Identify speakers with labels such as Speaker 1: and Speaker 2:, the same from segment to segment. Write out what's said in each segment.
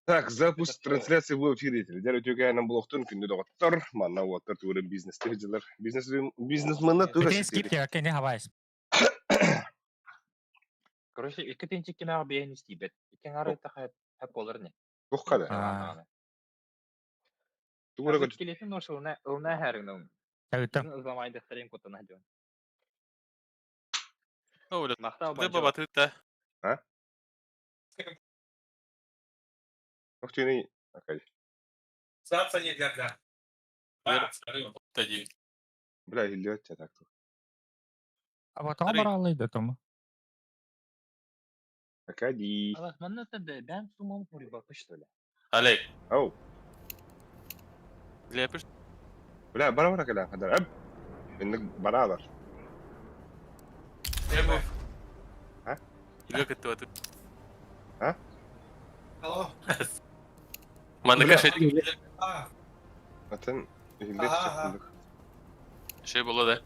Speaker 1: Так, запуск трансляции в эфире. Дәл өтөгәнем блоктон күндә доктор, манна ватыр туры бизнес тәҗәләр. Бизнесменна туры
Speaker 2: Битен скип
Speaker 1: шитери.
Speaker 2: я кене хавайс.
Speaker 3: Короче, iki tinci kina biyen istibet. İkin arı ta hep olur ne?
Speaker 1: Бухкада. Тугра
Speaker 3: Azıcık kiletin o şuna ona herinin.
Speaker 2: Тәүтем.
Speaker 3: Bizim ızlamaydı xırın kutuna diyor.
Speaker 4: Öyle.
Speaker 3: Makta
Speaker 4: Ne baba tüte.
Speaker 1: Ha? Охтини. Акай.
Speaker 5: Саться никогда.
Speaker 4: Тоді.
Speaker 1: Бля, илет так.
Speaker 2: Aba то
Speaker 4: Арый.
Speaker 2: баралıydı tomu.
Speaker 1: Акади.
Speaker 3: Allah bana da ben sumam kuri bakış öyle.
Speaker 4: Алей.
Speaker 1: Ау.
Speaker 4: Лепиш.
Speaker 1: Бля, бара калан хадар. Аб. Иннек баралар.
Speaker 4: Ne bu?
Speaker 1: Ha?
Speaker 4: İlga kıttı batı.
Speaker 5: Алло.
Speaker 4: Manda
Speaker 1: Bırak.
Speaker 4: kaşe
Speaker 1: Атын илет
Speaker 5: Ага.
Speaker 1: чактылык.
Speaker 4: şey bolu da.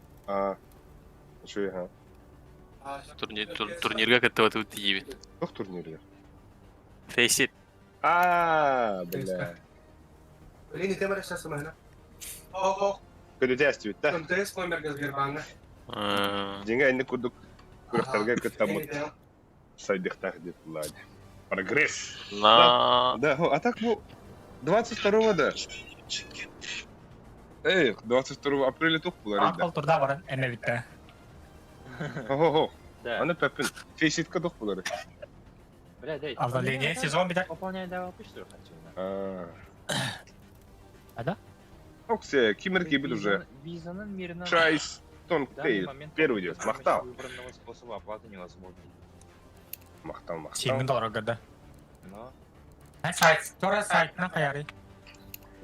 Speaker 1: Şu ha.
Speaker 4: Турнирга кыттı batı тиби.
Speaker 1: Тох турнирге.
Speaker 4: Фейсит.
Speaker 1: Бля.
Speaker 5: Лини, ты можешь сейчас هنا. О,
Speaker 1: Көдө тәсти бит та.
Speaker 5: كنت اسمه مركز جربانة.
Speaker 1: Деңгә инде күрдүк. Күрәктәргә көттәм. Сайдыктар дип булады. Прогресс.
Speaker 4: На.
Speaker 1: Да, а так bu 22-го да. Эй, 22 апреля тук булар иде.
Speaker 2: Akıl turda var emme bitti.
Speaker 1: Хо-хо.
Speaker 3: Да.
Speaker 1: Аны пәпин. Фейситка тук булар.
Speaker 3: Бля, дай.
Speaker 2: Обновление сезон bir de.
Speaker 3: Пополняй да yapıştır kaçına.
Speaker 2: Ада?
Speaker 1: Оксе, кимерки бил уже.
Speaker 3: Визанın мирine.
Speaker 1: Шайс. Тон
Speaker 3: В данный
Speaker 1: Тей.
Speaker 3: момент
Speaker 1: Первый идет.
Speaker 3: помощь
Speaker 1: Махтал.
Speaker 3: выбранного способа оплаты невозможно.
Speaker 1: Махтал.
Speaker 2: $20 gada.
Speaker 3: Но
Speaker 2: Ha sayt. Sonra saytına kayarı.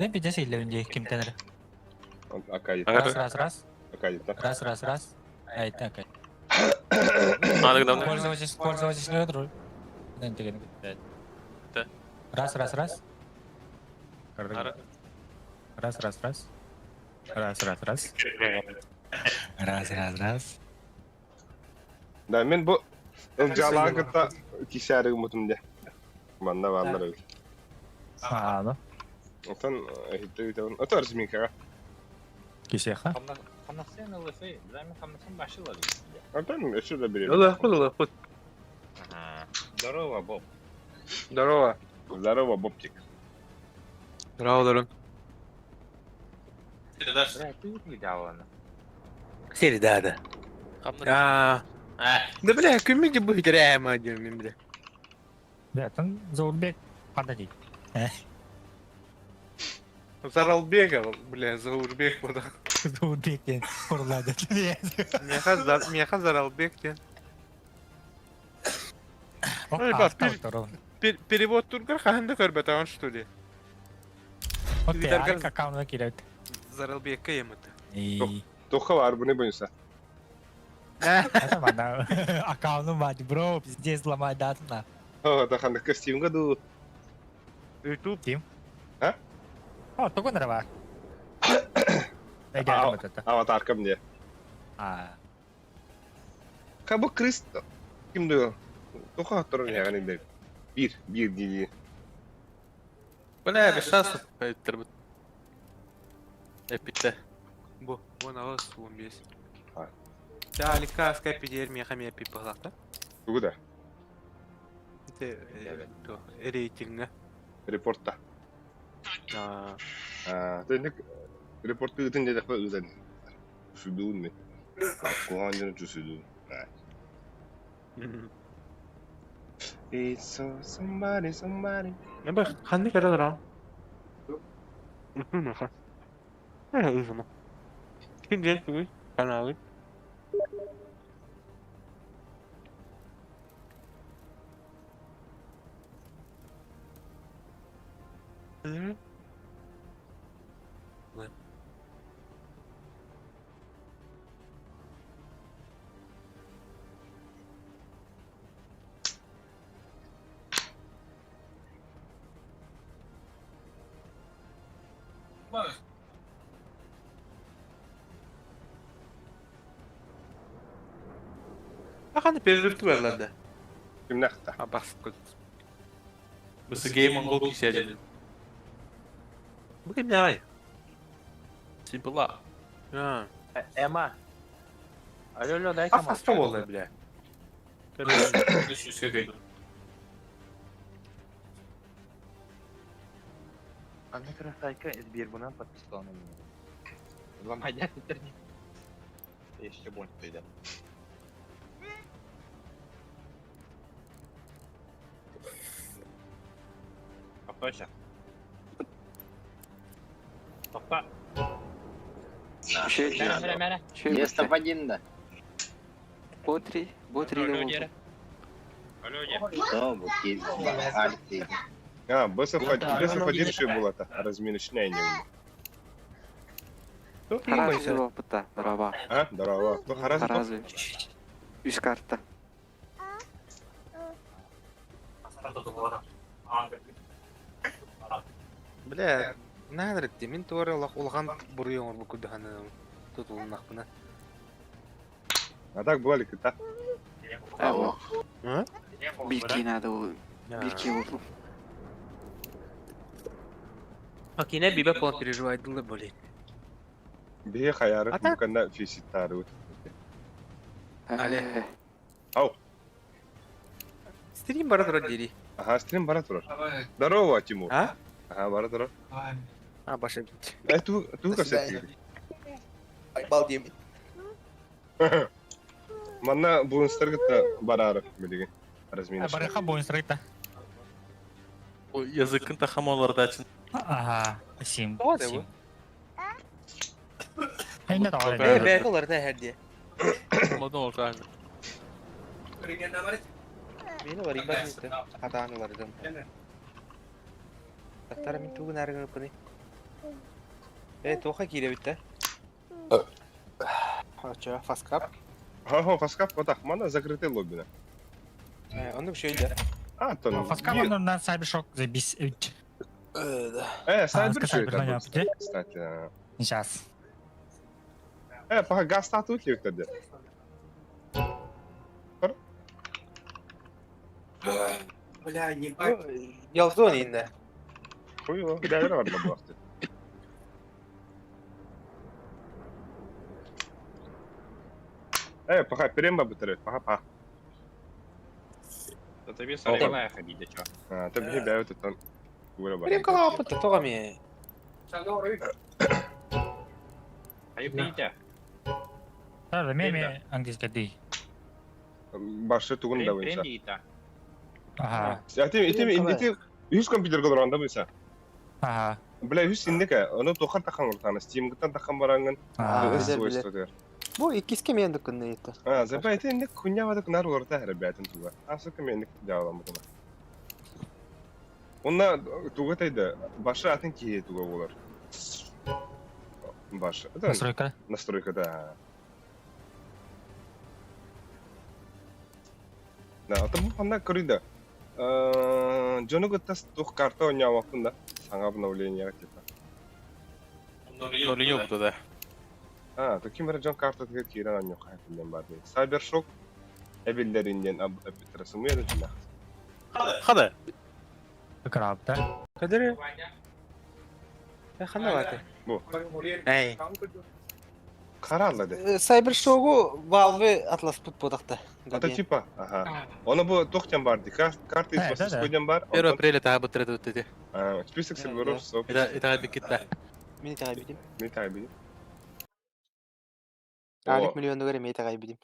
Speaker 2: Ne bir de şeyle önce kim tanır?
Speaker 1: Акади.
Speaker 2: Раз.
Speaker 1: Акади.
Speaker 2: Раз. Evet, okay.
Speaker 4: Надо давно.
Speaker 2: Пользователь друг. Nanti kan.
Speaker 4: Да.
Speaker 2: Раз.
Speaker 4: Ара.
Speaker 2: Раз.
Speaker 1: Да, мен бу жалагыта кишәрі мутымда. Манда валлар өй.
Speaker 2: Aa,
Speaker 1: Отан хиттәй отарс мин кага.
Speaker 2: Кисеха.
Speaker 3: Хамнасен ылысы, займен хамнасын башылады.
Speaker 1: Отан эше да берем.
Speaker 5: Лохот.
Speaker 3: Ага. Здорово, Боб.
Speaker 5: Здорово.
Speaker 1: Здорово, Бобтик.
Speaker 5: Здорово.
Speaker 3: Бля, ты вот не давано.
Speaker 5: Середада. Да, бля, кümüge bu hidrema diyorum bile.
Speaker 2: Zaten Zorbek padadi.
Speaker 5: Заралбека, бля, Заурбек bu da.
Speaker 2: Zorbek den kuruladı.
Speaker 5: Меха Заралбек diye.
Speaker 2: Ой,
Speaker 5: bak, Перевод тургар ханды көрбетаган что ли?
Speaker 2: Окей, аккаунтuna kiret.
Speaker 5: Заралбекке емет.
Speaker 1: Тоха var bu ne boyunsa.
Speaker 2: Это мана. Аккаунту мать, бро, здесь ломай дату на.
Speaker 1: О, да ханды костюм году.
Speaker 5: YouTube.
Speaker 2: О, только нрава. Егер это.
Speaker 1: Аватарка мне. Кабы Кристо. Kimdi? Тоха турun yani de. Bir değil.
Speaker 4: Бля, без шансов. Айтыр. Эпите.
Speaker 5: Bu ona was 15.
Speaker 1: Ha.
Speaker 5: Ya alika Skype diğer miyaka mi yapıp bakta?
Speaker 1: Bu da.
Speaker 5: Evet. To ratinga.
Speaker 1: Reportta. Dedik reportu ötünce de özen. Şuduğun mu? Kulağından çözüldü. It's somebody.
Speaker 5: Ne bak, hangi kadar lan? Ne bak? Ne uzun? Kim diye bu kanalı? Hani belirtti verlerde.
Speaker 1: Kim nakta?
Speaker 5: Ha bak sıkıntı.
Speaker 4: Бысыгей монгол кисяден.
Speaker 5: Bugün ne ay?
Speaker 4: Симпла.
Speaker 5: Ha.
Speaker 3: Эмма. Алло, дай
Speaker 5: Ас аста болды бля.
Speaker 3: Анна красайка из Бирбуна подписала на меня. Ломайдя интернет. Еще больше придет. Папаша. Папа.
Speaker 5: Şey
Speaker 3: Мера.
Speaker 5: şey
Speaker 6: Место в один, да.
Speaker 5: Ботри de oldu.
Speaker 3: Алло, Дера.
Speaker 6: Что, вот есть Альфи.
Speaker 1: Бысов один еще был это, разминочная не.
Speaker 5: Таразы опыта, дрова.
Speaker 1: Здорово. Кто Харазы?
Speaker 5: Таразы. Üst kartta.
Speaker 7: Бля, надыр етті, мен туары улған бұры оңыр бұл күдіғаны тұтылынақ бұна.
Speaker 1: А так бывали кита.
Speaker 5: Evo.
Speaker 7: Hı?
Speaker 5: Bilgi nerede o? Bilgi oldu.
Speaker 7: Bak yine bir bak onu переживайдылы болей.
Speaker 1: Бие хаяры,
Speaker 7: А так?
Speaker 1: буканда фиситтары.
Speaker 7: Але.
Speaker 1: Ау.
Speaker 7: Стрим бара тұра дери.
Speaker 1: Ага, стрим бара турар. Здорово, Тимур.
Speaker 7: А?
Speaker 1: Ага, бара турар.
Speaker 7: А, баша бит.
Speaker 1: Ту касет.
Speaker 7: Айбал деймін.
Speaker 1: Манна буынстыргытта барары билеген. Разминочная.
Speaker 2: Барыха бойын сұрайта.
Speaker 4: Языкын тахамоларда için.
Speaker 2: Ага, сим.
Speaker 7: О, да bu.
Speaker 2: Әйне тағар
Speaker 4: Бәрі.
Speaker 2: әйне.
Speaker 7: Бәк олар да hər diye.
Speaker 4: Olmadı o kadar.
Speaker 7: Meni var ibad etti. Hatanı var edim. Taktara min tuğun әрі ғыпыны. Тоқа кейде бітті. Açı, faskap.
Speaker 1: Ха, фаскап, вот так, мана закрытый лоббина.
Speaker 7: Onu bir şeydi.
Speaker 1: Тон.
Speaker 2: Фаскаманнан Cybershock за bis 3.
Speaker 1: Сайбер
Speaker 2: Сказать,
Speaker 1: что это
Speaker 2: броня,
Speaker 1: был,
Speaker 2: где?
Speaker 1: кстати.
Speaker 2: Сейчас.
Speaker 1: Пока газ статут йөктөрдү.
Speaker 7: Бля, ебать. Ялзон енді.
Speaker 1: Хуйло, дәвер бар бұл вакытта. Пока перемба бітіреді, пока.
Speaker 3: Тебе соревная ходить, а чё?
Speaker 1: Тебе бәуі тұттан.
Speaker 7: Берем кала опыты, тоға ме.
Speaker 3: Айыптейді.
Speaker 2: Тағы меме английский дей.
Speaker 1: Башы туғын да бойынша.
Speaker 3: дейді.
Speaker 2: Ага,
Speaker 1: Итем, 100 компьютерге тұрғанда бойынша.
Speaker 2: ага.
Speaker 1: Бля, 100 синдеке, оны тоқар таққан ұртаны, Steam-гыттан таққан бараңын.
Speaker 7: Біле. Бұл ikisi мен дүкінді етті.
Speaker 1: Зәбә ите инде күнья бады күнар орта әрі бәтін туға. Асы кемендік жауылам бұтына. Онна туға тайды, башы атын кейе туға олар. Башы.
Speaker 2: Настройка.
Speaker 1: Настройкада. Аты бұл қанда көрейді. Жоны күттас туқ карта ойня уақында. Саңа обновлениеға типа.
Speaker 4: Нолы yok da.
Speaker 1: Таким раджан карта тегет кирен анню хайфилен барды. Cybershock эбиллеринен абитрасы муяды жина.
Speaker 4: Hadi.
Speaker 2: Крабда.
Speaker 7: Кадыры? Қандай баты?
Speaker 1: Бұл.
Speaker 7: Әй.
Speaker 1: Қаралды де.
Speaker 7: Cybershock'u Valve Atlas put подақта.
Speaker 1: Ата типа, Оны бұл тоқтен барды. Карта из спискойден бар.
Speaker 4: 1 апреля daha bitirdü dedi.
Speaker 1: Список серверов, соп.
Speaker 4: İtaat bir kitle.
Speaker 7: Мені тағай бедім.
Speaker 1: Не тайбиди.
Speaker 7: Алик миллионды көрем, ей тағай бедім.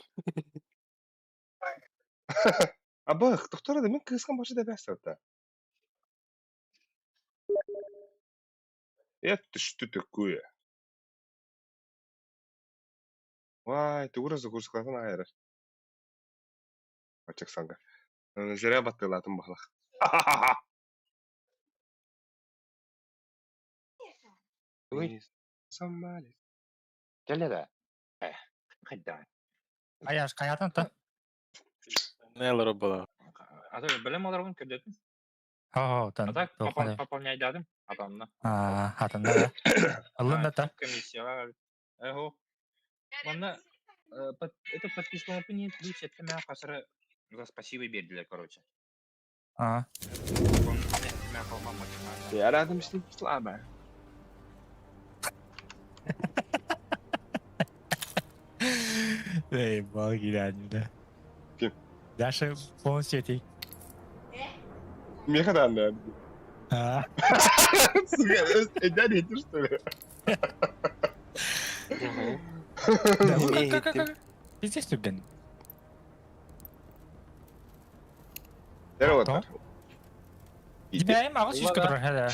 Speaker 1: Абах, тоқтарады, мен кысқан башы да бәсті өтті. Это что такое? Вай, ты уразы курсклатын айыры. Очек санға. Зря баттылатын бағлақ. Сомали.
Speaker 3: Келеді. Қайда.
Speaker 2: Аяш қаятын ты?
Speaker 4: Neler o bana?
Speaker 3: Білім оларғын көрдетін.
Speaker 2: О, тан.
Speaker 3: Так, пополняй дадым. Атамна.
Speaker 2: Хатында да. Алында та.
Speaker 3: Комиссияға. Эхо. Мана, это подписку на пункт, плюс это меня қасыры за спасибо берділер, короче.
Speaker 1: Ya aradım işte слабо.
Speaker 2: Эй, боги реально.
Speaker 1: Kim?
Speaker 2: Даша полностью эти.
Speaker 1: Ne kadar ne?
Speaker 2: А,
Speaker 1: Eden yedir söyle.
Speaker 2: да, ну,
Speaker 7: Эмне
Speaker 2: как-
Speaker 7: кеттим.
Speaker 2: Пиздец түрден.
Speaker 1: Nere otur?
Speaker 2: Димаем ағыз жүз көтір, хәлі.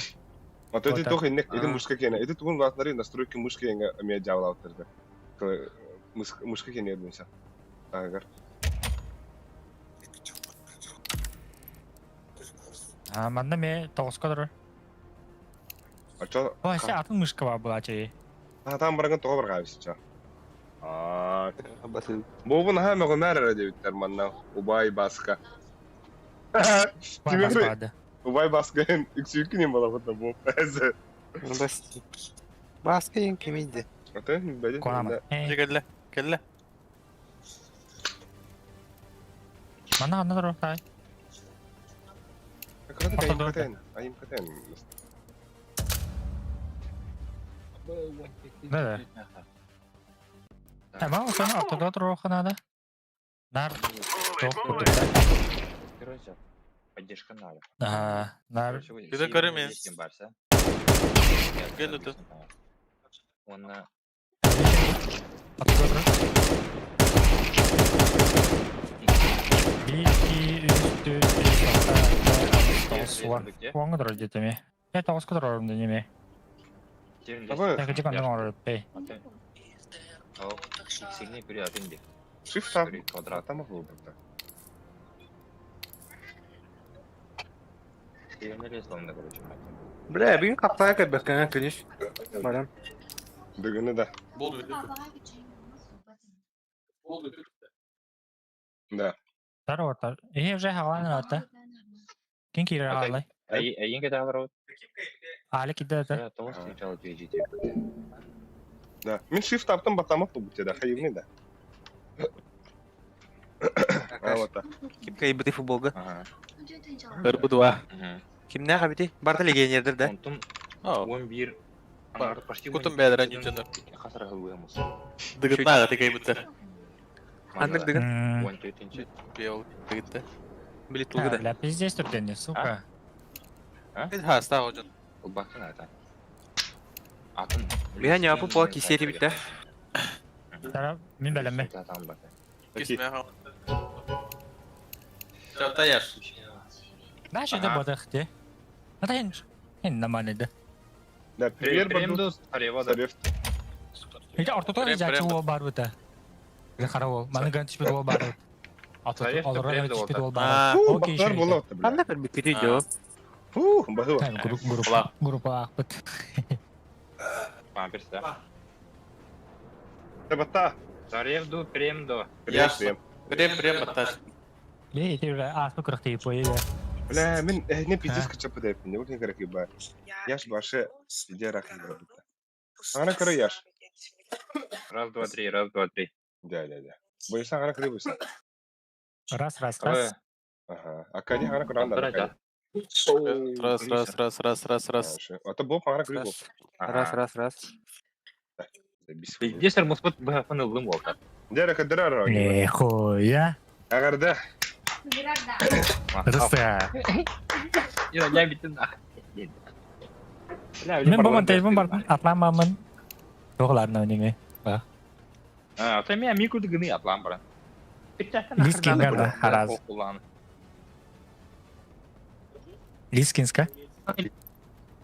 Speaker 1: Вот это
Speaker 2: Вот
Speaker 1: только инек, это
Speaker 7: А.
Speaker 1: мушка кена. Это тугун ватнары настройки мушка енга меня дьявола оттырды. Мушка кена ердімся. Агар.
Speaker 2: Манда ме тоғыз көтір.
Speaker 1: А чо?
Speaker 2: Ой, сен атын мышка бар бұл ачы.
Speaker 1: Там барған тоға бар қабысы чо.
Speaker 7: Басыл.
Speaker 1: Бобын ха мego нәрі деуіттер манна. Убай баска.
Speaker 2: Бар
Speaker 1: Тимир,
Speaker 2: баспады.
Speaker 1: Убай баска үксүйкі не бола бұтна бұл. Әзі.
Speaker 7: Басты. Баска ең кемейді.
Speaker 1: Аты, бәді.
Speaker 2: Конамы.
Speaker 4: Келе, келе.
Speaker 2: Манда ғанда дұру, тай.
Speaker 1: Какой-то
Speaker 2: Ото
Speaker 1: кайым
Speaker 2: дұру.
Speaker 1: катайын. Айым катайын.
Speaker 2: Да. Әма, осыны артыда дұру қанады. Нар, тоқ көтір.
Speaker 3: Короче, поддержка надо.
Speaker 2: Нар,
Speaker 4: Ты көрімен.
Speaker 3: Барса.
Speaker 4: Gel ötü.
Speaker 3: Оны
Speaker 2: аты көтір. 1, 2, 3, 4, 5, 6, 9, 10. Оңы дұру детеме. Тоғыз көтір орымды неме.
Speaker 1: Абы,
Speaker 2: Тәкі жекандан орып, бей.
Speaker 3: Сигни вперед, инди.
Speaker 1: shift тап.
Speaker 3: Квадрат.
Speaker 1: Атама бұл бұлда.
Speaker 3: Сигни сломно, короче, мать.
Speaker 7: Бля, бүгін қаптая кәтбәткәңә көнеш. Барам.
Speaker 1: Дүгіні да.
Speaker 4: Болды бит.
Speaker 1: Да.
Speaker 2: Дар отар. Уже хаваны аты. Кин кирер хавалай.
Speaker 3: Әйін кәді алыр
Speaker 2: Али киді аты.
Speaker 3: Тоғыз сначала движите.
Speaker 1: Да. Мен shift таптым батамақ бұл бұтеді. Хайывны да. А вот так.
Speaker 7: Ким кайбыты футболга?
Speaker 3: Ага.
Speaker 4: Бір бұдуа.
Speaker 7: Кимнә кабити? Барда легионердер да.
Speaker 3: Онтум
Speaker 4: О,
Speaker 3: 11. Почти
Speaker 4: Кутум бәдірән жүнчендер.
Speaker 3: Қасыр ғылуымыз.
Speaker 4: Дығытнаға текей бұтты.
Speaker 7: Андык дигән.
Speaker 3: 14-ші.
Speaker 4: Беол, дығытты.
Speaker 7: Билет тулгы да.
Speaker 2: Бля, пиздец түрден, сука.
Speaker 4: Бет хаста ғожын.
Speaker 3: Ол бақтын ата. Атын.
Speaker 7: Мен не апы по кисети бит да.
Speaker 2: Тара, мен бәлеме.
Speaker 4: Кесме ға. Жаута яш.
Speaker 2: Наша да бодах те. Ата хен наманеді.
Speaker 1: Да, пример
Speaker 3: Премду
Speaker 1: баду.
Speaker 3: перевода.
Speaker 1: Сарев.
Speaker 2: Ете ортото
Speaker 4: Прям-
Speaker 2: жачы
Speaker 4: прям-
Speaker 2: ол бар бұта. Қара ол, маны ган түшпеді ол бар бұта.
Speaker 3: Тариф
Speaker 2: Алырға
Speaker 3: прям да
Speaker 2: түшпеді ол
Speaker 4: А,
Speaker 2: бар.
Speaker 1: Фу,
Speaker 2: Окей,
Speaker 1: бақтар бола отты, бля.
Speaker 7: Анда бер бит кити жо.
Speaker 1: Фу, баху.
Speaker 2: Группа ақпыт.
Speaker 3: Памперс, да.
Speaker 1: Табата.
Speaker 3: Заревду, премду.
Speaker 4: Яш.
Speaker 1: Прем.
Speaker 4: Прем батташ.
Speaker 2: Бе, ете аспы күріқті епойы.
Speaker 1: Бля, мен не пиздец качапы да yapın. Ne bakayım gerek yok. Yaş başı иде рахим burada. Ана кыры яш.
Speaker 3: Раз, два, три, раз, два, три.
Speaker 1: Да. Бойса ана кыры бойса.
Speaker 2: Раз.
Speaker 1: Ага. Акади ана кыры анда.
Speaker 3: Раз,
Speaker 4: Раз.
Speaker 1: Ата боб ана кыры боб.
Speaker 7: Раз.
Speaker 3: Десер мұспыт бұғафын ұлым олды.
Speaker 1: Дәрі кыдыра рау.
Speaker 2: Нихуя.
Speaker 1: Агарда.
Speaker 2: Рыса.
Speaker 3: Я бітін ақ.
Speaker 2: Мен бұмын телефон бар. Атламамын. Тоғыларына неме.
Speaker 3: Ата мен микроды гыны атлам бара.
Speaker 2: Лискингарда хараз. Лискинска.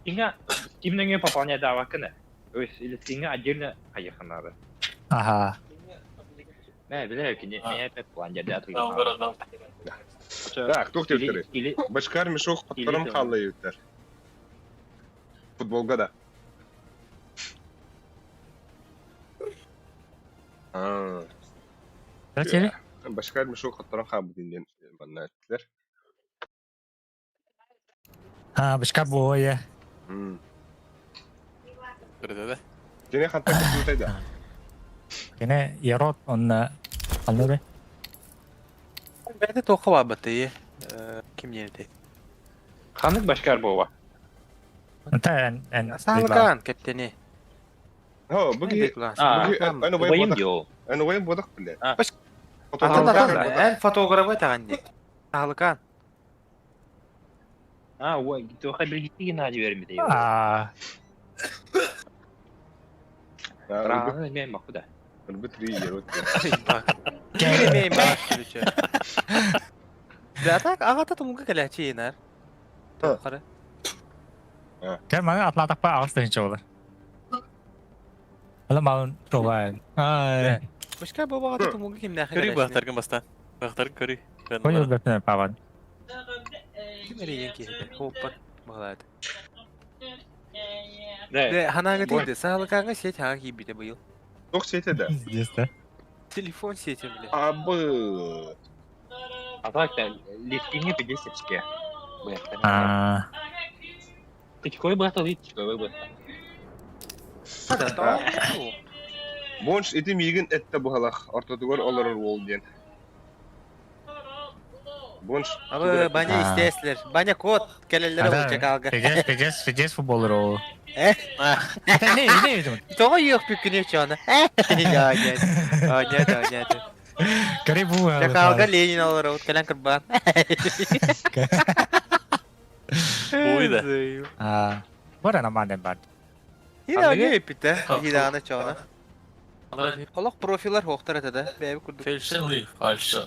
Speaker 3: Инга кимнеңе пополнять давакыны. То есть лискинга отдельно поехал надо.
Speaker 2: Ага.
Speaker 3: Да, бля, меня опять план дяди отвлекал.
Speaker 1: Так, тух тевтери.
Speaker 3: Или
Speaker 1: Башкар мешок подпором халлы юттер. Футболга да.
Speaker 2: Тәтері?
Speaker 1: Башкар мешок подпором хабы дейін бана әттілер.
Speaker 2: Бішка бойы.
Speaker 4: Көрді да.
Speaker 1: Және қантар күтілтайды.
Speaker 2: Кене ерот, онна қалды бе?
Speaker 7: Бәді тоқы бар баты. Ким не де?
Speaker 3: Ханық башкар бова.
Speaker 2: Это
Speaker 5: Sağlıkan kapteni.
Speaker 1: Ha, bugün Anu
Speaker 3: Bayım
Speaker 1: bayım
Speaker 3: diyor.
Speaker 1: Anu bayım bodak bile.
Speaker 3: Ha.
Speaker 5: Atan en fotoğrafı tağandı. Sağlıkan.
Speaker 3: Ha, o gitti o kadar gitti yine hadi vermedi ya. Rahat ben bak bu da.
Speaker 1: Bitri yer.
Speaker 5: Bak. Gelmeyin bak sürücü. Zaten ağata tumuka kalaçı iner. Yukarı.
Speaker 2: Cái mà atla tắc ba ağız tınç olur. Oğlum ağın çok var. Ay.
Speaker 5: Başka baba ağata tumuka kim ne
Speaker 4: Körü
Speaker 5: kalaçı?
Speaker 4: bahtargın bastan. Bahtargın körü.
Speaker 2: Koyu götüne pavan.
Speaker 5: Kim eriyen ki? Hoppa. Bağladı.
Speaker 3: Ne?
Speaker 5: Ve hananga değildi. Sağlıkan'a şey tağı gibi de bu yıl.
Speaker 1: Çok şeyte de.
Speaker 2: Işte.
Speaker 5: Telefon seti bile.
Speaker 1: Abı.
Speaker 3: Atak da lifting'i bir çıkıyor. Bu yaktan.
Speaker 2: Aa.
Speaker 3: Küçük bu hata hiç çıkıyor bu.
Speaker 5: Hadi tamam.
Speaker 1: Bonç eti migin ette bu halak. Ortada gör olur ol diyen. Bonç.
Speaker 5: Abi bana istesler. Bana kod. Kelellere olacak algı.
Speaker 2: Fidesz futbolur o.
Speaker 5: Eh?
Speaker 2: Ne yedim?
Speaker 5: Daha yok bir güneş şu anda. Ya gel. Oynadı.
Speaker 2: Garip bu.
Speaker 5: Ya kavga Lenin olur o kalen kurban.
Speaker 4: Buydu.
Speaker 2: Aa. Bu da naman den bad.
Speaker 5: Yine oynuyor ipite. Hidana çoğuna. Allah profiller hoqtar etede. Bebi kurduk.
Speaker 4: Felşeli. Falşı.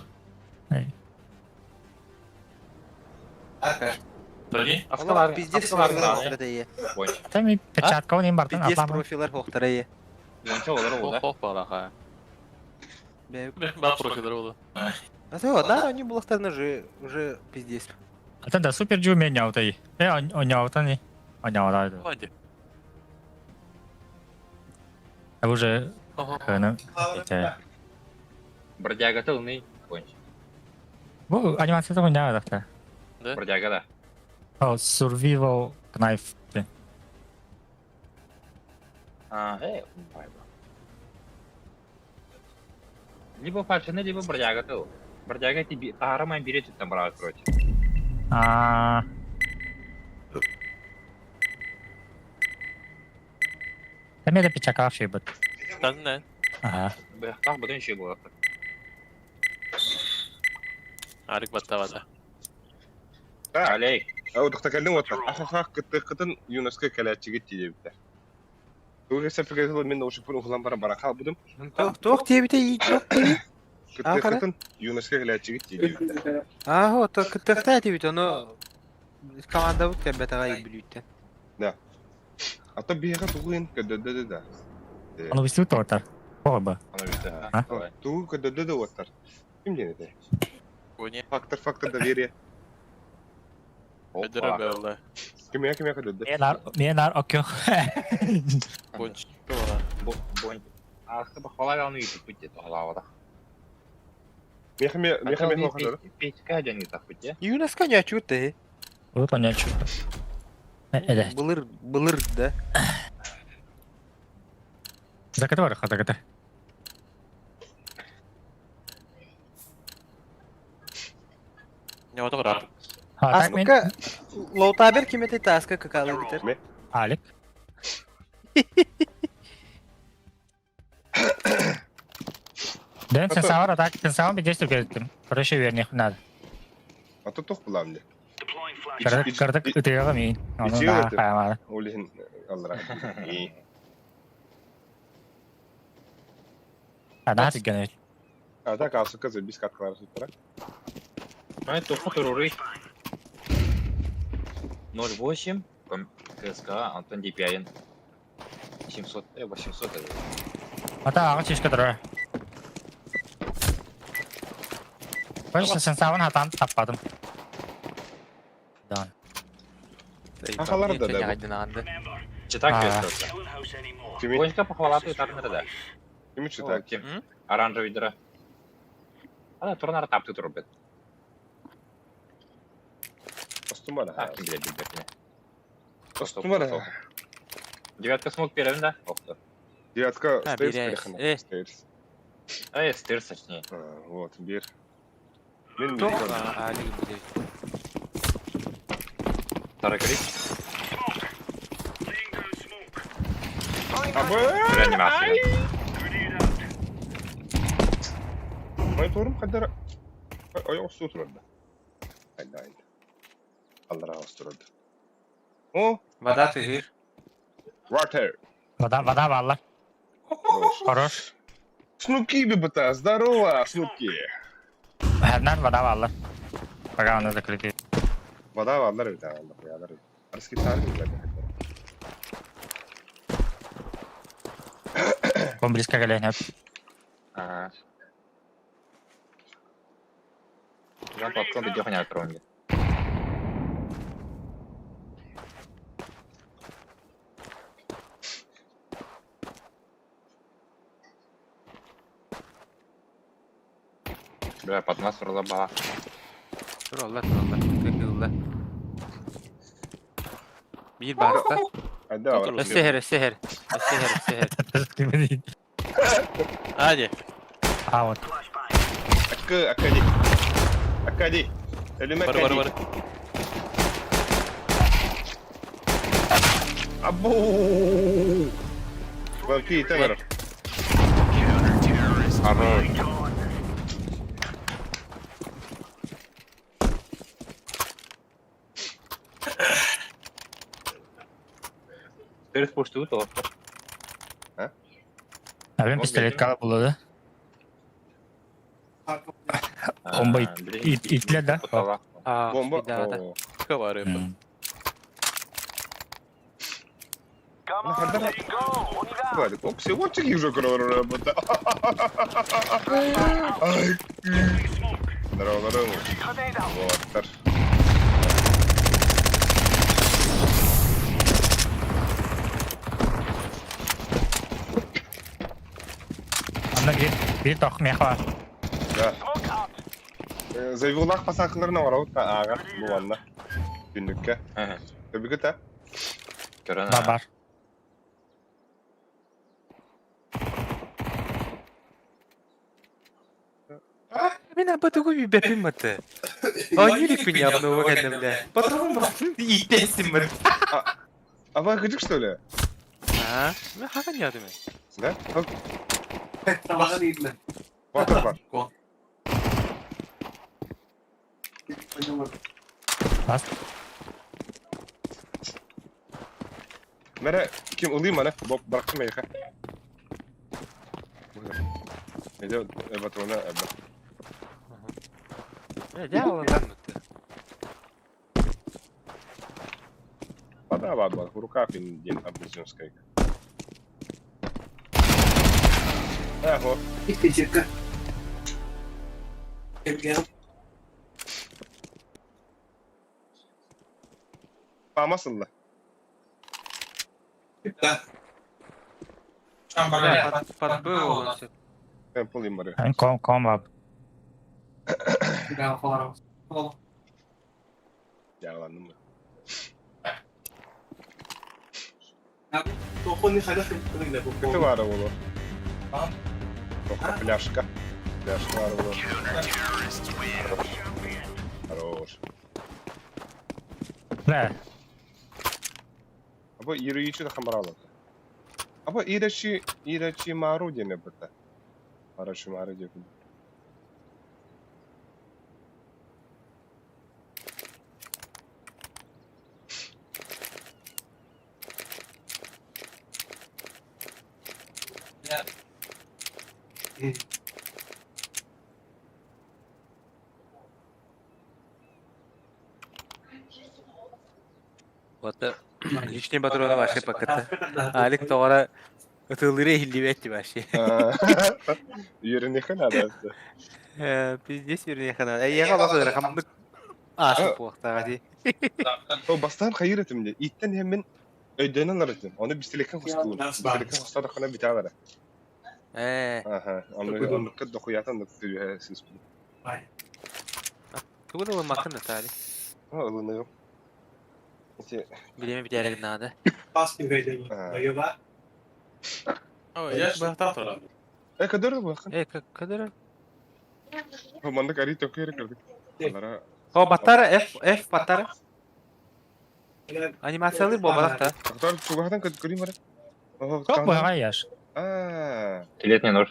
Speaker 4: Böyle.
Speaker 5: Allah bizdes profiller hoqtar etede.
Speaker 2: Там и печатка он им бартын
Speaker 5: Bizdes
Speaker 2: атлама.
Speaker 5: profiller hoqtar etede.
Speaker 3: Bonça olur o da.
Speaker 4: Hop bala ha.
Speaker 5: Bebi.
Speaker 4: Ben profilleri oldu.
Speaker 5: А то да, они было стороны уже пиздец.
Speaker 2: А тогда супер джу менял ты. Он нял то не. Он нял да.
Speaker 4: Hadi.
Speaker 2: А уже
Speaker 4: Aha.
Speaker 2: 可能это.
Speaker 3: Бродяга тылный. Bonça.
Speaker 2: Bu animasyon da oynuyor da.
Speaker 3: Бродяга da.
Speaker 2: O survival knife.
Speaker 3: А, либо фальшины, либо бродяга тыл. Бродяга тебе тарамай берете там брать, короче.
Speaker 2: Aa. Hem de pechaka şey bu.
Speaker 4: Sen ne?
Speaker 2: Aha.
Speaker 3: Бэхтах bütün şey bu.
Speaker 4: Arik battavada.
Speaker 3: Алей.
Speaker 1: أو تتكلم وتر أخ كتن يونسكا كلاتشي جتي جبته هو سافر كده منه وشوفون خلان برا برا خال بدم
Speaker 5: Tok diye bir de iyi yok diye.
Speaker 1: كتن يونسكا كلاتشي جتي جبته
Speaker 5: Ah o tok tıkta diye bir de onu komanda bu tebe tagay büyüttü.
Speaker 1: أطب بيها تقولين كده ده
Speaker 2: Onu bir sürü tortar. Oba.
Speaker 3: Она видно.
Speaker 2: А?
Speaker 1: تقول كده ده وتر كم جنيه ده
Speaker 4: Bu ne?
Speaker 1: فاكتور доверия
Speaker 4: Ödere be valla.
Speaker 1: كم كده ده
Speaker 2: Neler okuyor?
Speaker 4: Bonç. Valla.
Speaker 3: Бонь. А чтобы хвала он видит пути то глава.
Speaker 1: ميخمي هو خلاص
Speaker 3: Печка один не так пути.
Speaker 5: Yunus kan ya çütte.
Speaker 2: Bu konuya çıktı. Evet.
Speaker 5: Bılır da.
Speaker 2: Zakatı var zakatı.
Speaker 4: Ne oldu var?
Speaker 2: Ha takmin.
Speaker 5: Aslında Lotaber kimete taska kakalı biter.
Speaker 2: Alik. Ben sensör atak sensör bir gestur getirdim. Proje vermek надо.
Speaker 1: А то toch belangrijk
Speaker 2: Kırdık öteye mi? Onu da kayamadı.
Speaker 1: Olihin Allah rahmet eylesin.
Speaker 2: Ha daha gene.
Speaker 1: А так а сука без катка сутра.
Speaker 3: Ну это футуры. 08 КСК Антон Дипяин. 700, 800 это.
Speaker 2: Hatta ağa çeşke duruyor. Ben işte sensörün hatan tapadım. Dan.
Speaker 1: Ахалар да да.
Speaker 3: Читак
Speaker 2: А.
Speaker 3: пестился.
Speaker 1: Кими
Speaker 3: Бонька похвалату и так да.
Speaker 1: кими читак.
Speaker 3: Оранжевый дыра. А да, турнар тапты турбет.
Speaker 1: Постумара.
Speaker 3: А, кем блядь, бедбекне.
Speaker 1: Постумара.
Speaker 3: Девятка смог первым, да? Ох-то.
Speaker 1: Девятка
Speaker 5: А,
Speaker 1: стоит
Speaker 5: берешь.
Speaker 1: перехана. Стоит.
Speaker 3: Стырс, точнее.
Speaker 1: Вот, бир. Мен
Speaker 5: Tok.
Speaker 1: микрофон.
Speaker 5: Ali gidiyor.
Speaker 3: Второй крик.
Speaker 1: Abo.
Speaker 3: Реанимация.
Speaker 1: Monitorum kadar ayak üstü otururdu. Haydi haydi. Allah razı olsun. O,
Speaker 7: Вода тыгыр.
Speaker 1: water.
Speaker 2: Вода валла. Хорош.
Speaker 1: Снуки, бебета, здорово, Снуки.
Speaker 2: Хернан вода валла. Пока она закрыта.
Speaker 1: Вода varlar bir tane Allah ya. Arası tarih mi verdi?
Speaker 2: Он близко голенет.
Speaker 3: Ага. Я попробую дёхня откроем. Бля, под нас ролаба.
Speaker 7: Dur Allah dur Allah. Tekilde. Bir bastı.
Speaker 1: Hadi abi.
Speaker 7: Seher seher. Seher seher.
Speaker 4: Hadi.
Speaker 2: А вот.
Speaker 1: Akadi. Akadi. Elime
Speaker 4: Var var var.
Speaker 1: Abo. Belki tamam.
Speaker 3: Хорош. Ты спустил то.
Speaker 2: Abim pistolet kalıp buladı. Bomba itle de.
Speaker 3: Потолок.
Speaker 7: Aa,
Speaker 1: Bomba.
Speaker 7: bir daha da.
Speaker 1: Oo.
Speaker 4: Ковары.
Speaker 1: Ne kadar? Hadi. O всего таких же кровора работа. Ay. Здорово. Вот.
Speaker 2: Anda bir tokmek var.
Speaker 1: Да. Zayıflık pasaklarına var o ağa bu anda. Günlükte.
Speaker 3: Ага.
Speaker 1: Tabii ki de.
Speaker 3: Körена.
Speaker 2: Бар.
Speaker 7: Мен об этом bir bepim matı. Ay yürek beni yapma o kendimle. Patronum baktın iyi değilsin ben.
Speaker 1: Ama gıcık что ли?
Speaker 7: Ha? Ben hakan yardım et.
Speaker 1: Да? Var.
Speaker 2: Bas.
Speaker 1: Mere kim alayım bana? Bob bıraktım ya. Ne diyor? Evet ona.
Speaker 7: Ne de alalım matı.
Speaker 1: Вода, вода. В руках и день обезьянской. Ого. Pamasınla.
Speaker 7: Pat böyle olsun.
Speaker 1: Ben bulayım bari.
Speaker 2: En kom abi.
Speaker 1: Yaralandım mı? Kötü var oğlum. Pляшка. Pляшка var oğlum. Хорош.
Speaker 2: Ve
Speaker 1: Або іруючи хамрало. Або ірачі маруді не бите. Хороші маруді.
Speaker 7: Вот лишний патроны ваши поката. Алик тоғара ытылыры hilli etti başı.
Speaker 1: Yerine kadar da.
Speaker 7: Пиздец вернее хана. Эйяга бакыр хамдык ашып вакта ди.
Speaker 1: O bastan hayır etimde. İtten hemen ödenen aradım. Onu bir silikon kostulum. Silikon kostada kana bir tane var. Aha. Onu kadar koyatan da tutuyor siz.
Speaker 7: Tuğda bu makın da tali.
Speaker 1: Ha alınıyor. İşte
Speaker 7: Bileme bir yere nada.
Speaker 4: Ой, я ж готов.
Speaker 1: kadar bakın.
Speaker 7: Kadar.
Speaker 1: Mandık arayı tokuyor kırdık. Onlara
Speaker 7: O batara F batara. Animasyalı bu balakta.
Speaker 1: Aktar çubuğdan kadar göreyim var.
Speaker 2: Çok boyga yaş.
Speaker 6: Келетіне нұр.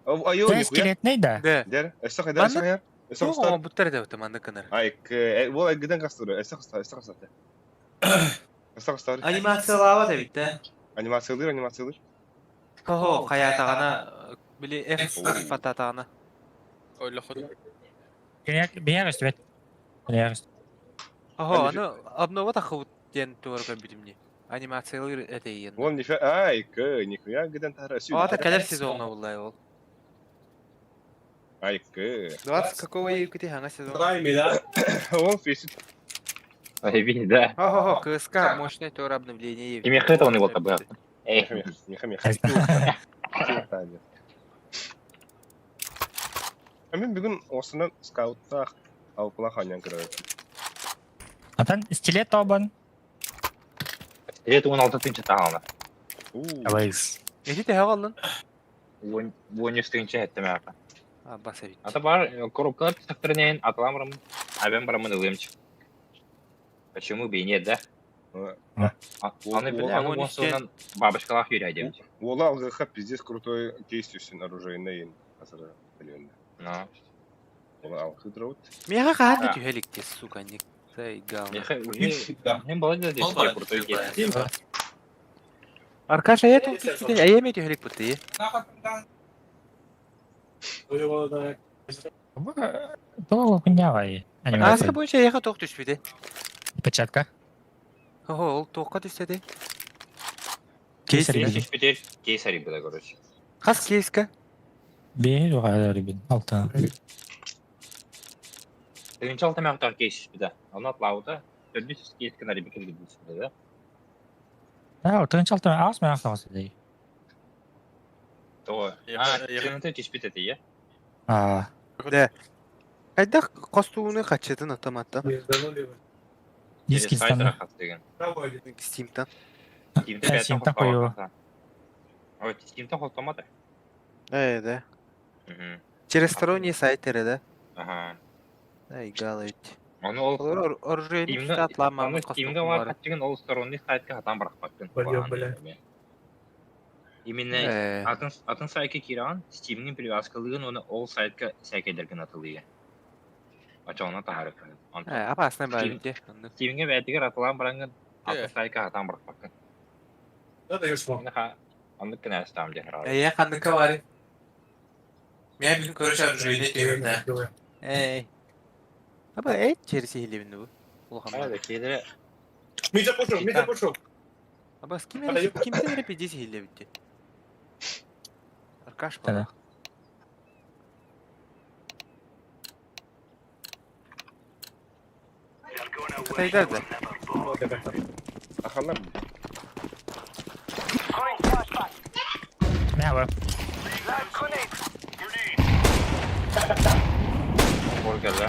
Speaker 1: Айо,
Speaker 2: Sen
Speaker 1: нихуя.
Speaker 2: скелетный да.
Speaker 5: Да.
Speaker 1: Дер, эссе хайдар,
Speaker 5: Баны-
Speaker 1: эссе хайдар. Эссе
Speaker 5: О,
Speaker 1: хостар.
Speaker 5: буттар да өтөм кынар.
Speaker 1: Айк, ол айгыдан кастыры, эссе хостар, эссе хостар. Эссе хостар.
Speaker 7: Анимациялава да бит да.
Speaker 1: Анимациялар.
Speaker 7: Хо, хаятагана били F фататагана.
Speaker 4: Öyle kodu.
Speaker 2: Бияр өстүбет. Бияр өстүбет.
Speaker 5: Ого, аны обнова тахып ден туарга билимни. Анимациялар этейен.
Speaker 1: Ол нифе, айк, нихуя гыдан тахара сюда.
Speaker 5: Ата келер сезонна буллай ол.
Speaker 1: Айк.
Speaker 5: 20 какого июля ханга сезон?
Speaker 1: Ол фейсит.
Speaker 6: Айби, да.
Speaker 5: Ого, КСК мощное тур обновление.
Speaker 6: Кеме хыта оны болта бұяқты.
Speaker 1: Нихамех. Мен бүгін осыны скаутта алпыла ханьян кірі.
Speaker 2: Атан стилет табан.
Speaker 6: Рет 16-тынчы тағалына.
Speaker 2: Авайс.
Speaker 5: Эти те халын?
Speaker 6: 13-тынчы әттім әпі.
Speaker 5: А, басавит.
Speaker 6: Ата бар, коробкалар тістіктірінен атыламырым, әбен барамын ылымчы. Почему бы и нет, да? Аны біле,
Speaker 5: Ол-
Speaker 6: аны соңынан бабышкалақ үйрәйдем.
Speaker 1: Ол алғыға пиздец крутой кейс үсін оружейна ең. Асыры білуінде.
Speaker 6: Ну.
Speaker 1: Ол алғы дроуд.
Speaker 5: Мега ханды тюхеликтес, сука, ник. Сай гал.
Speaker 6: Мен болады да деске крутой кейс.
Speaker 5: Аркаша ето, әйеме тюхелик бұтты.
Speaker 2: Това пынявай.
Speaker 5: Аска бойынша аяға тоқ түспеді.
Speaker 2: Печатка.
Speaker 5: Ого, ол тоққа түстеді.
Speaker 2: Кейсер
Speaker 5: Кейсер.
Speaker 2: gibi.
Speaker 6: Бітер кейсари бұда, короче.
Speaker 5: Қас кейска?
Speaker 2: Bir var ribin. Altı.
Speaker 6: Тегінші алты мәқтар кейс бұда. Оны атлауыда, 400 кейс кінәрі бекер гүлдесінде, да?
Speaker 2: Ha, otağın altı az mı yaptı değil?
Speaker 6: То, кенті теспет еті, е?
Speaker 2: Aa.
Speaker 5: Да. Қайда қостуыны қатшетін автоматта?
Speaker 2: Disk
Speaker 6: Сайтыра
Speaker 2: istanı.
Speaker 6: қат деген.
Speaker 5: Стимтан.
Speaker 2: Steam'den koyuyor.
Speaker 6: Ой, Steam'den холтомады.
Speaker 5: Да. Через сторонние сайтеры, да?
Speaker 6: Ага.
Speaker 5: Да, игала ведь.
Speaker 6: Оны ол...
Speaker 5: Олар оружейный штатлама.
Speaker 6: Оны Steam'ga var қатчыгын ол сторонный сайтқа хатан бірақ бақпын. Именно атын сайтқа кираған, Steam'nin привязкалығын оны ол сайтқа сәкедерген атылығы. Ачауына тағарып.
Speaker 5: Опасно бәлде.
Speaker 6: Steam'ге бәйтігер атылан бараңын атын сайтқа хатан бірақ бақпын. Андық кінә әстам дегір ары.
Speaker 7: Я қандыққа бары. Мен бүгін көріш оружейный түйім да.
Speaker 5: Эй. Аба, эй, через елевінді бұл.
Speaker 6: Айды, кейдері...
Speaker 5: Аба, с кем репетиция елевінді? Аркаш
Speaker 2: Да.
Speaker 5: бала. Қытайдар да.
Speaker 1: Ахалар.
Speaker 2: Ne var?
Speaker 6: Бор келді.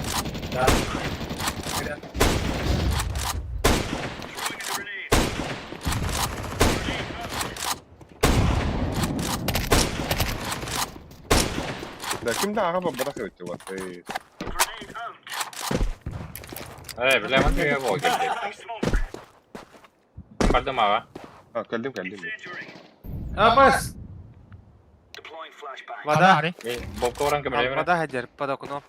Speaker 1: Да, kimde araba bırakıyor ki bak.
Speaker 6: Білемін көйе бол келді. Бардым аға.
Speaker 1: Ha, geldim.
Speaker 5: Абас! Вода.
Speaker 6: Бобка оран көміреймін.
Speaker 5: Вода хадер, под окном.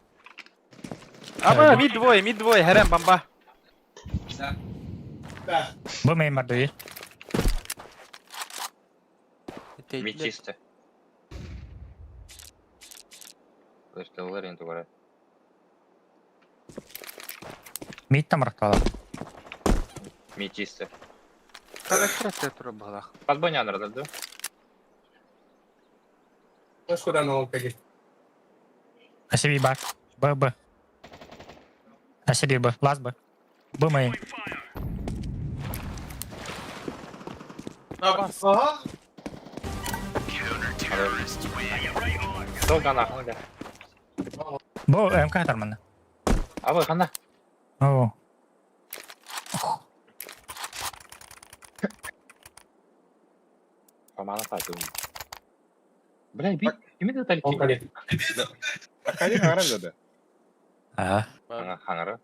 Speaker 5: Аба, мид двое, херем, бомба.
Speaker 2: Bu memur değil.
Speaker 6: Мид чисті. Өстелілер енді көрі.
Speaker 2: Mid tam raktalar.
Speaker 6: Мид чисті.
Speaker 5: Красавцы тұрып бағлақ.
Speaker 6: Подбоня анырдырды.
Speaker 2: Asibi bak. B. Asibi B. Last B. Bu main.
Speaker 6: Сол ғана қаңда.
Speaker 2: Bu MK atar mana?
Speaker 6: Абы қанда.
Speaker 2: Oh.
Speaker 6: Памана сайтым. Бля, бит. Кемен де тәлік.
Speaker 1: Akali hangaran dedi.
Speaker 2: Ah.
Speaker 6: Хаңары.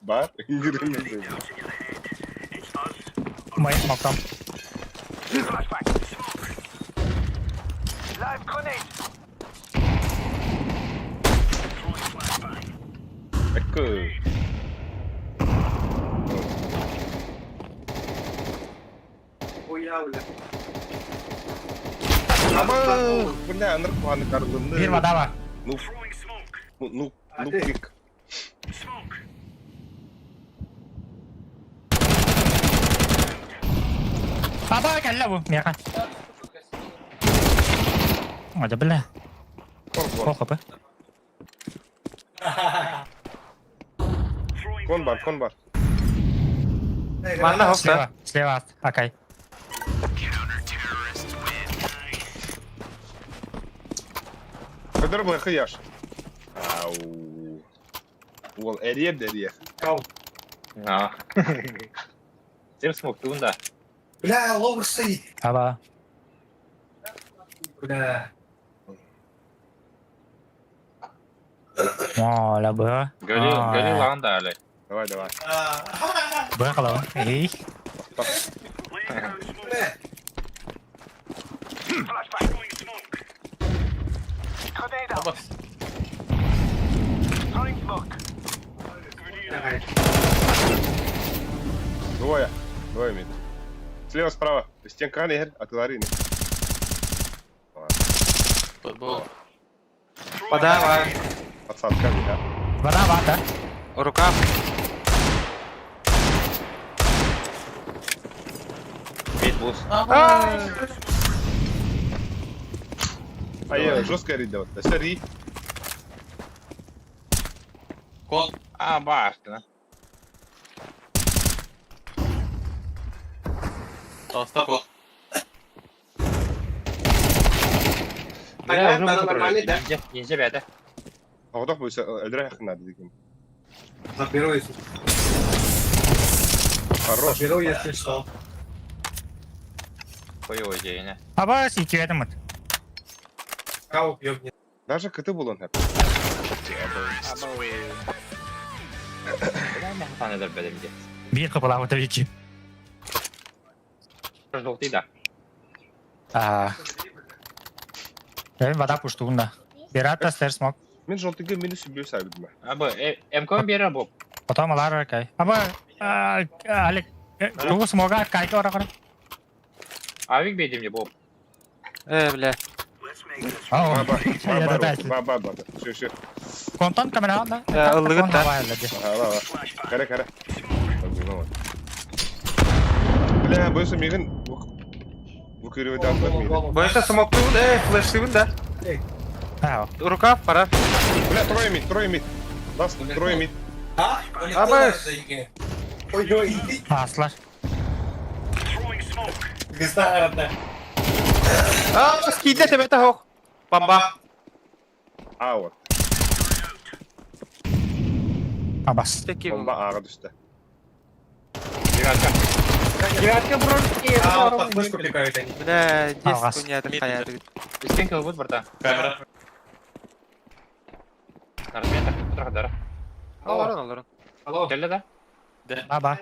Speaker 1: Bar. İngilizce dedi.
Speaker 2: Мой смог там.
Speaker 1: Экі. Аба, бля, наркоманы кардынды.
Speaker 2: Bir вода var.
Speaker 1: Ну, пик.
Speaker 2: Baba kelle bu. Merkan. Ada bela. Kok apa?
Speaker 1: Kon var.
Speaker 7: Mana hokta?
Speaker 2: Слева. Окей.
Speaker 1: Kadar bırakı yaş. Au. Ulan eriyep de eriyep.
Speaker 6: А. Всем смоктун, да.
Speaker 8: Бля, ловр стоит.
Speaker 2: Aba.
Speaker 8: Бля.
Speaker 2: Wow, là bữa.
Speaker 6: Гори лан дали.
Speaker 1: Давай.
Speaker 2: Bữa kalau. Eh.
Speaker 1: Двое имеет. Слева, справа. Стенка не от Ларины.
Speaker 7: Вода var.
Speaker 1: Подсадка, да.
Speaker 2: Вода var da.
Speaker 7: Рукав.
Speaker 6: Битбус.
Speaker 1: Ай, жестко рить давай. Да сори.
Speaker 6: А, башня.
Speaker 8: Ага, надо нормально, да?
Speaker 6: Енже бәді.
Speaker 1: Ағудақ бойса öldüre yakınladı dedim.
Speaker 8: Заберу, если
Speaker 1: Хорош.
Speaker 8: заберу, если что.
Speaker 6: Қой ойдейіне.
Speaker 2: Aba сики это мы.
Speaker 8: Кау бьет, нет.
Speaker 1: Даже кыты болон hep.
Speaker 6: Біляне хатанедер бәдімде.
Speaker 2: Bir kapıla bu tabii ki.
Speaker 6: Жоқ дейді.
Speaker 2: Ben вода пуштуğunda. Berat da stairs smoke.
Speaker 1: Мен жолтыгы мені сүббеу сәбілді ме?
Speaker 6: Абы, МК бері бұл.
Speaker 2: Потом alar окей. Aba Alek. Tuğu smoke'a kaydı ora kora.
Speaker 6: Авик бейдімде бұл.
Speaker 7: Бля.
Speaker 1: Баба.
Speaker 2: Ya da belki.
Speaker 1: Баба. Şu.
Speaker 2: Kontan kamera aldı.
Speaker 7: ılgıt da.
Speaker 1: Ала. Кәрі. Бля, бойса мегін выкуривайдан көрмейді.
Speaker 7: Бойsa smoktun, flashливын да.
Speaker 2: Ha.
Speaker 7: Рукав пора.
Speaker 1: Бля, трое мид. Ласт, трое мид.
Speaker 8: А?
Speaker 7: Абы.
Speaker 8: Ой-ой.
Speaker 2: Aslar.
Speaker 8: Гста, да.
Speaker 7: Skide temete hok. Bamba.
Speaker 1: A var.
Speaker 2: Abas.
Speaker 7: Teki.
Speaker 1: Bomba A'ga düştü.
Speaker 6: Девятка бронки.
Speaker 8: А, вот под флешку пикают они.
Speaker 7: Бля, 10
Speaker 2: Алгас.
Speaker 7: понятых хаярды.
Speaker 6: Стенка будет, брата. Камера. Нармен так тұрғадары.
Speaker 7: Аларın.
Speaker 8: Алло.
Speaker 6: Келді да?
Speaker 2: Baba.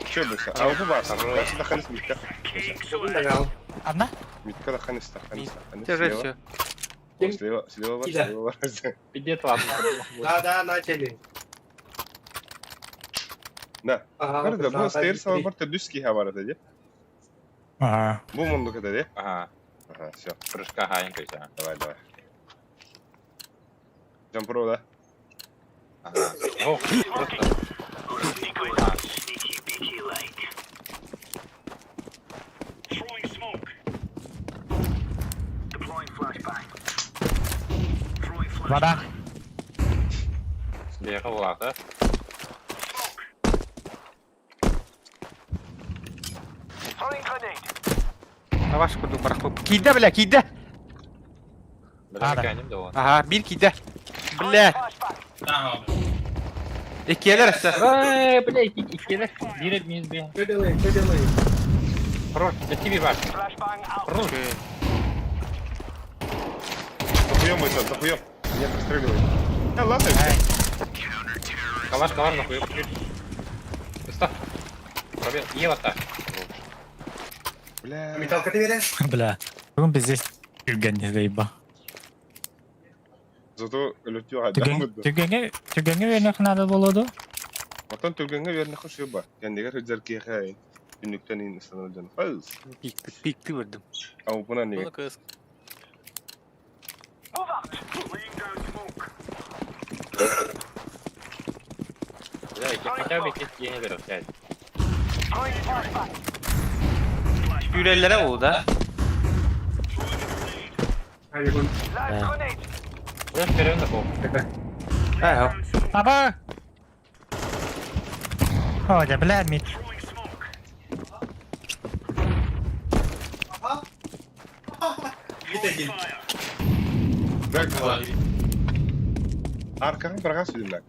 Speaker 1: Че бойса? А bu var. Kaçı da kanis midka.
Speaker 8: Догнал.
Speaker 2: Одна?
Speaker 1: Midka da kanis.
Speaker 7: Тяжелее все.
Speaker 1: Слева var.
Speaker 8: Ида.
Speaker 1: Слева var.
Speaker 6: Пидет ладно.
Speaker 8: Да, начали.
Speaker 1: Да.
Speaker 8: Ага,
Speaker 1: Nerede?
Speaker 8: да,
Speaker 1: Bu stairs
Speaker 8: да,
Speaker 1: var. Burada düz ki var dedi.
Speaker 2: Ага.
Speaker 1: Bu munduk dedi.
Speaker 6: Ага.
Speaker 1: Ага, все.
Speaker 6: Прыжка гаенька все.
Speaker 1: Давай. Джампро, да?
Speaker 6: Ага. О, просто.
Speaker 2: Вода.
Speaker 6: Бері болады.
Speaker 7: Yavaş kurdu bırakıp. Kide bile kide.
Speaker 6: Бір
Speaker 2: Ада.
Speaker 6: меканим де ол.
Speaker 7: Aha bir kide. Bля. İkiyeler işte.
Speaker 6: Бля, икелі. Берет мені бе.
Speaker 8: Что делаем?
Speaker 6: Хорош, для тебе баш. Хорош.
Speaker 1: Захуем бойса, захуем. Не простреливай. Да ладно.
Speaker 6: Калаш, нахуй. Стоп. Пробел. Ева так.
Speaker 1: Бля.
Speaker 8: Металка ты веришь?
Speaker 2: Бля. Бүгін бізде жүргенде ба.
Speaker 1: Зато өлөтү адам быды.
Speaker 2: Түргенге верне қынады болуду.
Speaker 1: Отон түргөнгө верне хошу ба. Кендеге хөзөр киһай. Күнүктен ин станалдан. Фаз.
Speaker 5: Пикті көрдім.
Speaker 1: Ау бuna не?
Speaker 4: Bunu kız.
Speaker 6: Да, хотя бы кет yenidir evet.
Speaker 5: Ürellere oldu da.
Speaker 8: Hadi bunu.
Speaker 6: Ulan Ferhan da bu.
Speaker 5: Ha yok.
Speaker 2: Aba! Hoca bilen mi?
Speaker 8: Git edin.
Speaker 1: Arkadan bırakan sürdüm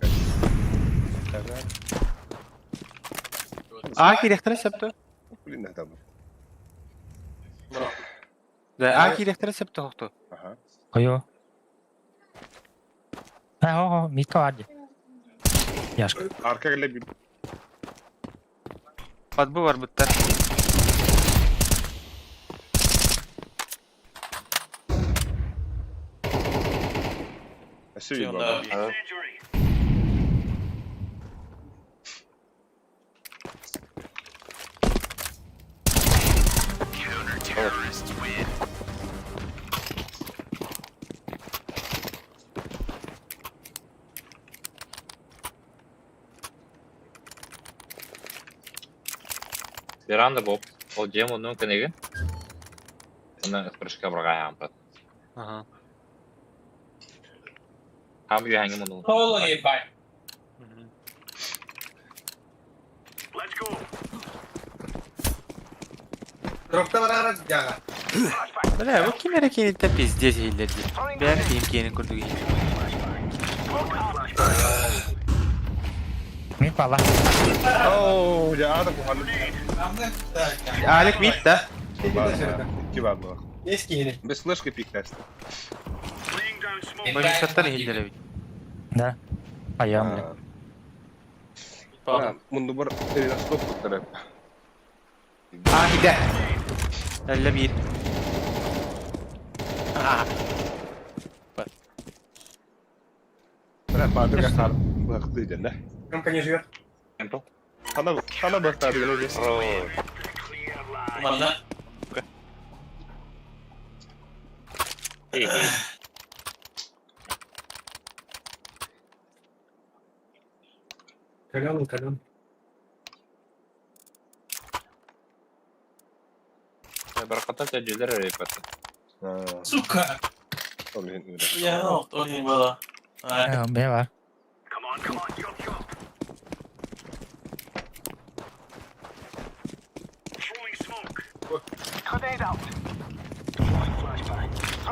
Speaker 5: Aki rektörü septi.
Speaker 1: Kulin adam.
Speaker 5: Da aki rektörü septi hoktu.
Speaker 1: Aha.
Speaker 2: Koyo. Ha, mito hadi. Yaşka.
Speaker 1: Arka gele bir
Speaker 5: Fatbu var bıttar.
Speaker 1: aşı bir
Speaker 4: Onda
Speaker 1: baba.
Speaker 4: abi.
Speaker 6: Ferhan da bu. O Cem onun kenege. Ona sprışka bırakayım pat.
Speaker 5: Aha.
Speaker 6: Ham yu hangim onu.
Speaker 8: Dropta var ara jaga.
Speaker 5: Bela bu kim hareketi de pizdiye zehirledi. Ben film kiyinin kurdu gibi.
Speaker 2: Mi pala.
Speaker 1: Oo, ya ada bu halı.
Speaker 5: Alik mit da.
Speaker 1: İki var bu.
Speaker 8: Eski yeni.
Speaker 1: Без флешки пикаст.
Speaker 5: Beni sattan zehirledi.
Speaker 2: Да. Ayağım bile.
Speaker 1: Mundu bir periskop tutturup.
Speaker 5: Aki de. Elle bir.
Speaker 1: Bırak badır kasar. Baktı canım.
Speaker 8: Ramka не живет.
Speaker 6: Tempo.
Speaker 1: Sana baktı gene.
Speaker 4: Mana?
Speaker 6: İyi.
Speaker 8: Кален.
Speaker 6: Bırakatan tecrübeler arayıp patı.
Speaker 4: Suka.
Speaker 1: Olin öyle.
Speaker 4: Ya no, to nie bala. Ay.
Speaker 2: B var.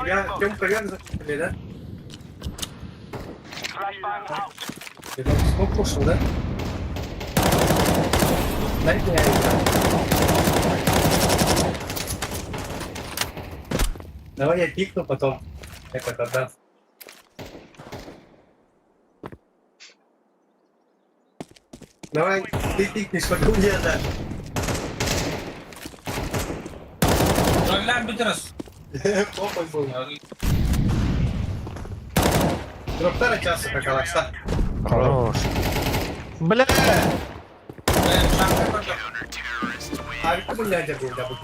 Speaker 8: Я Тём проверь за да? Ты там смог пушил, да? Дай мне Давай я пикну, потом этот отдаст. Давай, ты пикнешь, потом мне отдашь. Похуй был. Дроптара часа какалашта.
Speaker 2: Хорош.
Speaker 5: Bela.
Speaker 8: Abi bu nerede burada bu?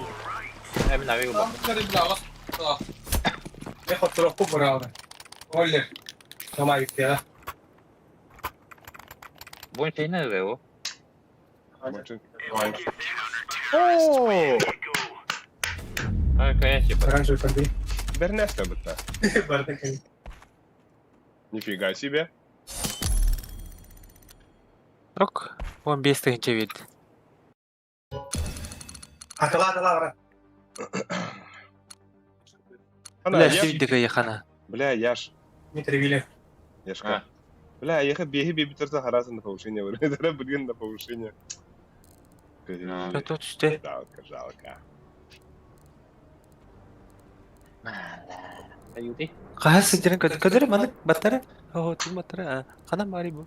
Speaker 6: Emin abi bu.
Speaker 8: Я хоть троху брал. Олли. Сама yükle.
Speaker 6: Bu şey ne de o?
Speaker 1: Maçın.
Speaker 6: Oo. Kaya типа.
Speaker 8: Оранжевый подбей.
Speaker 1: Бернеста быта.
Speaker 8: Бардак.
Speaker 1: Нифига себе.
Speaker 5: Yok. 15 tığınca verdi.
Speaker 8: Атала бра.
Speaker 1: Ana
Speaker 5: Bela
Speaker 1: yaş.
Speaker 5: sevdiği yakana.
Speaker 1: Бля, яш.
Speaker 8: Дмитрий Вилев.
Speaker 1: Яшка. Бля, ехать беги битерса харасан на повышение. Вроде блин на повышение.
Speaker 5: Kötü üstte.
Speaker 1: Жалко.
Speaker 6: Ayudi.
Speaker 5: Kahar sıcırın kötü mana batara. Oh tüm batara. Kana mari bu.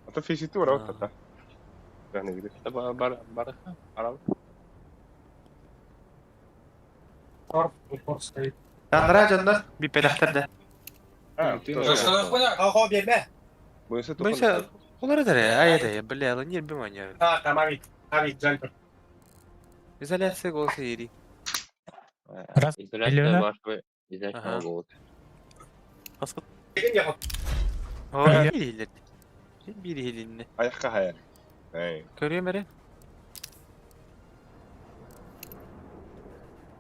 Speaker 1: Это физитура вот это. Да, не видишь.
Speaker 6: Bar. Araba.
Speaker 8: Упор стоит.
Speaker 7: Tanrı canlar bir pelahtarda.
Speaker 1: Ha,
Speaker 8: Ого, берме.
Speaker 1: Bunisi
Speaker 7: Böylese onları da ya ayda ya bile alın yer bir manyak.
Speaker 8: А, там Авик. Авик, Джальпер.
Speaker 7: İzolasyon olsa yeri.
Speaker 2: Раз.
Speaker 6: İzolasyon
Speaker 2: Milyoner.
Speaker 6: var ve izlasyon
Speaker 7: Aha.
Speaker 6: olur.
Speaker 7: Askıt.
Speaker 8: Gelin yapalım.
Speaker 7: O
Speaker 2: Öyle.
Speaker 7: bir iyiler. Bir iyilinle.
Speaker 1: ayakka hayal. Hey.
Speaker 7: Görüyor musun?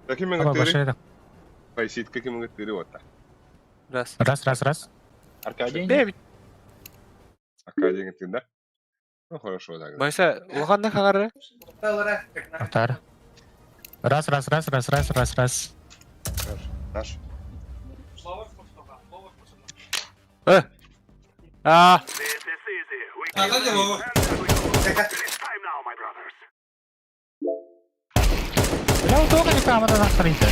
Speaker 1: Каким
Speaker 2: Ama
Speaker 1: мыгыттыры?
Speaker 2: başlayalım.
Speaker 1: Пайсит, каким мыгыттыры вот так.
Speaker 7: Раз.
Speaker 2: Раз.
Speaker 6: Arkadiyen
Speaker 7: Бебит.
Speaker 1: Акадия гыттырда. Ну, хорошо тогда.
Speaker 7: Böylese olğanda kagarı.
Speaker 2: Ақтар. Раз.
Speaker 1: Наш.
Speaker 7: Aa.
Speaker 8: Hadi Vova.
Speaker 2: Bila u toga neka amata nahrite.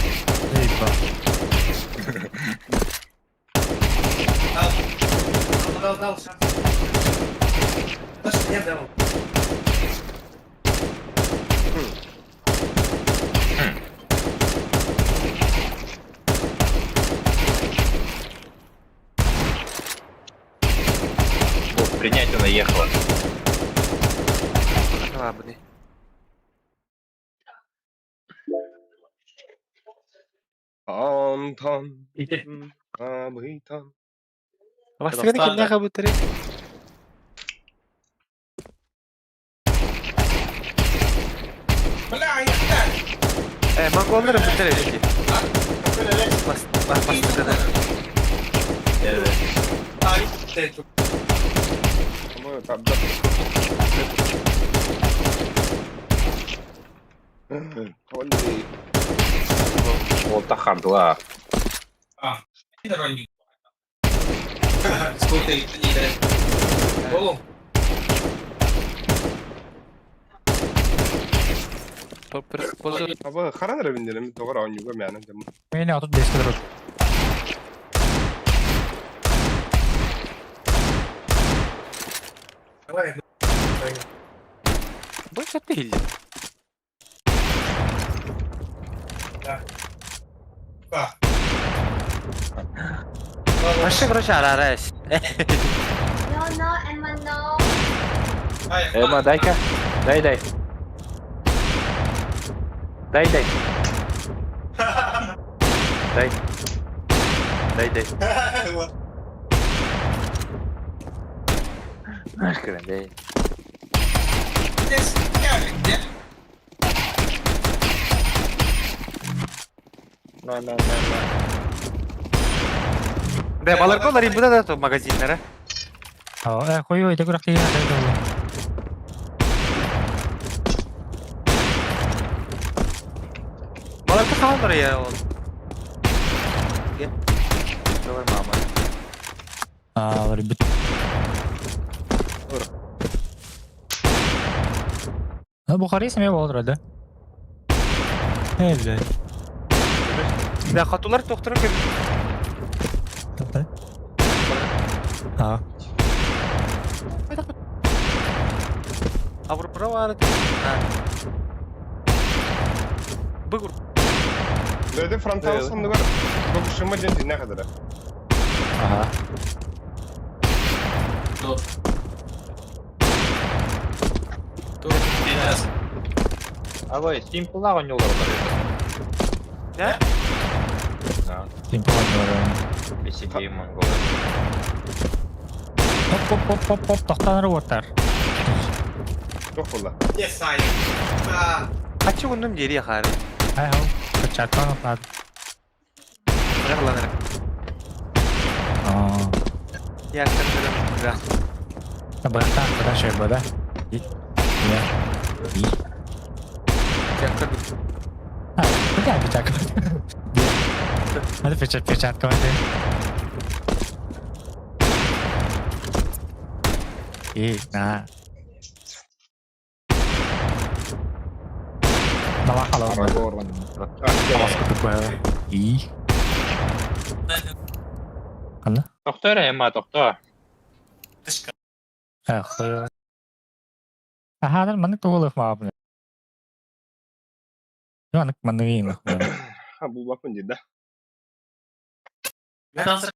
Speaker 2: Lijepo.
Speaker 8: Дал. Даже не дал.
Speaker 6: принятие наехало.
Speaker 7: Ладно.
Speaker 1: Антон.
Speaker 8: Иди.
Speaker 1: Абитан.
Speaker 7: Başka ne kimden kabul ettirir?
Speaker 8: Бля, я
Speaker 7: Mongolları bitirir ki. Bastırdı.
Speaker 6: Evet.
Speaker 8: Авик.
Speaker 1: По-моему, там да. Oley.
Speaker 6: Olta hardla.
Speaker 8: Давай. Сколько их не дает? Голуб.
Speaker 1: Aba karanlara bindirelim. Doğru oynuyor yani.
Speaker 2: Meni atıp deskiler.
Speaker 8: Давай.
Speaker 7: Больше değil. Başka bir şey arar.
Speaker 9: No, Emma, no.
Speaker 6: Emma, дай-ка. Дай. Дай. Aşkına değil. No.
Speaker 7: De balık kolları bu da to magazinlere.
Speaker 2: Koyu ite kurak değil.
Speaker 7: Balık da kaldır ya oğlum. Gel. Doğru mama.
Speaker 2: Ribet. Bu Haris mi olur hadi? Evet.
Speaker 7: De katular doktorun gibi.
Speaker 2: Ha.
Speaker 7: Avrupa var. Bıgur.
Speaker 1: Böyle frontal sandığı var. Bu şıma denti ne kadar?
Speaker 2: Aha.
Speaker 6: Aba simple oynuyorlar onları.
Speaker 7: Ne?
Speaker 2: Simple oynuyor.
Speaker 6: Besici Mongol.
Speaker 2: Hop. Tahtanları ortar.
Speaker 1: Çok valla.
Speaker 8: Yes, I.
Speaker 7: Kaçı gundum geri yakar.
Speaker 2: Hay ho. Kecatkan apa?
Speaker 7: Bırakılanır. Yaklaştırın. Bırak.
Speaker 2: Bıraktan kadar şey böyle. Git. Ya. İyi.
Speaker 7: Yakır.
Speaker 2: Jangan pecah. Ada pecat kau aja. Nah. Nama kalau
Speaker 6: Aragorn.
Speaker 2: awas kedua. Kan?
Speaker 6: Doktor Emma, doktor.
Speaker 2: Koyo. Aha, dan mana tuh lo maaf nih. Mana ini lah.
Speaker 1: Ha bu bakın cidden.
Speaker 4: Ben hazır.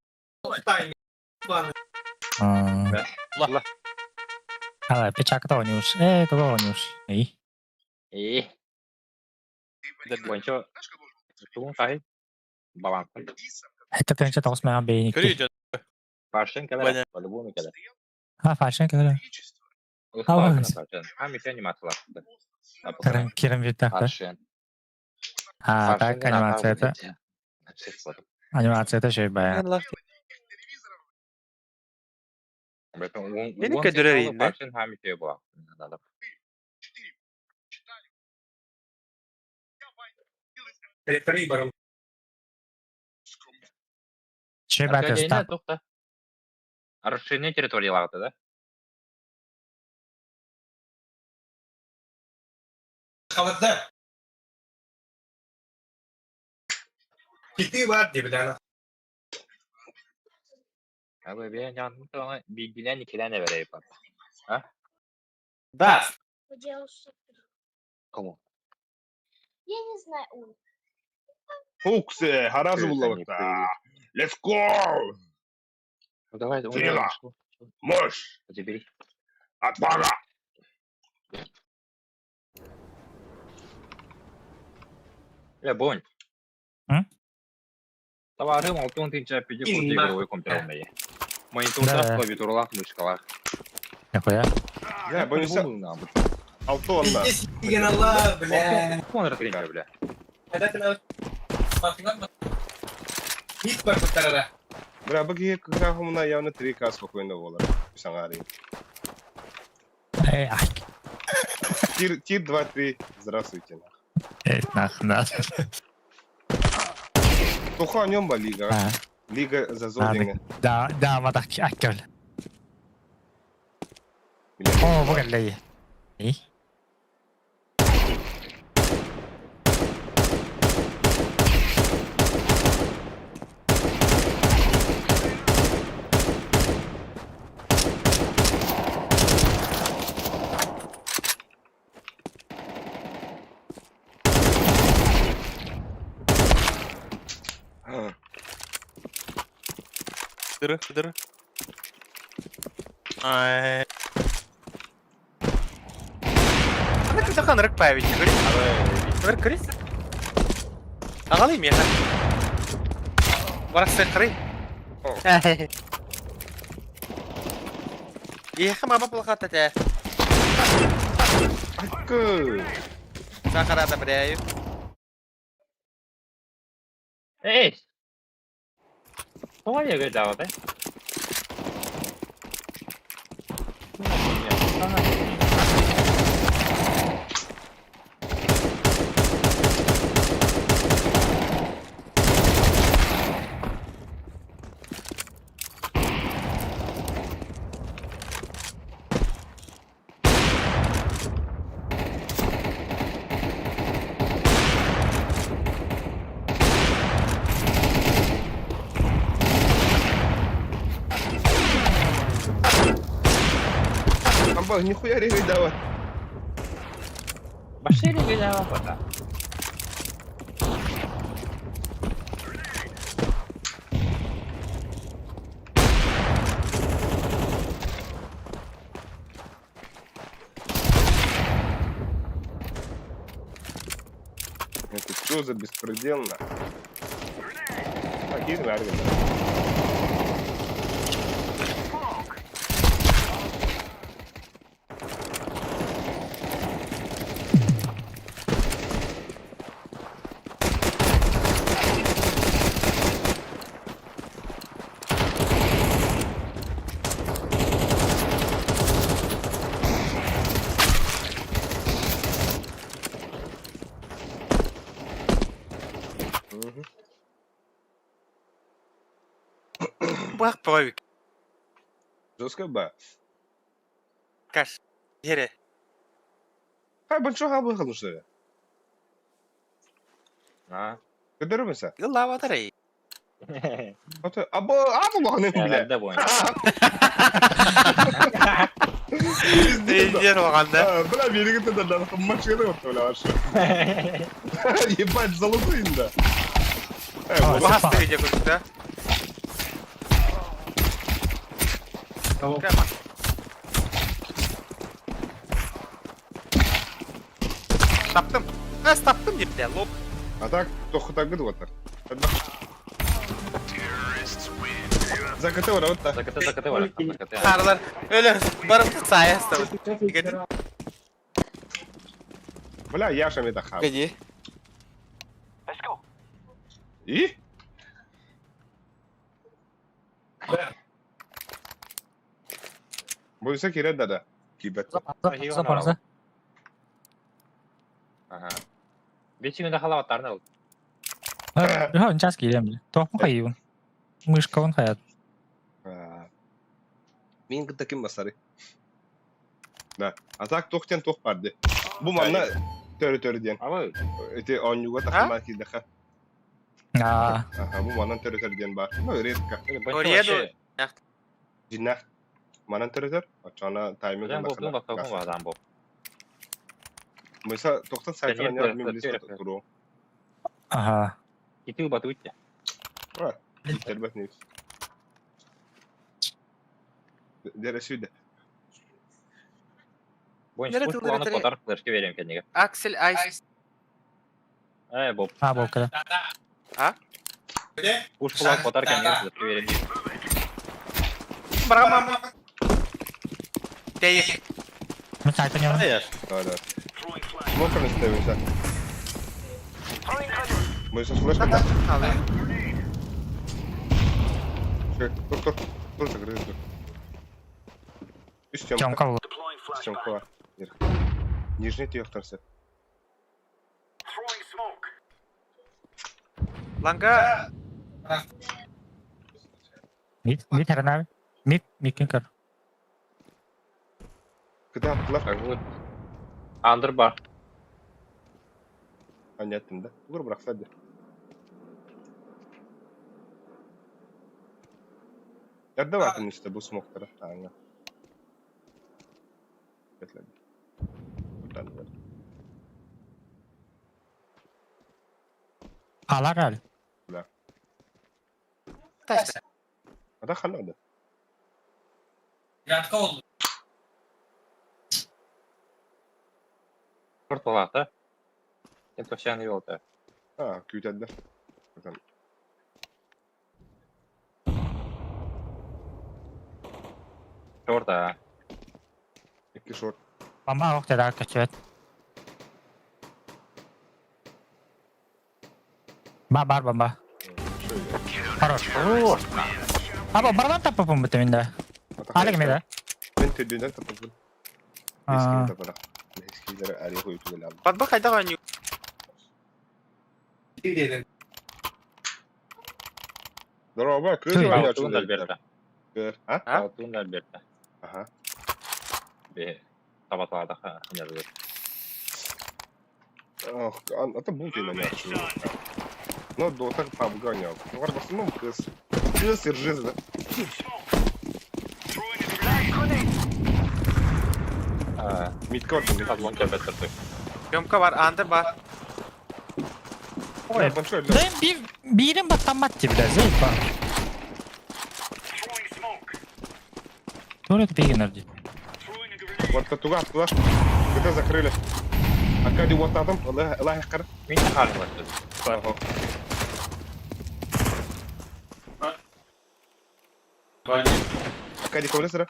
Speaker 2: А, печак кто нюс? Кого нюс? Эй.
Speaker 6: Бойынша туын қай балансын.
Speaker 2: Это, конечно, толс маған бейник.
Speaker 6: Паршен кәлі, по-любому кәлі.
Speaker 2: Фашен кәлі.
Speaker 6: Ham еще анимациялар.
Speaker 2: Кирим жетті.
Speaker 6: Паршен.
Speaker 2: Так, анимация это... Анимация это şey bayağı.
Speaker 5: Allah.
Speaker 6: Beni
Speaker 5: Beni kötüler mi?
Speaker 6: Parşen ham еще bu.
Speaker 8: Retriever.
Speaker 2: Şey bayağı
Speaker 6: Аркадия,
Speaker 2: стап.
Speaker 6: тоқта. Расширение территорияларды, да?
Speaker 8: Қалады. Кити бар деп дана.
Speaker 6: Abi ben yandım sonra bilen ikiden de vereyim bak.
Speaker 8: Да.
Speaker 9: Поделался.
Speaker 6: Кому?
Speaker 9: Я не знаю. Ой,
Speaker 1: Фуксе, харазы буллаватта. Let's go!
Speaker 6: Ну давай,
Speaker 1: Сила. Мощь!
Speaker 6: забери.
Speaker 1: Отвага!
Speaker 6: Бонь. Товарым алтын тынча пиде
Speaker 8: Ин,
Speaker 6: игровой компьютерный. Мониторда,
Speaker 2: Да.
Speaker 6: клавиатуралар, мышкалар.
Speaker 2: Нихуя.
Speaker 1: Ya bu insan
Speaker 6: По-любому надо.
Speaker 1: altı onda.
Speaker 8: Деген алла, бля.
Speaker 6: Смотри, пример, бля.
Speaker 8: Хәдәтен Hit бар бұттарада.
Speaker 1: Бля, бak iyi kahımına явно 3К спокойно olur. Bir sana arayayım.
Speaker 2: Ай,
Speaker 1: Тир 2-3. Здравствуйте.
Speaker 2: нахуй.
Speaker 1: Туха о нем ба лига.
Speaker 2: А,
Speaker 1: Лига за зодинга.
Speaker 2: да, ما ضحك أكل. بقى لي. إيه.
Speaker 5: Дыры. Ай. Ана кіті қанырық пәйбет, көрі? Көрес? Ағалайым еға. Барақ сәк қырай. Еға мама бұлға тәтә.
Speaker 1: Hakkı.
Speaker 5: Сақарада бірәйіп.
Speaker 6: Эй! Давай я гадал, да?
Speaker 1: Амбал, нихуя регай давай.
Speaker 6: Пошли гадал, пока.
Speaker 1: Это что за беспредельно? Один армия.
Speaker 5: Бақ бұғай
Speaker 1: Жестко ба.
Speaker 5: Каш. Ере.
Speaker 1: Хай большой хабы қалышы. Кыдыры мыса?
Speaker 5: Гыллава тарай.
Speaker 1: Абы бағының біле.
Speaker 6: Да, Бонь.
Speaker 5: Ендер оғанда.
Speaker 1: Бля, береги ты да, машина вот, бля, вообще. Ебать, золотые, да.
Speaker 2: Aa,
Speaker 5: Bu hasta video kurdu.
Speaker 8: Tamam.
Speaker 5: Taptım. Nasıl taptım dip de lop.
Speaker 1: Atak toxutagı da otar. Hadi bak. Zakatı var orada.
Speaker 6: Закаты var. Закаты.
Speaker 5: Karlar öyle barımdı sayesinde. Gidi.
Speaker 1: Бля, Яша мне дохал.
Speaker 5: Gidi.
Speaker 1: И? Бойся кире дада. Кибет.
Speaker 2: Запарза.
Speaker 6: Ага. Вечеринде халаваттарны ал.
Speaker 2: Yok,час gidelim. Toh mu kayıyor? Mышка он hayat.
Speaker 1: Мен таким басары. Да. А так тоқтен тоқ барды. Bu manna törü diyen.
Speaker 6: Ama
Speaker 1: Öte onyuga takılmak ki daha.
Speaker 2: Aa,
Speaker 1: Aha, bu manna törü diyen var. Bu öğretka.
Speaker 5: Oraya da
Speaker 1: Jinnah. Manna törü. Açana timing
Speaker 6: Ben bu bakalım adam bu.
Speaker 1: Mesela 90 sayfadan
Speaker 6: Sen
Speaker 1: yardım
Speaker 6: yetmiyor,
Speaker 1: bilirsin turu.
Speaker 2: aha.
Speaker 6: Itu batu itu.
Speaker 1: Var. Terbat neyse. Deresi de.
Speaker 6: Bu
Speaker 5: Nerede
Speaker 6: bu
Speaker 5: tıldır
Speaker 6: kulağını
Speaker 5: atari?
Speaker 6: fotoğraf flaşı vereyim kendine.
Speaker 5: Axel Ice.
Speaker 6: Bu
Speaker 2: Ha, bu kadar.
Speaker 6: bu kulağını fotoğraf kendine flaşı vereyim.
Speaker 5: Bırakamam. Değil.
Speaker 2: Nó chạy cho nhau.
Speaker 1: Да. Смотрим на тебя. Мы сейчас флешка.
Speaker 5: Alayım.
Speaker 1: Тур закрыт. Üst
Speaker 2: Trong
Speaker 1: camka.
Speaker 2: cầu.
Speaker 1: Üst camka var. Нижний тёхтарсы.
Speaker 5: Langa.
Speaker 2: Mid herden abi. Mid kinkar.
Speaker 1: Куда attılar?
Speaker 6: Bu Under bar.
Speaker 1: Понятно, да? Olur bırak hadi. Nerede var işte bu smoke'ları? Aynen. Bekle. Buradan var.
Speaker 2: Alar al.
Speaker 5: Taşla.
Speaker 1: Ada xanada.
Speaker 8: Yatka oldu.
Speaker 6: Kurtulata. Sen toşan yolda.
Speaker 1: Ha, küytedde. Buradan.
Speaker 6: Orada.
Speaker 1: İki short.
Speaker 2: Bomba yok dedi kaçıyor. Bar bomba.
Speaker 1: Şöyle.
Speaker 2: Хорош. Abi bardan tapapım bitiminde. Hala gibi de.
Speaker 1: Ben tedbirden tapıldım.
Speaker 2: Aa.
Speaker 1: Eskiyi tapırak. Eskileri araya koyup gelen.
Speaker 5: Bak bak hayda kanyo.
Speaker 8: Bir dedin.
Speaker 1: Здорово, круто,
Speaker 2: Ты,
Speaker 1: Ваня,
Speaker 6: Altın Alberta.
Speaker 1: Ha?
Speaker 6: Altın Alberta.
Speaker 1: Aha.
Speaker 6: Bir tabatlarda hanyarıyor.
Speaker 1: Ох, это был ты меня. Ну, до так пообгонял. Ну, в основном кыс. Кыс и ржиз, да? Мидкорт,
Speaker 6: Adlon köpettirdi.
Speaker 5: Yomka var, under var.
Speaker 1: Ой, большой лед.
Speaker 2: Ben birim battanmat gibi de zeyt var. Tuvalet bir enerji.
Speaker 1: Вот туда. Где закрыли. Акади вот там, Allah yakar.
Speaker 6: Min de halim var.
Speaker 1: Ага. Акади ковля sıra.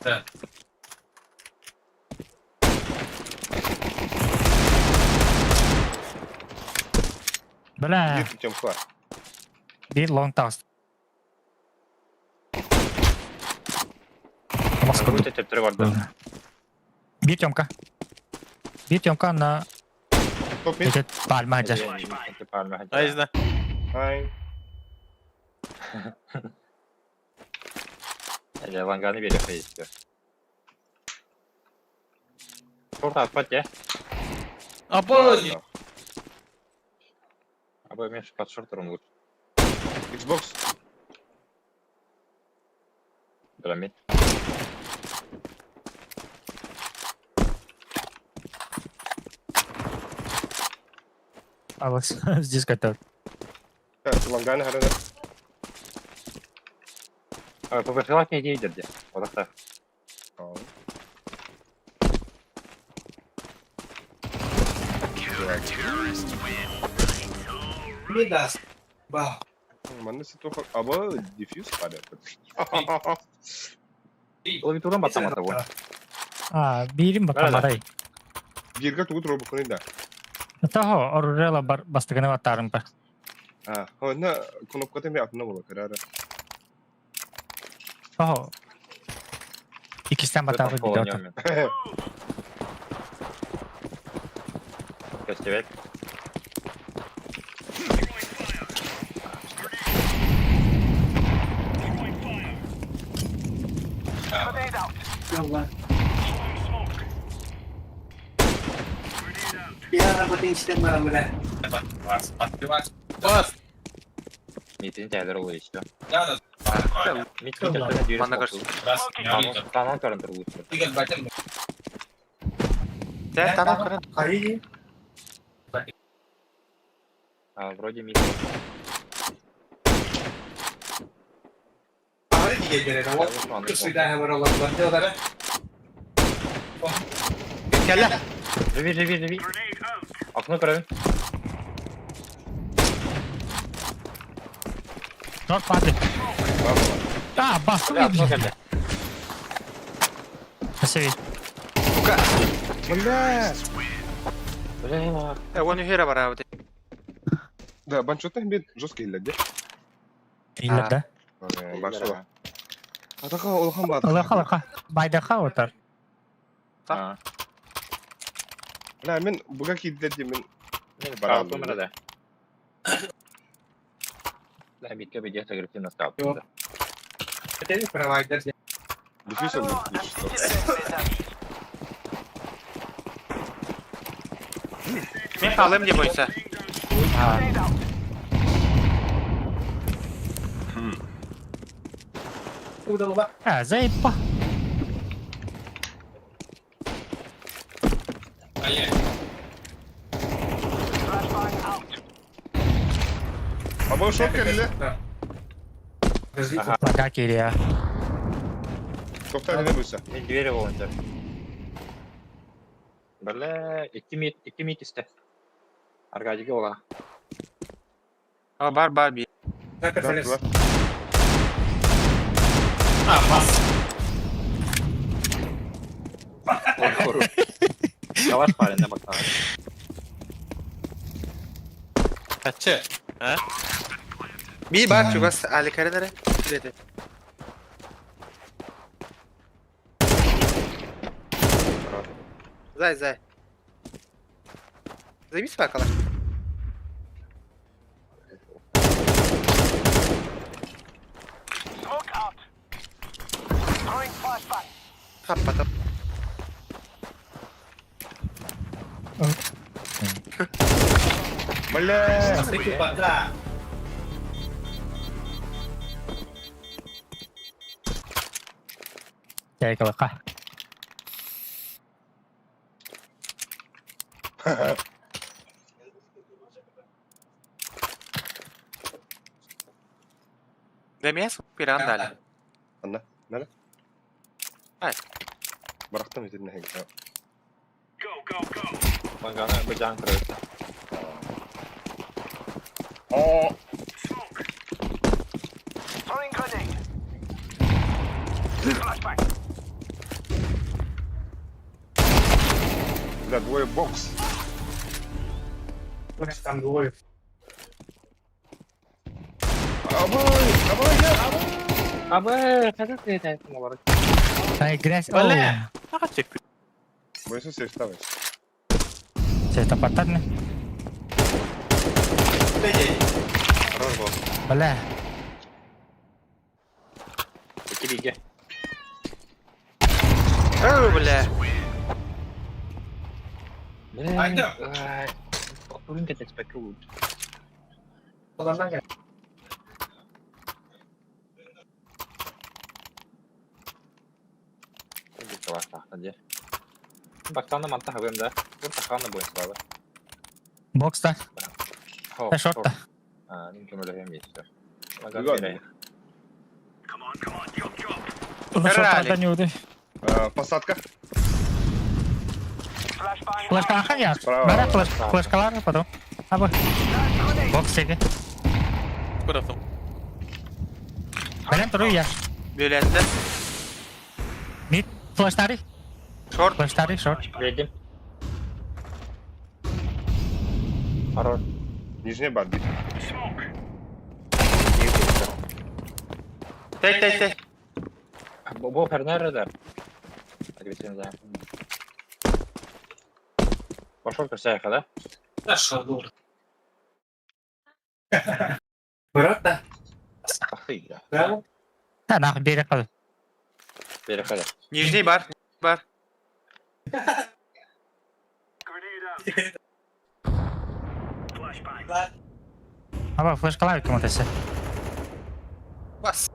Speaker 8: Evet.
Speaker 2: Böyle
Speaker 1: Bir tutuyorum var.
Speaker 2: bir long toss. Baskı.
Speaker 6: Bu tepleri vardı.
Speaker 2: Bir çomka. Bir çomka na
Speaker 1: Top mid.
Speaker 2: bir palma hacer.
Speaker 5: Ayızda.
Speaker 1: Ay.
Speaker 6: Langani veriyor istiyor. Orta atpat ya.
Speaker 5: Abo.
Speaker 6: Або я под шортером лучше.
Speaker 1: Xbox.
Speaker 6: Драмит.
Speaker 2: Алекс здесь готов.
Speaker 1: Ланганы харана.
Speaker 6: Поверховать не едет, где? Вот так.
Speaker 8: Не даст. Ба.
Speaker 1: Манда ситуха аба дефьюз паде.
Speaker 6: Клавиатурам батам атабу.
Speaker 2: Бирим батамарай.
Speaker 1: Бирга тугут робо кунда.
Speaker 2: Тахо орурела бастыгына баттарым ба.
Speaker 1: Хона кнопката ми атна бола карара.
Speaker 2: Тахо. İkisinden batavы gidiyor.
Speaker 6: Костевек.
Speaker 8: Yallah. Ya penting sistem barang belah.
Speaker 4: Бас.
Speaker 6: Митин тәлер ул иште.
Speaker 4: Надо.
Speaker 6: Митин тәлер дирек.
Speaker 5: Манда каршы.
Speaker 4: Раз.
Speaker 6: Канал карантыр ул.
Speaker 4: Тигел батер.
Speaker 5: Тә танап кырын.
Speaker 8: Hari.
Speaker 6: Вроде митин.
Speaker 8: Hari diye gelen o. Sudah hemen olan bandiyalara.
Speaker 5: Kelle.
Speaker 6: Живи. Окно крови.
Speaker 2: Dört padri. Bastım
Speaker 6: Окно
Speaker 2: yedim.
Speaker 6: geldi.
Speaker 2: Sevi.
Speaker 6: Бля.
Speaker 5: Onu hera var abi.
Speaker 1: Да, банчотта хем жесткий илде.
Speaker 2: İllerde.
Speaker 1: Башла. Атака олхан бат.
Speaker 2: Алаха. Байдаха отар.
Speaker 1: Ла мен буга кидде мен
Speaker 6: Барам да. Ла битке бедя тагрифтин настап.
Speaker 8: Jadi provider.
Speaker 1: дефьюз oldu.
Speaker 5: Men kalım diye boyunsa.
Speaker 8: Udah lupa.
Speaker 2: Zayıf.
Speaker 4: Aye.
Speaker 1: Ama şok geldi.
Speaker 2: Laka geliyor.
Speaker 1: Toplar ne buysa.
Speaker 6: Мен двери волонтер. Бля, 2 мит исте. Аркадийге ола.
Speaker 5: Ama bar bir.
Speaker 8: Sniper finish.
Speaker 4: Бас.
Speaker 6: Savaş halinde bak abi.
Speaker 4: Kaçı? Ha?
Speaker 5: Bir bar çugas Ali Karadere. Dedi. Zay. Zaybis var kalan. Kapatalım.
Speaker 1: Бля.
Speaker 8: Sedikit pak. Dah.
Speaker 2: Gel kalaka.
Speaker 5: Demeyes bir anda Ali.
Speaker 1: Anla. Nere?
Speaker 5: Hayır.
Speaker 1: Bıraktım etirine hek.
Speaker 6: Bangana bacağın kırıldı.
Speaker 1: Бля, двое бокс.
Speaker 8: Там двое.
Speaker 1: Абай, я.
Speaker 6: Abi, kadar yeter olarak.
Speaker 2: Sen gres.
Speaker 5: Öyle. Fakat çek.
Speaker 1: Boyası seftamış.
Speaker 2: Saya tempatan nih.
Speaker 1: Karar bu.
Speaker 2: Boleh.
Speaker 6: İki bilgi.
Speaker 5: Oh bile.
Speaker 6: Haydi. Turun ke tespek lu.
Speaker 8: Olandan gel.
Speaker 6: Ini kelas aja. Bak sana mantap hem de. Bu takanla bu hesabı.
Speaker 2: Box'ta. Да, шорт-то.
Speaker 6: Мümkün öyle hem geçti.
Speaker 1: Выгодно.
Speaker 2: Шорт-то не удай.
Speaker 1: Посадка.
Speaker 2: Флешка охраняет.
Speaker 1: Справа.
Speaker 2: Бәрі флешкалар, потом. Абы. Бокс теге.
Speaker 4: Куратым.
Speaker 2: Бәлем тұру яш.
Speaker 5: Bölendi.
Speaker 2: Mid flashtari.
Speaker 5: Short.
Speaker 2: Flashtari, short.
Speaker 6: Verdim. Хорош.
Speaker 1: Нижняя бадди.
Speaker 5: Tek.
Speaker 6: Bu oper nerede? Hadi bitirin zaten. Пошел к всякому, да?
Speaker 8: Та що, дур. Брат, да?
Speaker 6: Ах ты, да.
Speaker 8: Право?
Speaker 2: Ha, nahı beri qal.
Speaker 6: Переходи.
Speaker 5: Nijniy bar.
Speaker 2: Абы flaşkalar kim ötesi.
Speaker 5: Bas.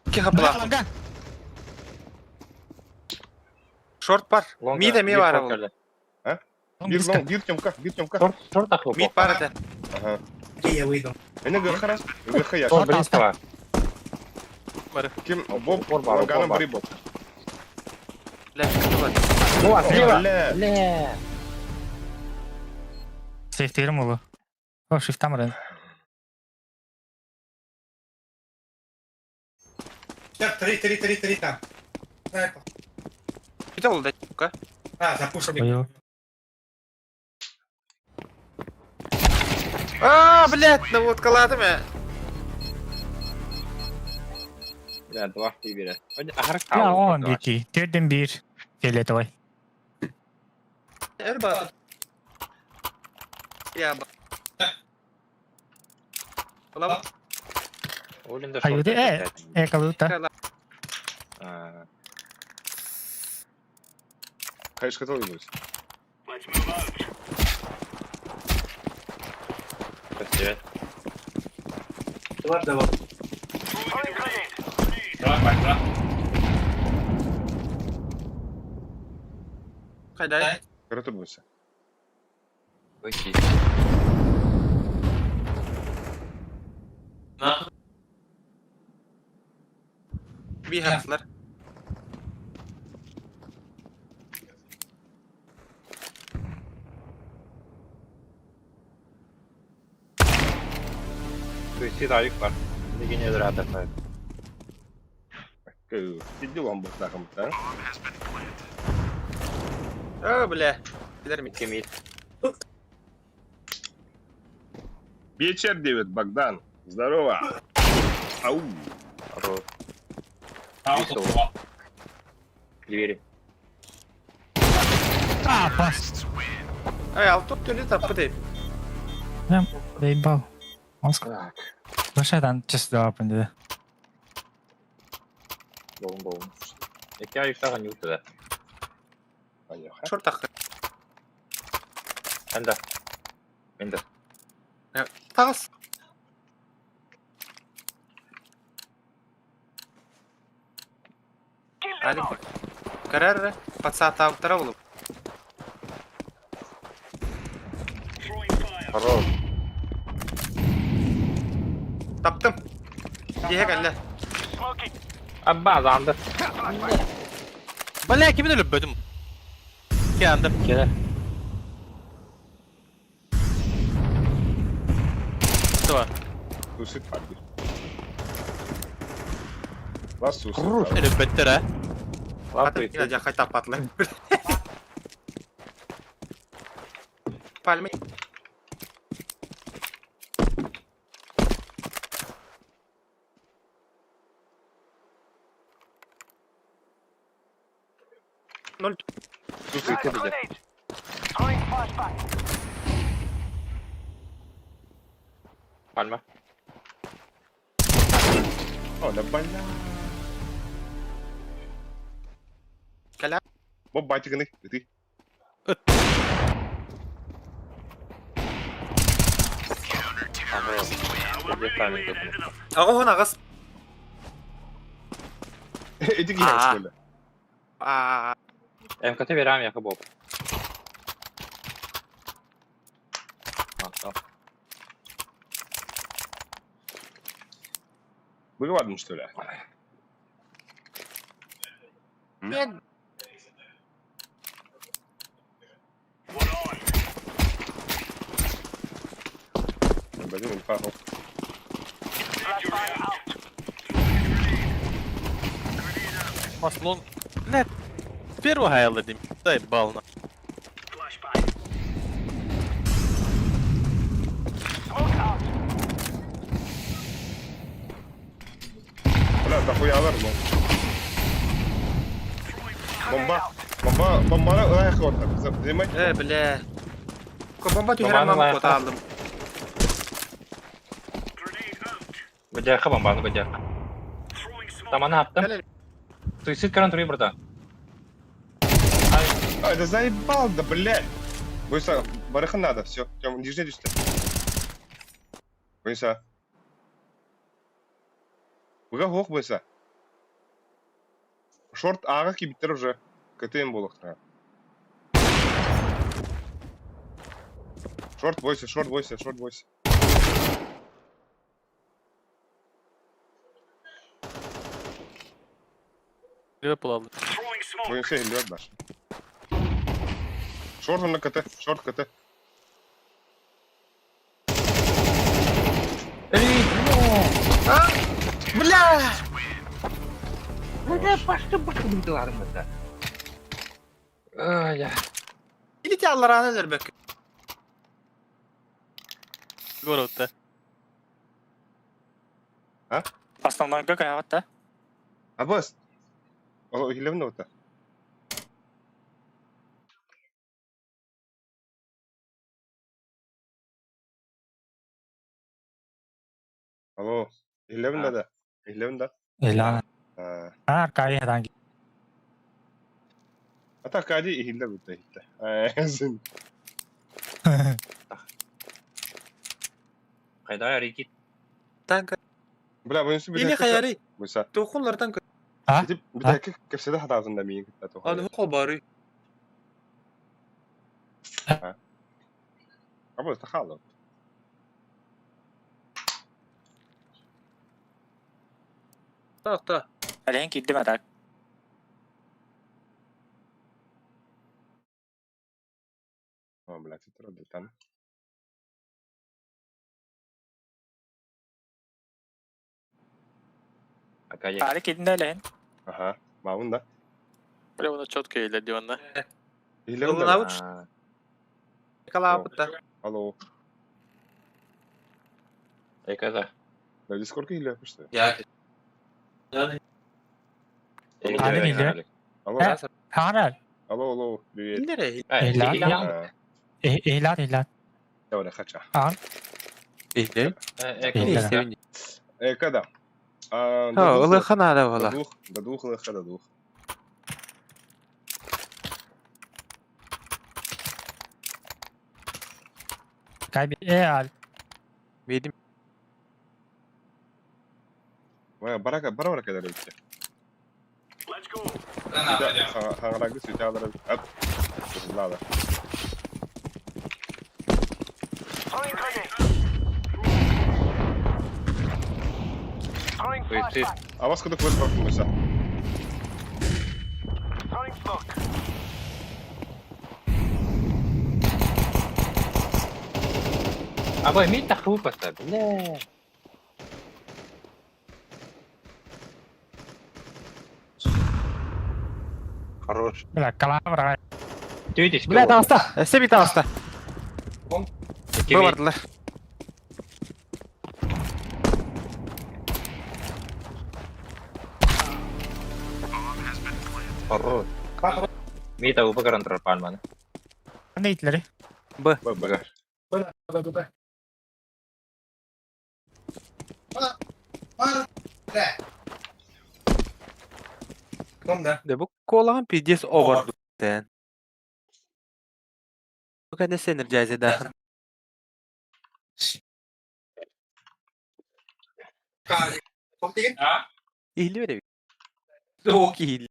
Speaker 5: 2 kapılar.
Speaker 2: Langa.
Speaker 5: Short bar.
Speaker 6: Longa,
Speaker 5: Mid mi
Speaker 6: bir
Speaker 5: var
Speaker 6: short
Speaker 5: oğlum?
Speaker 6: geldi.
Speaker 1: Bir long, bir темка.
Speaker 6: Short такой.
Speaker 5: Mid bar ede.
Speaker 1: Ага.
Speaker 8: Я выйду.
Speaker 1: Эне гырха раз. Гырха яш.
Speaker 2: Short
Speaker 6: Близко.
Speaker 2: altta.
Speaker 1: Ким? Боб,
Speaker 6: Фор бар,
Speaker 1: Ланганом
Speaker 6: фор бар.
Speaker 1: бри боб.
Speaker 5: Left.
Speaker 6: Ну, слева.
Speaker 1: Ля.
Speaker 6: Бля.
Speaker 2: Safe'lerim olu. O shift'ten var.
Speaker 8: Сейчас, три там. Снайпер.
Speaker 5: Bir de oldu. Ka.
Speaker 8: Запушили.
Speaker 2: Ой.
Speaker 5: Блядь, ну вот калады mı?
Speaker 6: Бля, два в тебе. Агар
Speaker 2: Ya 10 BT. Dedim bir. Fiyoletowy.
Speaker 5: Öl bak. Ya bak. Ulan
Speaker 6: Oyunda
Speaker 2: Haydi kaluta.
Speaker 1: Конечно, готовы быть.
Speaker 6: Спасибо.
Speaker 8: Давай. Давай.
Speaker 5: kayday.
Speaker 1: Готовы быть.
Speaker 6: Окей.
Speaker 5: Bir harfler.
Speaker 6: Suicide ayık var. Ligi nedir atacak?
Speaker 1: Иди вам бог нахом, да?
Speaker 5: Бля. Gider mi?
Speaker 6: Кемит.
Speaker 1: Вечер, Дэвид, Богдан. Здорово. Ау.
Speaker 6: Хорош.
Speaker 8: Ауто.
Speaker 6: Двери.
Speaker 2: Ah, pas.
Speaker 5: Altı türlü tapı değil.
Speaker 2: Doїбав. Мозг.
Speaker 6: Так.
Speaker 2: Лише там чисто open dedi.
Speaker 6: Boğum. İki ay işte hani yurtta da.
Speaker 1: Понятно.
Speaker 5: Short takı.
Speaker 6: Ben de. Ben de.
Speaker 5: Tağız. Ali. Karar. Пацата автора olup.
Speaker 6: Хорош.
Speaker 5: Taptım. Diye geldi.
Speaker 6: Abba azandı.
Speaker 4: Bля, kimin ölüp bödüm? Kendim.
Speaker 6: Gel.
Speaker 4: Var.
Speaker 1: Suicide бадди. Вас suicide.
Speaker 4: Ölüp böttür ha.
Speaker 5: Patır yine cakay tapatlı. Palmi. Nol.
Speaker 1: Suicide dedi.
Speaker 6: Palma.
Speaker 1: О, да больно.
Speaker 5: Kala.
Speaker 1: Боб батик гны. Ты.
Speaker 6: Хорош. Где память тут?
Speaker 5: Ağa ona kız.
Speaker 1: Иди к я, что ли?
Speaker 6: МКТ verem yakı Bob. Al.
Speaker 1: Bu vardı işte öyle.
Speaker 5: Ben
Speaker 1: Benim infaz yok.
Speaker 4: Маслон. Нет. Первого хайла дим. Дай бална.
Speaker 1: Bля, дохуя var mı? Bomba ayak orta. Demek
Speaker 5: bile. Bomba tüyüremem kota aldım.
Speaker 6: Бадяха, бомбаны бадяха. Таманы attım. Суицид карантури burada.
Speaker 1: Ай, да заебал, да, блядь. Бойся, барыха надо, все. Тём, не жди, что. Бойся. Буга хох бойся. Шорт ага ки биттер уже. КТМ болуктра. Шорт бойся, шорт бойся, шорт бойся.
Speaker 4: Liverpool aldı.
Speaker 1: Бойся, лёд наш. Шорт на КТ, шорт КТ.
Speaker 5: Bля!
Speaker 6: Başka bakımdılar mı da? Ya.
Speaker 5: İliti Allah'ını ölür bak.
Speaker 4: Город-то.
Speaker 2: Основной какая вот, да?
Speaker 1: А босс. О, гилевно-то. Алло, 11 да? 11 да?
Speaker 2: Или аркадий hangi?
Speaker 1: Ata kadi ihille bitti işte. Ayazın.
Speaker 6: Kayda hareket.
Speaker 5: Tanka.
Speaker 1: Bla bu nasıl bir
Speaker 5: İli
Speaker 1: dakika?
Speaker 5: hayari.
Speaker 1: Mesela
Speaker 5: Tokunlardan kı.
Speaker 2: Ha?
Speaker 1: gidip bir dakika kapsada hata altında mıyım gitti to.
Speaker 5: Anı habarı.
Speaker 1: Ama takalım.
Speaker 5: Ta.
Speaker 2: Alien gitti mi tak?
Speaker 1: Tamam bla titre de tan.
Speaker 6: Akaya.
Speaker 2: Ali gitti Alien.
Speaker 1: Aha. Maun da.
Speaker 4: Прямо на четко или дивана.
Speaker 1: İhille
Speaker 5: Oğlum
Speaker 1: de.
Speaker 5: avuç. Kalapıtta.
Speaker 1: Алло.
Speaker 6: Kayda.
Speaker 1: Да Discord ihille yapmıştı.
Speaker 5: Ya.
Speaker 2: Hadi miydi?
Speaker 1: Алло.
Speaker 2: Ha? Haral.
Speaker 1: Allo. Привет.
Speaker 5: Nereye?
Speaker 1: Ha.
Speaker 2: İlat.
Speaker 1: Ya öyle kaça.
Speaker 5: İhli.
Speaker 2: İhli.
Speaker 1: Kada.
Speaker 5: Ha, ılıkhan ala valla.
Speaker 1: Daduk, ılıkha daduk.
Speaker 2: Al.
Speaker 5: Benim.
Speaker 1: Vay bara kadar öyle. Hangi sütü alırım? Hop. Lala.
Speaker 6: Suicid.
Speaker 1: А вас куда квест прокнулся?
Speaker 6: Або имеет таху поставь. Бля. Хорош.
Speaker 2: Bля, kalavra.
Speaker 6: Tüytüş.
Speaker 5: Bля, dağısta. Sebi dağısta. Bu vardılar.
Speaker 6: Хорош. Mita upakaran terpaan mana?
Speaker 2: Ne itleri?
Speaker 6: Bagaj.
Speaker 5: De bu kolan pidis over den. Bu kadar energize eder. İhli öyle. Çok iyi.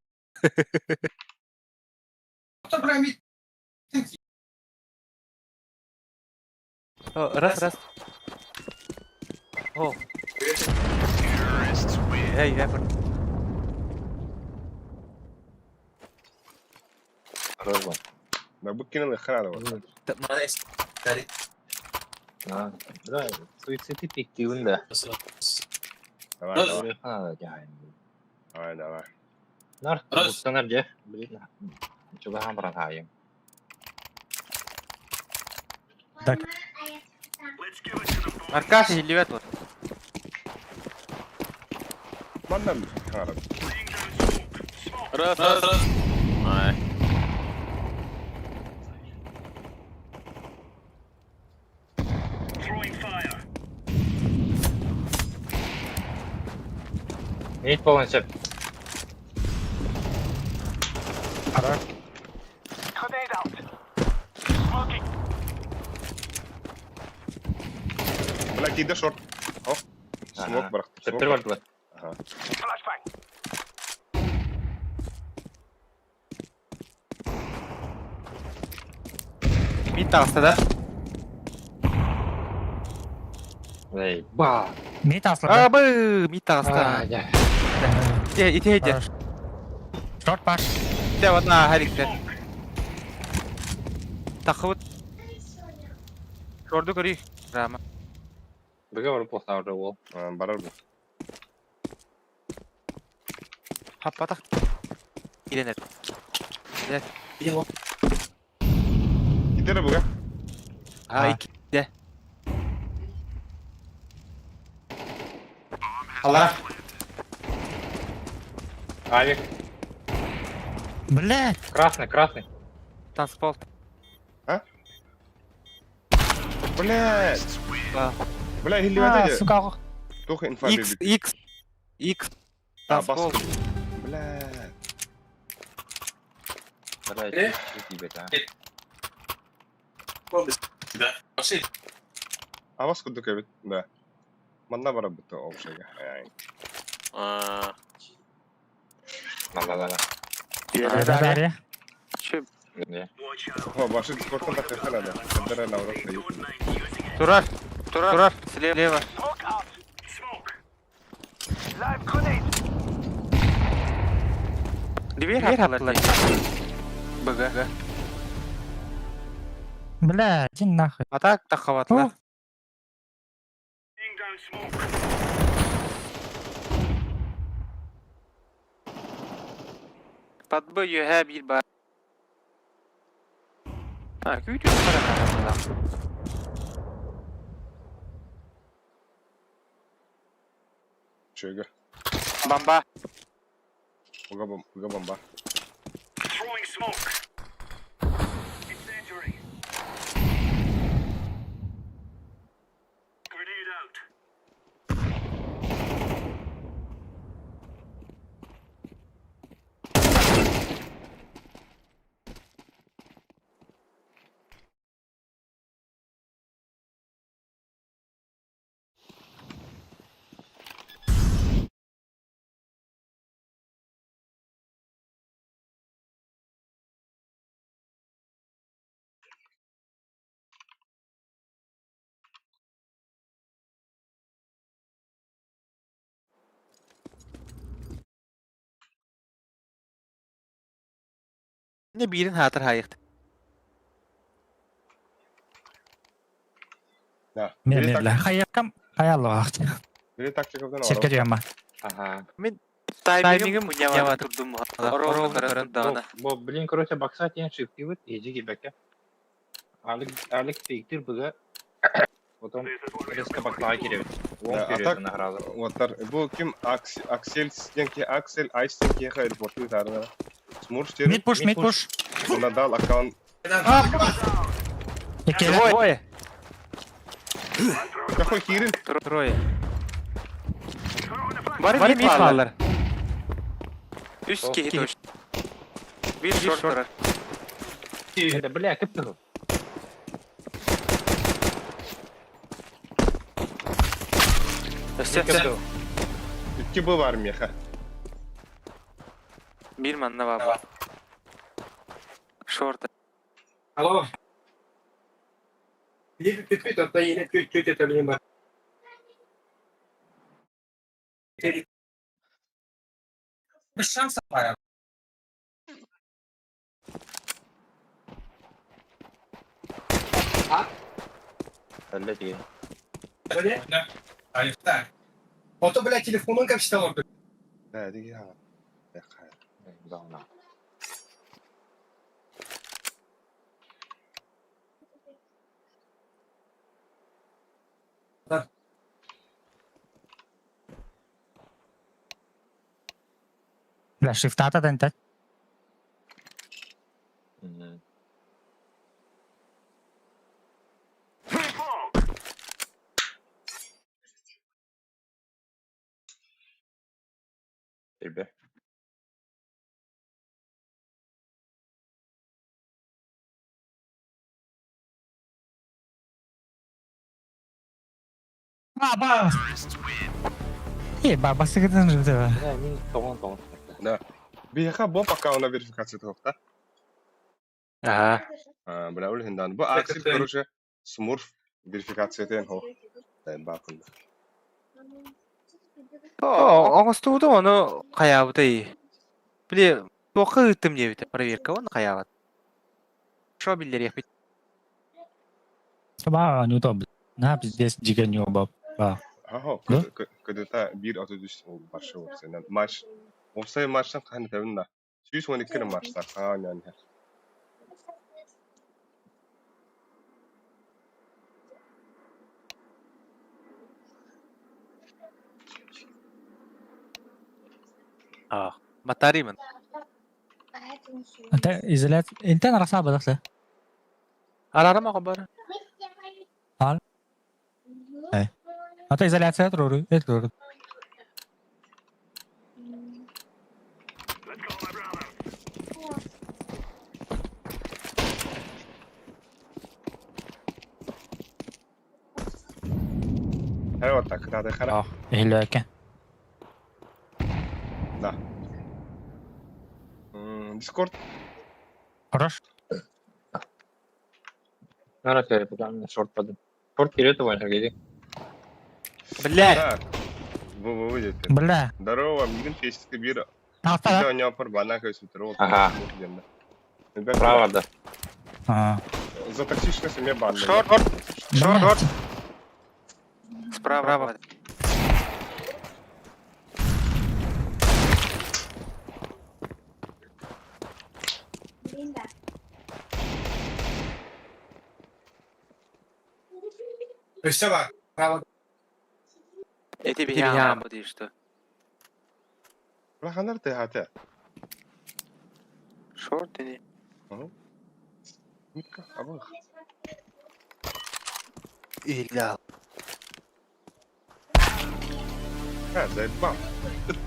Speaker 5: Oh, ras. Oh. Hey.
Speaker 6: Araba.
Speaker 1: Ben bu kine khana var.
Speaker 6: Ha. Da suicide piktiğin de.
Speaker 1: Tamam.
Speaker 6: Ha yani.
Speaker 1: Aynen.
Speaker 6: Nar, bustanar je. Bilin. Coba ham pernah hayang.
Speaker 2: Так.
Speaker 5: Arkadaş hillivet var.
Speaker 1: Bana mı khana?
Speaker 4: Раз. Ай.
Speaker 6: Nate полностью.
Speaker 2: Ara.
Speaker 1: Belki de short. Oh. Smoke bıraktım.
Speaker 6: Septir var da.
Speaker 1: Aha.
Speaker 5: Mid tağısta da.
Speaker 6: Hey, ba.
Speaker 2: Mid aslı.
Speaker 5: Abi mid tağısta.
Speaker 6: Ya.
Speaker 5: İti hedi.
Speaker 2: Short pass.
Speaker 5: Devam her ikisi. Takıvıt. Şordu görüyor. Rama.
Speaker 6: Bagaimana baru posta ada wall.
Speaker 1: Barar bu.
Speaker 5: Hapatak. İlener.
Speaker 1: Gidelim bu ya.
Speaker 5: Ha iki de.
Speaker 2: Allah.
Speaker 6: Авик.
Speaker 2: Блядь.
Speaker 6: Красный.
Speaker 5: Transport.
Speaker 1: Блядь.
Speaker 5: А.
Speaker 1: Бля, hilli
Speaker 2: А,
Speaker 1: вете.
Speaker 2: сука.
Speaker 1: Только инфа
Speaker 5: X. Transport.
Speaker 1: Блядь.
Speaker 6: Блядь, тебе, да.
Speaker 1: А вас куда кабит? Да. Манна бара буту обшега. Yani.
Speaker 6: Ла-ла-ла.
Speaker 2: Дарья.
Speaker 6: Ne?
Speaker 1: О, başı Discord'dan da kırkana da. Kadere lavra sayı.
Speaker 5: Turar. Слева. Дверь отпала. Бага.
Speaker 2: Бля, иди нахуй.
Speaker 5: А так тахаватла. Подбою bir бар. Ha, küçük para.
Speaker 1: Şöyle.
Speaker 5: Bomba.
Speaker 1: Buga bomba.
Speaker 5: Ne birin hatır hayıktı.
Speaker 1: Ya.
Speaker 2: Медленно. Хаякам. Хаялы вақыт.
Speaker 1: Biri taktikabdan var.
Speaker 2: Серкер яма.
Speaker 6: Ага.
Speaker 5: Таймингім унява тұрдым. Ровно көрін дağına.
Speaker 6: Bu блин, короче, бокса тен шипки вот, еди гибеке. Алекс фейктир быга. Потом резко боксаға керебет.
Speaker 1: Да,
Speaker 6: Он
Speaker 1: а так-
Speaker 6: вперед награды.
Speaker 1: Оттар. Bu kim? Axel Stenki, Axel Icestenki hayır borçlu tarına. Smurf diyor.
Speaker 2: Мид пуш, мид пуш.
Speaker 1: Ona dal akkan.
Speaker 2: Екелі.
Speaker 5: Трое.
Speaker 1: Какой хирин?
Speaker 5: Трое. Var mid varlar. Üst kehit hoş. Bir short var.
Speaker 6: Это, бля, кыптығы.
Speaker 5: Öste.
Speaker 1: İki bu var mı ya?
Speaker 5: Bir manna var. Short.
Speaker 8: Алло. Bir pipit hatta yine kötü etelim var. Без шансов, Павел.
Speaker 6: Әллә тиген.
Speaker 8: Да. А, так. Фото, блядь, телефонun как читал?
Speaker 1: لا دي يا خير.
Speaker 6: Дауна.
Speaker 2: لا شفتات انت
Speaker 6: Мгм. Тебе.
Speaker 2: баба бабасы кырдын жыбы
Speaker 6: Да, не тоғын.
Speaker 1: Да. بيخا بو пока она верификация توقتا.
Speaker 5: Ага.
Speaker 1: بلا أقول هندان بو أكسل كروشة سمورف верификациятен هو. باقول.
Speaker 5: Оңыстуды оны қаябыдай. Біле, тоқы үттім дебіті, проверка оны қаябыд. Шо білдер ехпет.
Speaker 2: баба нютоб на пиздец жиген ёбап ба
Speaker 1: هو كده بير أتودش برشلونة سنة ماتش وصل ماتش كان تبنا شو وين كده ماتش صار يعني
Speaker 5: Матари мен.
Speaker 2: انت ازالات انت انا راسها بدخله
Speaker 5: Аларым ағы бар.
Speaker 2: انت ازالات تروري تروري
Speaker 1: أيوة تاك هذا خلاص
Speaker 2: هلاك
Speaker 1: لا ديسكورد
Speaker 2: хорош
Speaker 6: Нара кері, бұдан шорт падым. Шорт кереті бойынша кейде.
Speaker 5: Блядь.
Speaker 1: Вы выйдете.
Speaker 2: бля
Speaker 1: Здорово, мигін фейстікі бир.
Speaker 2: тафта
Speaker 1: Все, не опор, бана көсітір.
Speaker 6: Ага. Право, да.
Speaker 1: За токсичность мне бан.
Speaker 5: Шорт. Справа.
Speaker 8: Все, va. Право.
Speaker 5: Эти бегам буде что.
Speaker 1: Лаханар ты хата.
Speaker 5: Шорт или?
Speaker 1: Мика, абах.
Speaker 5: Или.
Speaker 1: Заебал.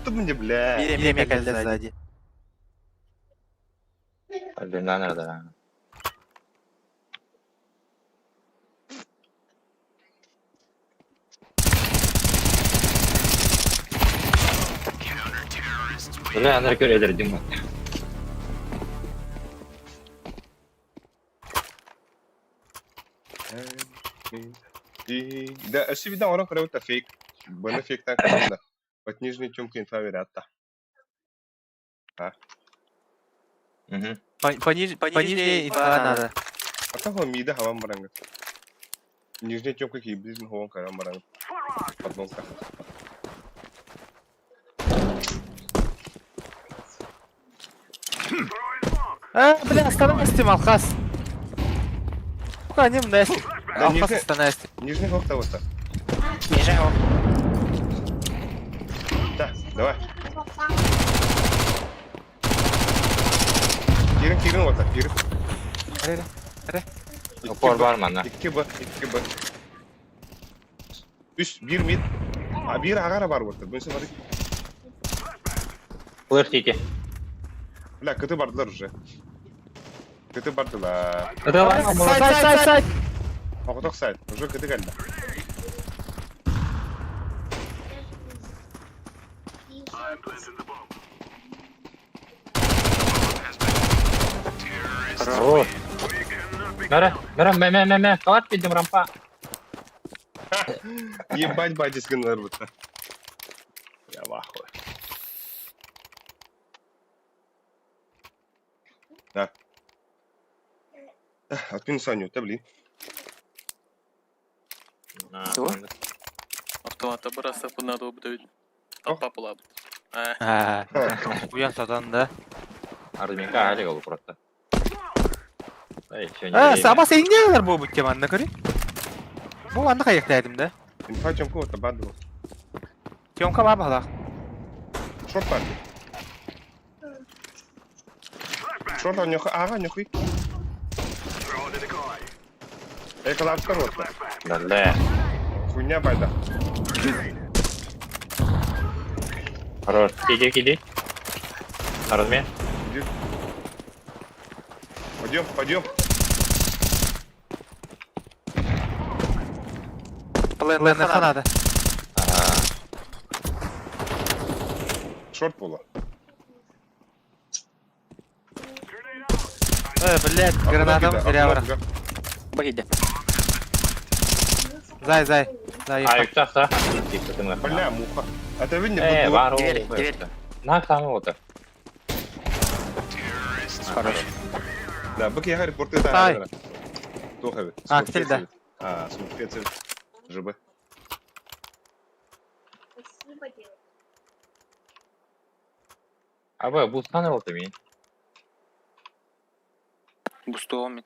Speaker 1: Ты мне, бля.
Speaker 5: Мне кажется сзади.
Speaker 6: Альбина надо. Бля, она көр едер, Дима.
Speaker 1: Да, себе да, он кого-то фейк. Бана фейк так надо. Вот нижний тёмки инфраверята.
Speaker 5: Пониже инфа надо.
Speaker 1: А как он мида хавам баранга? Нижний тёмка кибризм хавам карам баранга. Поднонка.
Speaker 5: Бля, остановись, Малхас. Они Насти. Алхас остановись.
Speaker 1: Нижний хок того-то.
Speaker 5: Нижний хок.
Speaker 1: Да, давай. Кирин вот так, Кирин.
Speaker 6: Упор var mı ana?
Speaker 1: 2 bak. 3 1 mid. Bir agara var burada. Ben sana
Speaker 6: Flash тики.
Speaker 1: Бля, кыты бардылар уже. Кыты бардылар.
Speaker 5: Сайт.
Speaker 1: Окуток сайт. Уже кыты geldi.
Speaker 6: О. Мэ. Калат пидим рампа.
Speaker 1: Ебать, батискин нарвутся. Я в ахуе. Atkin sanıyor tabii.
Speaker 4: Автоматта бараса надо убить. Толпа была.
Speaker 5: Ha. Uyan satan da.
Speaker 6: Ардменка Али голубь просто. Да, еще не
Speaker 5: Ha,
Speaker 6: время.
Speaker 5: sabah senin ne kadar bu bütçe manna kari? Bu anda kayaktaydım da.
Speaker 1: İnfa çamko orta bad bu.
Speaker 5: Tiyonka var bakalım.
Speaker 1: Short var. Short on yok. Aha yok. Yakalarlar orta.
Speaker 6: Да.
Speaker 1: Хуйня байда.
Speaker 6: Хорош. Иди. Размен.
Speaker 1: Пойдем.
Speaker 5: Planlar kanadı.
Speaker 1: Short bola.
Speaker 5: Блядь, гранатам зря враг.
Speaker 7: Bakaydı.
Speaker 5: Зай.
Speaker 6: А, юксахта. Тихо, ты нахуй.
Speaker 1: Бля, муха. Это вы не
Speaker 6: Вару.
Speaker 7: Теперь.
Speaker 6: На самого-то.
Speaker 7: Хорош.
Speaker 1: Да, бак я говорю, порты да.
Speaker 5: Ай.
Speaker 1: Тохове.
Speaker 5: Аксель, да.
Speaker 1: Спецель. ЖБ.
Speaker 9: Спасибо, девочка.
Speaker 6: А вы бустаны вот ими.
Speaker 7: Бустовым.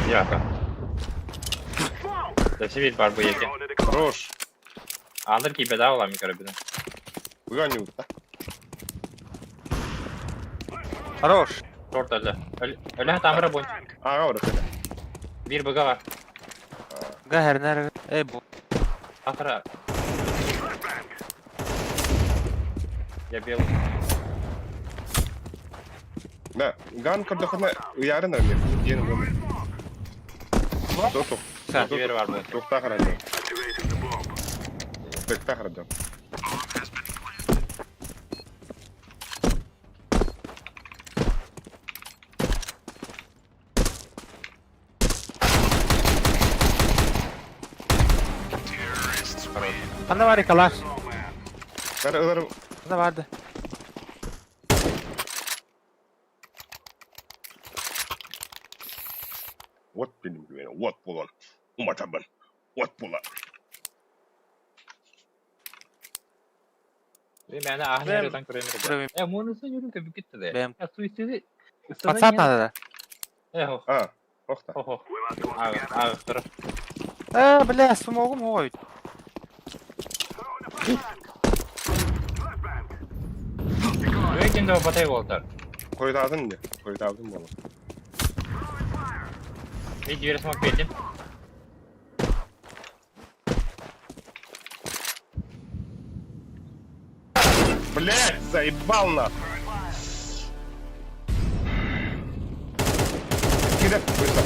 Speaker 6: Яка. Да сивит бар bu yeke.
Speaker 1: Хорош.
Speaker 6: Alır ki bedava olan bir karabini.
Speaker 1: Уганю.
Speaker 5: Хорош.
Speaker 6: Short öldü. Öyle tamir abon.
Speaker 1: Ага, orada.
Speaker 6: Bir bıga var.
Speaker 5: Gahar nerede? Bu.
Speaker 6: Akara. Yapıyor.
Speaker 1: Да, ган кырдыхына уярын әме. Дені болмай. Тоту.
Speaker 6: Diğeri var bu.
Speaker 1: Токта қарады. Токта қарады.
Speaker 5: Bana var yakalar.
Speaker 1: Karı
Speaker 5: Bana vardı.
Speaker 1: what benim güvene. What bulan. Umataban. What bulan.
Speaker 6: Ben ahnereden kırıyorum.
Speaker 5: Kırıyorum.
Speaker 6: Monusu yürü tabii gitti de.
Speaker 5: Ben-
Speaker 6: Ya suisizi.
Speaker 5: Patsat nerede?
Speaker 6: Ho.
Speaker 1: Ha, okta.
Speaker 6: Ho. Ağa kırı.
Speaker 5: Bля, смогу мой.
Speaker 6: Öykünde o batayı oldu.
Speaker 1: Koydadın ne? Koydadın bana.
Speaker 6: Bir diğeri smoke belli.
Speaker 1: Блять, заебал нахуй. Кидай, быстро.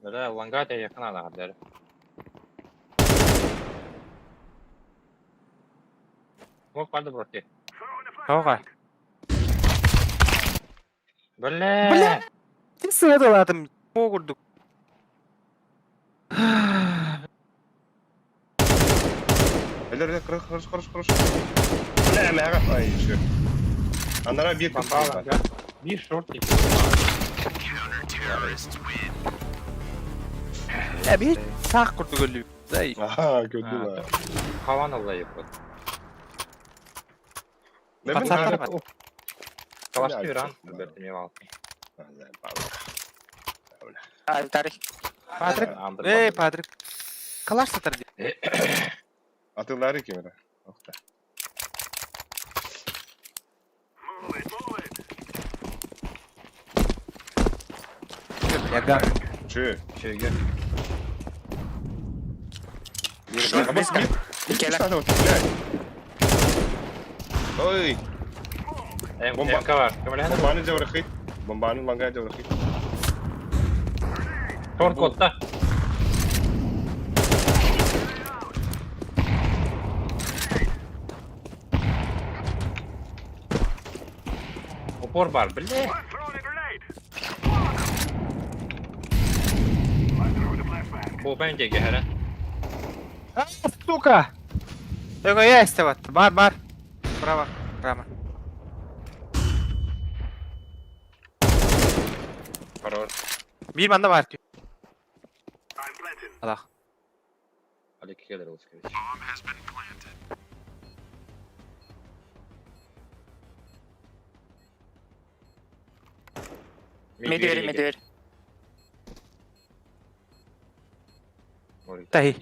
Speaker 6: Böyle langata yakın adamlar. Smoke vardı burası.
Speaker 5: Oha.
Speaker 6: Böyle.
Speaker 5: Kim sığdı adam? O vurduk.
Speaker 1: Eller хорош. Бля, мяга. Ай, еще. Анара bir
Speaker 6: Kampalı. Bir short çekti.
Speaker 5: Ya bir sağ kurdu golü. Zay.
Speaker 1: Aha, gördüm ha.
Speaker 6: Havan Allah yapıyor.
Speaker 1: Ne
Speaker 5: Patsat
Speaker 1: bileyim.
Speaker 5: var.
Speaker 6: Savaşta bir an. Bertin ev altı.
Speaker 7: Tarih.
Speaker 5: Patrick. Patrick. Kalaş satar diye.
Speaker 1: Atılları kimere? Okta.
Speaker 5: Ya ga.
Speaker 1: Че? Gel.
Speaker 7: Gel.
Speaker 1: Hadi otur, gel. Oy. Bomba.
Speaker 6: MK var. Kömürlüğün
Speaker 1: Bombanın cevrekhi. Bombanın manga cevrekhi.
Speaker 6: short kotta. Opor var bile. Bu bence gehre.
Speaker 5: Сука! Эго есть вот. Бар. Право.
Speaker 6: Karor.
Speaker 5: Bir banda var diyor. Allah.
Speaker 6: Hadi iki kadar olsun.
Speaker 2: Медведь.
Speaker 5: Tahi.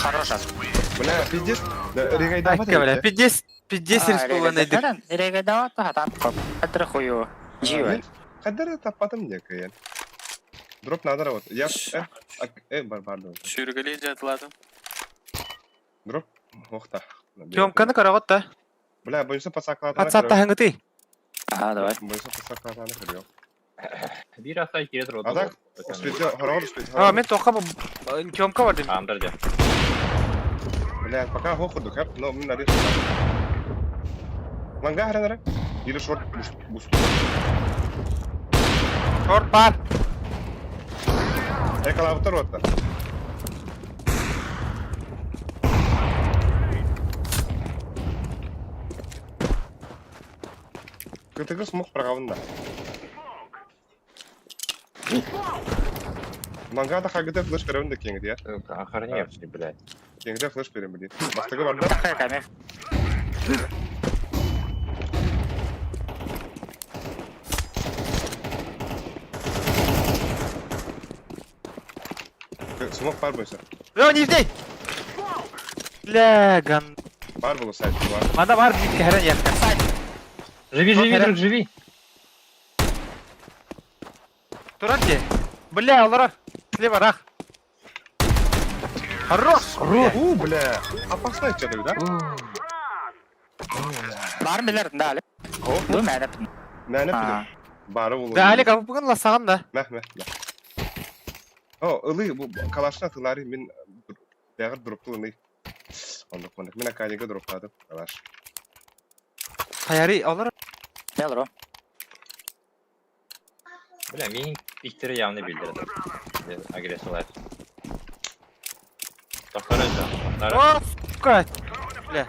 Speaker 2: Хорош.
Speaker 1: Buna pijis. Rigay
Speaker 5: Ай,
Speaker 1: dapat.
Speaker 5: кавля. 50 республиканы дик.
Speaker 2: Рега дават хатан. Атра хую. Живо.
Speaker 1: Kadar tapadım ya kayan. Drop nadar вот. Я pardon.
Speaker 4: Sürgülü jatladın.
Speaker 1: Drop. Оқта.
Speaker 5: Тёмканы карагат та.
Speaker 1: Бля, бойынша пасаклатана.
Speaker 5: Пацатта хангыты.
Speaker 2: Ага, давай.
Speaker 1: Бойынша пасаклатана кіріyor.
Speaker 6: Bir hafta iki yedir oldu.
Speaker 1: Азак, успети, хорор успети.
Speaker 5: А, мен тоққа Тёмка бар деймін.
Speaker 6: Tamamdır canım.
Speaker 1: Бля, пока хоходу кап, но мен надеюсь. Манга харанара. Или шорт буст.
Speaker 5: Шорт бар.
Speaker 1: Экалавтар отта. Кытыгы смог прогавында. Мангада хагыда флеш беремде кеңди я.
Speaker 6: Охреневший, блядь.
Speaker 1: Кеңде флеш берем били. Бастыгы барда.
Speaker 2: Камер.
Speaker 1: Смог бар бойса.
Speaker 5: Yo, не издей. Бля, ган.
Speaker 1: Бар был сайт бар.
Speaker 5: Манда бар бит кәрен яққа.
Speaker 6: Живи, друг, живи.
Speaker 5: Туран де. Бля, алара. Слева рах. Хорош.
Speaker 1: Бля. Опасно что-то, да?
Speaker 2: Бар милер дали. Ду мәнеп.
Speaker 1: Мәне пидем. Бары болу.
Speaker 5: Дәлі капы бүгін ласаған да.
Speaker 1: Мәх. О, ылы бу калашна тылары мен бягыр дропту ылы. Ондық мындық. Мен акадига дроптадым. Калаш.
Speaker 5: Қаяри алара.
Speaker 2: Мелро.
Speaker 6: Bля, benim iktiri явно bildirdi. Agresyorlar. Doktora can.
Speaker 5: О, сука. Бля.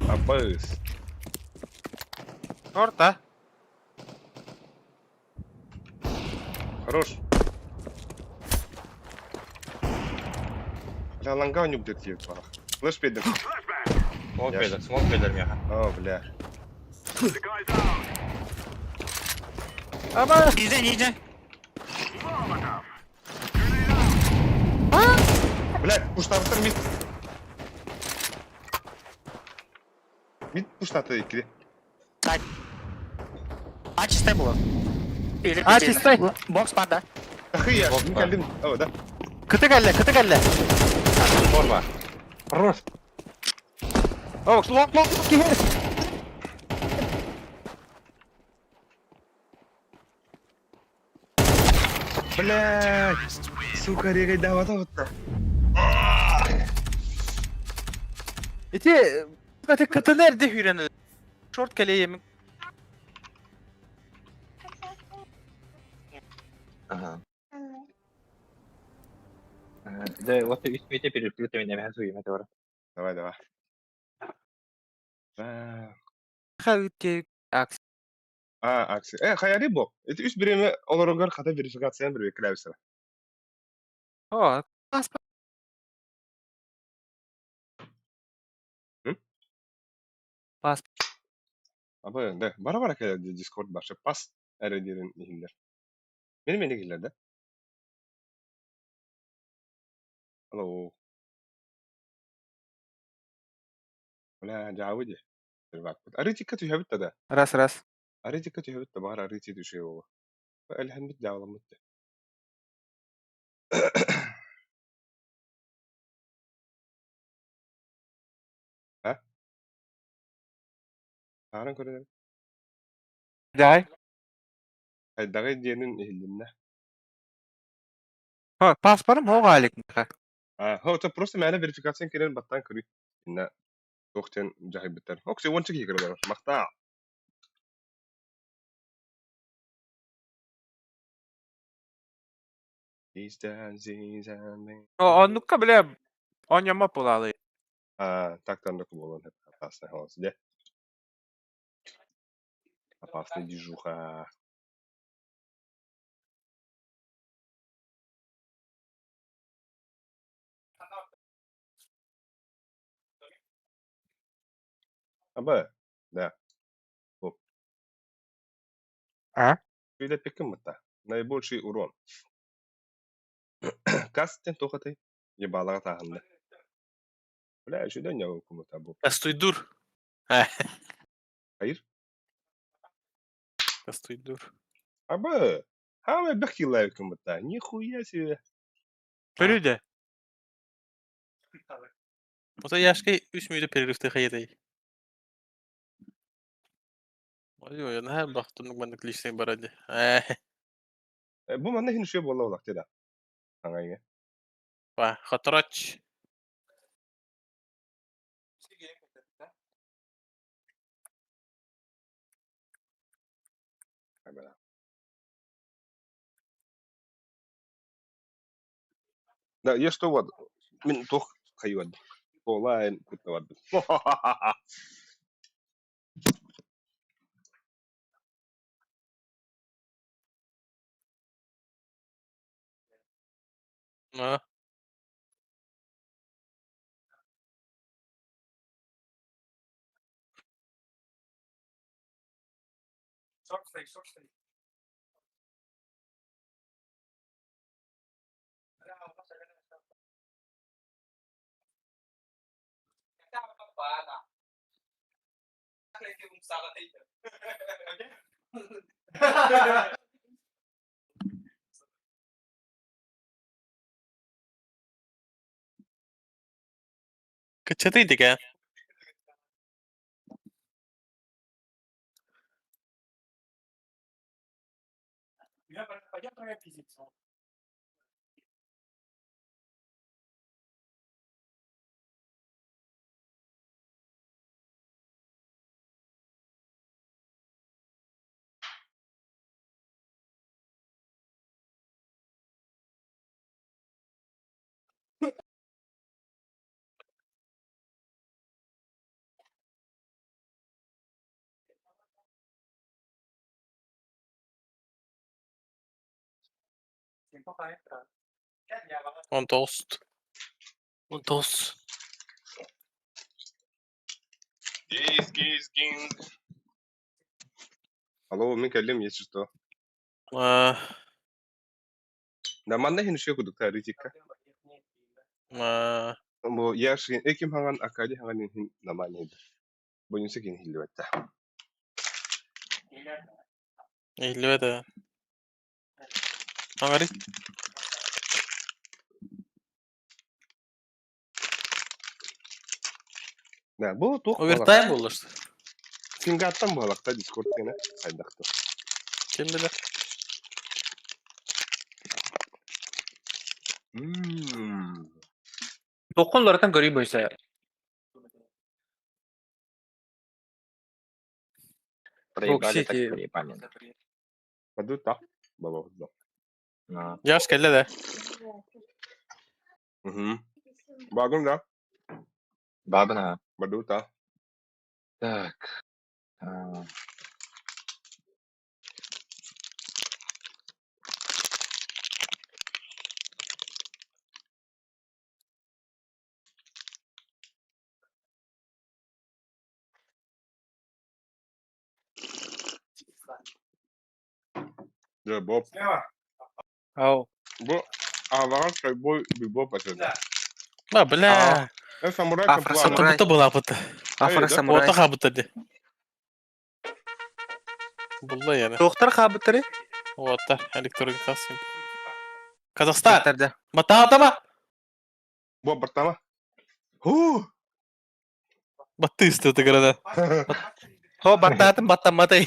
Speaker 1: Абыз.
Speaker 5: Шорт, а?
Speaker 1: Хорош. Бля, ланга не будет ей пара. Флеш пидем.
Speaker 6: Смог беdir ya.
Speaker 1: О, бля.
Speaker 5: Ama.
Speaker 2: İzle.
Speaker 1: Бля, пуштаттыр мид. Мид пуштаты кире.
Speaker 2: Aç iste bu.
Speaker 5: Aç iste.
Speaker 2: Box var da.
Speaker 1: Ахы я, не калдым. О, да.
Speaker 5: Кыты кәлле.
Speaker 6: Forma. Хорош.
Speaker 5: О, лок.
Speaker 1: Бля. Сука, регай давата отта.
Speaker 5: Ити, кыты nerede hürenir? Шорт кәле емін.
Speaker 6: Ага. Да, вот ты üstüme переплюта меня вязуем, это вора.
Speaker 1: Давай.
Speaker 5: Хәүтте акс.
Speaker 1: Акси. Хаяри бо. Это үс биреме олорогар хата верификацияны бир клавиша.
Speaker 5: О, аспа. Пас.
Speaker 1: Абы, да, бара келе Discord башы пас әрәдерин ихиндер. Мені келеді. Алло. ولا جاودي أريتك تهبت ده
Speaker 5: Раз.
Speaker 1: أريتك تهبت بار أريتي تشي هو الحين متجا والله مت ها أنا كده
Speaker 5: Dai.
Speaker 1: الدغيت جينن إهلنا
Speaker 5: Ha, pasporum ho galik.
Speaker 1: هو تبروس معنا فيريفيكاسيون كده بطان كري إن وقتين جاي بتر أوكسي وان شكي كده مقطع
Speaker 5: Onu kabile onyama pulalı.
Speaker 1: Так-то на куболон опасный голос, да? Опасный дежуха. Аба, да. Оп.
Speaker 5: А?
Speaker 1: Вида пикемата. Наибольший урон. Кастен тухатай. Ебалага тахында. Бля, что да не кому-то был.
Speaker 4: Кастуй дур.
Speaker 1: Hayır.
Speaker 4: Кастуй дур.
Speaker 1: Аба, хама бахи лайкомата. Нихуя себе.
Speaker 5: Bölüde.
Speaker 4: Ota yaşka 3 müydü perifte hayatay. Ой, я на бахтунук мандык личный баради.
Speaker 1: Bu manda hin şey bolla olak teda. Hangayga.
Speaker 4: Ба, хатрач.
Speaker 1: Abela. Da, я что вот. Min tuh kayuad. Online kutawad.
Speaker 4: А, Kaçadıydık ha. On toast. On toast.
Speaker 1: Гиз. Алло, мин кallem есть что? Да, манда hin şey kuduk tarihika. Mo yaşın ekim hangan akadi hangan hin naman hin. Boyun sekin hilwetta.
Speaker 4: İllüvede. Angari.
Speaker 1: Da, bu tuh.
Speaker 4: Overtime olur.
Speaker 1: Singattan bu halakta Discord yine kaydaktı.
Speaker 4: Kim bilir.
Speaker 5: Dokunlardan göreyim oysa.
Speaker 6: Проебали, так
Speaker 5: Сити.
Speaker 6: проебали.
Speaker 1: Паду та. Баба.
Speaker 4: Yaş kelle de.
Speaker 1: Багун да.
Speaker 6: Бабна.
Speaker 1: Паду та.
Speaker 6: Так.
Speaker 1: Да, Боб.
Speaker 5: Ау.
Speaker 1: Bu ağlayan şey boy bir Bob açıldı.
Speaker 4: Ba bile.
Speaker 1: samuray
Speaker 5: Afro
Speaker 1: kapı var.
Speaker 5: samuray.
Speaker 4: Buta bulan buta.
Speaker 5: Afro
Speaker 1: Öyle de.
Speaker 5: samuray.
Speaker 4: Orta kabuta de. Bulla yani.
Speaker 5: Doktor kabutları.
Speaker 4: Orta elektronik kasım. Kazakistan.
Speaker 5: Doktorda.
Speaker 4: Mata atama.
Speaker 1: Bu pertama. Huh.
Speaker 4: Battı istiyordu grada.
Speaker 5: Ho battatım batamadı.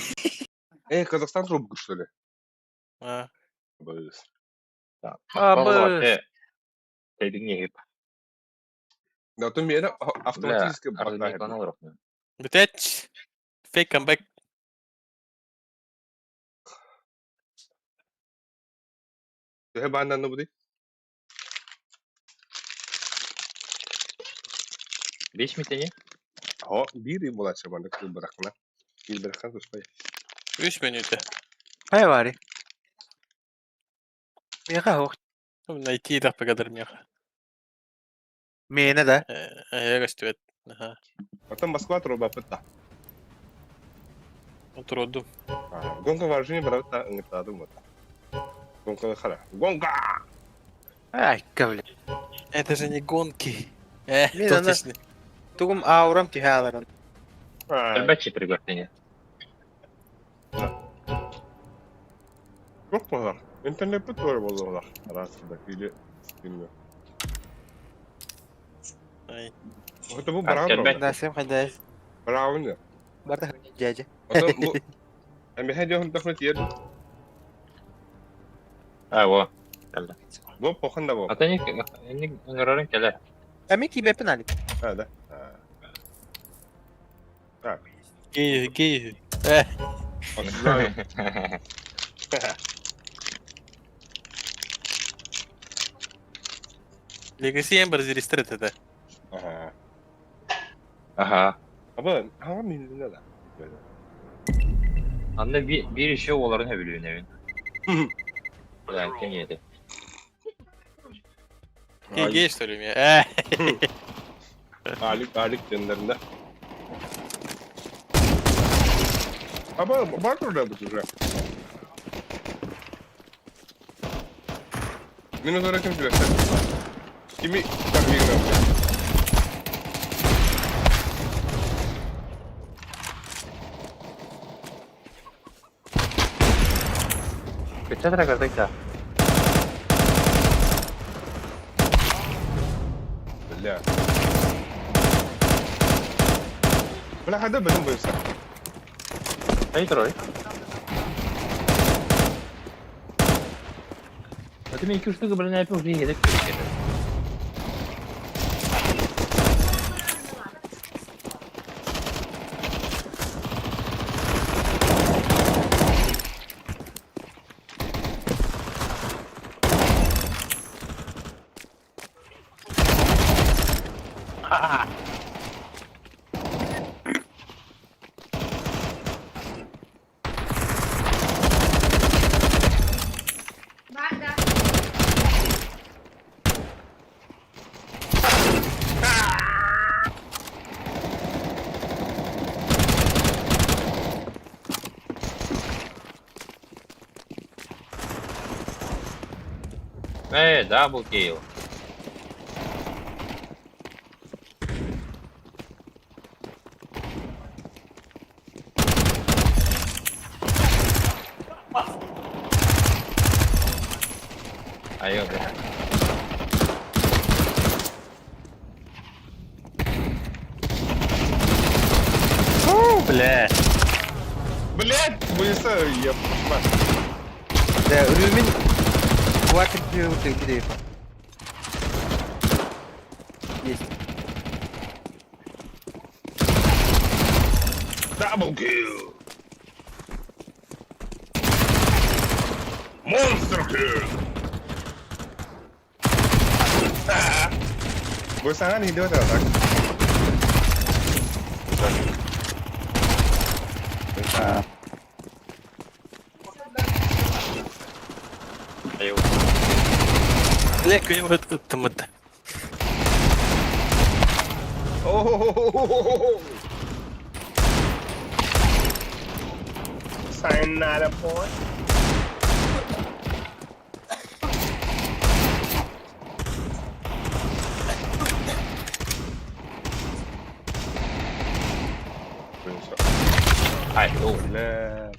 Speaker 1: Kazakistan çok güçlü.
Speaker 4: Ha.
Speaker 1: Böyle.
Speaker 5: Abi.
Speaker 6: Тайдың не хеп.
Speaker 1: Dağıtım bir yere автоматически
Speaker 6: Арзымай
Speaker 1: baklar.
Speaker 6: олар.
Speaker 4: Biteç. Fake comeback.
Speaker 1: Hep benden de bu değil.
Speaker 6: 5 mi tane?
Speaker 1: Ha, bir bulaşır bana kız bırakma. Bir bırakın tutmayı.
Speaker 4: 3 menüde.
Speaker 5: Hay var. Mega hoş.
Speaker 4: Найти да погадırım ya.
Speaker 5: Mene de.
Speaker 4: Я гостю. Ага.
Speaker 1: Потом Москва труба пыта.
Speaker 4: Oturdum.
Speaker 1: Гонка вооружения брата ыңгытадым вот. Гонка хара. Гонка!
Speaker 5: Ay kavle.
Speaker 4: Это же не гонки.
Speaker 5: Не, да,
Speaker 4: Точно.
Speaker 5: Tugum auram ki halaran.
Speaker 6: Әлбәтче приглашение.
Speaker 1: Yok mu lan? İnternet bir böyle bozuyorlar. Arasında ili bilmiyorum.
Speaker 4: Ay.
Speaker 1: Hatta bu
Speaker 6: Askerler.
Speaker 1: bravo.
Speaker 5: Nasım hadi.
Speaker 1: Bravo ne?
Speaker 5: Barda jaja.
Speaker 1: Hatta bu... Hem hadi onu takmet yedim.
Speaker 6: Ha, o. Geldi.
Speaker 1: Bu pokun da bu.
Speaker 6: Ata ne ыңырарын келер.
Speaker 5: Ami ki bepin ali.
Speaker 1: Hadi. Ha.
Speaker 4: Гей.
Speaker 1: Aslında
Speaker 4: Legacy Ember зарегистрировать это.
Speaker 1: Aha.
Speaker 6: Aha.
Speaker 1: Ama hava milinde de. Böyle.
Speaker 6: Anda bir işi onların ne biliyor evin. Yani kim yedi?
Speaker 4: Гей что ли меня?
Speaker 1: Ağırlık genlerinde. Ama var orada bu çocuğa. Minus olarak kim sürekli? Kimi takviye gidiyor?
Speaker 6: Kaçta da kadar da.
Speaker 1: Bella. Bella hada benim bu insan.
Speaker 6: Hayır Roy. Zaten 2-3 dakika böyle ne yapıyor? Oraya yedek tutuyor. Double kill. Ayo be.
Speaker 4: Бля.
Speaker 1: Блять, bu insan yapışmaz.
Speaker 5: Da rümin kuatı diyor bir de. Yes.
Speaker 1: Double kill. Monster kill. Bu sana hidup tak?
Speaker 6: Ayo.
Speaker 4: Лек, у него там это.
Speaker 1: Oh. Sayonara boy.
Speaker 6: Ай, ну,
Speaker 1: Бля.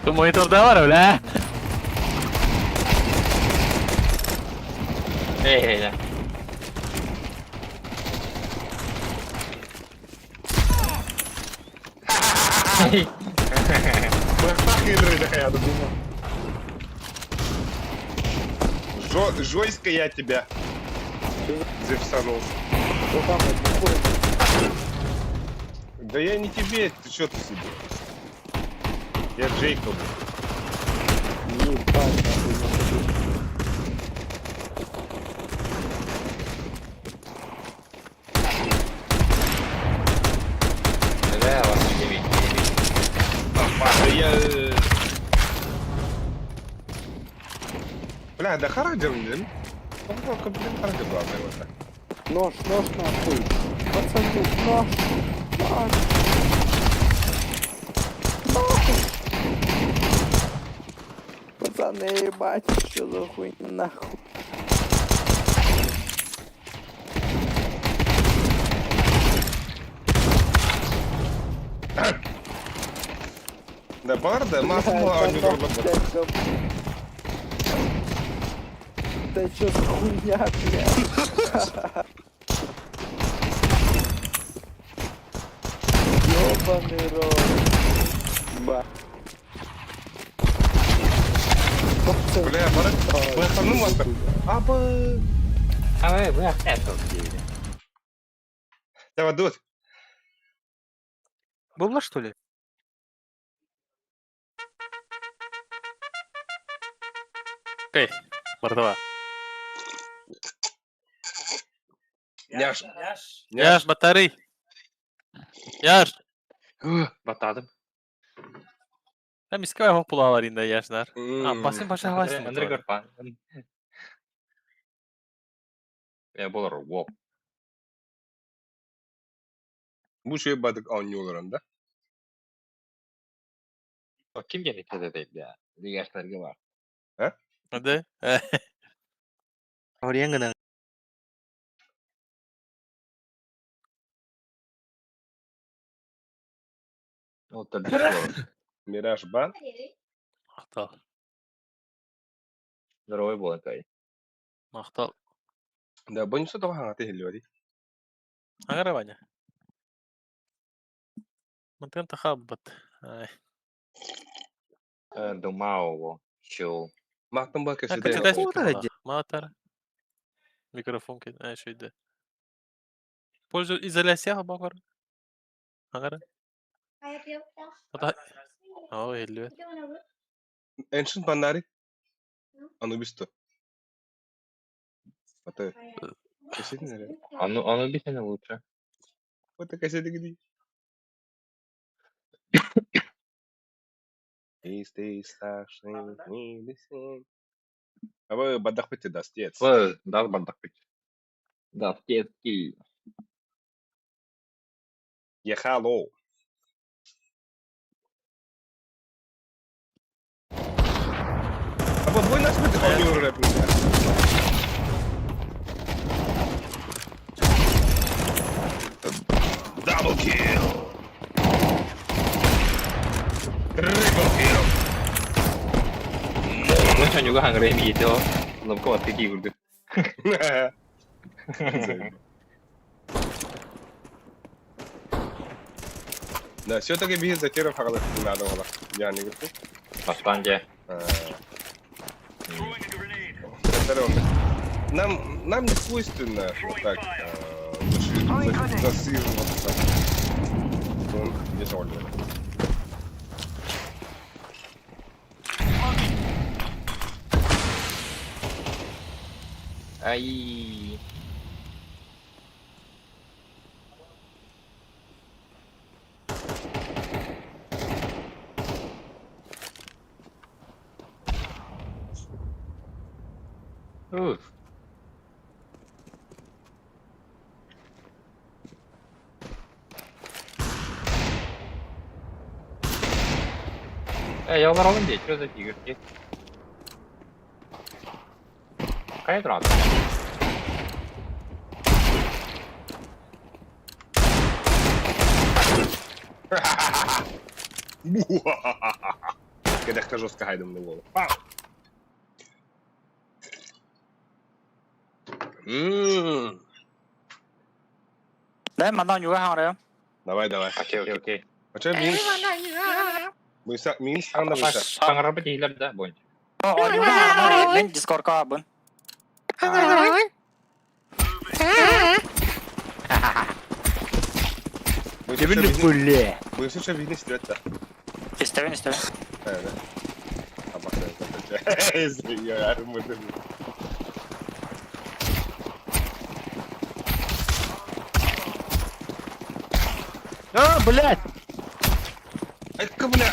Speaker 4: Tu monitor da hora, olha.
Speaker 6: эй,
Speaker 1: Хитрый такая, я думал. Жойстко я тебя зевсанул. Да я не тебе, ты что ты себе? Я Джейкобу.
Speaker 6: да, вас не видит.
Speaker 1: Да я... Бля, да характер, блин. Попробуй, блин, характер главный вот так.
Speaker 10: Нож нахуй. Пацаны, нож. Пацаны, ебать, что за хуйня нахуй.
Speaker 1: Да барда, мафма, не работает.
Speaker 10: Да чё за хуйня, блядь? Ёбаный рот. Ба.
Speaker 1: Бля, барда, ну мастер. Абы.
Speaker 6: А вы опять тут где?
Speaker 1: Давай, дот.
Speaker 5: Было, что ли?
Speaker 4: Окей, братва.
Speaker 1: Няш.
Speaker 4: Яш, батарей. Яш.
Speaker 6: Батадым.
Speaker 4: Hem iskay hop bulalar indi yaşlar. Basın başa havasın.
Speaker 6: Андрей Гарпан. Я был воп.
Speaker 1: Bu şey badık anlıyorlar.
Speaker 6: Kim gene kede değil ya. Diğerleri var.
Speaker 4: Hadi.
Speaker 5: Oraya ngana.
Speaker 6: Вот это.
Speaker 1: Мираж бан.
Speaker 4: Maqtal.
Speaker 6: Здоровый был такой.
Speaker 4: Maqtal.
Speaker 1: Да, бонусу того хангаты хеллиори.
Speaker 4: Agara banya. Mantén tahabbat. Ay.
Speaker 6: Думал, чел.
Speaker 1: Мактан ба
Speaker 4: Ha,
Speaker 1: köşede.
Speaker 4: kaçıda
Speaker 5: Orada
Speaker 4: çıkıyor.
Speaker 5: hadi.
Speaker 4: Matar. Mikrofon ki. Ay şeyde. Pользу изоляция bak var. Agara. Ata. Oh, hello.
Speaker 1: Ancient Bandari. Anubisto. Это кассеты, наверное.
Speaker 6: Оно битно лучше.
Speaker 1: Вот такая кассета где. Stay starshine, we listen. А вы бадахпете дастец.
Speaker 6: Да, бандак. Да, в детский.
Speaker 1: Ехало. А вот вы нас будете аудио рэп. Даблкил. Трипл
Speaker 6: Ну что, не угадал, Рэми видел. Но кого ты гигурды?
Speaker 1: Да, все-таки бит закиров хагалах не надо было. Я не говорю.
Speaker 6: Бастанде.
Speaker 1: Нам не свойственно вот так засиживаться. Не сольно.
Speaker 6: Ай. Уф. Я ларалым дейт, что за фигурки? Кая тұрады?
Speaker 1: Кедехка жорстко хайдым на голову.
Speaker 2: Đấy, mà tao nhúi hàng đấy không?
Speaker 1: Давай, давай.
Speaker 6: Окей.
Speaker 1: Почему минус анда болса?
Speaker 6: Шаңырапы дейлер да, бойынша.
Speaker 2: Nhúi hàng nó lên Discord có bún.
Speaker 1: Бойынша что бизнес істеп жатты.
Speaker 2: İstevin, istevin.
Speaker 1: Evet. Если я армуду.
Speaker 5: А, блядь!
Speaker 1: Это, бля!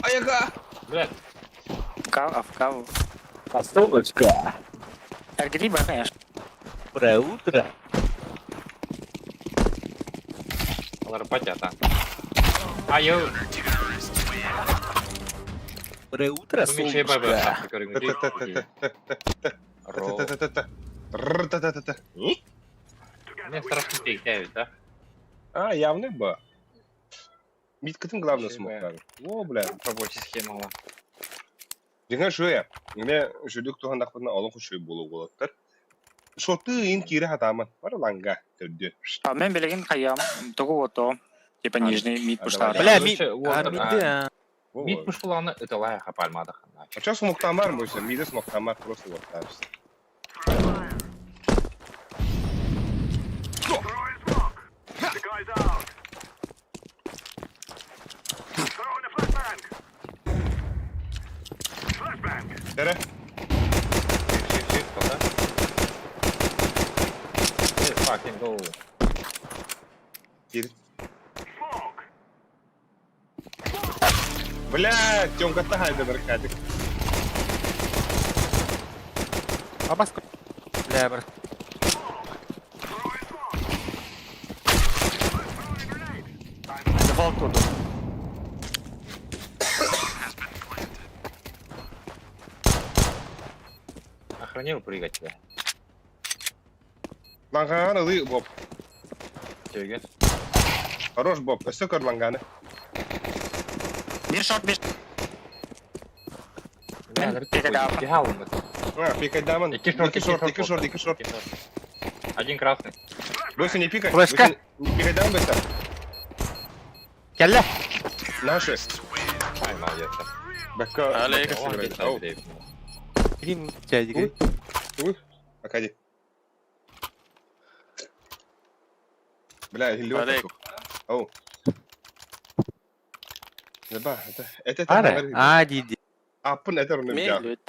Speaker 1: Аяга!
Speaker 6: Блядь,
Speaker 2: В каву.
Speaker 7: Постолочка.
Speaker 2: Гриба, конечно.
Speaker 7: Доброе утро.
Speaker 6: олар патята. Айо,
Speaker 7: Доброе утро,
Speaker 6: мечей бабы.
Speaker 7: солнышко.
Speaker 1: Р-та-та-та-та.
Speaker 6: Мне страшно пейте, да?
Speaker 1: А, явно ба. Миткатын главный смог. О, бля.
Speaker 6: Рабочая схема.
Speaker 1: Деңе шуя. Мен жүдүк тухандак бутна алын кушуй болу болоттар. Шоты ин кире хатаман. Бар ланга төрдү.
Speaker 2: А мен билеген каям. Тугу ото. Типа нижний мид пуштар.
Speaker 5: Бля,
Speaker 6: Мид пушкуланы ытылай хапальмадық.
Speaker 1: А чё смоктан бар мойса? Миде смоктан бар просто вот так. Tere.
Speaker 6: Fucking go.
Speaker 1: Кир. Бля, тёмка-то хайда баркатик.
Speaker 5: Абаско. Бля, брат.
Speaker 2: Дефолт тут.
Speaker 6: Охранил прыгать тебя.
Speaker 1: Ланганы лы, Боб.
Speaker 6: Чеге.
Speaker 1: Хорош, Боб. Өсө көр ланганы.
Speaker 2: Bir shot, bir.
Speaker 6: Пихал.
Speaker 1: А, пикать даман.
Speaker 6: Iki short. Один красный.
Speaker 1: Бойся не пикать.
Speaker 5: Флешка.
Speaker 1: Бойся не пикать даман, бойся.
Speaker 5: Келле.
Speaker 1: Наши.
Speaker 6: Ай, молодец.
Speaker 1: Бэкка.
Speaker 4: Алейк.
Speaker 1: Ау.
Speaker 5: Грим дядя.
Speaker 1: Уй. Акади. Бля, хиллёк.
Speaker 4: Алейк.
Speaker 1: Ау. Неба, это
Speaker 5: Ара. А, диди.
Speaker 1: Апын это руны бия.
Speaker 2: Мелют.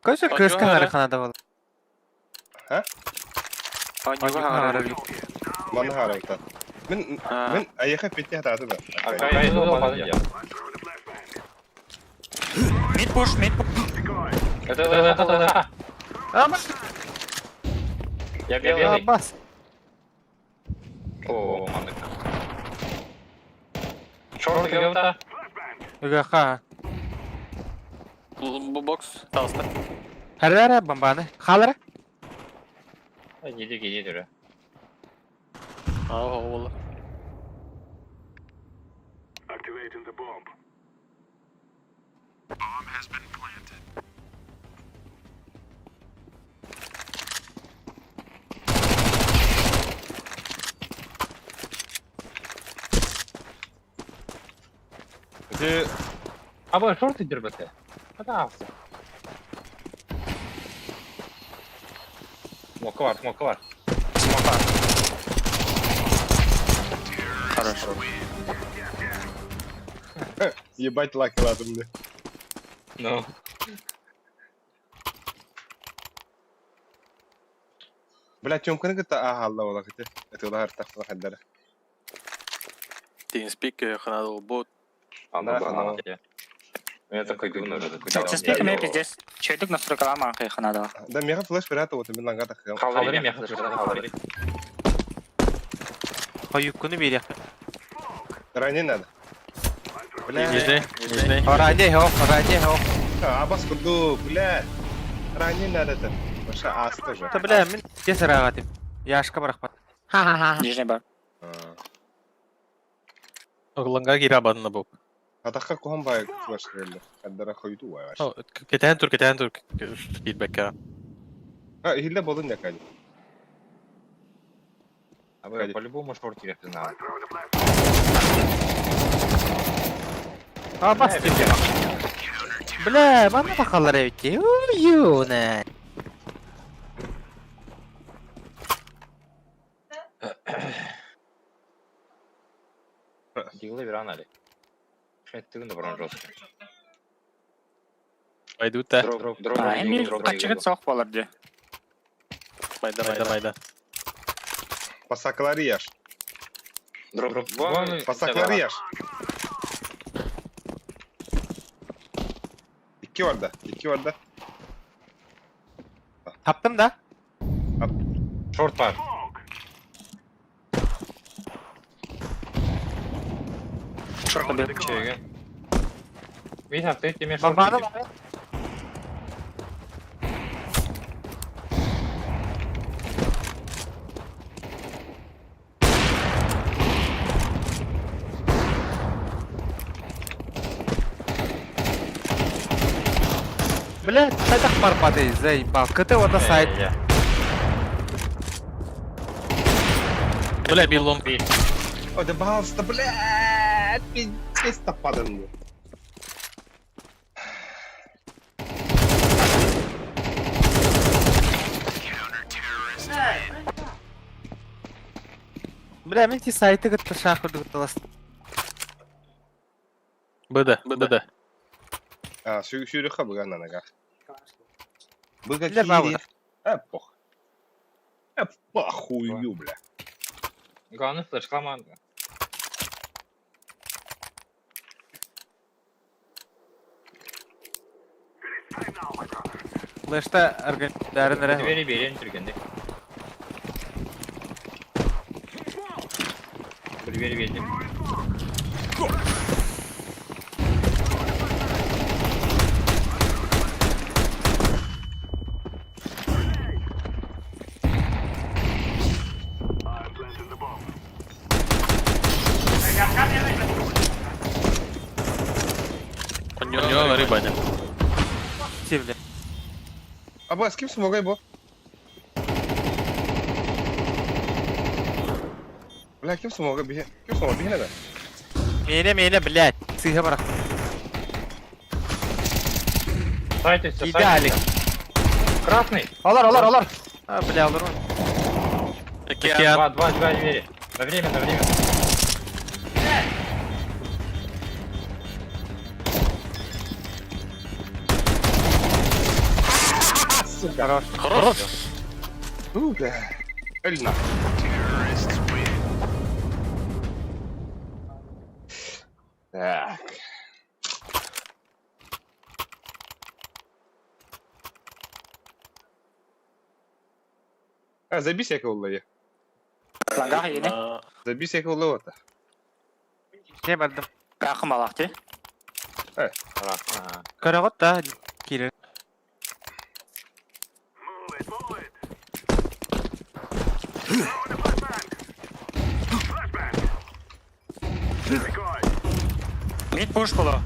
Speaker 5: Көзі көзгі нарықанада бол.
Speaker 1: Ha?
Speaker 2: Nyúi hàng đấy.
Speaker 1: Mana harita. Мен аяха петти хататы да.
Speaker 6: Акай долбады я.
Speaker 2: Mid push, mid push.
Speaker 6: Это.
Speaker 5: Абас.
Speaker 6: Я белый.
Speaker 5: Абас.
Speaker 6: О, маны. Шорт гелта.
Speaker 5: Үгіға.
Speaker 4: Bu box tausta.
Speaker 5: Харара бомбаны. Халара.
Speaker 6: Гиди.
Speaker 4: Aa oğlu.
Speaker 1: Ты
Speaker 6: Абы шорт идер бәте. Пожалуйста. Смока бар.
Speaker 2: Хорошо.
Speaker 1: ебать лаки ладно мне.
Speaker 6: Ну.
Speaker 1: Блядь, Тёмканы гыта ахалла ола гыта. Это удар тахта хаддара.
Speaker 4: TeamSpeak kanal bot.
Speaker 6: Она. Я такой говно.
Speaker 2: Спик мне пиздец. Чойдук настройка лама хайха надо.
Speaker 1: Да мега флеш пирата вот мен ланга тахкам.
Speaker 6: Халдырым я халдырым.
Speaker 5: Қойып берек.
Speaker 1: Ранее надо.
Speaker 4: Нижний.
Speaker 5: Ранее хо.
Speaker 1: Абас курду, блядь. охране надо там. Başa astı же.
Speaker 5: Ta bilä men kesir agatym. Yaşka barakpat. Ha ha ha.
Speaker 2: Нижний бар.
Speaker 4: Oğlanğa gira badına bu.
Speaker 1: Атаққа қоған бай başlayalım. Kadara koydu var.
Speaker 4: Ketään tur feedback'a.
Speaker 1: Ha, hille bolun ne kaydı?
Speaker 6: А вы по-любому шортик знали.
Speaker 5: Ha bas. Bilä, bana bakallar evki. Uyuna.
Speaker 6: Диглы веранали. Шеттигин да баран жостко.
Speaker 4: Baydı da.
Speaker 6: Дроп.
Speaker 2: Эми качыгыт сок болор же.
Speaker 4: Bayda.
Speaker 1: Pasakları yaş.
Speaker 6: Дроп.
Speaker 1: Pasakları yaş. İki orada.
Speaker 5: Taptım da.
Speaker 6: Шорт бар.
Speaker 2: Шорта бер.
Speaker 6: Чеге. Вид апдейт деме
Speaker 5: Bana
Speaker 6: шорт.
Speaker 5: bak. Блядь, так парпаты, заебал. КТ вот на сайт.
Speaker 4: Bля, bir long.
Speaker 1: O da basta, блядь, пиздец tapadın bu.
Speaker 5: Бля, мен ти сайты гытты шахырды гыттылас.
Speaker 4: Bıdı.
Speaker 1: Ha, sürü kabı ganana ga. Быга
Speaker 5: Для бабы.
Speaker 1: Пох. Похую, бля.
Speaker 6: Главный флеш команда.
Speaker 5: Флешта организаторы.
Speaker 6: Двери берен түргенде. Двери бердим.
Speaker 4: У него рыбаня.
Speaker 5: Бля.
Speaker 1: Або, с кем смогай, бо? Бля, кем смогай бе? Кем смогай бе, надо?
Speaker 5: Мейле, блядь. Сыга барах.
Speaker 6: Сайтесь,
Speaker 5: Идеалик.
Speaker 6: Красный.
Speaker 5: Алар. А, бля, алар.
Speaker 4: Океан.
Speaker 6: Два двери. На время.
Speaker 5: Хорош.
Speaker 1: Бля. Эльна. Так. Забейся, как уллая.
Speaker 2: Ланга йene.
Speaker 1: Забейся, как уллая.
Speaker 5: Не бардым.
Speaker 2: Рахым алакты.
Speaker 5: Карагот та кире.
Speaker 2: Мид пуш боло.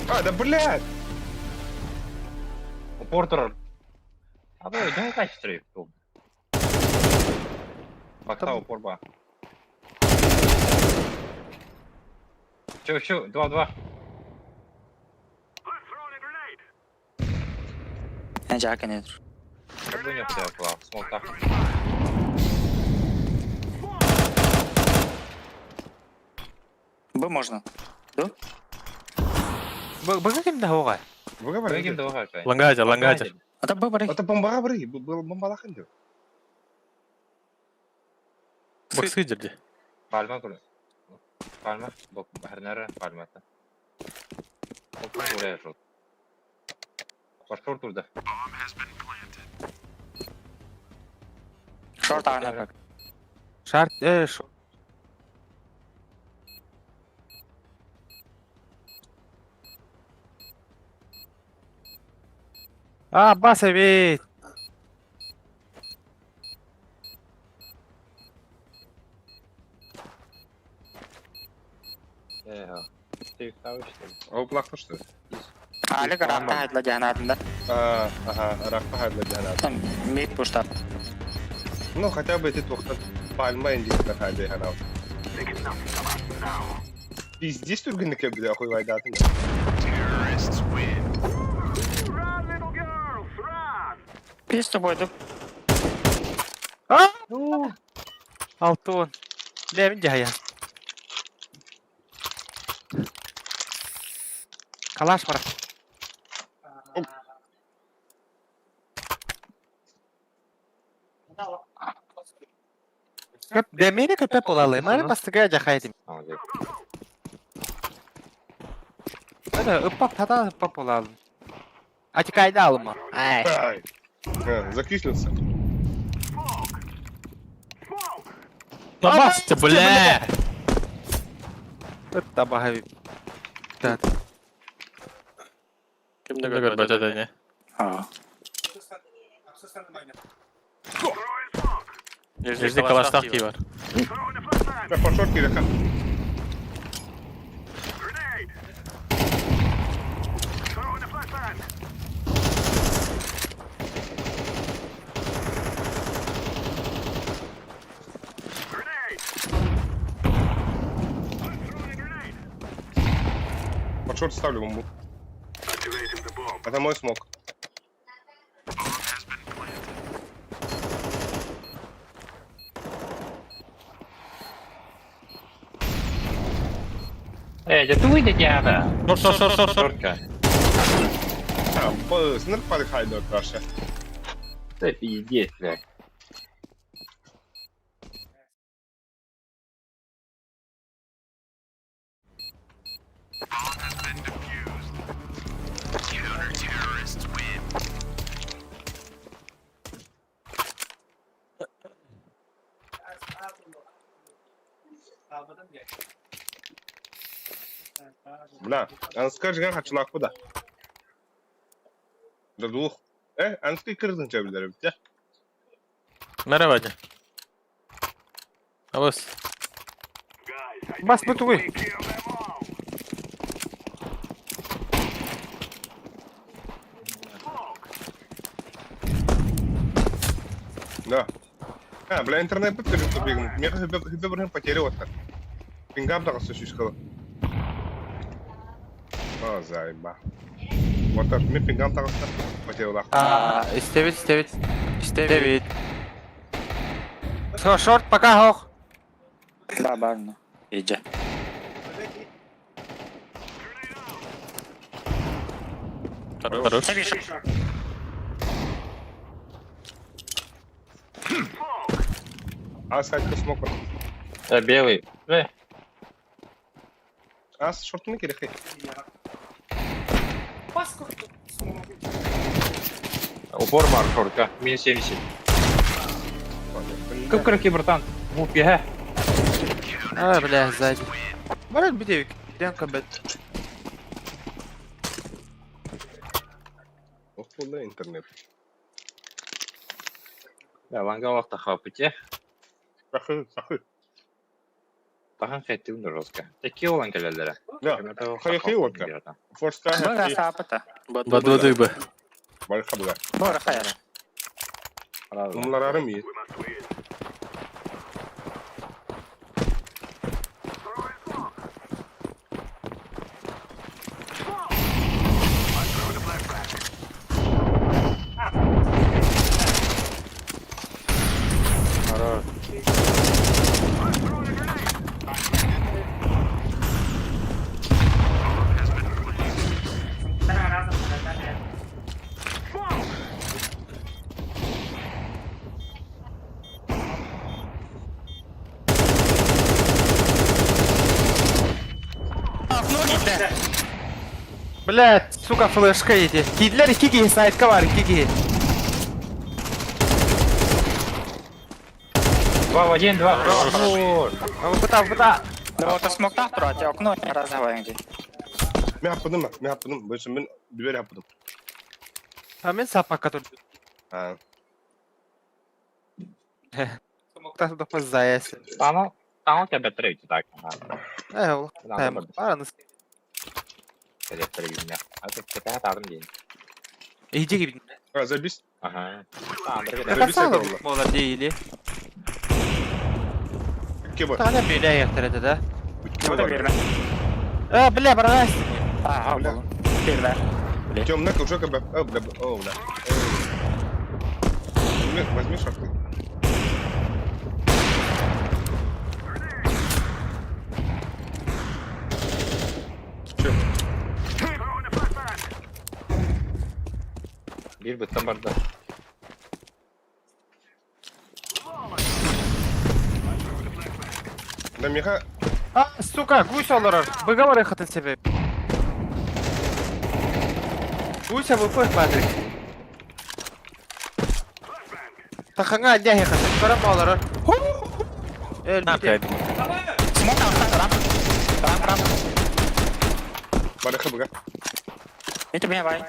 Speaker 1: А, да блядь!
Speaker 6: Портер. А вы не качестве. Пока упорба. Чё, 2-2.
Speaker 2: Эн жака недер.
Speaker 6: Что не все, клав, смолта.
Speaker 2: Б можно.
Speaker 5: Бага ким да хога.
Speaker 6: Выгим давай.
Speaker 4: Лангатер.
Speaker 2: Ата Б барай.
Speaker 1: Это бомбара бри, был бомбалахан diyor.
Speaker 4: Боксы жерде.
Speaker 6: Пальма куры. Пальма. Бок бахарнара пальмата. Опа, бурaya шот. Başka turda.
Speaker 2: Шорт агына.
Speaker 5: Шарт, шо. Бас evet.
Speaker 6: Tüyüktağı işte.
Speaker 1: O kulakta işte.
Speaker 2: Alik Arak'ta hayatla cehennemde.
Speaker 1: Ага, Arak'ta hayırlı cehennem.
Speaker 2: Mid push'ta.
Speaker 1: Ну, хотя бы эти двухта пальма индикатор haydi hana. Здесь түргенlikке bir de koyaydı atın.
Speaker 2: Pis boyduk.
Speaker 5: 6-10. Levin cahaya. Kalaş var. Demeyene köpek olalım. Hani bastıgaya cahaydım. Hadi ıppap tada ıppap olalım. Açık ayda alma. Ay.
Speaker 1: Ай. Закислился.
Speaker 4: Lan bastı bile.
Speaker 5: Itta bahavi. Evet.
Speaker 4: Kimde görmedi de ne?
Speaker 2: Ha.
Speaker 4: Yüzde kalaştak ki var.
Speaker 1: Да, по шортке легко. Под шорт ставлю бомбу. Это мой смог.
Speaker 6: Да ты выйди, дядя.
Speaker 4: Short.
Speaker 6: Шортка.
Speaker 1: Sınır panik haydi arkadaşlar.
Speaker 6: Да пиздец, блядь.
Speaker 1: Бля, скажи, как хочу куда? До двух. Анский кырдың çevirleri bitti.
Speaker 4: Merhaba hacı. Abas.
Speaker 5: Бас bu tuğu.
Speaker 1: Да. Бля, интернет быстро бегнуть. Мне хиба бір потеря вот так. Пингап да касы шишкалы. Заеба. Вот так, мен пингап да касы потеря.
Speaker 5: İstevit. Short пока хох.
Speaker 2: Да, барно. Иди.
Speaker 4: Хорош.
Speaker 1: Сайт смог.
Speaker 6: Белый.
Speaker 1: Шортуны керек.
Speaker 6: Упор бар, шортка. Минус 70. Кып-кырки, братан. Мупи, ха.
Speaker 5: Бля, сзади. Баран bir de Денка бет.
Speaker 1: Full интернет.
Speaker 6: Да, ванга вақта хапыте.
Speaker 1: Сахы.
Speaker 6: Тахан хәтті үнді жорстка. Теки olan келелері.
Speaker 1: Да, хай отка. Форска.
Speaker 2: Бара сапата.
Speaker 4: Badvadık be.
Speaker 1: Барха бля.
Speaker 2: Бара хаяр.
Speaker 1: Bunlar arım iyi.
Speaker 5: Блядь, сука, флешка эти. Кидлер 2G, сайтка var 2G.
Speaker 6: 2 в 1, 2. Хорош.
Speaker 5: Быта.
Speaker 2: Ну, это смог так трогать, окно не разговаривай.
Speaker 1: Ben yapmadım. Ben yapmadım. Böyle ben biber yapmadım.
Speaker 5: А мен сапакка турдум.
Speaker 1: Ha.
Speaker 5: Смоктар допа заясы.
Speaker 6: Стану тебя трейти так.
Speaker 5: Ол.
Speaker 6: Надо
Speaker 5: Тайм.
Speaker 6: бы.
Speaker 5: Бараныз.
Speaker 6: Меня. А ты какая тардым день.
Speaker 5: Иди gibi.
Speaker 1: Ha, забис.
Speaker 6: Ага. Tamam, bir
Speaker 1: Öyle bir
Speaker 5: Kasala
Speaker 1: şey de
Speaker 5: molar değil.
Speaker 1: İki var.
Speaker 5: Tane böyle ayakları da.
Speaker 1: İki var.
Speaker 5: Бля, баранас.
Speaker 1: Бля.
Speaker 2: Первая.
Speaker 1: Темный уже как бы... бля, бля. Возьми шахты. Че?
Speaker 6: Bir bıttım barda.
Speaker 1: Да меха...
Speaker 5: Сука, гусь алар. Быгавар хатын себе. Гусь абы пых Патрик. Таханга дяхи хатын. Барам алар. Эл
Speaker 4: Ne
Speaker 5: бите.
Speaker 4: yapaydım?
Speaker 2: Смог там, рам.
Speaker 1: Барыха быга.
Speaker 2: Это меня бай.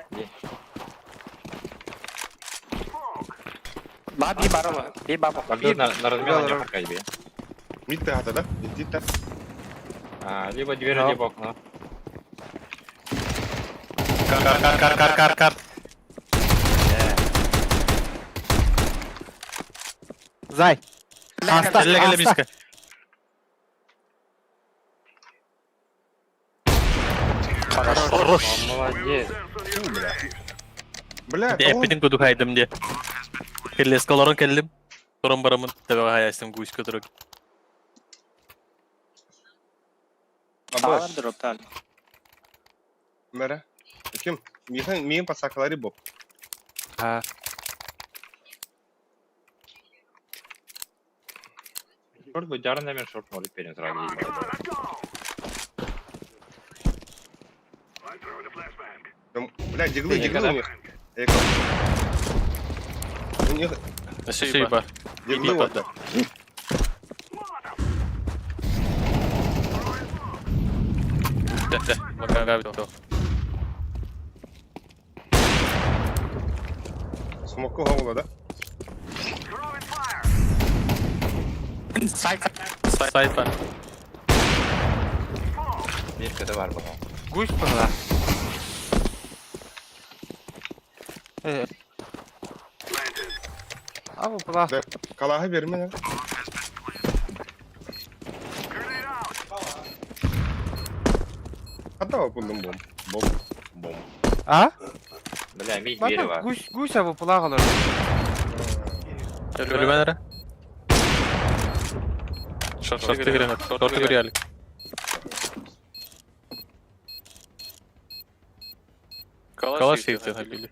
Speaker 2: Баби барова. Би баба.
Speaker 6: Barda на размене не пока тебе.
Speaker 1: Мид ты гата, да? Иди-то.
Speaker 6: Либо дверь,
Speaker 5: Да.
Speaker 6: либо окно.
Speaker 4: Kar.
Speaker 5: Зай.
Speaker 4: Gel miska. Хорош.
Speaker 6: Молодец.
Speaker 1: Бля,
Speaker 4: Эппетин көдік айдым де. Келескаларын келдім. Торын барамын. Табаға аястым гусь көтірік.
Speaker 1: Абаш.
Speaker 2: дроптан.
Speaker 1: Мера. Kim? Миhin pasakları bu.
Speaker 5: Ha.
Speaker 6: Шорт бы дярн, наверное, шорт может перезрать.
Speaker 1: Бля, диглы
Speaker 6: Ты
Speaker 1: у
Speaker 6: никогда?
Speaker 1: них. Эко. У них
Speaker 4: Спасибо.
Speaker 1: диглы вот так.
Speaker 4: De. Bakalım abi to.
Speaker 1: Смоку хавла, да?
Speaker 4: Sait var.
Speaker 6: Bir kötü var bakalım.
Speaker 5: Гусь пыгла. Абы пыла.
Speaker 1: Да. Калахы verme lan. Hatta buldum bom.
Speaker 5: А?
Speaker 6: Бля, мид двери var.
Speaker 5: Гусь абы пыла қалар.
Speaker 4: Ölümenlere. Şortu girelim. Şortu girelim. Kalaş safety habili.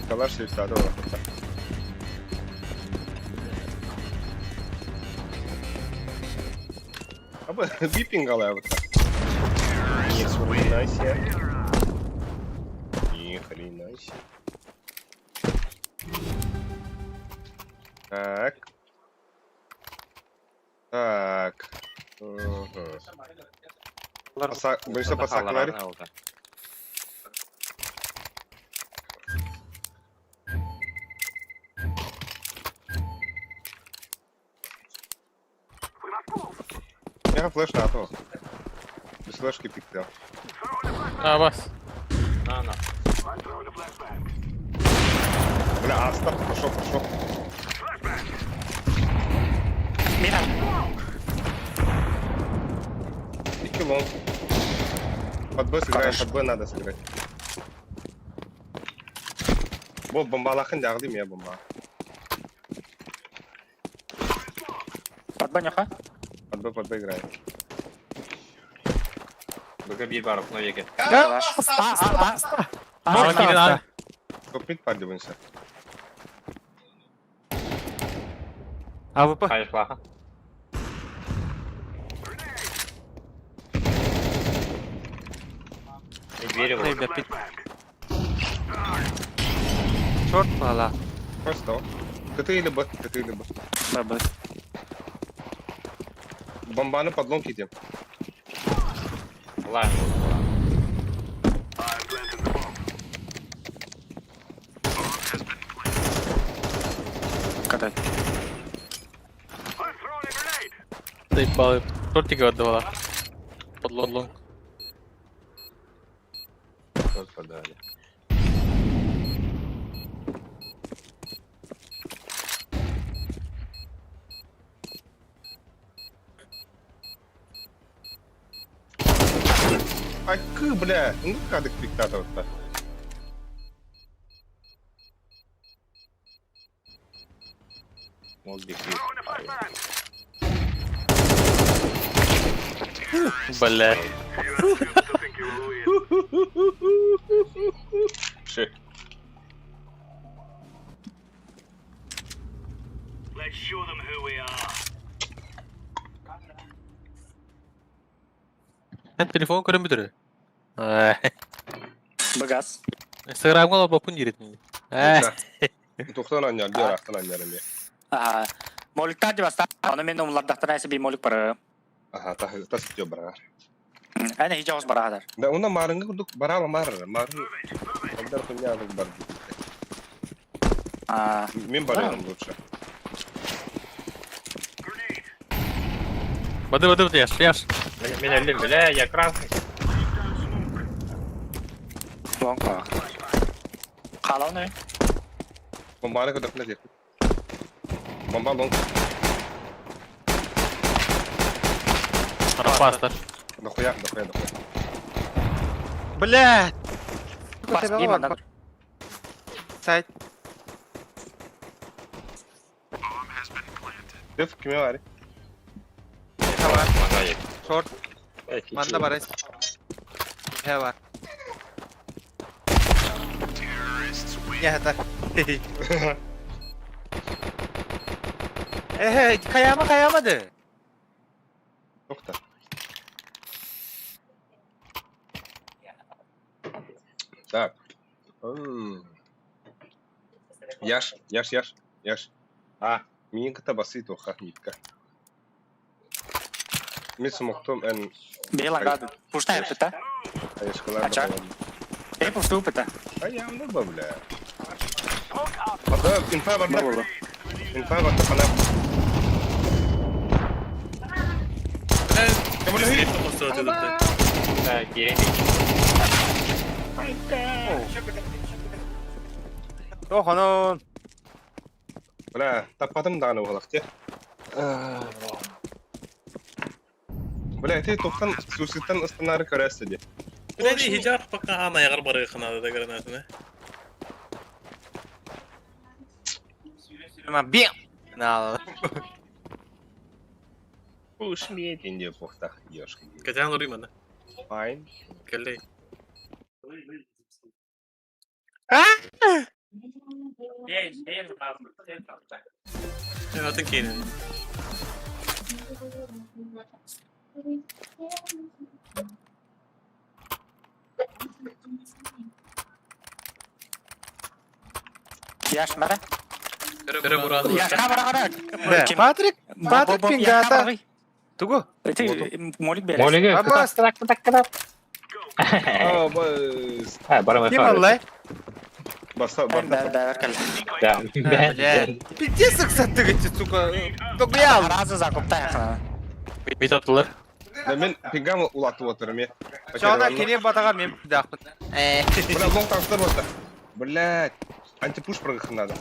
Speaker 1: Kalaş şey sade var. Ama bir ping alıyor bu. Yes, really nice ya. Ехали, nice. Так. Так. Больше pasakları. Я флеш на то. Без флешки пиктел.
Speaker 4: Aa bas.
Speaker 6: На.
Speaker 1: Бля, Астар, пошел.
Speaker 2: Мира.
Speaker 1: И килон. Под Б сыграем, под Б надо сыграть. Бо бомбалахын дағдым я бомба.
Speaker 2: Под баняха.
Speaker 1: Под Б играем.
Speaker 6: Быка bir var okno yeke.
Speaker 4: Ama gidin abi.
Speaker 1: Топ мид поддиваемся.
Speaker 5: Абы пых.
Speaker 6: Hayır плохо. Двери
Speaker 5: Эй,
Speaker 6: var.
Speaker 5: бля, пит. Чорт пыла.
Speaker 1: Просто. КТ или Б, КТ или Б.
Speaker 5: Бабы.
Speaker 1: Бомбаны подлом кидим.
Speaker 6: Ладно.
Speaker 5: Когда?
Speaker 4: Заебал. Тортики отдавала. Подлон.
Speaker 6: Вот подали.
Speaker 1: Ай, бля, ну кадык диктатор-то.
Speaker 6: Мог бы
Speaker 4: Бля.
Speaker 1: Ши.
Speaker 4: Telefon көрінбедірі.
Speaker 5: Багаз.
Speaker 4: Instagram'a da bakın yeritmeyi.
Speaker 1: Тоқтан аньяр, дер ақтан аньяр еме.
Speaker 5: Моликтар деп аста. Оны мен умлабдақтан айсы бей молик бары.
Speaker 1: Аха, тас бітеу барағар.
Speaker 5: Әне хижа оз барағадар.
Speaker 1: Да, онда марыңғы күрдік, барама марыр. Марың, алдар күнне адық бар дейді. Мен барайым лучше.
Speaker 4: Бады, яш.
Speaker 6: Мен өлім, бля, я красный.
Speaker 5: Лонка. Қалау не?
Speaker 1: Бомбаны күдікіне тек. Бомба лонг.
Speaker 4: Рапастар.
Speaker 1: Дохуя.
Speaker 5: Блядь! Бас бейман. Сайт.
Speaker 1: Деф, кеме var?
Speaker 5: Short. Manda var es. He var. Ya hatar. Kayamadı.
Speaker 1: Toxta. Так. Яш. Менің кіта басыйт оқа нитка. Мен смоктом ән...
Speaker 5: Бейла гады. Пушта епіта.
Speaker 1: Айшқалар
Speaker 5: Ача. Ей пушта упіта.
Speaker 1: Аямды ба, бля. Ата, инфа бар да. Инфа бар да, пана.
Speaker 5: Yok onun.
Speaker 1: Бля, таппадым дағаны оғалақты. Бля, ты тоқтан сусеттен ұстанары көрәсті де.
Speaker 4: Бля, хижар пока ана яғыр бары қынады да гранатыны.
Speaker 5: Бем! Нал.
Speaker 1: Уж меден де поқтақ ешкі.
Speaker 4: Катян ұрайым ана.
Speaker 1: Файн.
Speaker 4: Кәлдей. Атын кейінен.
Speaker 5: Яш мәрі?
Speaker 4: Бірі бұрады.
Speaker 5: Яшқа барағара.
Speaker 10: Патрик пингата.
Speaker 5: Тугу? Молик берес.
Speaker 6: Молиге,
Speaker 10: Аббас.
Speaker 6: кыдак.
Speaker 1: О, бас.
Speaker 6: Барам
Speaker 10: Ким аллай?
Speaker 1: Баса,
Speaker 5: Бәр кәл.
Speaker 10: Пиздец сатты гетти, сука. Тогуял.
Speaker 5: Разы закупта яқына.
Speaker 4: Бейт аттылар.
Speaker 1: Мен пингамы улатып отырым е.
Speaker 10: Чана кенен батаға мен пидақпын.
Speaker 1: Бля, лонг таныстар болса. Блядь, антипуш прыгах надо.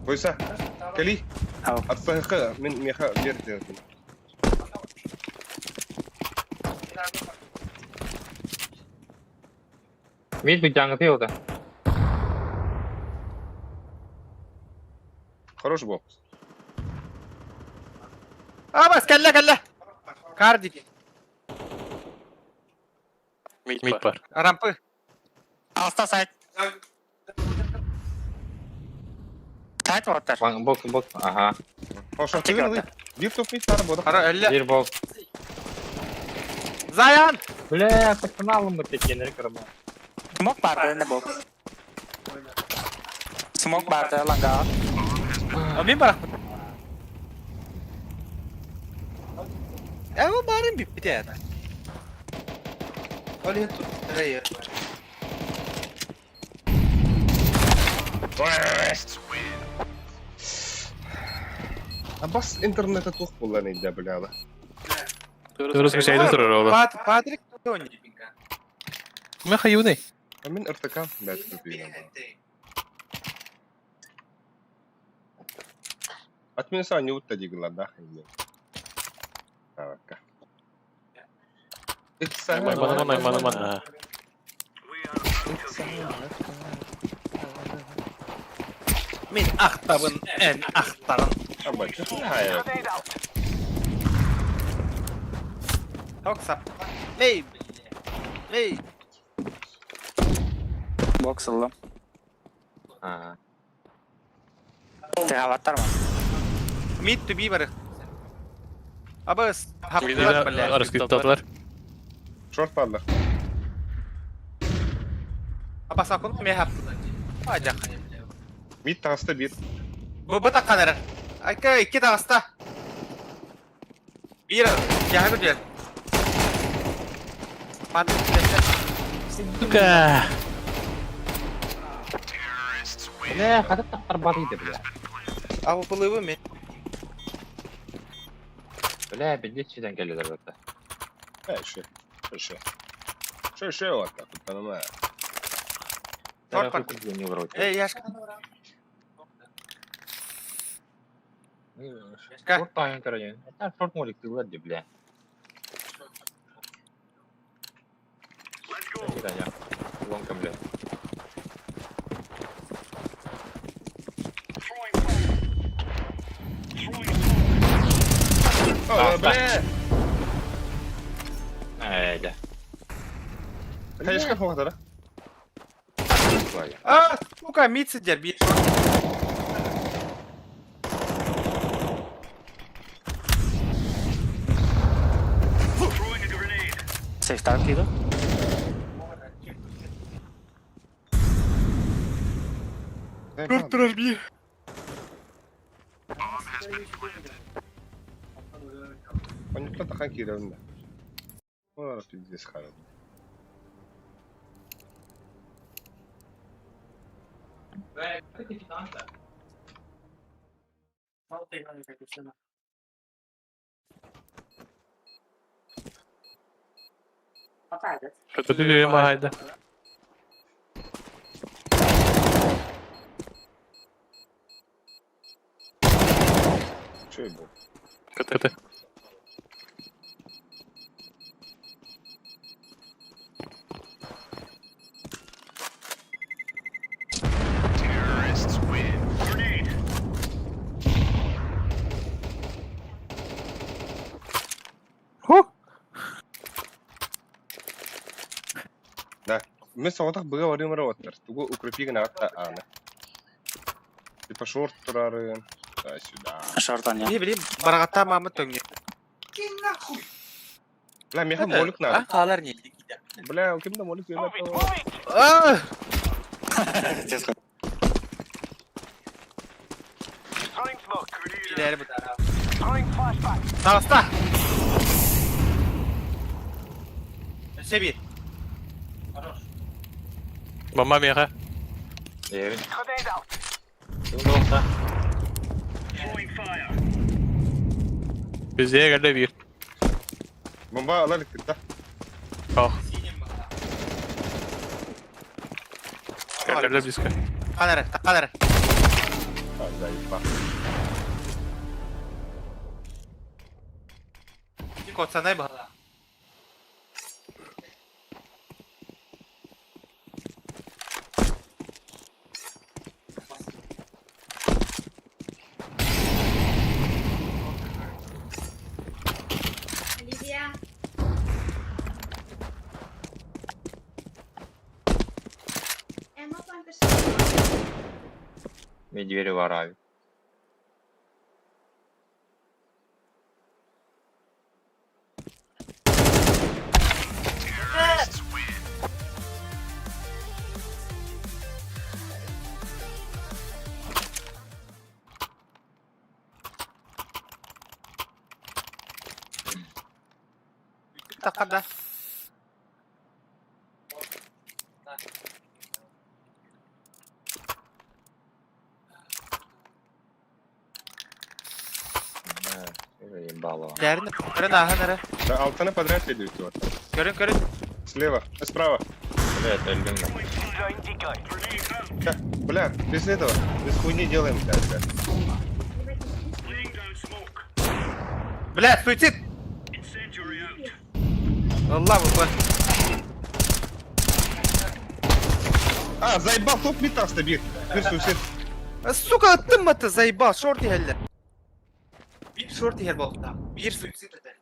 Speaker 1: Қойса, кәли. От ФХ мен меха берді.
Speaker 6: Мид быть жаңы теуді.
Speaker 1: Хорош бол.
Speaker 10: Абас, кәллә. Кардик.
Speaker 4: Мид бар.
Speaker 10: Рампы.
Speaker 5: Алста сайт. Сайт ваттар.
Speaker 6: Бок. Ага.
Speaker 1: Қошақ тегін ұлы. Bir топ мид тары боды.
Speaker 10: Қара әлі.
Speaker 6: Бір бок.
Speaker 10: Заян.
Speaker 6: Бля, пацаналым бұр текенері кірім.
Speaker 5: Смок барды, не бұл. Смок барды, ланга.
Speaker 10: Мен барақпын.
Speaker 5: O barın bir de. Öyle tut. Hayır.
Speaker 1: Бас интернета тух буллан инде бляла.
Speaker 4: Дөрес bir şeyde durur oğlum.
Speaker 5: Патрик oynuyor.
Speaker 4: Ben hayyu ne?
Speaker 1: Мен РТК бәт көпейген. Отменса не утта дигла да хинде. Тавакка.
Speaker 4: Bana.
Speaker 5: Min ahtabın en ahtarın.
Speaker 1: Абача. Hayır.
Speaker 5: Çok sap. Hey. Hey.
Speaker 10: Box aldım.
Speaker 6: Ha.
Speaker 10: Avatar mı?
Speaker 5: Mid to be barı. Abas.
Speaker 4: Bir de arası tuttular.
Speaker 1: Шорт падла.
Speaker 5: Abas akıllı mı hap? Acak.
Speaker 1: Мид таста бир.
Speaker 5: Bu takkan era. Ayka iki tasta. Bir. Jangan dia. Patrick.
Speaker 4: Tuka.
Speaker 6: Ne kadar taktar barıydı bile.
Speaker 5: Aku pelubu mi?
Speaker 6: Öyle belli çiğden geliyorlar burada.
Speaker 1: Şey вот так вот, понимаю.
Speaker 6: Tarafı kullanıyor вроде.
Speaker 5: Ey yaş.
Speaker 6: Шорт тайын көрген. Та шорт молик тылар деп бля. Ya. Лонка бля.
Speaker 1: Бля!
Speaker 6: Öyle.
Speaker 1: Конечно, как хватало.
Speaker 5: Ah, bukan mid sejar bir.
Speaker 10: Safe start gitu.
Speaker 5: Kurtular bir.
Speaker 1: Никто такая кировна. Ну, пиздец, хорошо.
Speaker 4: Kötü düğüm haydi.
Speaker 1: Что это было?
Speaker 4: Kötü.
Speaker 1: Мы сауатах быга варим раваттар. Тугу укрепи гана атта ана. Типа шорт турары. Сюда.
Speaker 10: Short'tan ya.
Speaker 5: Ne bileyim barakatta Mahmut dönüyor.
Speaker 1: Бля, меха молик надо.
Speaker 5: Kalar niye?
Speaker 1: Бля, у кем-то молик yana то.
Speaker 5: Ah! İleri bu tarafa. Sağsta. Seviye.
Speaker 4: Bomba mı
Speaker 6: Evet.
Speaker 4: Şimdi olsa. Bize geldi bir.
Speaker 1: Бомба алалик китта.
Speaker 4: Oh. Geldi близко.
Speaker 5: Kanara, tak kanara.
Speaker 1: Да, ебать.
Speaker 5: Bir kotsa ne bağla?
Speaker 9: Оливия. Эмма Памперс.
Speaker 6: Medveri var abi.
Speaker 5: takada.
Speaker 6: Балло.
Speaker 5: Дәрін, көрін ағын әрі.
Speaker 1: Да, алтаны подряд следует. Вот.
Speaker 5: Көрін.
Speaker 1: Слева, справа.
Speaker 6: Блядь, өлгенмін.
Speaker 1: Да, бля, без этого, без хуйни делаем, блядь.
Speaker 5: Бля, суицид! Allah bu.
Speaker 1: А, заебал, топ метал стабик. Bir сусед.
Speaker 5: Сука, attın mı atı zaybal? Shorty helle. Bir shorty helle oldu. Bir suicid ede.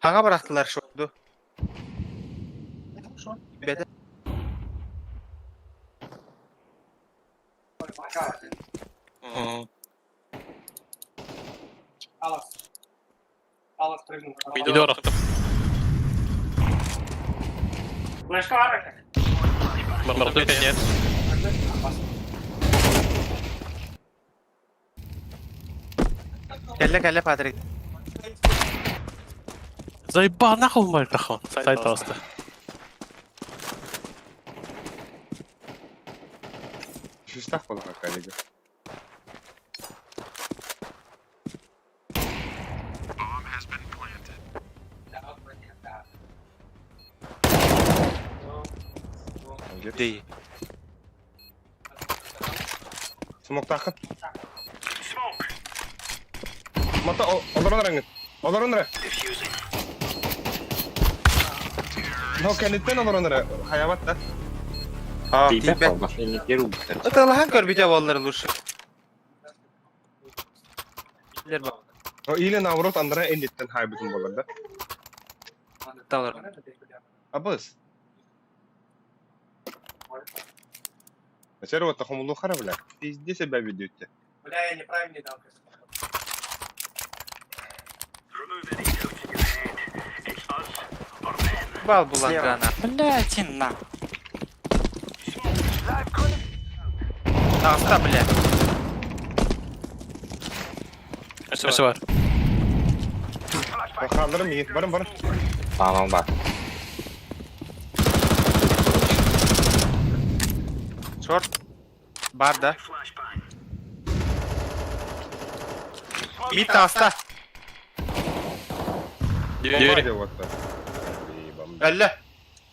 Speaker 5: Hanga bıraktılar şortu? Bede.
Speaker 4: Video bıraktım. Bıraktım penyer.
Speaker 5: Kelle Patrick.
Speaker 4: Заебал, нахуй мой микрофон. Сайт просто.
Speaker 1: Шестах была коллега.
Speaker 5: Değil.
Speaker 1: Смок тахып. Мата, олар. No, kenitten olar. Hayavat da.
Speaker 5: Ha,
Speaker 6: Типа,
Speaker 5: tipe.
Speaker 6: мошенники рубятся.
Speaker 5: Atallahan gör bir de valları luş. Bilir bak.
Speaker 1: O ile navrot andara enditten haybıtın bolar da.
Speaker 5: Dağlar.
Speaker 1: Abız. Mesela o tahumulu xarabla. Pizde sebebi diyordu.
Speaker 5: Bal bulan grana.
Speaker 2: Блядь, на.
Speaker 5: Hasta bile.
Speaker 4: Ötesi var.
Speaker 1: Kaldırım iyi. Varın.
Speaker 6: Tamam bak.
Speaker 5: Short. Barda. Mid hasta.
Speaker 4: Diğeri.
Speaker 1: Hadi o da.
Speaker 5: Elle.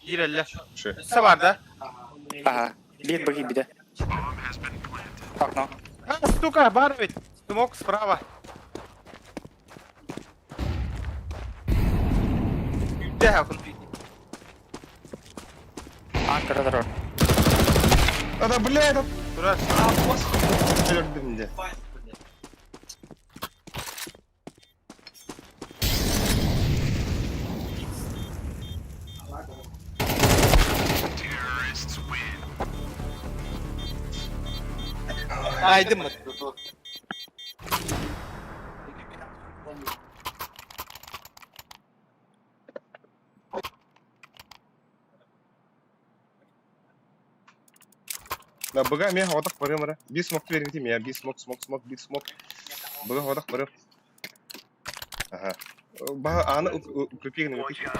Speaker 5: Bir elle.
Speaker 1: Şey.
Speaker 5: Kısa barda.
Speaker 2: Ага. Лид боги биде. Окно.
Speaker 5: Сука, бар ведь. Смок справа. Yüzde yakın.
Speaker 2: Анкара дорог.
Speaker 1: Ada блядь.
Speaker 5: Durar.
Speaker 1: Öldüm de.
Speaker 5: Aydın mı?
Speaker 1: Да, бага мен одақ барам ара. Bir smoke verin diyeyim ya. Bir smoke. Бага одақ барам. Aha. Бага аны укрепигін өтейік.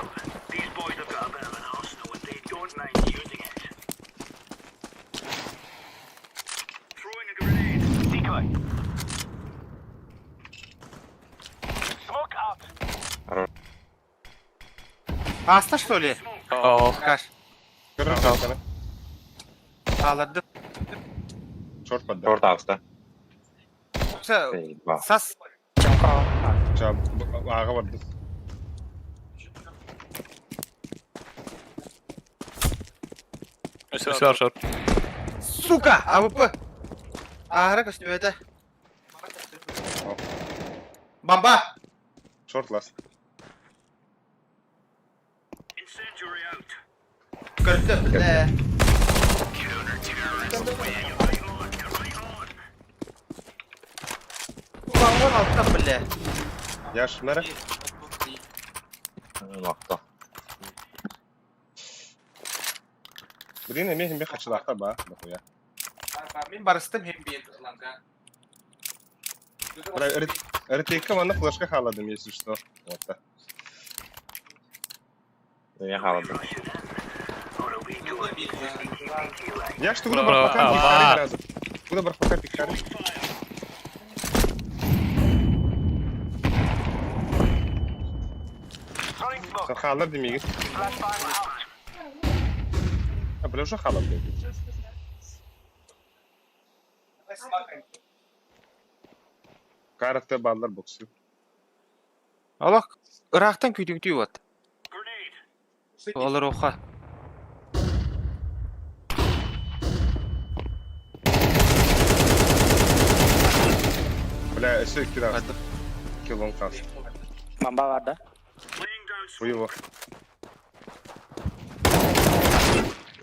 Speaker 5: Hasta что ли?
Speaker 4: Oo.
Speaker 5: Kaç.
Speaker 1: Görün sana.
Speaker 5: Sağladı.
Speaker 1: Short padda.
Speaker 6: Шорт авста.
Speaker 5: Yoksa
Speaker 6: Ейба.
Speaker 5: sas.
Speaker 1: Çab ağa vardı.
Speaker 4: Ötesi var short.
Speaker 5: Сука! AWP. Ahıra kaçtı öde. Bamba.
Speaker 1: Short last.
Speaker 5: Gördüm. Bamba alttan bile.
Speaker 1: Yaş nere?
Speaker 6: Нокто.
Speaker 1: Birine mehim bir kaçılakta ba. Dokuya.
Speaker 7: Мен барыстым hem bir tıklanca.
Speaker 1: Riteyke bana flashka haladım если что. Вот так.
Speaker 6: Я халабы.
Speaker 1: Я что буду пока пикарить разом. Буду пока пикарить. Sen halar demeyik. Ha böyle şu halar demeyik. Karakter ballar boksu.
Speaker 5: Allah Irak'tan küydüktüğü var. Olur oha.
Speaker 1: Bля, eşek kira.
Speaker 5: Hadi.
Speaker 1: Kilon kas.
Speaker 10: Mamba vardı.
Speaker 1: Uyuyor.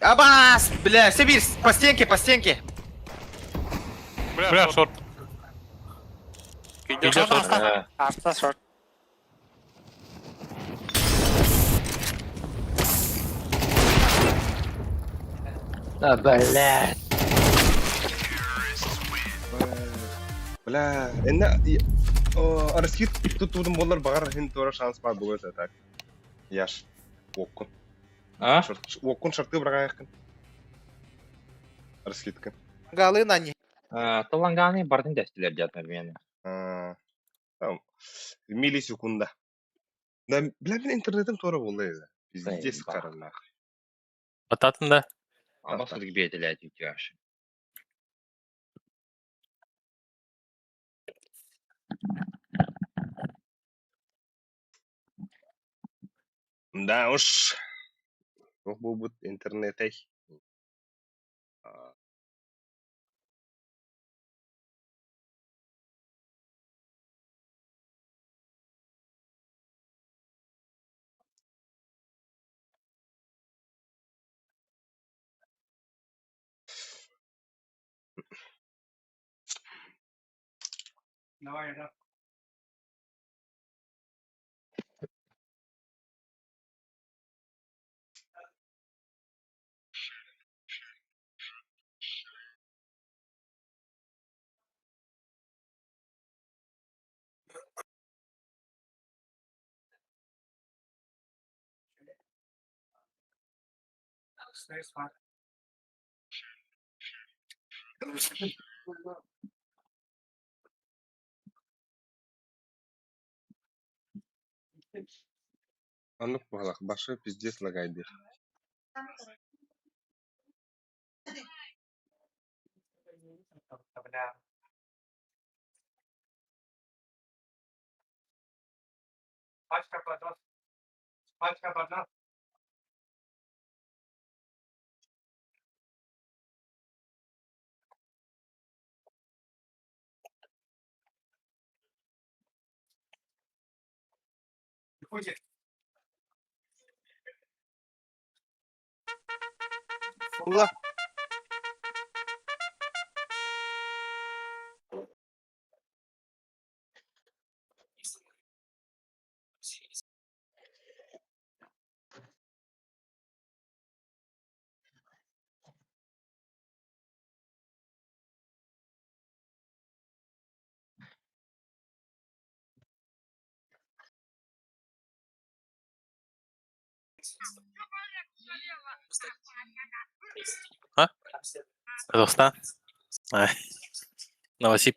Speaker 5: Абас! Бля, Сибирь, по стенке, по стенке.
Speaker 4: Bırak short. Gidiyor short.
Speaker 10: Artta short.
Speaker 6: Блядь.
Speaker 1: Бля, энне арскит tutudum bollar bagar hin tora şans var bu öte tak. Yaş. Okun.
Speaker 6: А?
Speaker 1: Okun şartı bırakan yakın. Arskitkin.
Speaker 5: Галы на не.
Speaker 6: Таланганы бардың дәстелер жатыр мені.
Speaker 1: Tamam. Milisekunda. Da bля ben internetim tora boldu ya. Пиздец карана.
Speaker 4: Atatın da.
Speaker 6: Ama сырг бетілер түйтіяш.
Speaker 1: Да уж. Ох bu internete. Anlık bu başı пиздец лагайды.
Speaker 5: Ула.
Speaker 4: Казахстан. Ай. Новосиб.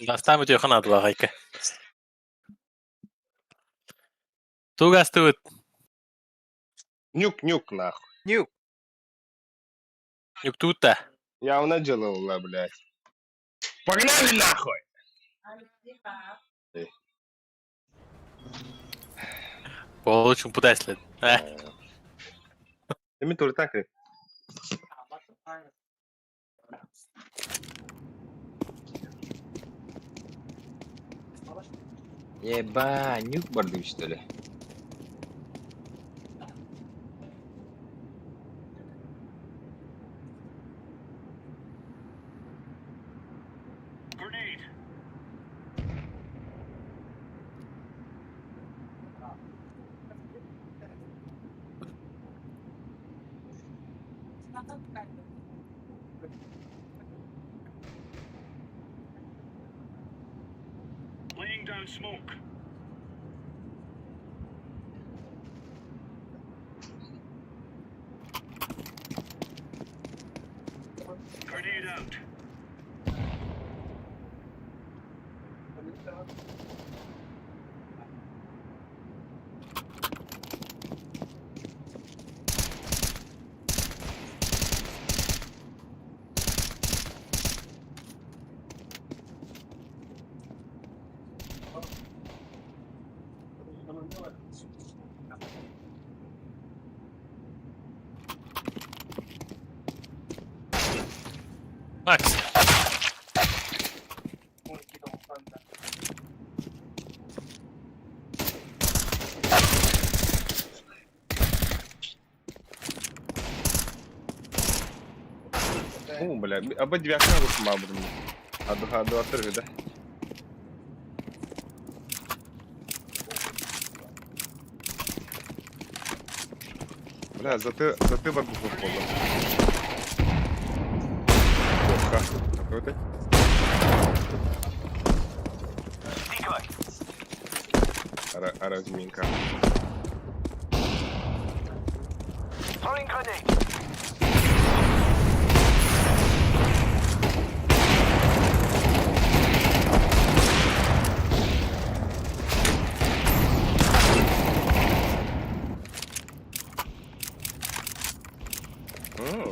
Speaker 4: Lastaan nyt jo kanatella kaikki. Tugas tuut.
Speaker 1: Нюк нахуй.
Speaker 5: Нюк.
Speaker 4: Нюк туутта.
Speaker 1: Я наделал, блядь. Погнали нахуй!
Speaker 4: Получим путайслед.
Speaker 1: Еми тоже так ли?
Speaker 6: Еба, нюк барды, что ли?
Speaker 4: Max.
Speaker 1: Бля, оба девятка надо с мабром. Аду отрыви, да? Бля, зато в одну походу. Какой ты? Разминка.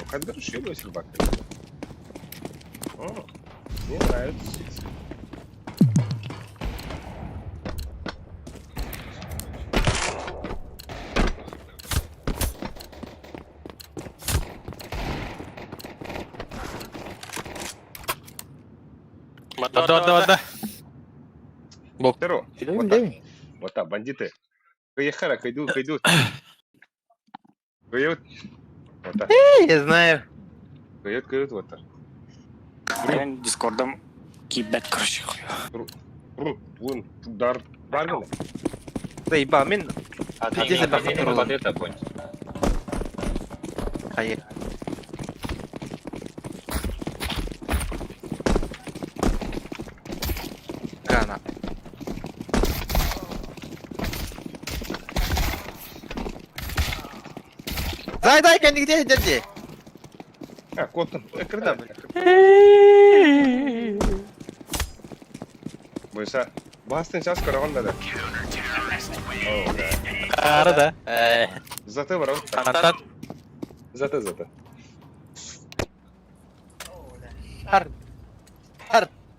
Speaker 1: Подберушили собака. О, мне нравится.
Speaker 4: Да.
Speaker 1: Здорово. Вот так, бандиты. Каяхара, кайдут. Кают. Вот так.
Speaker 5: Я знаю.
Speaker 1: Кают, вот так.
Speaker 2: Мен Дискордом кибет короче.
Speaker 1: Вон, дар. Баргал.
Speaker 5: Заебал, мен...
Speaker 6: Здесь это бонь.
Speaker 5: Hayır. Granat. Дай, kendi gidiyor dedi.
Speaker 1: А, коттон. Кырда. Бойса. Бастын сейчас караганда да. О, да.
Speaker 4: Arada.
Speaker 1: Заты бар.
Speaker 4: Антат.
Speaker 1: Заты.
Speaker 5: Har.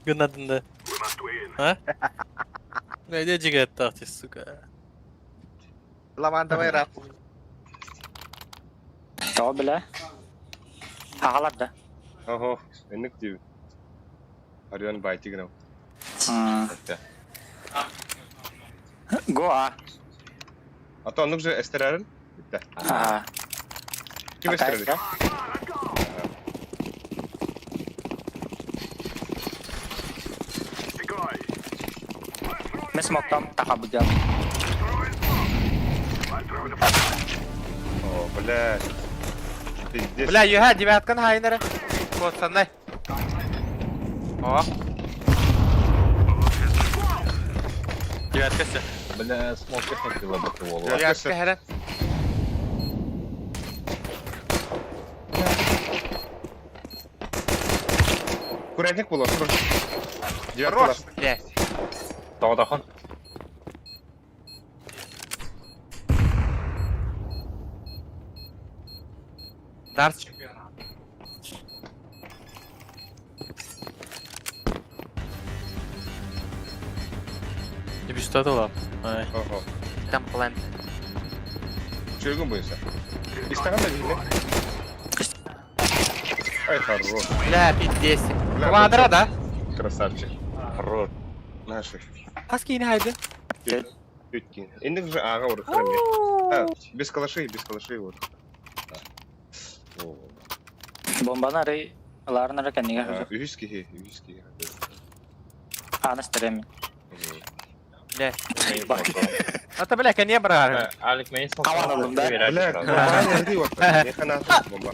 Speaker 4: Gün adında. Ha? Ne ciget tahtis suka.
Speaker 5: Lavanda var rap.
Speaker 2: Tahu bela. Hakalap da.
Speaker 1: Ого, энек див. Ариан байти гнау.
Speaker 2: Goa.
Speaker 1: А то анук же эстерарен? Да. Ким эстерарен?
Speaker 2: Mes moktam takabujam.
Speaker 1: О, блядь. Пиздец.
Speaker 5: Бля, юха, девяткан хайнера. Вот, санай. О,
Speaker 4: Девятка все.
Speaker 6: Бля, смог техники лабати волу.
Speaker 5: девятка херен.
Speaker 1: Курятник был, осторожно. Девятка
Speaker 5: Хорош,
Speaker 1: ласт.
Speaker 5: блядь.
Speaker 6: Таудахан.
Speaker 5: Дарс.
Speaker 4: Не без того. Ай.
Speaker 1: Ого.
Speaker 5: Там план.
Speaker 1: Чуйгун бойса. İstenen de değil mi? Ай, хорош.
Speaker 5: Бля, пиздец.
Speaker 1: Бля,
Speaker 5: Квадра, да?
Speaker 1: Красавчик. Хорош. Наши.
Speaker 5: Аскин хайды.
Speaker 1: Тютки. Индик же ага ур храми. Без калашей вот. О.
Speaker 2: Bomba nari. Lar nari kaniga.
Speaker 1: Виски.
Speaker 2: Anas terem.
Speaker 5: Бля. Это, бля, коне брали.
Speaker 6: Алик, мен смог.
Speaker 2: Kawan oldum da.
Speaker 1: Бля, компания где вот? Не хана бомба.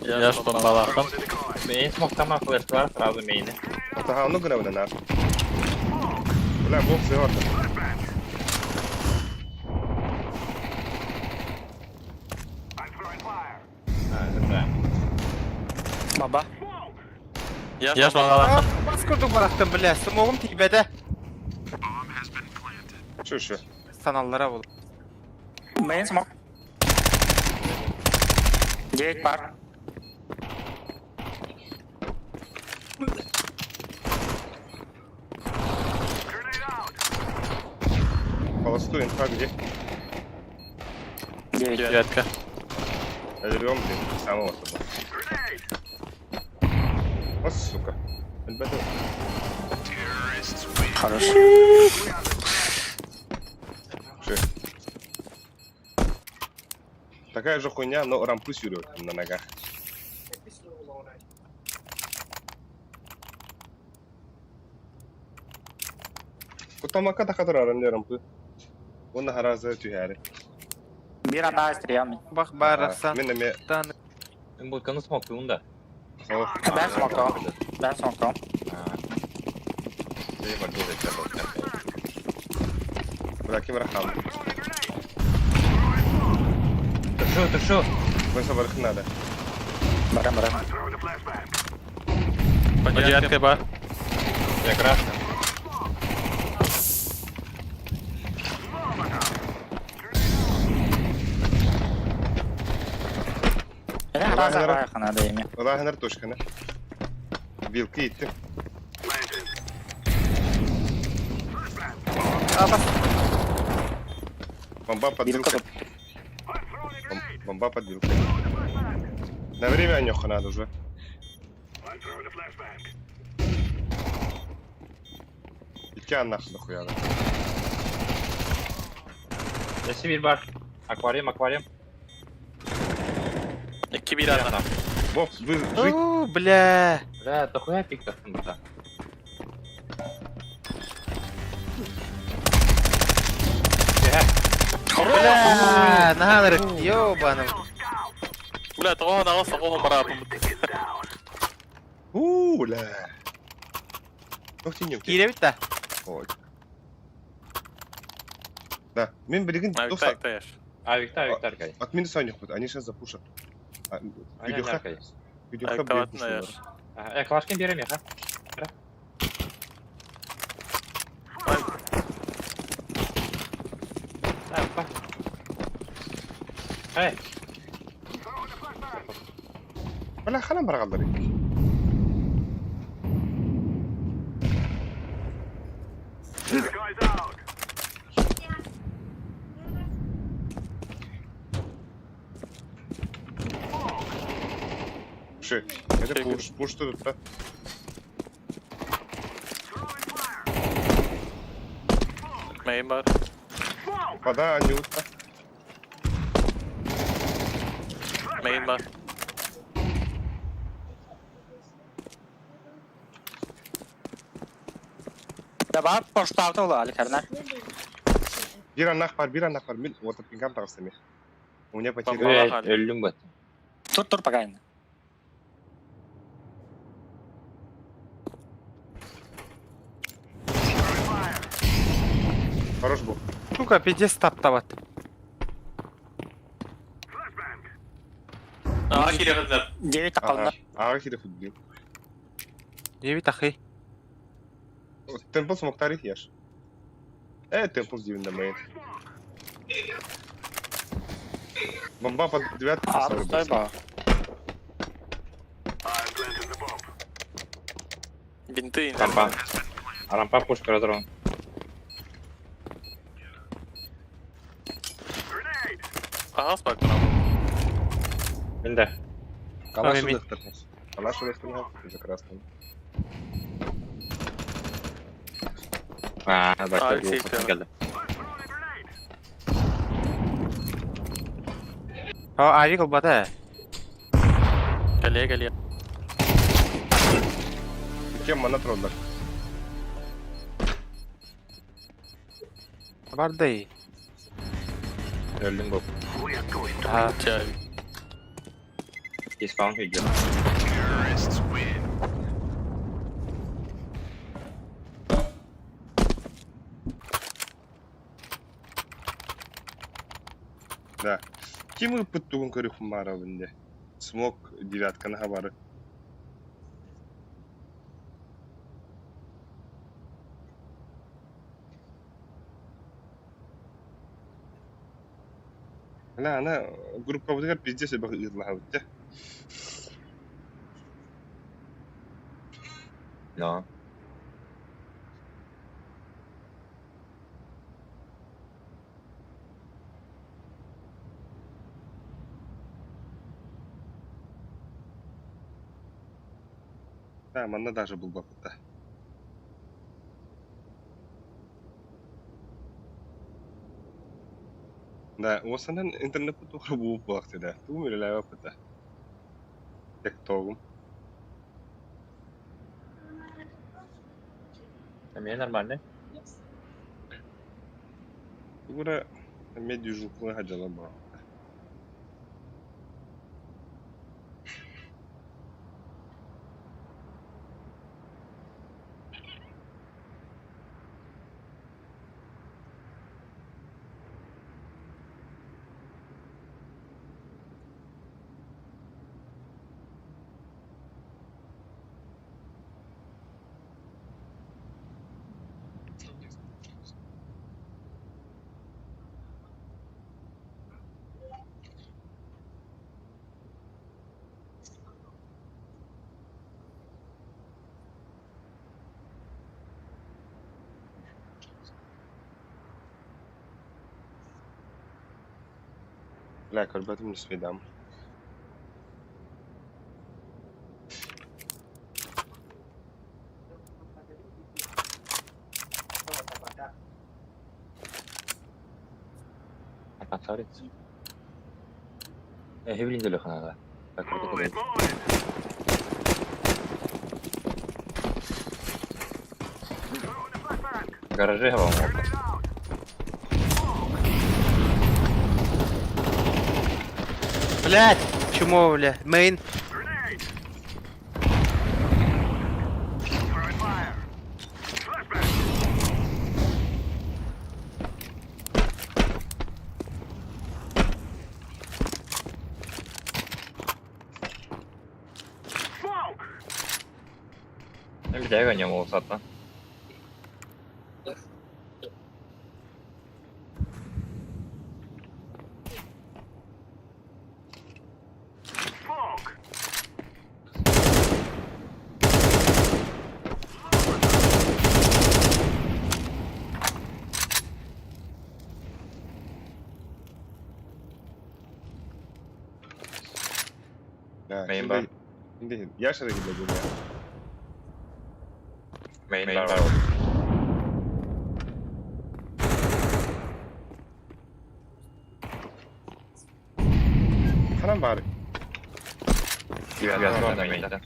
Speaker 4: Яш бомбалардан.
Speaker 6: Main smoke'tan flash var, сразу main'e.
Speaker 1: Ата onu гына белән. Бля, бокс ярды.
Speaker 2: Баба.
Speaker 4: Яш бомбалардан.
Speaker 5: Бас курдук барактан, бля, смогым тийбеде.
Speaker 1: Şu.
Speaker 5: Саналлара бул.
Speaker 2: Main smoke. Gate бар.
Speaker 1: Холостую инфа где?
Speaker 2: Gate.
Speaker 4: Девятка.
Speaker 1: Я берем, блин, самого туда. Вот сука.
Speaker 2: Хорош.
Speaker 1: Такая же хуйня, но рампу сюрет на ногах. Кутамака тахатыр арамне рампы. Он харазы тюхәре.
Speaker 2: Bir anda istiyorum.
Speaker 5: Бах барасан.
Speaker 1: Мен неме.
Speaker 5: Тан.
Speaker 6: Ben bu kanı smoke'luğum da.
Speaker 2: Ben smoke'um. Ben smoke'um.
Speaker 1: Şey var diye de Bırakayım rakam.
Speaker 6: Тышу.
Speaker 1: Ben sabah надо.
Speaker 2: Барам.
Speaker 4: По девятке бар.
Speaker 6: Я краска.
Speaker 2: Я раза баяха надо ими.
Speaker 1: Ulan hener toşkanı. Bilki gitti. Бомба под вилкой. Бомба под вилкой. На время Анёха надо уже. İki anlattı kuyada.
Speaker 6: Nesi bir bar. Akvaryum.
Speaker 4: 2-1 anda.
Speaker 1: Боб, вы жить.
Speaker 5: О, бля.
Speaker 6: Бля, дохуя пиктов burada.
Speaker 5: Бля, нахер, ёбаный.
Speaker 4: Бля, того на сакого барапы.
Speaker 1: Ля. Ох ты не.
Speaker 5: Кире бит та.
Speaker 1: Ой. Да, мен білген
Speaker 4: Виктор,
Speaker 1: доса.
Speaker 4: Виктор.
Speaker 6: Виктор кай.
Speaker 1: От меня Саня ходит, они сейчас запушат. Видеоха. Видеоха
Speaker 4: Виктор,
Speaker 1: будет
Speaker 4: Виктор.
Speaker 6: Ya klaşken берем ya ha. Bak. Hey.
Speaker 1: Вала халам баргалдар. Ши, это пуш тут, да?
Speaker 4: Main бар.
Speaker 1: Вода, они утка.
Speaker 4: Main бар.
Speaker 2: Ya bak poşta ola Ali Karnar.
Speaker 1: Bir annak var. Min, вот пингам тагыстами. У меня потери.
Speaker 6: Öldüm bu.
Speaker 2: Tur погайны.
Speaker 1: Хорош был.
Speaker 5: Сука, пиздец таптават.
Speaker 4: Aa kiremediler.
Speaker 2: 9 takıldı.
Speaker 1: Ага, хиде футбол.
Speaker 5: Девять ахи.
Speaker 1: Темпл смог тарих яш. Темпл с дивным мейн. Бомба под девятку.
Speaker 2: Стой ба.
Speaker 4: Бинты.
Speaker 6: Рампа пушка разорван.
Speaker 4: Ага, спектр.
Speaker 6: Бинде.
Speaker 1: Калаш
Speaker 5: Ами.
Speaker 1: улыктырмыз. Калаш улыктырмыз. Уже красный.
Speaker 6: Başka bir
Speaker 4: Alexey
Speaker 6: ufak geldi.
Speaker 5: Ha, Ari kılbada.
Speaker 4: Geliyor.
Speaker 1: Кем мана троллар.
Speaker 5: Var da iyi.
Speaker 6: Öldüm bu.
Speaker 5: Ha,
Speaker 4: Çay.
Speaker 6: Discount video.
Speaker 1: Да. Kim ıppıt tuğun körü kumara binde. Smoke девятканы хабары. Ana gruppa bu kadar bizce sebek ıdlaha bitti.
Speaker 6: No.
Speaker 1: Да, манна даже был бапыта. Да, осанан интернет тухры буып бакты да. Туу меле бапыта. Тек тогум.
Speaker 6: Мне нормально.
Speaker 1: Тугура медюжуклы хаджала ба. لا كربات من السويدام.
Speaker 6: Atarız. Hevlin de lokana. Bak burada da. Гаражи хава мог.
Speaker 5: Блядь, чмо, бля, мейн.
Speaker 6: Bir daha ganyan olsa hatta. Main bar.
Speaker 1: Şimdi yaşa da gidiyor ya.
Speaker 6: Main bar.
Speaker 1: Falan bari.
Speaker 6: Девятка var da main'den.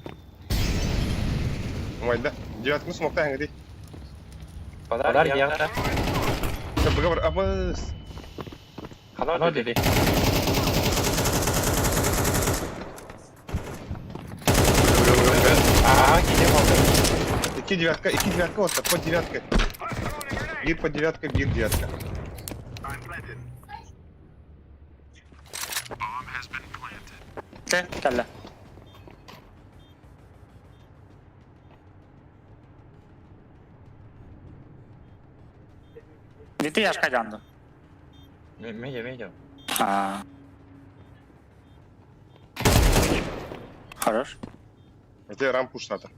Speaker 1: Umayda. Девятканы смокта hangi değil.
Speaker 6: Kadar ya.
Speaker 1: Kapı var abız.
Speaker 6: Kadar dedi. Aa gidiyor oldu.
Speaker 1: İki девятка olsa по девятка. Bir по девятка, bir девятка.
Speaker 2: Tällä. Не ты, я ж каданду.
Speaker 6: Медиа.
Speaker 2: Хорош.
Speaker 1: Это рампу штата.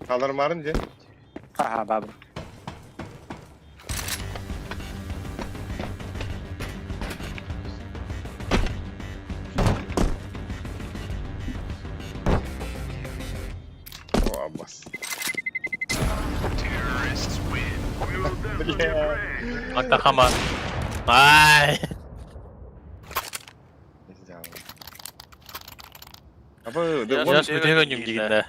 Speaker 1: Kalır marın diye.
Speaker 2: Ага, бабу.
Speaker 1: O Abbas.
Speaker 4: Magtakama. Ay.
Speaker 1: Apa,
Speaker 4: Сейчас video game giginde.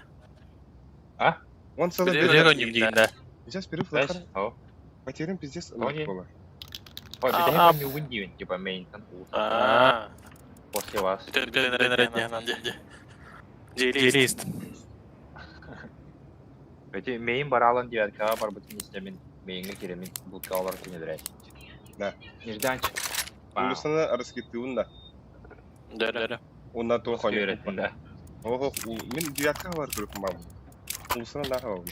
Speaker 6: А?
Speaker 1: он целый
Speaker 4: Video game giginde.
Speaker 1: Сейчас перерыв
Speaker 6: Дальше.
Speaker 1: лохара.
Speaker 6: Ау.
Speaker 1: Потеряем пиздец
Speaker 6: Окей.
Speaker 1: лохола.
Speaker 6: Ой,
Speaker 4: А,
Speaker 6: битая не уйдет, типа мейн там. После вас.
Speaker 4: Желист.
Speaker 6: Эти мейн баралан девятка, барбатин истемин. Мейнге киремин будка алар кинедрәс.
Speaker 1: Да.
Speaker 6: Нежданчик.
Speaker 1: Улусана арыскеттиун да.
Speaker 4: Да.
Speaker 1: Ondan то хонек.
Speaker 6: Öğretinde.
Speaker 1: Ого, мен девятка бар көрөкүм бар. Улусана нахы бар.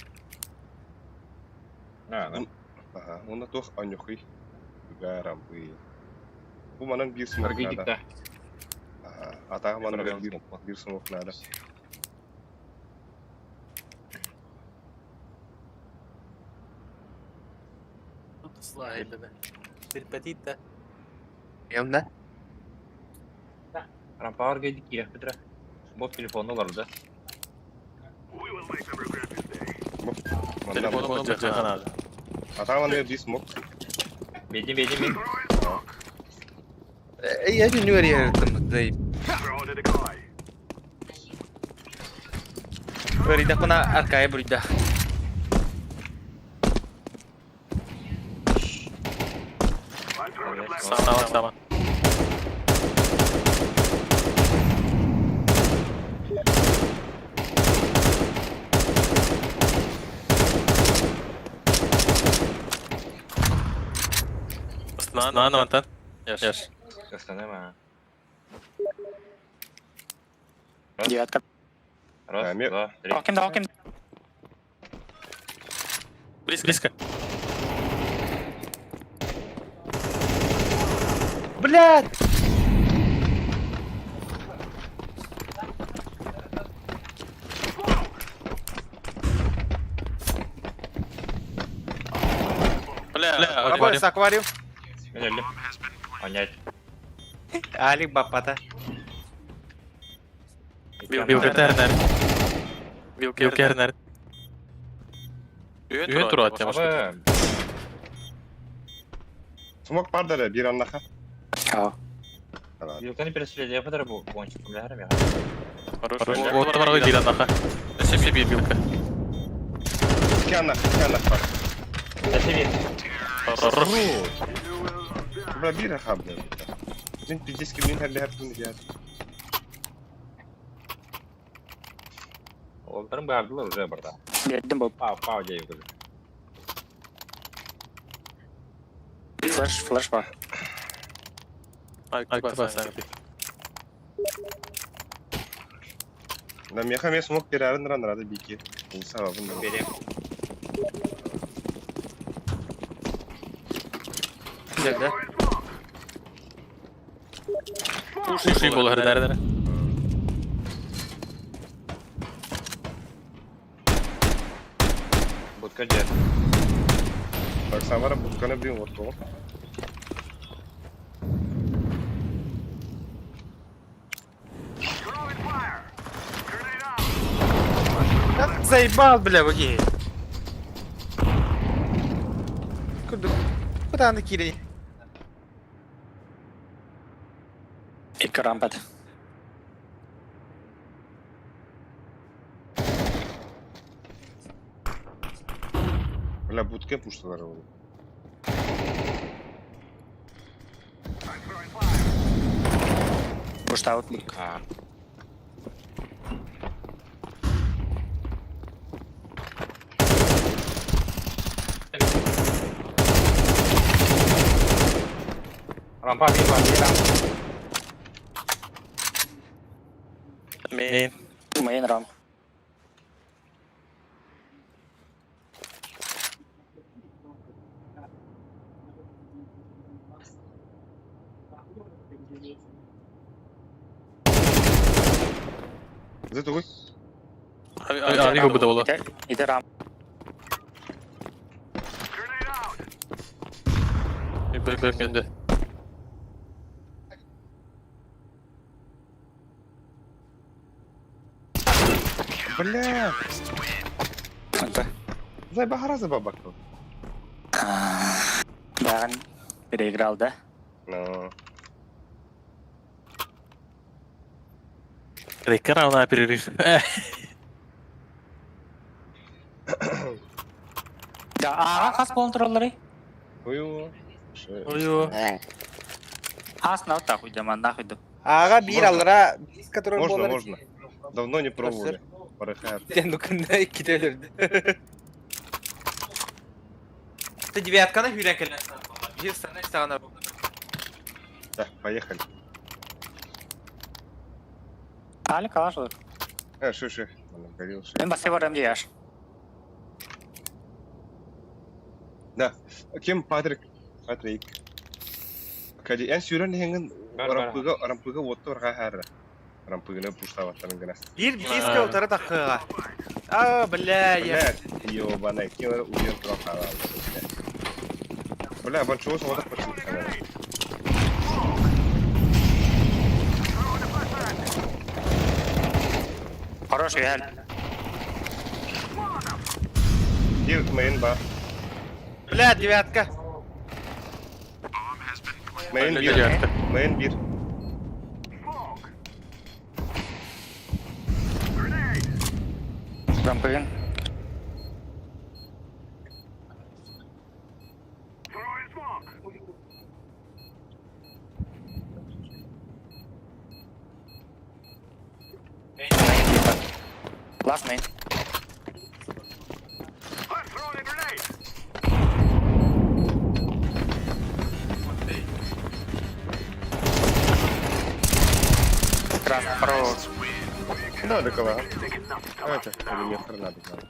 Speaker 6: Ha,
Speaker 1: Ага, онда то анюхый. Гарам вы. Bu manın bir smoke nada.
Speaker 6: Argidik'te.
Speaker 1: Ага, атағы манın bir smoke nada.
Speaker 5: Yanımda.
Speaker 6: Rampa argaydik ya Petra. Bot telefonda olardı.
Speaker 4: Telefonum olacak abi.
Speaker 1: Атағы манın bir smoke.
Speaker 6: Bedim.
Speaker 5: Я не уверен, да. Berida ko na arkaya berida.
Speaker 4: Sama. Mana mantan? Yes.
Speaker 6: Kesana mah.
Speaker 3: Девятка.
Speaker 6: Раз,
Speaker 1: Мир.
Speaker 6: два, три.
Speaker 3: Окин.
Speaker 4: Близко.
Speaker 5: Блядь!
Speaker 4: Бля,
Speaker 5: Работа с аквариум.
Speaker 6: Öyle. Понять.
Speaker 5: Алик бапата.
Speaker 4: Вилкернер. Үйен тұру атям
Speaker 6: Ama
Speaker 1: Smoke бар да bir anlaha.
Speaker 6: Yılkanı переследуя, я подорву бончик, блядь, я.
Speaker 4: Вот var ғой дейін анаға. Әсемсе bir вилка.
Speaker 1: İki anlah var.
Speaker 6: Әсемет.
Speaker 1: Bura bir rakam ya. Мен пиздецки мен хәлле хәптүн дия.
Speaker 6: Олдарын бардылар уже burada.
Speaker 3: Бердім бұл.
Speaker 6: Пау жей кызы.
Speaker 3: Флеш бар.
Speaker 4: Ayık basan.
Speaker 1: Да меха мен smoke берәрен ранрады бики. Ул сабабын
Speaker 6: Берем.
Speaker 5: Geldi.
Speaker 4: Уши болар дәрдәр.
Speaker 6: Будка жер.
Speaker 1: Bak sen var ya butkana bir vurdu o.
Speaker 5: Заебал, бля, баги. Куда на кири?
Speaker 3: İlk rampad.
Speaker 1: Бля будке пушталар ол.
Speaker 3: Пуштаут.
Speaker 6: Ha. Rampa bir var, bir rampa.
Speaker 4: Main.
Speaker 3: Main ramp.
Speaker 1: Zet oy.
Speaker 4: Abi bu da ola.
Speaker 3: İde ramp.
Speaker 4: Bir geldi.
Speaker 1: Бля.
Speaker 3: Okey.
Speaker 1: Zaybahara zababak.
Speaker 3: Бәрін бірегір алды.
Speaker 1: No.
Speaker 4: Рекар она перерыв.
Speaker 3: Аға қас болын тұралары?
Speaker 1: Ой.
Speaker 4: Ой-ой.
Speaker 2: Ас на так уйдем, нахуй да.
Speaker 5: Аға бир алыра бис который
Speaker 1: Можно,
Speaker 5: болар.
Speaker 1: можно. Давно не пробовали. Порыхает.
Speaker 5: Сен дукында кителерди. Ты девятканы хүлән келен. Бир саны сагана.
Speaker 1: Да, поехали.
Speaker 2: Али калашылыр.
Speaker 1: Ши. Горел, ши.
Speaker 2: Мен басты барам дияш.
Speaker 1: Да. Кем Патрик? Патрик. Кади en sürен хенген рампыга отты орга хәрі. Рампыгыны пуштаваттарын гына.
Speaker 5: Бир бискә утары такыга. А, бля, я.
Speaker 1: Ёбаный, кем уйден тұран қағал. Бля, бан чего смотрит почему камера?
Speaker 2: Хороший гель.
Speaker 1: Бир мейн ба.
Speaker 5: Бля, девятка.
Speaker 1: Мейн
Speaker 4: Öyle
Speaker 1: бир.
Speaker 4: девятка.
Speaker 1: Мейн бир.
Speaker 2: Рампыгын. Last main. Красный, хорош.
Speaker 1: Надо кого? Это, или мне хренады надо.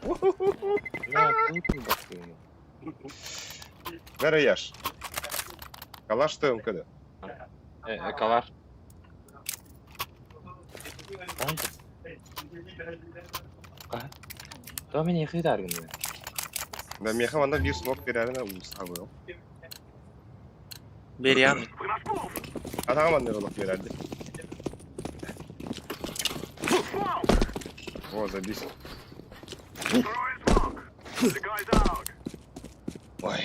Speaker 1: Нары яш. Калаш что он когда?
Speaker 6: Калар. То мен екі даргын.
Speaker 1: Да меха ванда бир смок берәріне ұлысқа
Speaker 5: Берян.
Speaker 1: Атаға мандыр олық берәрді. О, забись. Ой.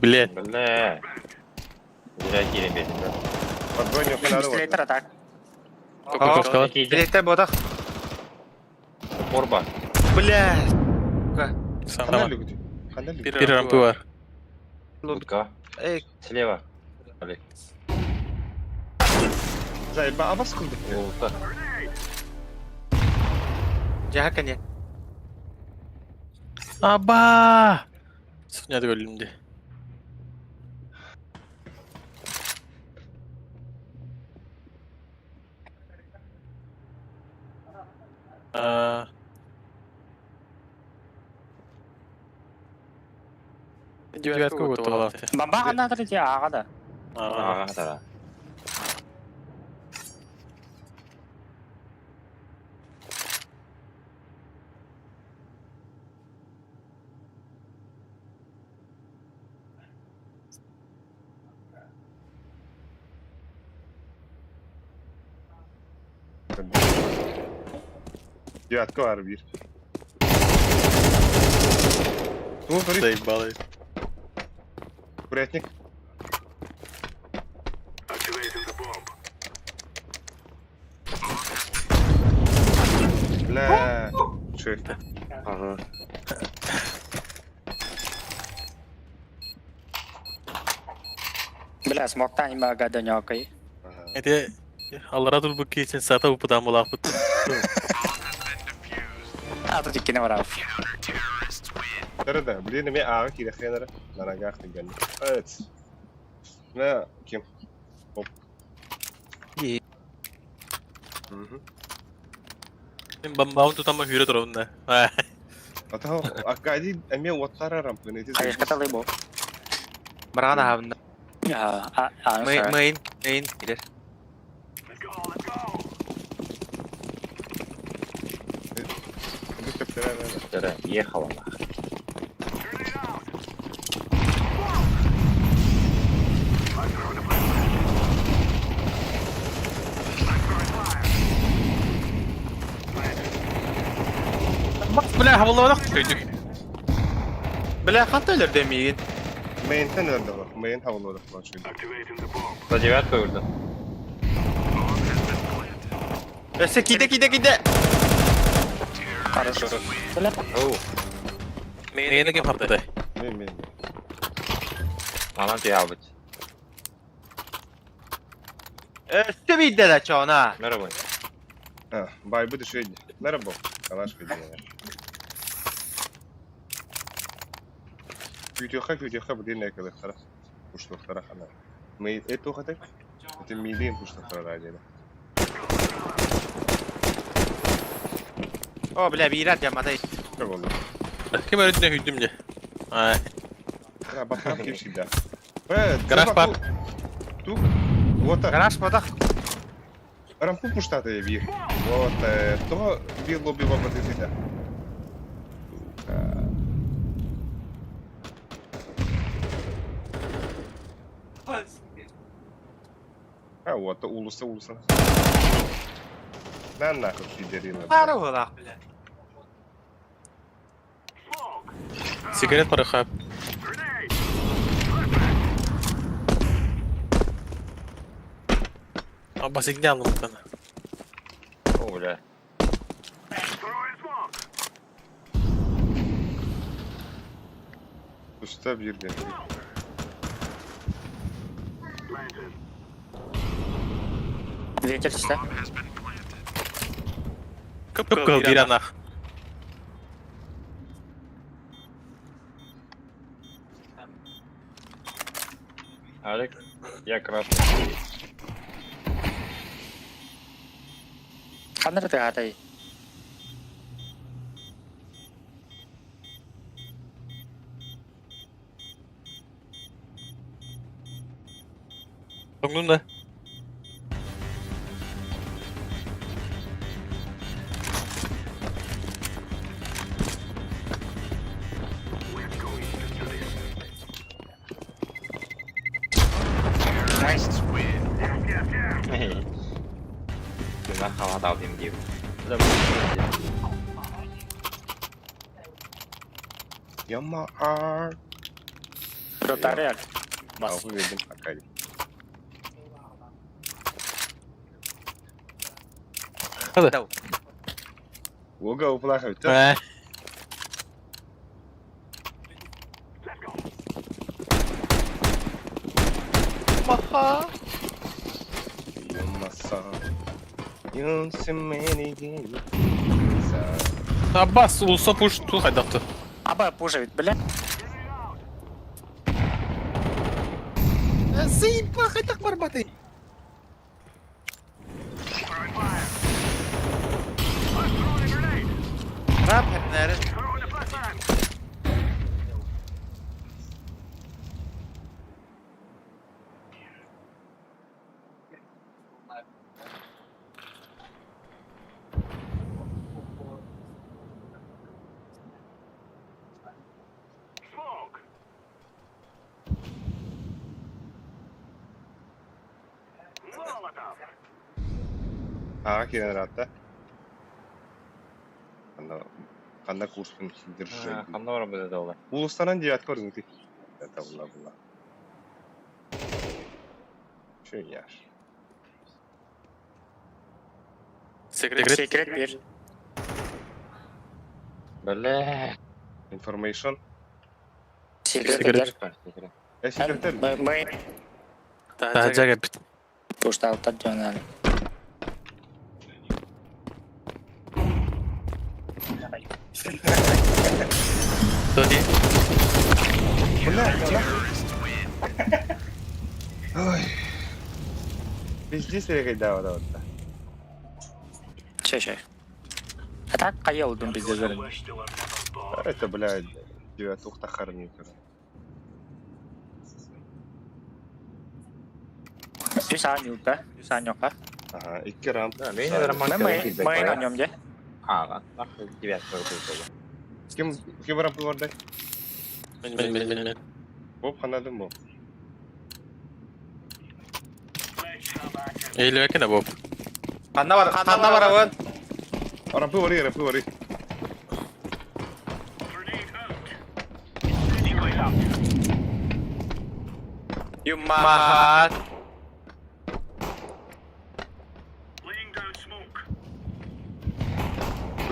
Speaker 4: Блядь.
Speaker 6: Бля. Зря келем бетім.
Speaker 1: Подбойник надо вот.
Speaker 2: Пистолеттер атак.
Speaker 4: Только сказал.
Speaker 5: Билетте бодак.
Speaker 6: Порба.
Speaker 5: Бля.
Speaker 4: Сам
Speaker 1: Қандай
Speaker 4: там.
Speaker 1: любите? Қандай любите?
Speaker 4: Bir rampı var.
Speaker 6: Лутка.
Speaker 5: Эй,
Speaker 6: Слева. Олег.
Speaker 1: Заеба, а вас кылдық?
Speaker 6: Лутка.
Speaker 5: jaha kanya.
Speaker 4: Aba! Sıkıntı bölümde. Девятку вот лафте.
Speaker 2: Бамба ана третий ағада.
Speaker 6: Аға тара.
Speaker 1: Девятка var bir. Ну, смотри,
Speaker 4: Заебало.
Speaker 1: курятник. Бля, что это?
Speaker 6: Ага.
Speaker 2: Бля, смоктан има гада някой.
Speaker 4: Это Аллара dur bu için sata upudan bulaput.
Speaker 2: Ато ти кине варав.
Speaker 1: Да, блин, мне ага кида хренера на ногах ты гони. Evet. Ne kim? Hop.
Speaker 5: İyi.
Speaker 4: Ben bağım tutanma hüre durumda.
Speaker 1: Ата акади эме оттара рампы не
Speaker 2: Қайыш каталы бұл.
Speaker 5: Барган абында. Main gider.
Speaker 6: Тара, ехала.
Speaker 4: Bak bile havalı olarak çocuk.
Speaker 5: Бля, кандай элер демейин.
Speaker 1: Мейнтен öldü bak. Main havalı olarak var çünkü.
Speaker 6: За девятку вырды.
Speaker 5: Öse kide.
Speaker 2: Хорошо.
Speaker 4: Neyine kim harda?
Speaker 1: Men.
Speaker 6: Anan tiyabıt.
Speaker 5: Öse bildi de çoğuna.
Speaker 6: Merhaba.
Speaker 1: Ha, baybı da şöyle. Merhaba. Kalaş kıydı ya. Videoya bu dinle kadar taraf. Kuşluklara kana. Meyit et o kadar. Bütün mideyim kuşluklara raylayla.
Speaker 5: O bile bir irat yamada.
Speaker 1: Çok oldu.
Speaker 4: Kim öyle hüddümce? Ay.
Speaker 1: Ya bak tam kim şimdi. Evet.
Speaker 4: Garaj var.
Speaker 1: Tu. Вот так.
Speaker 5: Garaj modak.
Speaker 1: Рамку пуштата я вир. Вот, то бил лобби в ободе. Ha, вот, ulusa. Ben nahıl fiderina.
Speaker 5: Para olak bile.
Speaker 4: Sigaret para khab. Abba signal aldım sana.
Speaker 6: Öyle.
Speaker 1: Usta bir de.
Speaker 2: Ветер чисто.
Speaker 4: Kıpkıl bir anak.
Speaker 6: Алик, я красный.
Speaker 2: Қандай ты атай?
Speaker 4: Sonunda.
Speaker 6: Cuma hava daldım gibi.
Speaker 1: Yama ar.
Speaker 2: Ротариаль.
Speaker 1: Algı verdim Hakkari.
Speaker 4: Hadi.
Speaker 1: Oga upla havta.
Speaker 4: He.
Speaker 1: Yamasa. Yunsimeni gel.
Speaker 4: Abbas ulusa push tu haydaktı.
Speaker 2: Аба пушит, бля.
Speaker 5: Zeyim bak haydak var batı. Rap hepleri.
Speaker 1: Ага, kiren rahatta. Kanda kursun sildir.
Speaker 6: Kanda var burada da olan.
Speaker 1: Ulustanan cihat korun ki. Allah. Şöyle yer.
Speaker 4: Secret.
Speaker 2: Секрет bir.
Speaker 6: Böyle.
Speaker 1: Information.
Speaker 2: Секрет
Speaker 4: Секрет.
Speaker 2: bir.
Speaker 1: Sekreter.
Speaker 2: Мы
Speaker 4: Tahaca gel bit.
Speaker 2: пуштал тадjonal.
Speaker 4: Tony.
Speaker 1: Ой. Здесь я да.
Speaker 2: Че. А так қай олдың бізде жүрін?
Speaker 1: Это, блядь, девятух-то харника.
Speaker 2: Юсан yok da. Юсан yok ha.
Speaker 1: Ага, 2 раунд.
Speaker 6: Beni de
Speaker 2: Main oynuyorum je.
Speaker 6: Ага, bak 9 koydu.
Speaker 1: Kim var bu orada?
Speaker 4: Ben.
Speaker 1: Bob anladın mı?
Speaker 4: Eğil versene Bob.
Speaker 5: Kanda var avın.
Speaker 1: Rampı var ya.
Speaker 5: Yumahat.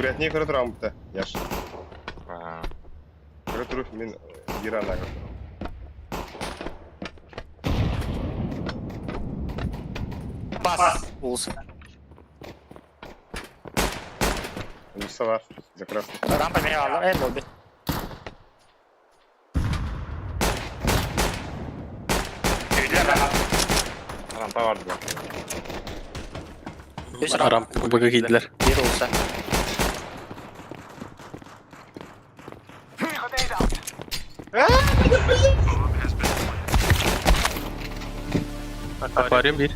Speaker 1: Курятнее көрі тұрам бұта, яш.
Speaker 6: А,
Speaker 1: Көрі тұру, мен бір ана көрі.
Speaker 2: Бас. Улсы.
Speaker 1: Улса var, закрасно.
Speaker 2: Рампа меня алды. Лобби.
Speaker 6: rampa vardı bak.
Speaker 4: Aram bug'a giydiler.
Speaker 2: Bir olsa.
Speaker 4: Akvaryum bir.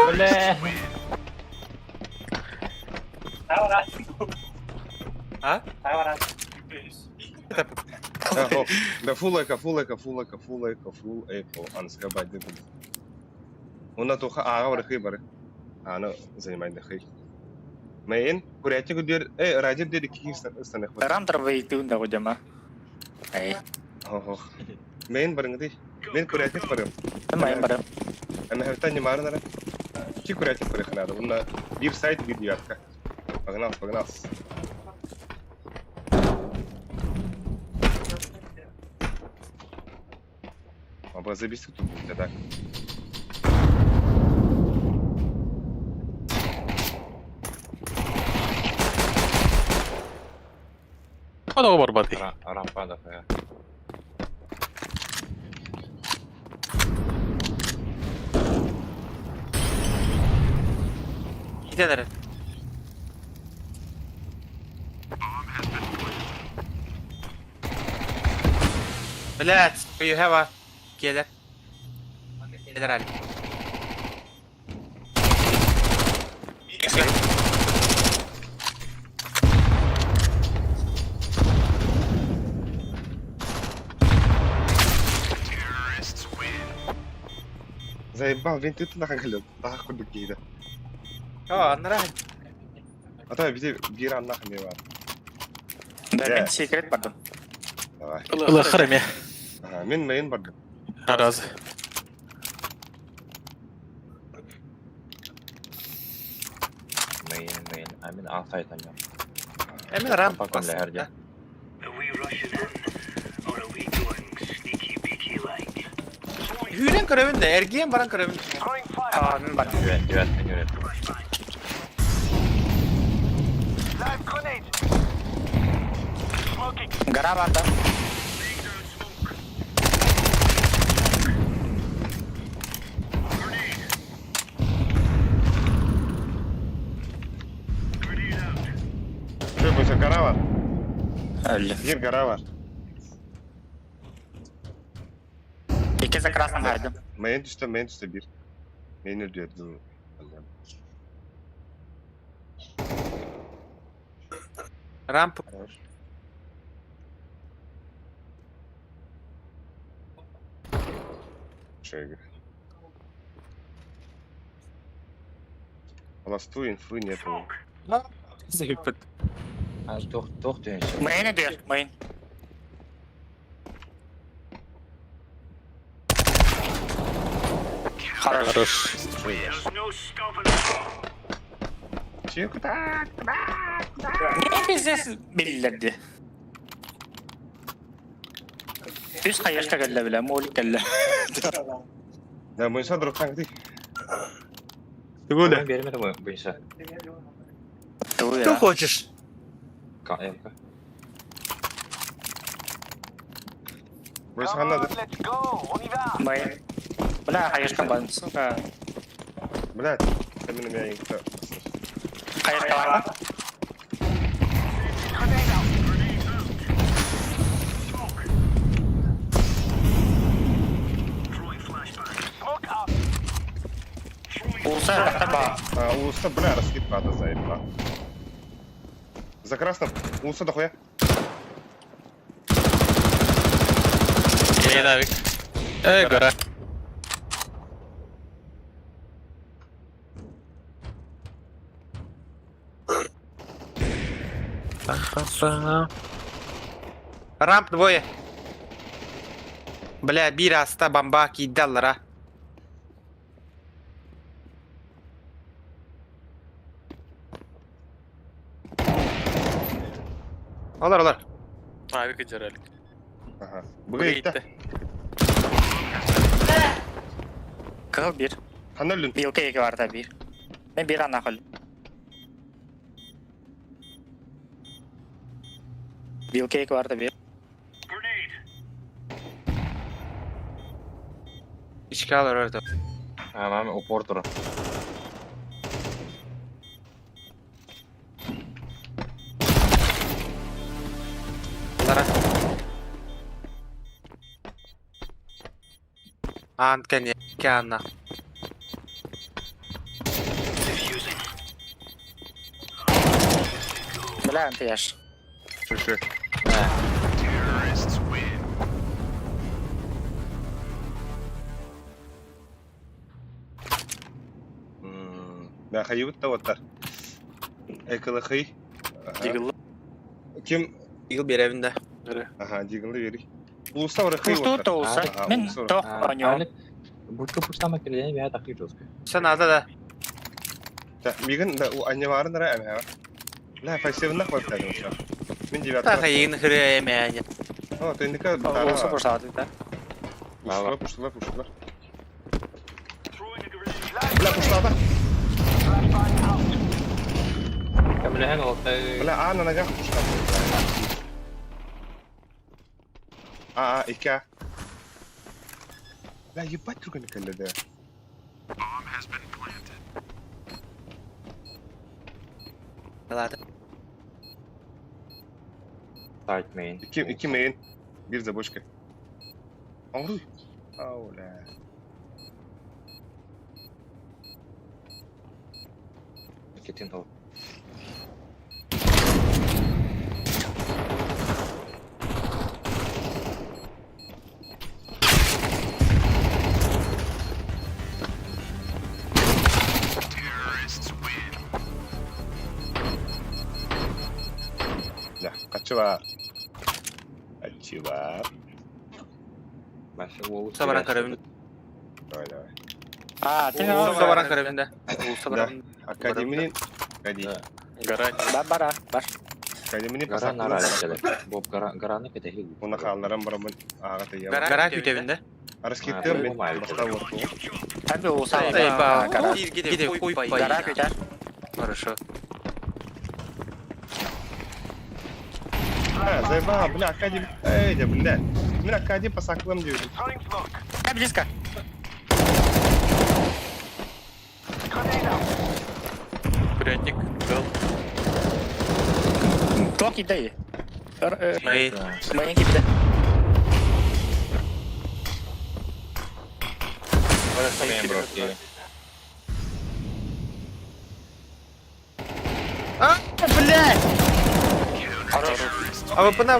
Speaker 6: Öyle.
Speaker 5: Ha?
Speaker 1: Да full echo, анска байды бұл. Онда тоқа аға бар қой бар. Аны занимайды қой. Мен курятник өдер, радио деді кейін станық бар.
Speaker 2: Рам травы да удема. Эй.
Speaker 1: Мен барыңды. Мен курятник барым.
Speaker 2: Мен барым.
Speaker 1: Әмі хәвтан не марынара. Ки курятник бары қанады. Онда бір сайт бір диятка. Погнался. Або забістик тут буде, так?
Speaker 4: Hadi o barbati.
Speaker 6: Rampa da ya.
Speaker 5: Gidelim. Блядь, UHV. Gelir. Gelir Ali.
Speaker 1: Заебал, вен ты туда галет. Daha kurduk giydi.
Speaker 5: Anlara.
Speaker 1: Ata bir de bir anlak ne var?
Speaker 2: Да, мен секрет бардым.
Speaker 1: Давай.
Speaker 4: Ilı kırım ya.
Speaker 1: Men main bardım.
Speaker 4: Arazı.
Speaker 6: Main. Amin outside aja.
Speaker 5: Emin rampa
Speaker 6: Rampa kan leher dia.
Speaker 5: Hülen görevinde, ergiyen baran görevinde.
Speaker 2: Aa, men bardım.
Speaker 6: Yönet.
Speaker 2: Gara bardım.
Speaker 1: Şöyle koysa gara var.
Speaker 2: Öldü.
Speaker 1: Bir gara var.
Speaker 2: İkisi krasını verdim.
Speaker 1: Main düştü bir. Main öldürdü.
Speaker 5: Rampa.
Speaker 1: Şöyle. Пласту инфы нету.
Speaker 5: Zıhıpıt.
Speaker 6: Az toh diyorsun.
Speaker 2: Main'e diyor. Main.
Speaker 4: Хорош.
Speaker 1: Çık tak.
Speaker 2: Niye bize bildirdi? Üst kayışta geldi bile. Moğolik geldi.
Speaker 1: Да, мы садру kanka.
Speaker 6: Benim yerime de bu işe.
Speaker 2: Ду
Speaker 5: Что
Speaker 2: ya.
Speaker 5: хочешь?
Speaker 6: Emka.
Speaker 1: Burası anladı.
Speaker 2: Main. Бля, kayışta ban. Сука.
Speaker 1: Блядь, sen benim yayında.
Speaker 2: Kayışta var mı? Улса тактаба.
Speaker 1: Улуста, бля, раскид надо заебла. За красным. Улуста дохуя.
Speaker 4: Yayın abi. Gara.
Speaker 5: Рамп двое. Бля, bir hasta bamba kiydiler ha. Olar.
Speaker 4: Harika cerrahlık.
Speaker 1: Aha. Buraya gitti.
Speaker 2: Kıl bir.
Speaker 1: Hanırlın.
Speaker 2: Bir okey var da bir. Ben bir ana kıl. Bir okey var da bir.
Speaker 5: İçki alır orada.
Speaker 6: Tamam, o porturu.
Speaker 5: Lara. Antken ya. Kana.
Speaker 2: Bela ante yaş.
Speaker 1: Şu. Ben hayıbıt da vatar. Ekılı hıy.
Speaker 4: Yıgıllı.
Speaker 1: Kim?
Speaker 5: Yıl bir evinde.
Speaker 1: Aha, digilli veri. Ulusta var hıy
Speaker 2: Puştu
Speaker 1: vatar.
Speaker 2: da olsa. Ben tok oynuyorum.
Speaker 6: Будка пуштама келген я такой жестко.
Speaker 5: Sen alda da.
Speaker 1: Migin da o anne varın da rağmen ha. La faysevin nak var tadım şu. Min civat.
Speaker 5: Ta hayın hırı yemeğe.
Speaker 1: Ha, tendika
Speaker 2: Olsa boşaldı da.
Speaker 1: Puştular. La puştada.
Speaker 6: Kamerahan oltay.
Speaker 1: La ana naga puştada. Aa, ika. La yebat trukan kallada.
Speaker 5: Lara.
Speaker 6: Side main.
Speaker 1: İki main. Bir de boşka. Ağrı. Aula.
Speaker 6: Ketin ol.
Speaker 1: La, kaçı var.
Speaker 6: Başka o
Speaker 5: Sabaran karabin.
Speaker 1: Öyle.
Speaker 2: Aa, tek
Speaker 5: Sabaran karabinde. Sabaran.
Speaker 1: Akademinin
Speaker 4: Garaj.
Speaker 2: Bara.
Speaker 1: Akademinin
Speaker 6: Garan
Speaker 1: pasaklı.
Speaker 6: nara Bob garanı ketehli.
Speaker 1: Ona kalnaran baramın ağa tayya.
Speaker 5: Garaj evinde.
Speaker 1: Arası gittim ben. Basta vurdu.
Speaker 2: Tabii olsa.
Speaker 5: Sayba. Gide koy payı.
Speaker 2: Gara güzel.
Speaker 5: Хорошо.
Speaker 1: Ha, zayba bu ne akademi. De bu ne? Min akademi pasaklım diyorum.
Speaker 2: Hep близко.
Speaker 4: Kürentlik. Kıl.
Speaker 2: Tok iddiayı.
Speaker 5: Hayır.
Speaker 2: Mayın gibi de.
Speaker 6: Orası main bro.
Speaker 5: А, блядь! А вы пына.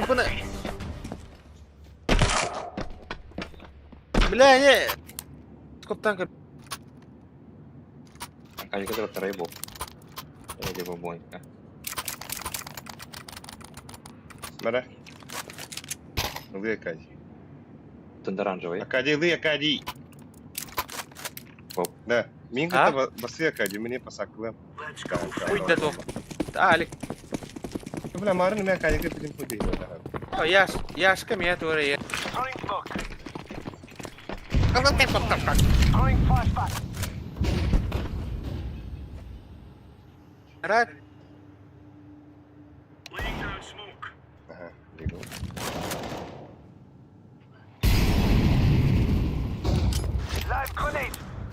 Speaker 5: Бля, не. Скоптан кыр.
Speaker 6: Кайка дроп тарай боб. Я где бобонька.
Speaker 1: Mara. Lıya akadi.
Speaker 6: Тендаранжевый.
Speaker 1: Akadi lıya akadi.
Speaker 6: Bob.
Speaker 1: Ne? Min
Speaker 5: Ha?
Speaker 1: gıta bası akadi. Mini pasaklım.
Speaker 5: Ой, да то. Алик.
Speaker 1: Bu ne marın ne akadi ki bizim bu değil.
Speaker 5: Яш, камия тоже я. Рад.
Speaker 1: Aha. Legal.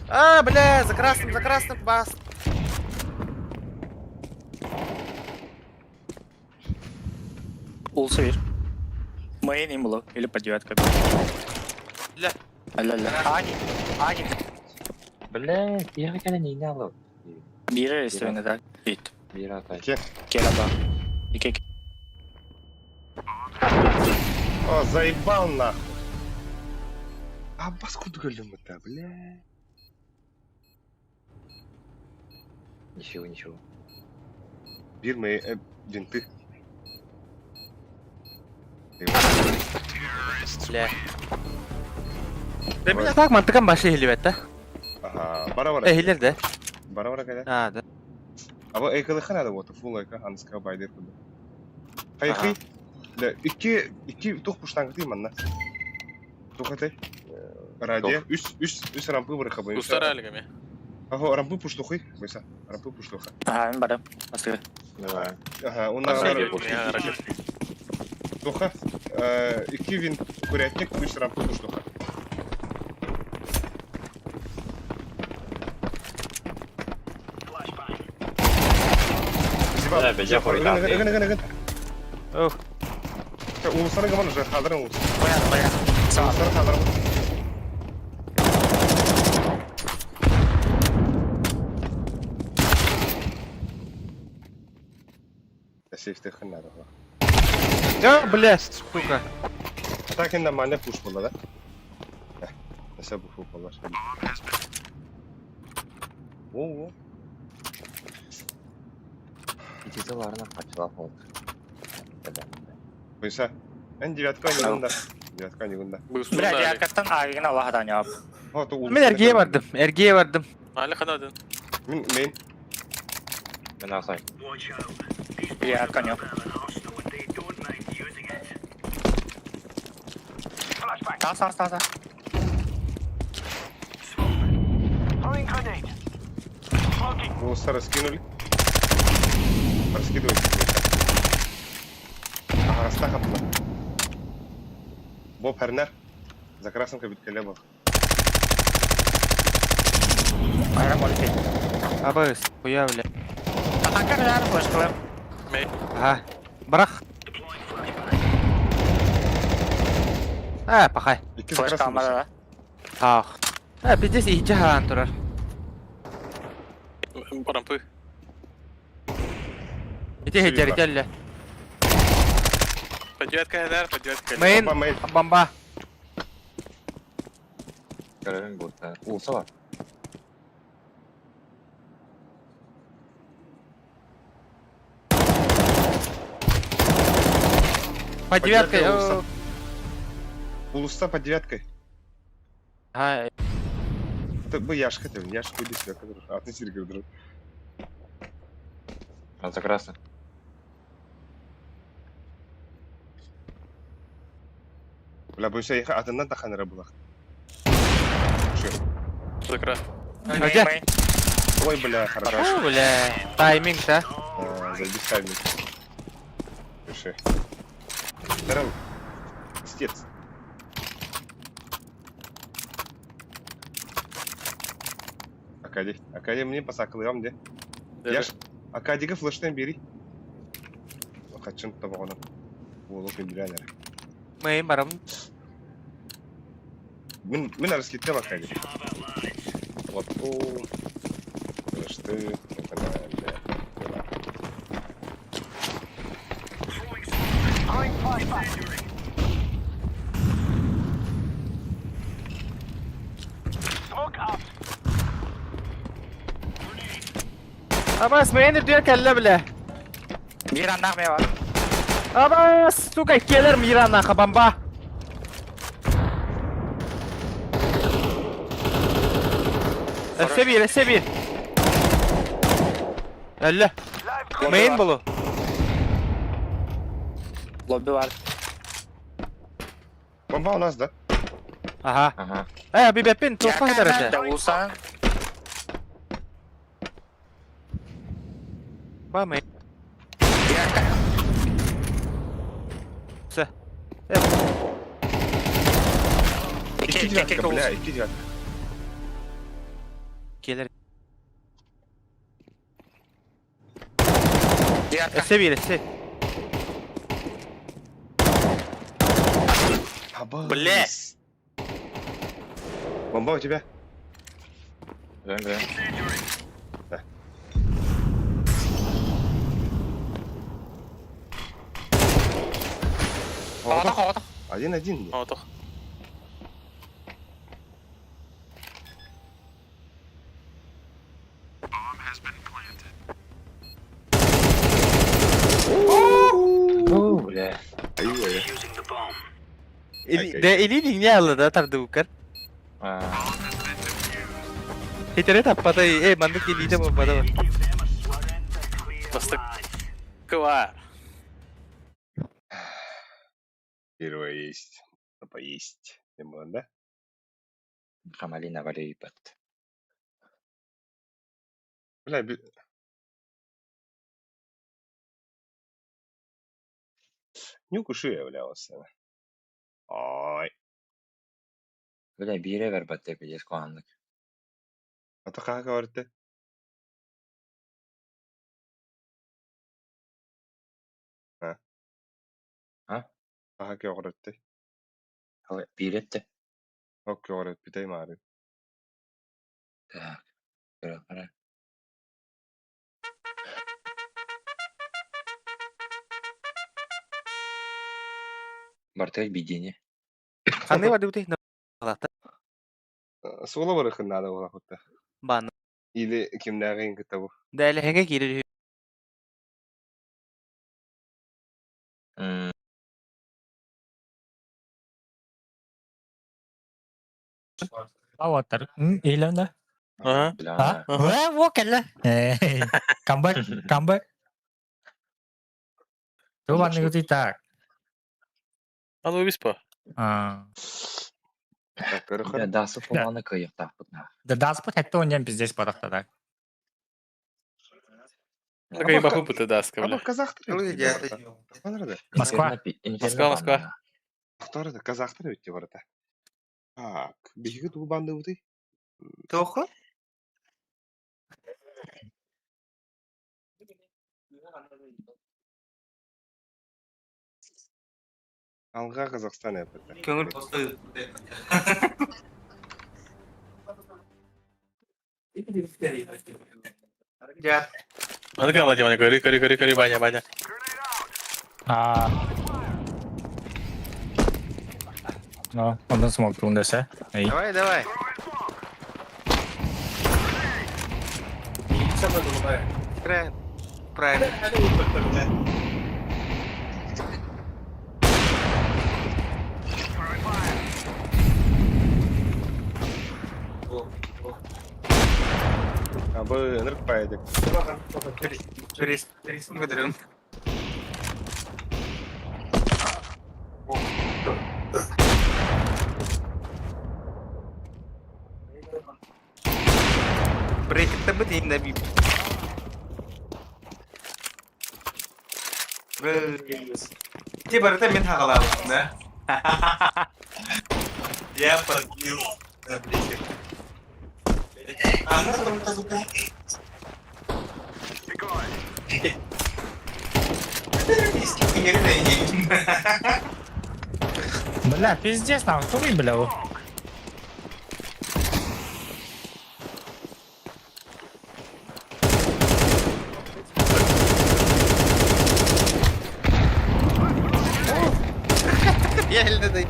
Speaker 5: А, бля, за красным бас.
Speaker 2: Olsa bir. Mayın imulu. Или по девятка.
Speaker 5: Ля.
Speaker 2: Ля. Ани.
Speaker 6: Бля, я когда не знал.
Speaker 2: Biri restoranda da. Git.
Speaker 6: Bir atak.
Speaker 2: Gel abla. İki.
Speaker 1: О, заебал нахуй. А бас куда гөлüm бля.
Speaker 6: Ничего.
Speaker 1: Bir mi? Dinti.
Speaker 5: Bile. Demin tak mantıkan başı ehli da.
Speaker 1: Aha, bara.
Speaker 5: Ehliler de.
Speaker 1: Bara kadar.
Speaker 5: Ha da.
Speaker 1: Ama ekılıkan adam o full eka anska baydır kudu. Hayır. Da iki tuh puştan gideyim anla. Tukatay. Radya üst rampı bırakabım.
Speaker 4: Usta raliga mi?
Speaker 1: Aha rampı puştu koy. Mesela rampı puştu.
Speaker 2: Ha, ben barım. Pasti.
Speaker 6: Давай.
Speaker 1: Aha onlar
Speaker 4: Pasti
Speaker 1: var.
Speaker 4: geliyor ya hareket.
Speaker 1: Tuha. İki vin kuretnik üst rampı puştu.
Speaker 6: Да, бежа хуйта.
Speaker 1: Gın.
Speaker 5: Oh.
Speaker 1: Uluslara gaman уже kaldırın ulus.
Speaker 2: Koyar. Sağ ol.
Speaker 1: Uluslara kaldırın. Safety хана да.
Speaker 5: Ya bile. Suka.
Speaker 1: Atakin de mahalle push bola da. Nasıl bu futbollar? Oo.
Speaker 6: İkisi var lan kaçlar oldu.
Speaker 1: Mesela en девятка yılında. Девятка yılında.
Speaker 4: Bu usta
Speaker 2: Bля,
Speaker 4: raliga.
Speaker 2: hakikaten ağrına vahadan yap.
Speaker 1: Ha to ulus.
Speaker 5: Ben ergiye vardım.
Speaker 4: Hali kanadın.
Speaker 1: Main.
Speaker 6: Ben asay.
Speaker 2: Bir hakkan yok. Sağ.
Speaker 1: Уluslar раскинули. Раскидывайте. Ага, растахапла. Боб Хернер. За красным кабиткале был.
Speaker 2: Ayran molti.
Speaker 5: Abas. Koya bile.
Speaker 2: Hakkan eder boş kılım.
Speaker 5: Aha. Bırak. Ha pakay.
Speaker 1: İki за
Speaker 2: Boş
Speaker 1: красным.
Speaker 2: kalmadı.
Speaker 5: Ah. Ha bir de iyice han durar.
Speaker 4: Rampı.
Speaker 5: Bir de heceri gelle.
Speaker 4: Поддержка eder, поддержка.
Speaker 5: Main.
Speaker 1: Main.
Speaker 5: Bomba.
Speaker 6: Görevim bu. Ulsa var.
Speaker 5: По девяткой.
Speaker 1: Поддержка Ulusta под девяткой.
Speaker 5: Ha.
Speaker 1: Bu yaşka tabii. Yaşka öyle şey kadar. Atın siri gördürür.
Speaker 6: Он за красным.
Speaker 1: Bula bu şey atından takanır bulak.
Speaker 4: Закра.
Speaker 5: Hadi.
Speaker 1: Ой, бля, хорошо.
Speaker 5: Oh bile. Timing da.
Speaker 1: Зайди тайминг. Пиши. Здорово. Стец. Акади мне посакылыгам де. Яш. Акадиге флештен бери. Качын табагына. Болу кендирәләр.
Speaker 5: Main barım.
Speaker 1: Мен раскиттем Акади. Вот. О. Флешты.
Speaker 5: Abbas main diyor kelle bile.
Speaker 2: Bir anda ne var?
Speaker 5: Abbas suka gelir mi İran'dan kabamba? S1. Elle. Main bulu.
Speaker 2: Lobby var.
Speaker 1: Bomba у нас, да?
Speaker 5: Aha.
Speaker 6: Ага.
Speaker 5: Bir bepin çok kadar
Speaker 2: Hakkan
Speaker 5: öte.
Speaker 2: de olsan.
Speaker 5: Ba main.
Speaker 2: Bir hakkan yok.
Speaker 5: Se.
Speaker 1: İki девятка, бля, iki девятка.
Speaker 5: Gelir.
Speaker 2: Bir hakkan.
Speaker 5: S1.
Speaker 4: Бля.
Speaker 1: Бомба у тебя?
Speaker 6: Да.
Speaker 2: Havada.
Speaker 1: 1-1.
Speaker 4: Отох.
Speaker 6: О, бля.
Speaker 1: Ай-яй-яй.
Speaker 5: Ini nih aldı da tardı bukan. Hitere tappa da mandık geliydi bu bana.
Speaker 4: Bastık. Var.
Speaker 1: Первое есть. Поесть. Не было, да?
Speaker 6: Хамалина валейбат.
Speaker 1: Бля, не укуши я, бля, вас. Ай.
Speaker 6: Böyle bir yere ver battı yapacağız kuanlık.
Speaker 1: Ата қаға барытты? Қаға ке оғырытты?
Speaker 6: Hava bir etti.
Speaker 1: Ок ке оғырыт битай мары.
Speaker 6: Так. Kara. Бартель бидение.
Speaker 5: Kanı vardı bu tek nalata.
Speaker 1: Суғыла барықын нада оға құтты.
Speaker 5: Bana.
Speaker 1: Или кемнағын кітабы.
Speaker 5: Değerli henge gelir.
Speaker 2: Avatar. Eğlen de.
Speaker 4: Aha.
Speaker 2: Ha? Wo kelle. Comeback. Comeback. Tuh ban itu tak.
Speaker 4: Al o bispo.
Speaker 6: Я дасу фуланы кыйык таппытна.
Speaker 2: Да даспот это он здесь подахта так.
Speaker 4: Такая баху будто даска,
Speaker 1: Абы
Speaker 4: бля.
Speaker 1: қазақтар өтті.
Speaker 2: Москва.
Speaker 4: Москва.
Speaker 1: Ақтары қазақтар өтті барыта. Так, бейгі туы банды өті.
Speaker 5: Тоқы?
Speaker 1: Алға Қазақстан өтті.
Speaker 5: Көңіл посты. Ya.
Speaker 4: Mana kan lagi mana kari banyak.
Speaker 2: No, ondan smoke tuh desa. Aí.
Speaker 5: Давай. Keren. Prime.
Speaker 1: Абы нырық байдық.
Speaker 5: Turis müdürüm. Break terbit ini Nabi. Dia baru temen halal, nah. Ya pergi.
Speaker 2: Бля, пиздец, нам кто выбил?
Speaker 5: Я елді дай.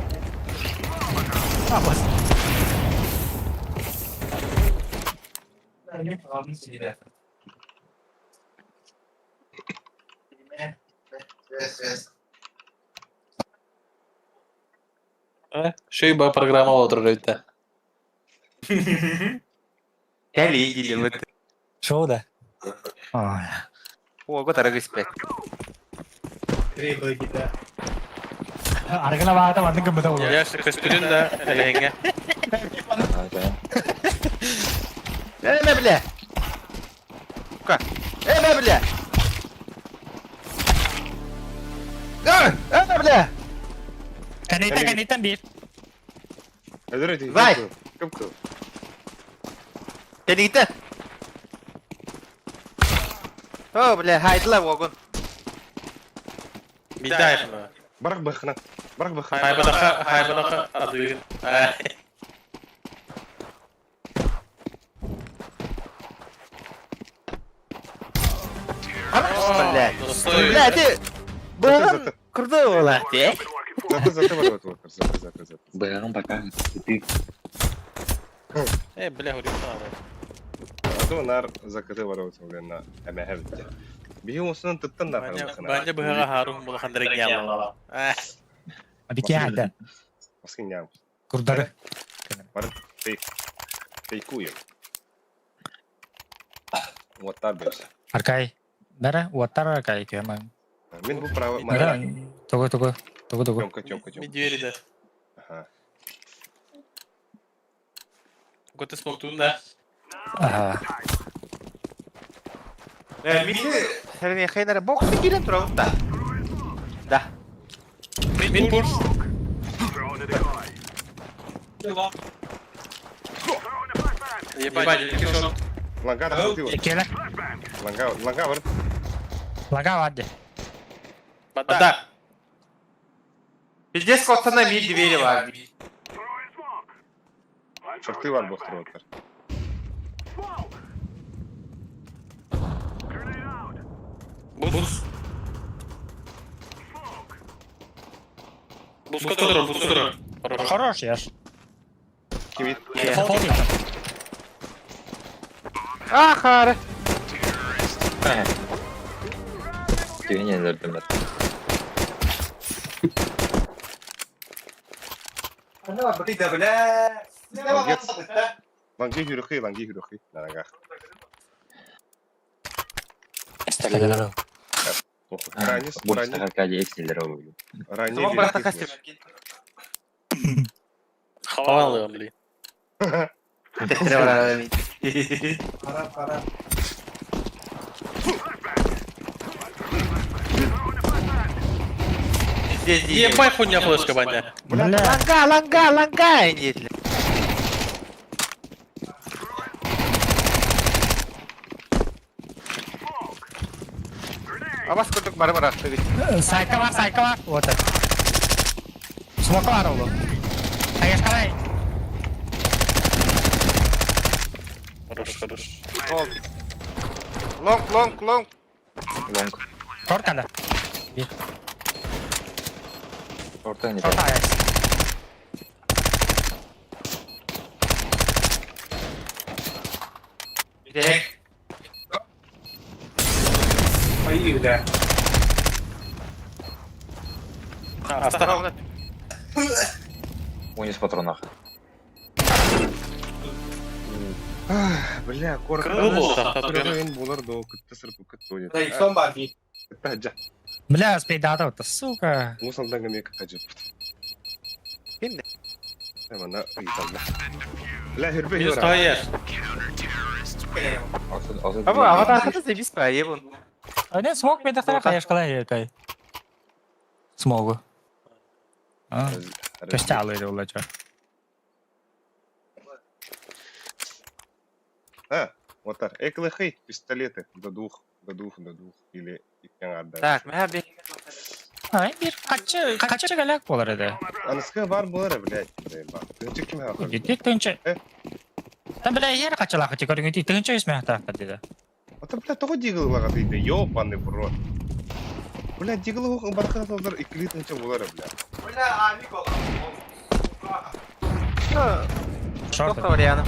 Speaker 4: Şey bu programa oturuyor da.
Speaker 5: Я лидили в это.
Speaker 2: Шоу, да?
Speaker 5: О, вот это респект.
Speaker 2: Аргана бата ванны гымбыта olur.
Speaker 4: Ya işte kastürün de elehenge.
Speaker 5: Ne bile? Ка. Ne bile? Ne bile?
Speaker 2: Kanita bir.
Speaker 1: Әдір өті.
Speaker 5: Вай!
Speaker 1: Көп.
Speaker 5: Seni gitti. Oh bile haydiler oğlum.
Speaker 4: Bir daha yapma.
Speaker 1: Barak bakına.
Speaker 4: Hayvanaka adıyın.
Speaker 5: Bile.
Speaker 4: Dostoy.
Speaker 5: Bile hadi. Bağın kurdu ola diye.
Speaker 1: Заты бар өті отыр. Заты.
Speaker 6: Бэрэн пока ты
Speaker 4: Бля, говорит, надо.
Speaker 1: Аты нар закаты бар өті олғанна әмәхә бітті. Бейі осынан тұттан да
Speaker 4: Bence bu hava Harun bunu kandırın yalla.
Speaker 2: Обикяда.
Speaker 1: Маскиняу.
Speaker 2: Курдары.
Speaker 1: Фейкуем. Вот так берс.
Speaker 2: Аркай. Бәрі, уаттар аркай кемін.
Speaker 1: Мен бұл право...
Speaker 2: Тугы.
Speaker 1: Тёмка.
Speaker 4: Медвери, да.
Speaker 1: Ага.
Speaker 4: Год ты смог тут, да?
Speaker 2: Ага.
Speaker 5: Миді, сәріне қайнары боксы келем тұрауыз да. Да.
Speaker 4: Мин пуш. Ебать, шорт.
Speaker 1: Ланга да
Speaker 2: Келі.
Speaker 1: Ланга бар.
Speaker 2: Лага вадди.
Speaker 4: Бада.
Speaker 5: Пиздец қоқсана миді вері бар.
Speaker 1: Шорты бар бостыр отыр.
Speaker 4: Бус. Бус который.
Speaker 2: Хорош, яш.
Speaker 1: Кимит.
Speaker 5: Ахары.
Speaker 6: Түйінен өрдім бәт.
Speaker 1: Ланги хюрухи. На ногах. Ранис.
Speaker 6: Бұрыстық аркадия естелер олу.
Speaker 5: Тұман барақта қастым.
Speaker 4: Хава алыyorum, блин.
Speaker 5: Тәттірі бар арамин.
Speaker 4: Ебай хуйня флешка, Баня.
Speaker 2: Бля.
Speaker 5: Ланга, индетлі. Абас күрдік бары ақты бет.
Speaker 2: Сайка бар. Вот это. Смока бар олу. Қайыш қарай.
Speaker 4: Хорош.
Speaker 5: Лонг.
Speaker 2: Шорт кәді.
Speaker 6: Орта не
Speaker 2: Шорт аяс.
Speaker 5: Дек.
Speaker 8: Поїде.
Speaker 4: Оставь.
Speaker 6: Унес патронах.
Speaker 1: Бля, корк.
Speaker 4: Крыло, да,
Speaker 1: Крыло булар до кытты сырпы кытты
Speaker 8: Та й сон бар бі.
Speaker 1: Таджа.
Speaker 2: Бля, спейдата вот, сука.
Speaker 1: Мусалдан гамек таджа.
Speaker 5: Кимді?
Speaker 1: Мана ыйталда. Бля, хербе
Speaker 4: Минус
Speaker 1: хера.
Speaker 4: твоя.
Speaker 5: Аба, аватарқыды зебіс па, ебун.
Speaker 2: Не, смог бедақтара қайыш қалай еркай. Смогу. Костялы еді ола чо.
Speaker 1: Вот так. Эклэхэй, пистолеты до двух. Или яңарда.
Speaker 5: Так, мәә бек.
Speaker 2: Ай, бір қачы галак болар еді.
Speaker 1: Аныска бар болар, блядь. Тынчы ким хақы?
Speaker 2: Гетті тыңчы. Там, бля, ер қачылақы чекарың өте тыңчы есмей хатаққа деді.
Speaker 1: Это, блядь, того дигл лагаты, да ёбаный в рот. Блядь, дигл барха тазар икли тынчы болар, блядь.
Speaker 2: Шорт
Speaker 5: Тоқта варианы.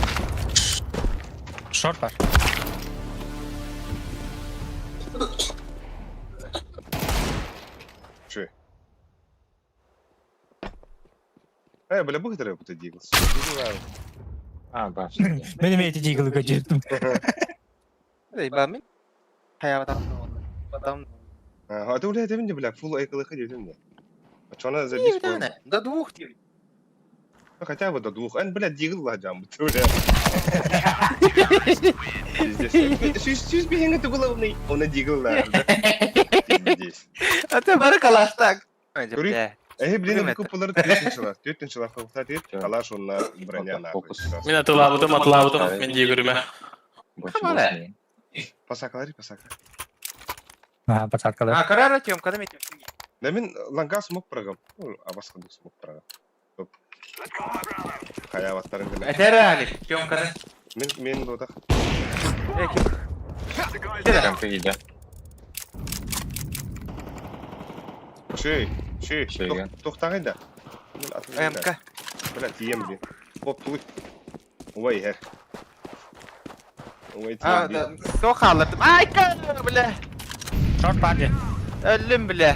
Speaker 2: бар.
Speaker 1: Че? Бля, быстро это дигл.
Speaker 6: Баш.
Speaker 2: Мен емейті дегілі көтердім.
Speaker 5: Ба, мен? Қая батам.
Speaker 1: А ты, блядь, это бля, фул эклэхэй дедің не? А чё она за бис
Speaker 5: Не, до двух тем.
Speaker 1: Хотя бы до двух. Блядь, дигл ладжам, ты, блядь. Сюз бейінгі түгілі оны дигл ладжам. Пиздец.
Speaker 5: А ты бары калаштак.
Speaker 1: Көрі? Блин, купылар төтінші лаққа ұқта тет, қалаш онына броня нахуй.
Speaker 4: Мен атылабытым, мен дей көріме.
Speaker 1: Пасакалар.
Speaker 2: Пацаткалар.
Speaker 5: Карара тем, когда метим.
Speaker 1: Да мен ланга смог прыгам. Абасқа дук смог прыгам. Қая ваттарын гіне.
Speaker 5: Әтәрі әлі, тем, когда.
Speaker 1: Мен додақ.
Speaker 6: Кемпі иде.
Speaker 1: Шей,
Speaker 6: Шейге.
Speaker 1: тоқтағайда.
Speaker 5: МК.
Speaker 1: Бля, тием бе. Оп, тұлы. Ой, әр. Ой,
Speaker 5: А,
Speaker 1: тием
Speaker 5: да,
Speaker 1: бе.
Speaker 5: соқ алырдым. Ай, бля.
Speaker 2: Шорт бар де.
Speaker 5: Өлім, бля.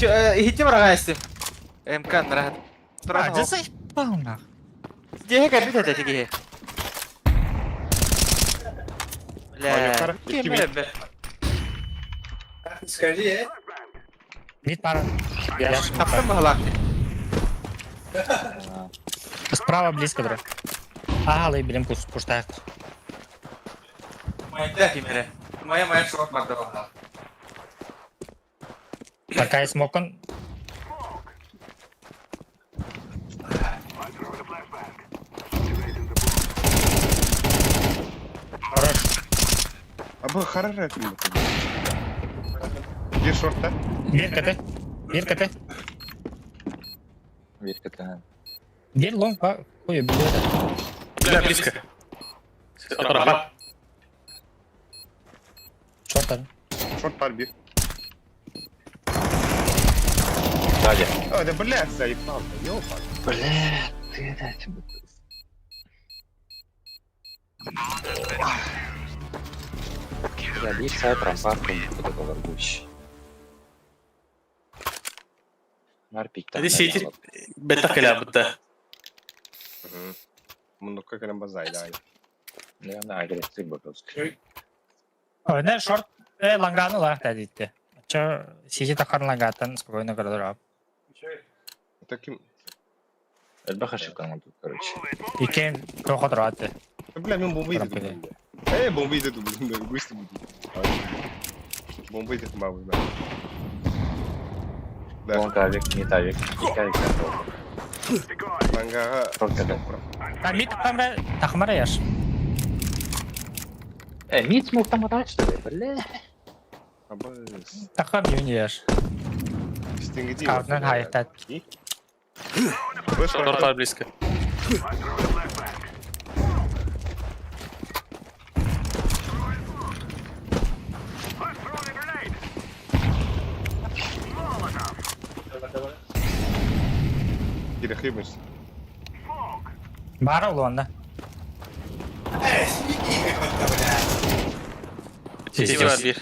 Speaker 5: Хитте барагайсты. МК нарахат.
Speaker 2: А,
Speaker 5: Туран
Speaker 2: да заебал нахуй.
Speaker 5: Деге капит это тиги. Бля, кем бе?
Speaker 8: Скажи,
Speaker 2: Мид пара. Я
Speaker 5: Таптым бахалак.
Speaker 2: справа близко бро. Ағалай білем пуштақ.
Speaker 5: Майда кемере. Моя шорт барды бахалак.
Speaker 2: Такая смокон. Хорош.
Speaker 1: Абы харарат мені. Бір шортта.
Speaker 2: Бер кіті.
Speaker 6: Верка-то.
Speaker 2: Бер лонг па. Ой, біледі.
Speaker 4: Бля, близко. Рахат.
Speaker 2: Шортар.
Speaker 1: Шорт бар бір.
Speaker 6: Сзади.
Speaker 1: Ой, да блядь, заебал, ёпа.
Speaker 6: Бля, ты дайте. Я лишь сайт рампартом вот это воргущий. Нарпик там.
Speaker 4: Hadi seyirci beta kıyafette.
Speaker 1: Мұндыққа кірім базайды ай.
Speaker 6: Я на агрессив боковский.
Speaker 2: Ойна шорт. Лангану лахта дейді. Чо сиси таққан лангаттан спокойно кірдірап.
Speaker 1: Это кім?
Speaker 6: Эльбаха шикарно тут, короче.
Speaker 2: Икен тоқы тұрады.
Speaker 1: Бля, мен бомбайды
Speaker 2: Трамплин.
Speaker 1: думаю. Бомбайды думаю, быстро буду. Бомбайды мабы, да. Да,
Speaker 6: Вон тавик, не тавик.
Speaker 1: мангаға...
Speaker 6: Только да.
Speaker 2: Мид тақымара яш.
Speaker 6: Мид смог там отдать, что ли? Бля.
Speaker 1: Абыз...
Speaker 2: Тақым юни яш.
Speaker 1: Стенгіде...
Speaker 2: Каутынан хайықтады.
Speaker 1: Вы шорт
Speaker 4: Рахат близко.
Speaker 1: Кирахибыш.
Speaker 2: Бара улуанда.
Speaker 4: Сиси var bir.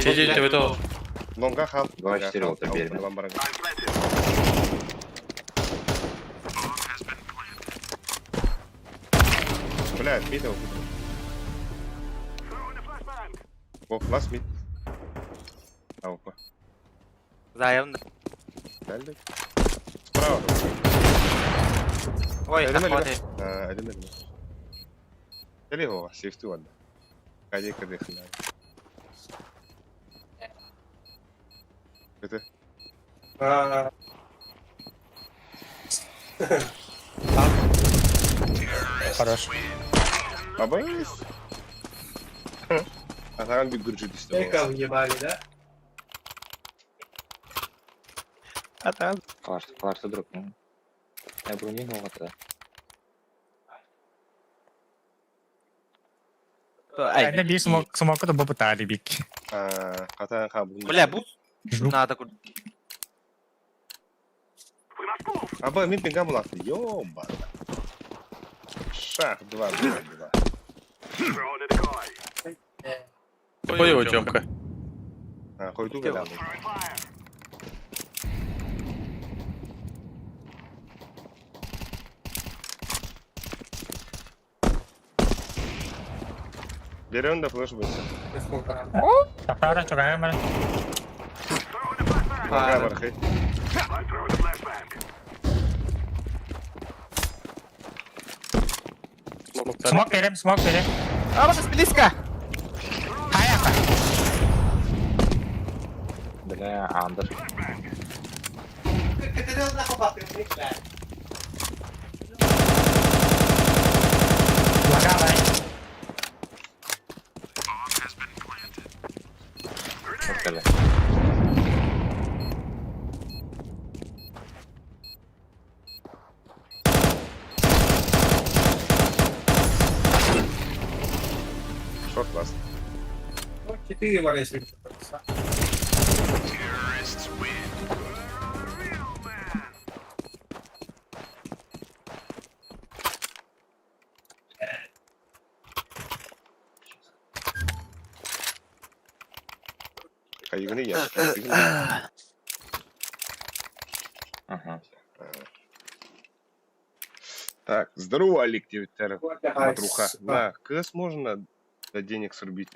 Speaker 4: Сиси тебе то.
Speaker 1: Лонга хал.
Speaker 6: 24 вот теперь.
Speaker 1: Блядь, мид его. Вов, лас мид. Опа.
Speaker 5: Заявно.
Speaker 1: Дальше. Справа.
Speaker 5: Ой,
Speaker 1: Один
Speaker 5: охваты.
Speaker 1: Один. Или его, сейфту ладно. Кадика дыхна. Это?
Speaker 2: Хорош.
Speaker 1: Абайс. А там бит гурджи дистал.
Speaker 8: Эко въебали, да?
Speaker 6: Фларс друг, ну. Я был не нового тогда.
Speaker 2: Айна би смоку да бопу таали бик.
Speaker 1: Катан хабун.
Speaker 5: Бля, бу надо куда.
Speaker 1: Абай, мид пинга была. Ёба. Шах 2.
Speaker 4: По его Тёмка.
Speaker 1: Койду гада. Берем да флеш будет.
Speaker 2: Тақтара чогая мара.
Speaker 1: Мага бархай.
Speaker 2: Смок берем.
Speaker 5: А, вот близко.
Speaker 2: Хаяқа.
Speaker 6: Бля, Андер.
Speaker 2: Лагавай.
Speaker 6: Откали.
Speaker 1: Шорт ласт.
Speaker 8: 4 валяйся.
Speaker 1: Кайгыны я.
Speaker 6: Ага.
Speaker 1: Так, здорово, Олег, девятер. Матруха. На, КС можно за денег срубить.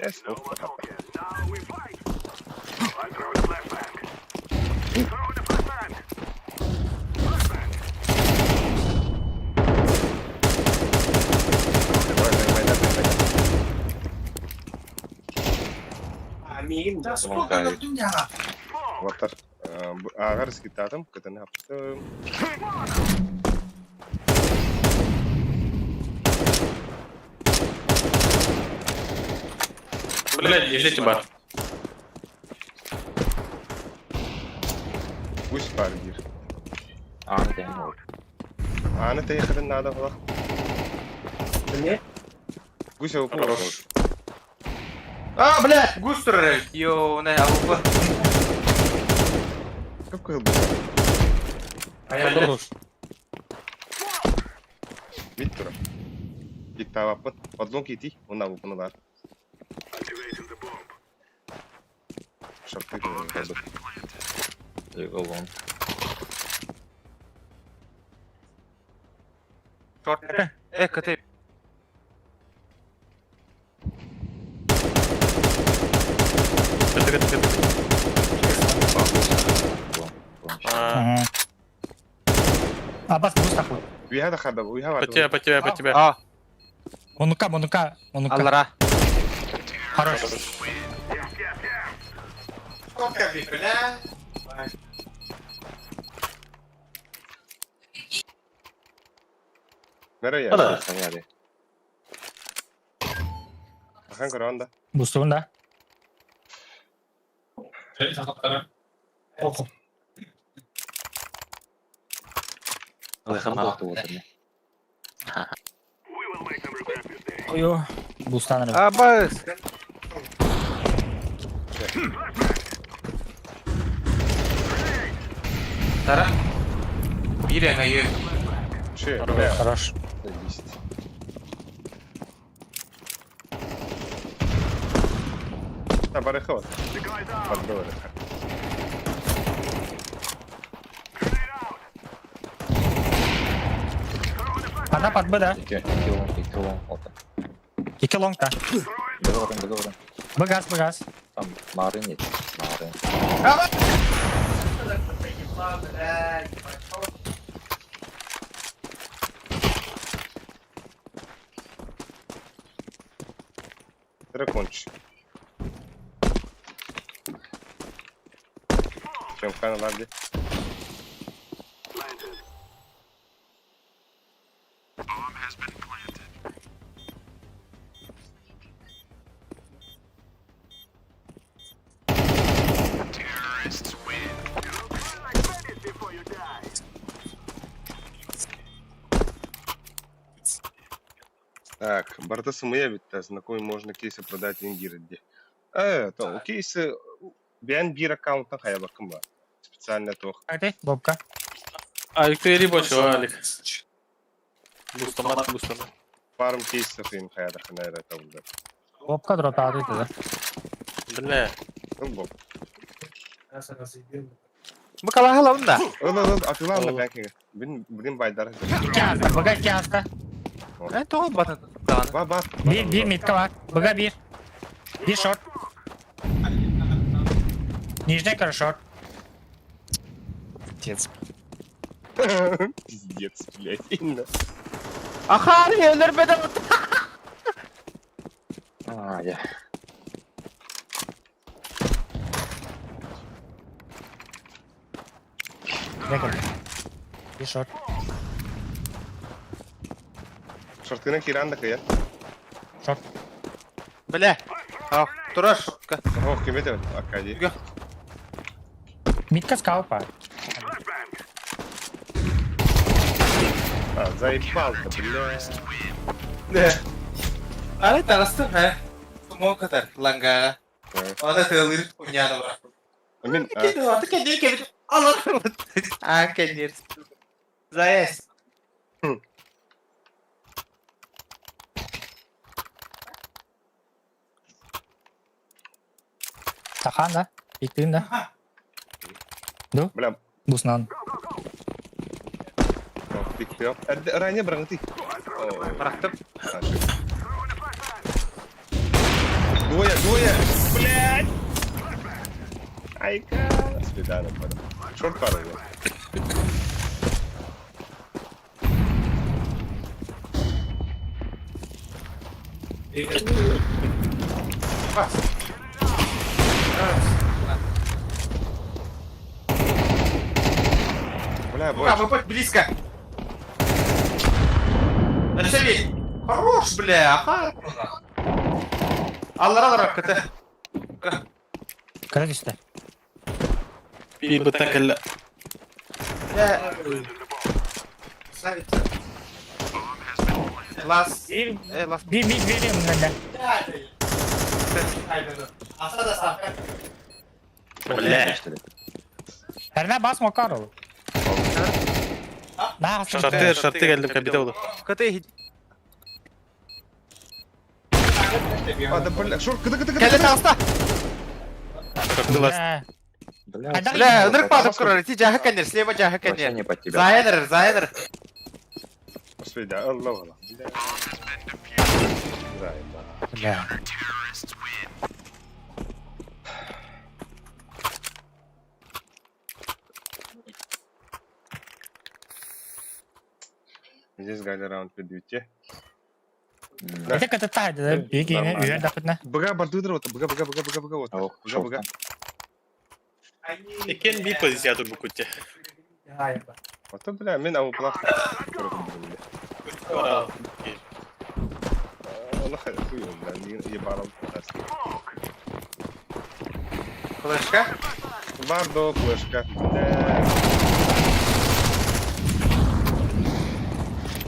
Speaker 8: Amin. Semoga waktunya.
Speaker 1: Ватар. Агар скитатом, катана.
Speaker 4: Блядь, лежите, бар.
Speaker 1: Пусть паргир.
Speaker 6: Антен вот.
Speaker 1: Ана ты ехали надо, ва.
Speaker 8: Нет?
Speaker 1: Гуся упал.
Speaker 4: Хорош.
Speaker 5: А, блядь, густер. Йоу, не, алупа.
Speaker 1: Какой
Speaker 4: Хорош.
Speaker 1: Виттура. Иттава подлон кити, он на вупандар. Шарты говорят.
Speaker 6: Леголон.
Speaker 5: Шорт. КТ.
Speaker 2: Мгм. Аббас, буст такой.
Speaker 1: We have a hard, we have
Speaker 4: По тебе, по тебе, по тебе.
Speaker 5: А,
Speaker 2: Онука.
Speaker 5: аллара.
Speaker 2: Хорош.
Speaker 8: Сколько бля?
Speaker 1: Nereye?
Speaker 4: Hadi.
Speaker 6: Hadi.
Speaker 1: Akan koranda.
Speaker 2: Бустуун да.
Speaker 8: Jadi sakit Oke.
Speaker 6: Ой, вот это.
Speaker 2: Ой, бустан.
Speaker 5: Абас. Тара. Биря на ю.
Speaker 1: Че?
Speaker 2: Хорош.
Speaker 1: Да, барыхот. Подбрось.
Speaker 2: Ада под Б, да?
Speaker 6: Килон. Опа.
Speaker 2: Iki long да.
Speaker 6: Договорен.
Speaker 2: Багас.
Speaker 6: Там Мары нет. Мары.
Speaker 1: Дракончик. Чем в Канаде? Так, Барта Самуевит-то знакомый можно кейсы продать вингирде. То, кейсы бен бир аккаунтан хая бакым бар. Специально тох.
Speaker 2: Хайте, бобка.
Speaker 4: Алик, ты рибочу, Алик. Бустамат, бустамат.
Speaker 1: Парм кейсов им хая да ханайра тавда.
Speaker 2: Бобка дроп аут да.
Speaker 4: Бля.
Speaker 1: Ну бок.
Speaker 5: Бакала лаунда.
Speaker 1: Атылам да бәкеге. Бин байдар.
Speaker 2: Кяста, бага кяста.
Speaker 5: Тогы бата.
Speaker 1: Ба.
Speaker 2: Bir midka var. Бага bir. Bir short. Нижняя кора short. Пиздец.
Speaker 1: Пиздец, блядь. Именно.
Speaker 5: Ахар, ölür bedem.
Speaker 6: А, я.
Speaker 2: Bekle. Bir short.
Speaker 1: Шартына хиранда кая.
Speaker 2: Short.
Speaker 5: Бля. А, тураш.
Speaker 1: Ох, кемете акади.
Speaker 2: Midka скалпа.
Speaker 1: Заебал-то, бля.
Speaker 5: Да. Али тарастı ha. Semua kadar langga. Ona tığılır punyana var.
Speaker 1: Амин,
Speaker 5: Kendi atı kendini kendi. Allah'ım. Ah kendi. Zayes.
Speaker 2: Тахан да? Иктин да.
Speaker 1: Бля,
Speaker 2: Буснан.
Speaker 1: пик пио. Ранее брангти.
Speaker 5: Барактым.
Speaker 1: Двое. Блядь! Айка. Свидание, понял. Шорт пару. Бля,
Speaker 7: Сука,
Speaker 1: больше.
Speaker 7: выпад близко. Начали. Хорош, бля, ага. Аллара, ката.
Speaker 2: Крадешь ты.
Speaker 4: Bir bıta kelle.
Speaker 7: Я... Ставится. Лас.
Speaker 5: Лас.
Speaker 2: Bir vereyim ben de.
Speaker 7: Асада сафка.
Speaker 4: Бля.
Speaker 2: Herine basma kar ol. Daha
Speaker 4: Şartı geldim kapita oldu.
Speaker 5: Кыты.
Speaker 1: А, да, бля, шорт, кыды.
Speaker 5: Келет алста.
Speaker 4: Şartı last.
Speaker 5: Бля, нырк падып курар. Ти жаһы кенер, слева жаһы
Speaker 6: Вообще
Speaker 5: кенер.
Speaker 6: не под тебя.
Speaker 5: Зайнер.
Speaker 1: Господи, Allah. Бля. Заебал.
Speaker 2: Бля.
Speaker 1: Здесь гайда раунд предвидите.
Speaker 2: Это как-то так, да, беги,
Speaker 6: Нормально.
Speaker 2: уверен, так на.
Speaker 1: Бага, бардыдыр вот, бага. Вот.
Speaker 6: Ох,
Speaker 1: Бага.
Speaker 4: Ekin bir pozisyadır bu kutu.
Speaker 1: Вот, бля, мен ау плах. والله хуй, бля, не ебалом.
Speaker 5: Флешка.
Speaker 1: Бардо, флешка.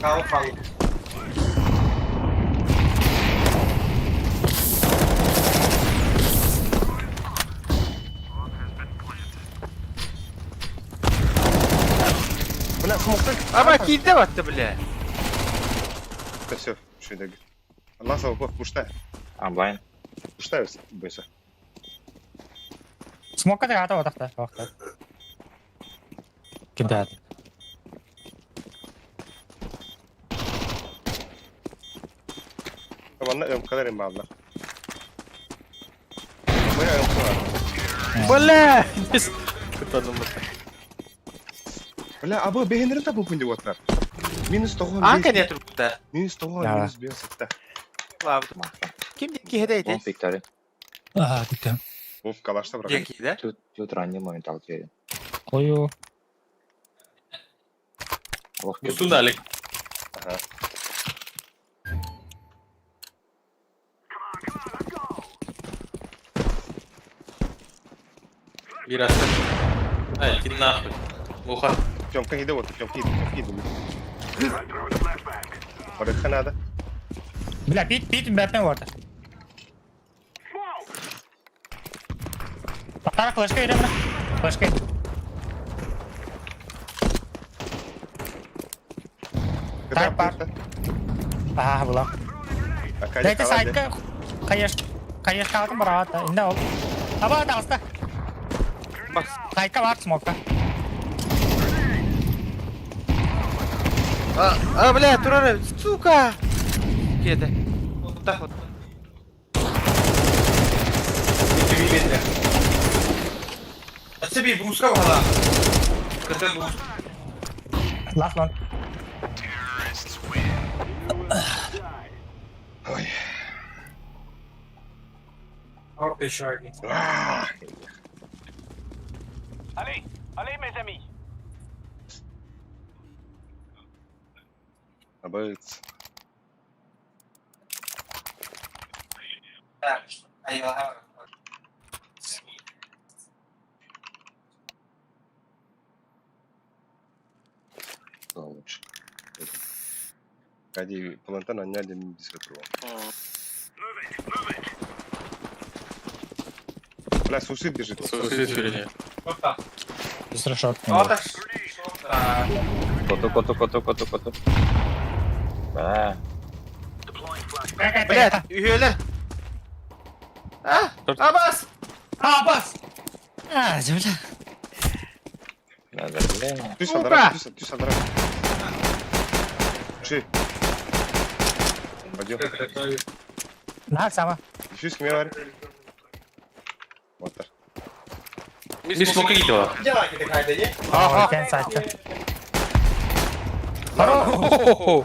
Speaker 7: Кал.
Speaker 1: Бля, смоктак.
Speaker 5: Ама килде батты, бля.
Speaker 1: Да все, что это? Allah sağ ol, пуштай.
Speaker 6: Онлайн.
Speaker 1: Пуштай, бойся.
Speaker 2: Смока да гата отахта. Кидает.
Speaker 1: Ладно, кадарим бабла. Бля,
Speaker 5: Бля.
Speaker 4: Kıtadım bu.
Speaker 1: Бля, абы бегенерин табып күнде отlar. Минус 9.
Speaker 5: Анка не турда.
Speaker 1: Минус 9,
Speaker 2: Да.
Speaker 1: минус 5 сатта.
Speaker 5: Лавды. Ким ки хедейте?
Speaker 6: Он пикторит.
Speaker 2: Ага, bitti.
Speaker 1: Вов калашта брат.
Speaker 5: Деки, да?
Speaker 6: Тут ранний момент алтерин.
Speaker 2: Koyu.
Speaker 4: Musun da Alek.
Speaker 1: Ага.
Speaker 4: Bir hafta. Hayır, git nahul. Muha.
Speaker 1: Тёмка иди вот, Тёмка иди. Порыха надо.
Speaker 2: Bля, bit Batman vardı. Patara flashka yürü bırak. Flashka yürü. Так, пар. Ага, була. Дайте сайдка. Каяш калдым барат. Инде ол. Аба таста.
Speaker 5: Бас.
Speaker 2: Сайдка бар смокта.
Speaker 5: Бля, турары, сука. Кеде. Вот так вот.
Speaker 7: Себе бруска вала. Ката брус.
Speaker 2: Last one.
Speaker 1: Ой.
Speaker 7: Орте шарги.
Speaker 3: Allez mes amis.
Speaker 1: Абыц.
Speaker 7: Так, айва.
Speaker 1: Лучше. Кади плантан аняли не дискотрол. Бля, сусид бежит.
Speaker 4: Sosyal sürece.
Speaker 7: Опа.
Speaker 2: Без решетки.
Speaker 7: Оташ.
Speaker 6: Коту. Бля.
Speaker 5: Бля, üyeler. Ah, Abbas.
Speaker 2: Abbas! А, земля.
Speaker 6: Надо, бля.
Speaker 1: Түс алдыра, түс алдыра. Ши. Пойдем.
Speaker 2: На, сама.
Speaker 1: Дефьюз кime var? Water.
Speaker 4: Bir smoke'a gidiyor.
Speaker 8: Devam edelim kaydayı.
Speaker 2: Aa, ken saçtı.
Speaker 4: Ohohoho.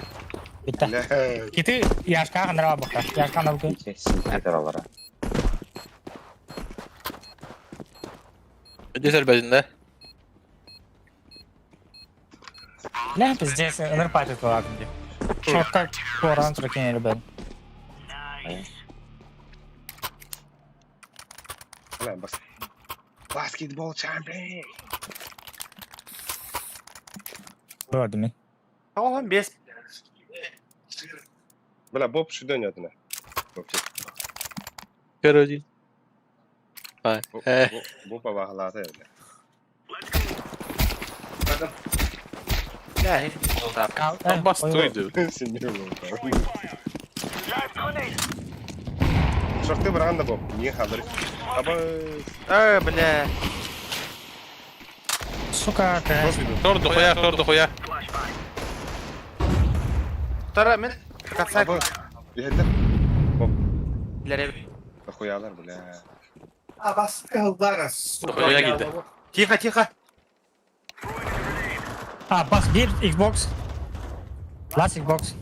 Speaker 2: Bitti.
Speaker 1: La.
Speaker 2: Kiti yaşka kandıra bakar. Yaşka kandıra bakar.
Speaker 6: Sinter alara.
Speaker 4: Ödesel bezinde.
Speaker 2: Ne пиздец, ыныр патит кылатын деп. Шотка коран сұркен елі бән.
Speaker 1: Lan bas. Basketball champion.
Speaker 2: Gördüm ben.
Speaker 5: Tamam 5.
Speaker 1: Bela Bob şu dönüyordun ha. Bob çek.
Speaker 4: Kör ödeyim. Bak.
Speaker 1: Bob'a bahalatı öyle.
Speaker 5: Ya,
Speaker 2: Kal.
Speaker 4: Bastıydı.
Speaker 1: Sindirim oldu. Şokta bırakan da Bob. Niye kaldır? Ama
Speaker 5: bля.
Speaker 2: Сука, конечно.
Speaker 4: Tordu koya.
Speaker 5: Tara men kaçsak
Speaker 1: ama yeter. Bob
Speaker 5: ileri.
Speaker 1: da koyarlar bile.
Speaker 8: А вас калдара.
Speaker 4: Koya gitti.
Speaker 5: Тихо.
Speaker 2: А, бах, bir Xbox. Last Xbox.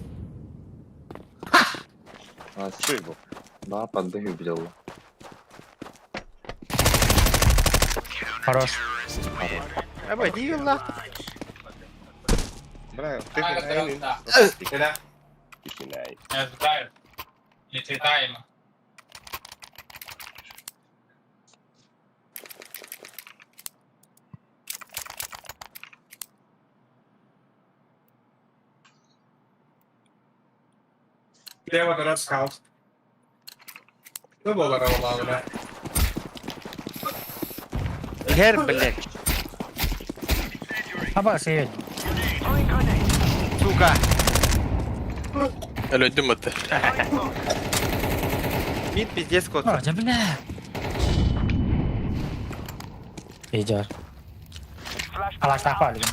Speaker 1: Şey bu.
Speaker 6: Да, подбегаю, блядь.
Speaker 2: Хорош.
Speaker 5: Обойди его.
Speaker 1: Bırak. Tekrar aynen.
Speaker 8: Куда?
Speaker 1: İkinay.
Speaker 8: Я знаю. Летаем. Лево город скаут. Ну, было ровно.
Speaker 5: Her bля.
Speaker 2: Ama şey,
Speaker 5: Сука.
Speaker 4: El öldüm attı.
Speaker 5: Мид пиздец кот.
Speaker 2: а, земля. Beycar. Flash takpa alayım.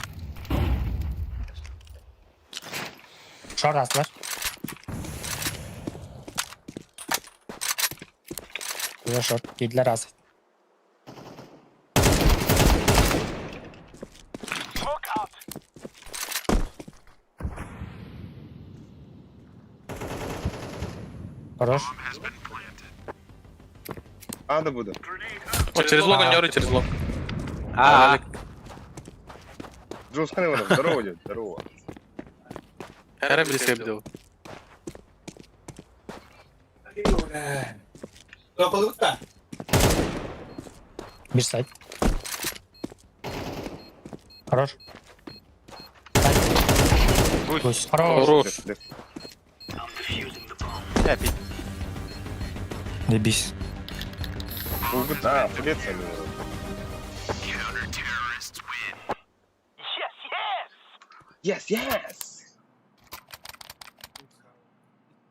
Speaker 2: Short aslar. Güzel short. Girdiler az. Хорош.
Speaker 1: А, да буду.
Speaker 4: O через лог, он не через лог.
Speaker 1: Жестко не вода. Здорово, дядь. Здорово.
Speaker 4: Her birisi yapıyor.
Speaker 8: Тополута.
Speaker 2: Bir side. Хорош. Хорош.
Speaker 4: Хорош.
Speaker 1: Def.
Speaker 5: Ya bir
Speaker 2: Дебись.
Speaker 1: Bulgut. Ha, привет seni. Yes.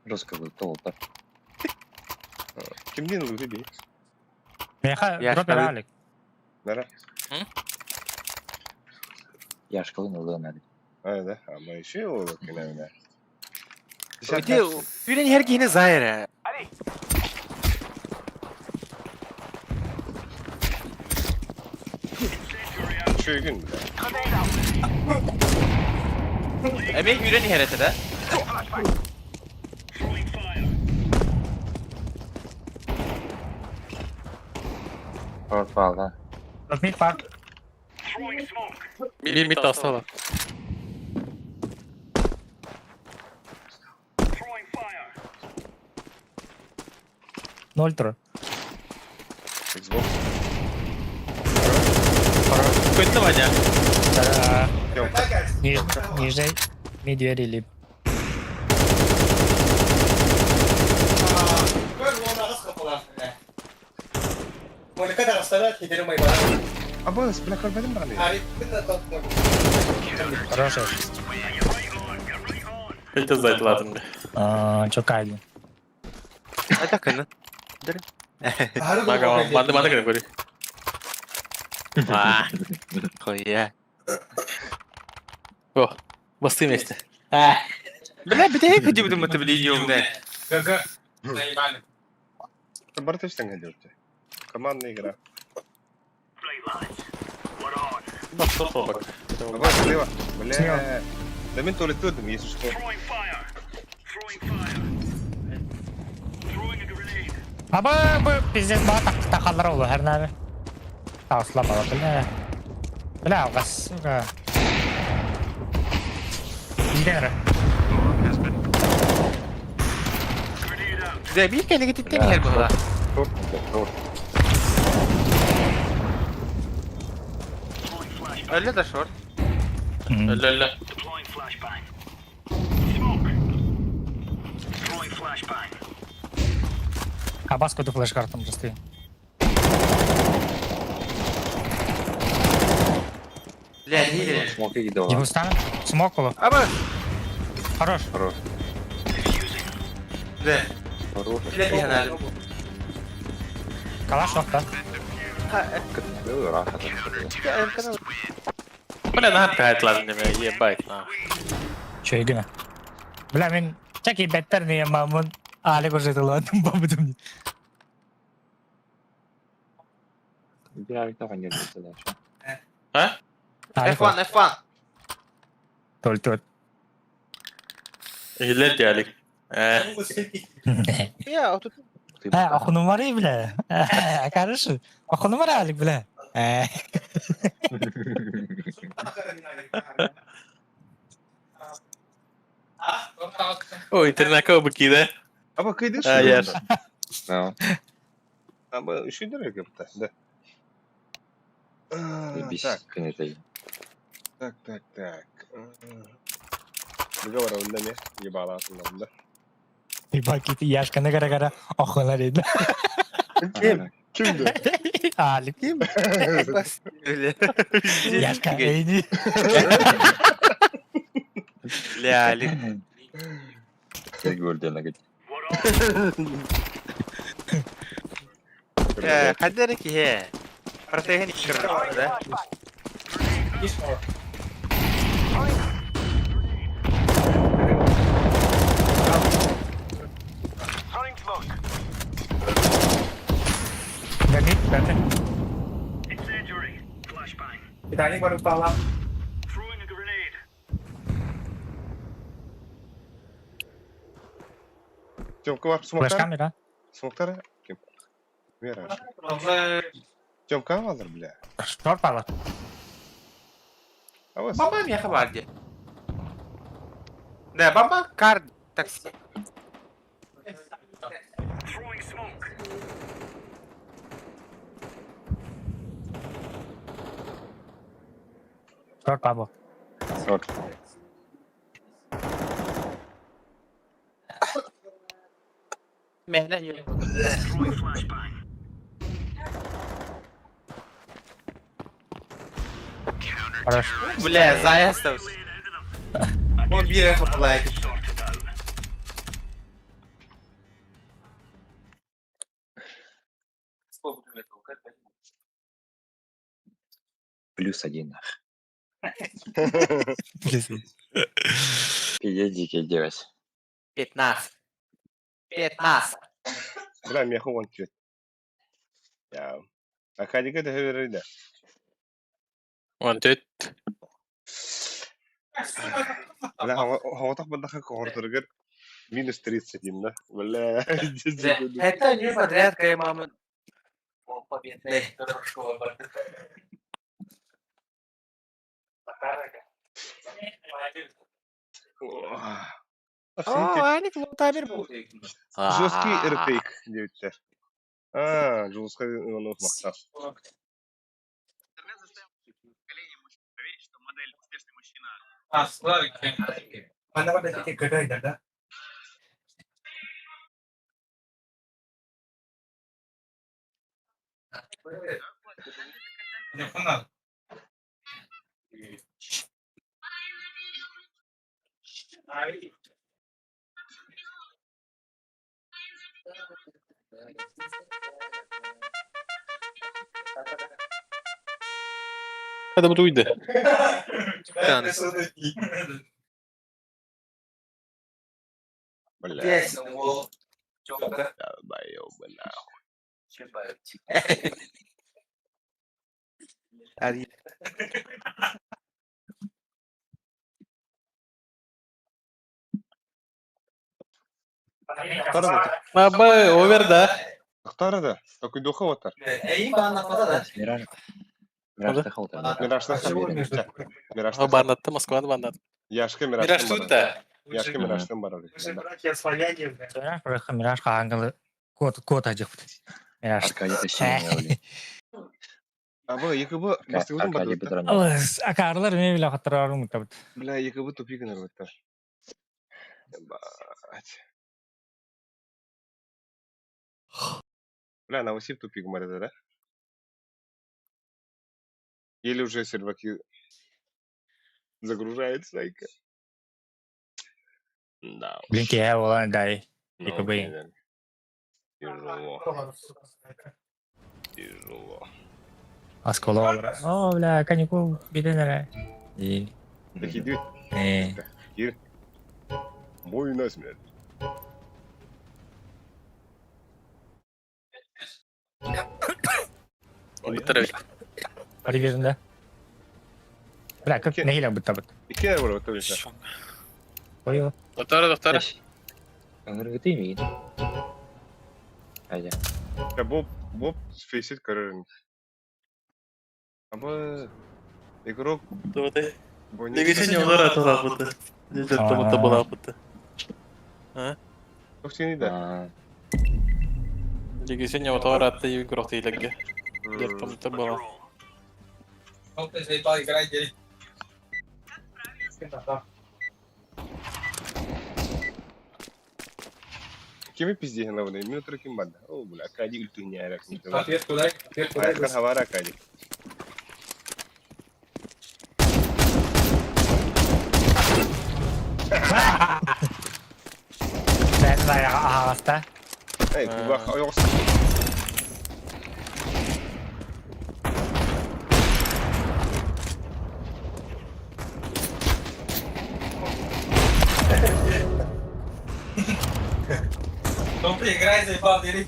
Speaker 6: Рассказывай, толпа.
Speaker 1: Kimden oluyor bir?
Speaker 2: Меха,
Speaker 5: Я
Speaker 2: дропер
Speaker 5: шкалы.
Speaker 2: Алик.
Speaker 1: Nere?
Speaker 6: Я шкалы не надо.
Speaker 1: Öyle. Ama şey olur yine öyle.
Speaker 5: öte ürün her giyine zahir.
Speaker 1: Şu gün bile.
Speaker 5: Emek ürün her de.
Speaker 6: Short falla.
Speaker 2: Mid var.
Speaker 4: Bir mid hasta var.
Speaker 2: Ноль тро.
Speaker 1: Xbox.
Speaker 4: Kötü var ya.
Speaker 1: Yok.
Speaker 2: Ниже. Mid verili.
Speaker 8: Ne kadar hastalar giderim ayıbana.
Speaker 1: Ama Black Hole benim bana ya.
Speaker 8: Harika da
Speaker 2: Хорошо.
Speaker 4: Kötü zayıfladım.
Speaker 2: Çok iyi.
Speaker 5: Hadi kanı.
Speaker 4: Bak ama bandı kırık böyle. А,
Speaker 5: Коя.
Speaker 4: о, басты вместе.
Speaker 5: Бля, битеге кыды будем это блин
Speaker 8: ГГ. Заебали.
Speaker 1: Барточтан идете. Командная игра.
Speaker 4: Басты бak.
Speaker 1: Давай, слева. Бля. Да мен туалетте öldüm, если что.
Speaker 2: Абы пиздец баа тақалар олу һәр нәре. Тауслап ала бля. Бля, алгас. Идере.
Speaker 5: Да bir kere gittin her bu. Öyle de short.
Speaker 4: Öyle.
Speaker 2: Абаско флеш картам просто.
Speaker 5: Бля, не верю.
Speaker 6: Смоки gidiyor.
Speaker 2: Дигустан. Смок олу.
Speaker 5: Ama
Speaker 2: Хорош.
Speaker 5: да. Bля, bir hanalı.
Speaker 2: Калаш окта.
Speaker 6: Rahat.
Speaker 4: Bля, нахуй кайт lazım demeye. Ебать, нахуй.
Speaker 2: Şey güne. Бля, мен чаки беттер не мамун. Ali koşuyorlar. Babudum.
Speaker 6: Bir daha geldi mesela şu an.
Speaker 4: Ha?
Speaker 5: F1, F1.
Speaker 2: Tol.
Speaker 4: İllet diyelim.
Speaker 5: Ya otur.
Speaker 2: Ha, oku numarayı bile. Karışı. Oku numara alik bile.
Speaker 4: O internet kau begitu.
Speaker 1: Ama kıydın
Speaker 4: Ha, yer.
Speaker 6: Tamam.
Speaker 1: Ama üşüdür ya kapıda. Da.
Speaker 6: Biz
Speaker 1: Так,
Speaker 6: kınetayım.
Speaker 1: так. Договор он да не? Ебала aslında.
Speaker 2: Bir paketi yaşkanı gara okular edin.
Speaker 1: Kimdi?
Speaker 2: Alik kim?
Speaker 5: Öyle.
Speaker 2: Yaşkan eyni.
Speaker 5: Bля, Ali.
Speaker 6: Ne gördün ne git.
Speaker 5: Kadar ki he. Pertehen ikrar da.
Speaker 2: Ganit, berarti.
Speaker 8: Bir tane baru pala.
Speaker 1: Тёмка var
Speaker 2: Flash
Speaker 1: smoklar.
Speaker 2: kamera.
Speaker 1: Smoklar kim? Vera. Тёмка alır bile.
Speaker 2: Short pala.
Speaker 1: Ama
Speaker 5: Babam ya kabar dia. Nah, babam kar taksi.
Speaker 2: Short pala.
Speaker 6: Sor.
Speaker 5: Mehna yok.
Speaker 2: Хорош.
Speaker 5: Bля, zaya остался. Он bir kapılaydı.
Speaker 6: +1. Периодики делать.
Speaker 5: 15. 15.
Speaker 1: bile miyakı on tüyet. Ya. Akadika da verir de.
Speaker 4: Wanted.
Speaker 1: Bile hava takmadan korkturur. Minus 30 da. Bile.
Speaker 5: Это не подряд, какая мама. Победный. Они вот табір болды.
Speaker 1: Жесткий РПХ девятер. Жесткий он мақтар.
Speaker 8: Mana pada titik kedai dah. Telefonlar.
Speaker 4: Hadi bu duydu.
Speaker 5: Tanış.
Speaker 1: Бля, долбоёбы, нахуй.
Speaker 5: Hadi.
Speaker 4: Baba o ver de.
Speaker 1: Ақтары да, такой духа отар.
Speaker 3: Миражда халта.
Speaker 1: Мирашта.
Speaker 4: O banlattı Moskva'da banlattı.
Speaker 1: Яшка
Speaker 4: Мираж
Speaker 1: Мираштан
Speaker 4: тут
Speaker 1: бар.
Speaker 4: da.
Speaker 1: Яшка Мираштан бар.
Speaker 2: Sonra bırakın Miraç kangalı kod acık. Miraç.
Speaker 3: Аркадий тащил.
Speaker 1: Абы, екі бұ, бастығылдың бар.
Speaker 3: Аркадий Петрон.
Speaker 2: Alız, akarlar ne bile hatırlarım mutabıt.
Speaker 1: Бля, екі бұ тупик нар баттар. Бать. Бля, Новосиб тупик марада, да? Или уже серваки загружается, Найка? Да.
Speaker 2: Blinky ya olan day.
Speaker 1: Ну,
Speaker 2: Екі бұйын.
Speaker 1: блин. Тяжело.
Speaker 2: Askolu olur. Oo bla kaniko bir de nere. İyi.
Speaker 1: Такие две.
Speaker 2: Ee,
Speaker 1: Мой насмерть.
Speaker 4: Bitir.
Speaker 2: hadi birinde. Bırakıp
Speaker 1: İki.
Speaker 2: neyle mutabıt.
Speaker 1: İki yer var orada bir
Speaker 2: Koyu.
Speaker 4: Doktor.
Speaker 3: Ömür götüreyim mi? Hadi.
Speaker 1: Ya Боб фейсит карьерин. Ama игрок
Speaker 4: Doğru.
Speaker 1: Бонни.
Speaker 4: Ne geçen yollar atılamadı. Ne çatlamada bulamadı.
Speaker 1: Çok seni de.
Speaker 4: Ne geçen yollar attı yugurok değil lagi. Çatlamada bulamadı.
Speaker 8: Volta aí pra igreja dele.
Speaker 1: Kimi пиздеген на воде? Минуту ким банда. О, бля, Акади ульту не арак.
Speaker 8: Ответ куда? Ответ куда?
Speaker 1: Айскан хавара Акади.
Speaker 2: Ben de ağızda.
Speaker 1: Ey, bak yok.
Speaker 8: Volta pra igreja aí pra dele.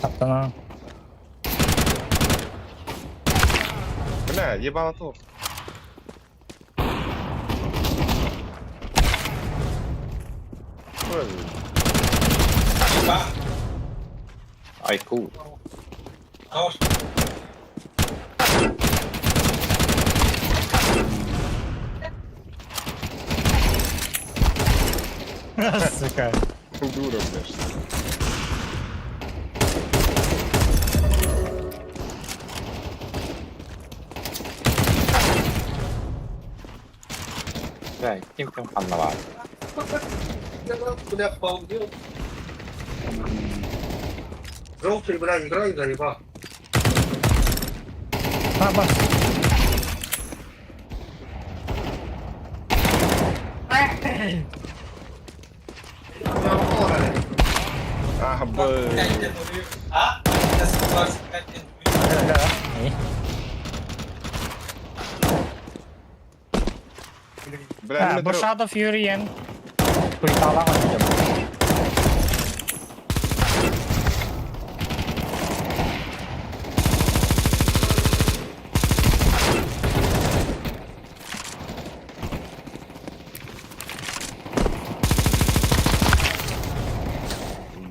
Speaker 2: Taptan ha.
Speaker 1: Бля, ебало то.
Speaker 3: Ай, cool.
Speaker 2: Сука.
Speaker 1: Дура, блядь.
Speaker 3: Да, тем ханнава.
Speaker 8: Куда полдел? Желтый, бля, играй, заебал.
Speaker 2: Ha bas.
Speaker 1: Ah, bă.
Speaker 8: А?
Speaker 2: İyi.
Speaker 1: Бля,
Speaker 2: Ha, bu Shadow Fury yem. Kuytala oynayacağım.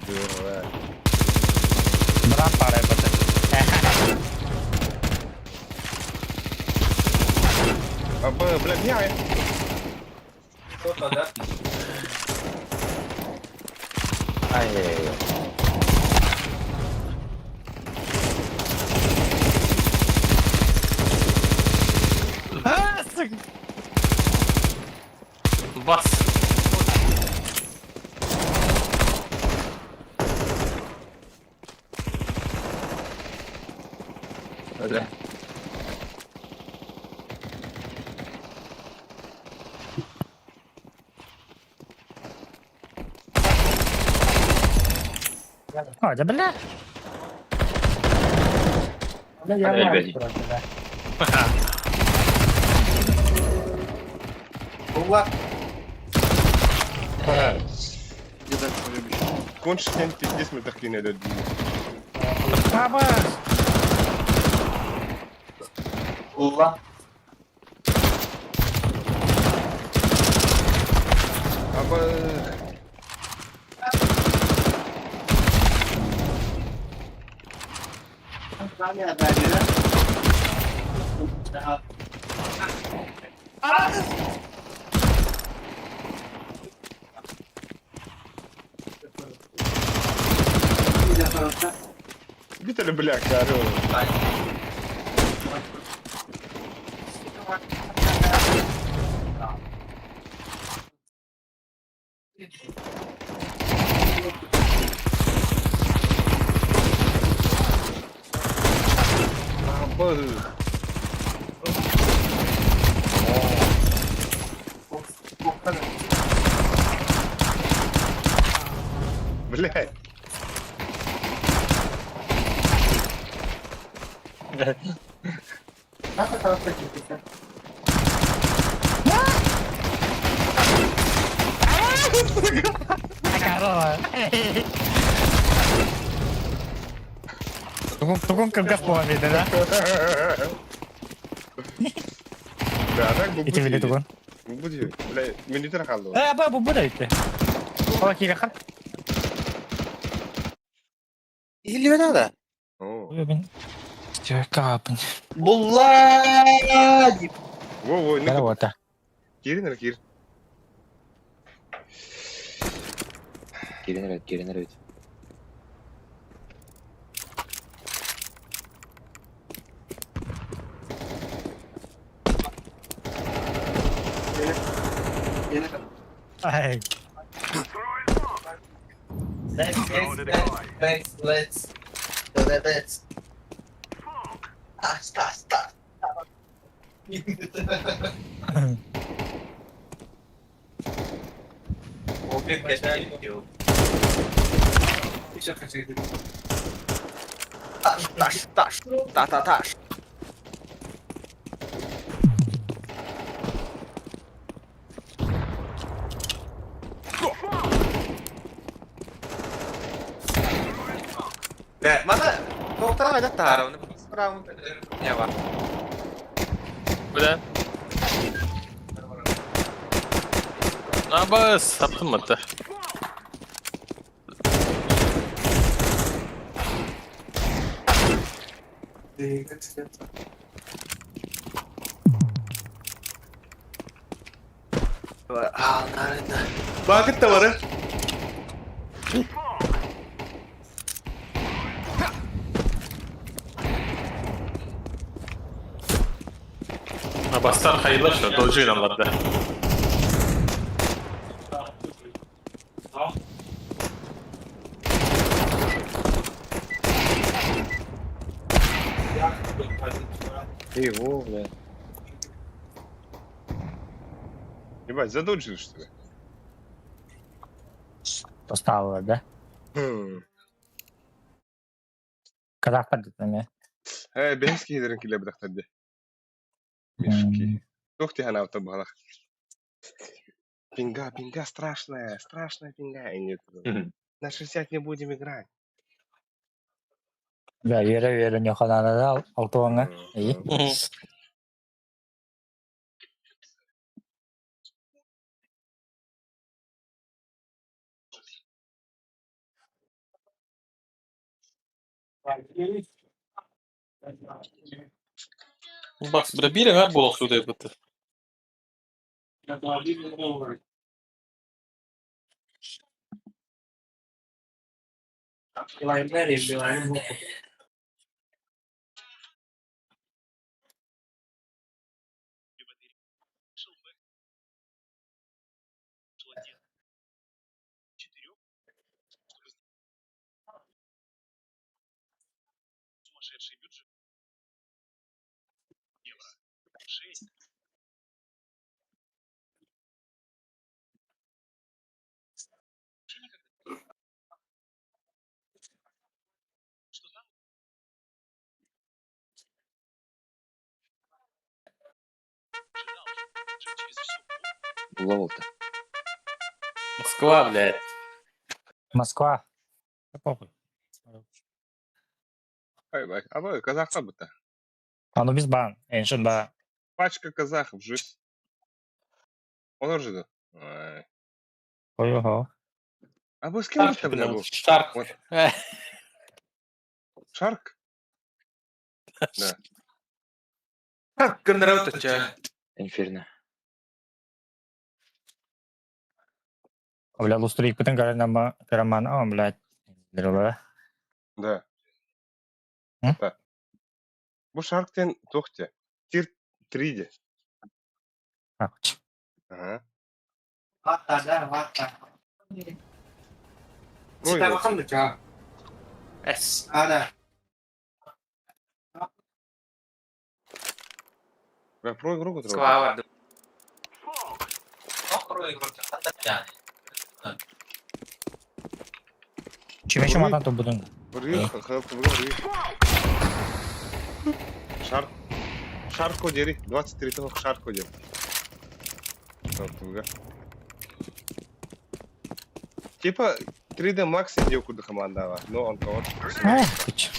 Speaker 1: Дура.
Speaker 2: Bırak parayı batır.
Speaker 1: А, бля, бля.
Speaker 8: Кто-то, да?
Speaker 3: Ай-яй-яй.
Speaker 2: Ha, sık.
Speaker 4: Bas.
Speaker 3: Öyle.
Speaker 2: Hadi bile.
Speaker 6: Әлбәди.
Speaker 1: Кончишь с ним пиздец, мы так и не дадим.
Speaker 2: Абас!
Speaker 1: Аба. Где ты, бля, корова? Аба. Блядь.
Speaker 2: Tukung kegap mau gitu dah.
Speaker 1: Да, так бы
Speaker 2: Эти вели tukung.
Speaker 1: Буди, бля, минутер kaldı.
Speaker 2: Apa bu da itu. Oh kira kan.
Speaker 5: Или надо?
Speaker 1: О.
Speaker 2: Ben kapan?
Speaker 5: Буллади!
Speaker 1: Во,
Speaker 2: Ada wata.
Speaker 1: Кирин, Кир.
Speaker 6: Керенер өйт.
Speaker 2: Ay.
Speaker 5: Таш. Mana? Dokter ada taruh. Kurang nyawa.
Speaker 4: Bля. Абас! Таптым мықты.
Speaker 5: Bakit tawarı?
Speaker 4: Абастар hayırlaşır. Dolcu inanladı.
Speaker 3: Его, бля.
Speaker 1: Ебать, задоджили, что ли?
Speaker 2: Поставила, да? Когда ходит на меня?
Speaker 1: Бенский хидерин киле بدك تدي. Мешки. Тухти она в табалах. Пинга страшная пинга. И нет. На 60 не будем играть.
Speaker 2: Да, верю, не ходила, да, аутоанга. И?
Speaker 4: Bak, biri var bu olsun diye bitti.
Speaker 6: Ловил-то.
Speaker 4: Москва, блядь.
Speaker 2: Москва. Да похуй.
Speaker 1: Ай, абай, казахқа бұта.
Speaker 2: Ну без бан. Эншин ба.
Speaker 1: Пачка казахов, жүз. Олар жүді. Ай.
Speaker 2: Ой-ого.
Speaker 1: А бұл с кем бұта бұна бұл?
Speaker 4: Шарк.
Speaker 1: Вот. Шарк? Да.
Speaker 5: Как нравится,
Speaker 6: Инферно.
Speaker 2: Бля, лустрик бітін караман. О, блядь. Дырыла.
Speaker 1: Да.
Speaker 2: М?
Speaker 1: Да. Бұл шарктен тоқте. Тир 3-де. Ага.
Speaker 8: Вата, да, вата.
Speaker 1: Ой,
Speaker 8: Сюда bakın ya.
Speaker 5: Es.
Speaker 8: Ада.
Speaker 1: бля, про игру которую.
Speaker 5: Слава.
Speaker 2: Чим ще матан то будин?
Speaker 1: Шарк. Шарк одери. 23 того шарк одери. Типа 3D Max иди куда команда, но он кого.
Speaker 2: О, пич.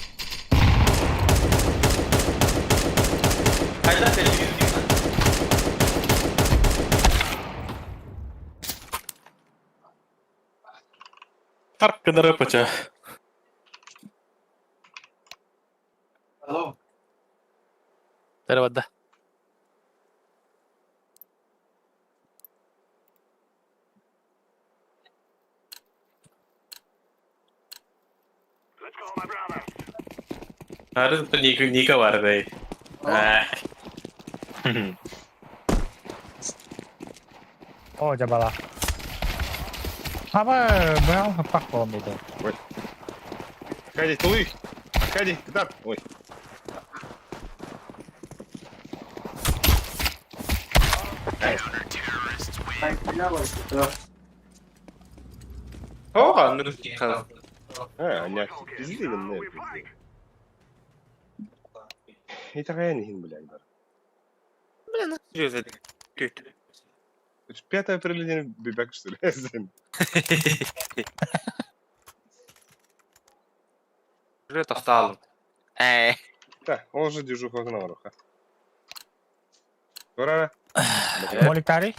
Speaker 4: Шарк кадары пача.
Speaker 8: Алло.
Speaker 4: Тервадда. Harus tuh Nika warna.
Speaker 2: О, жабала. Аба, бля, пак помнит.
Speaker 1: Кади, тулы. Кади, куда? Ой.
Speaker 5: О, ну тихо.
Speaker 1: Нет, пизди мне. Это реально, блядь.
Speaker 5: Блин, серьезно.
Speaker 1: Это ж 5 апреля день бибяк, что ли?
Speaker 5: Уже это встал.
Speaker 1: Да, он уже держу как на рука. Ура!
Speaker 2: Молитари?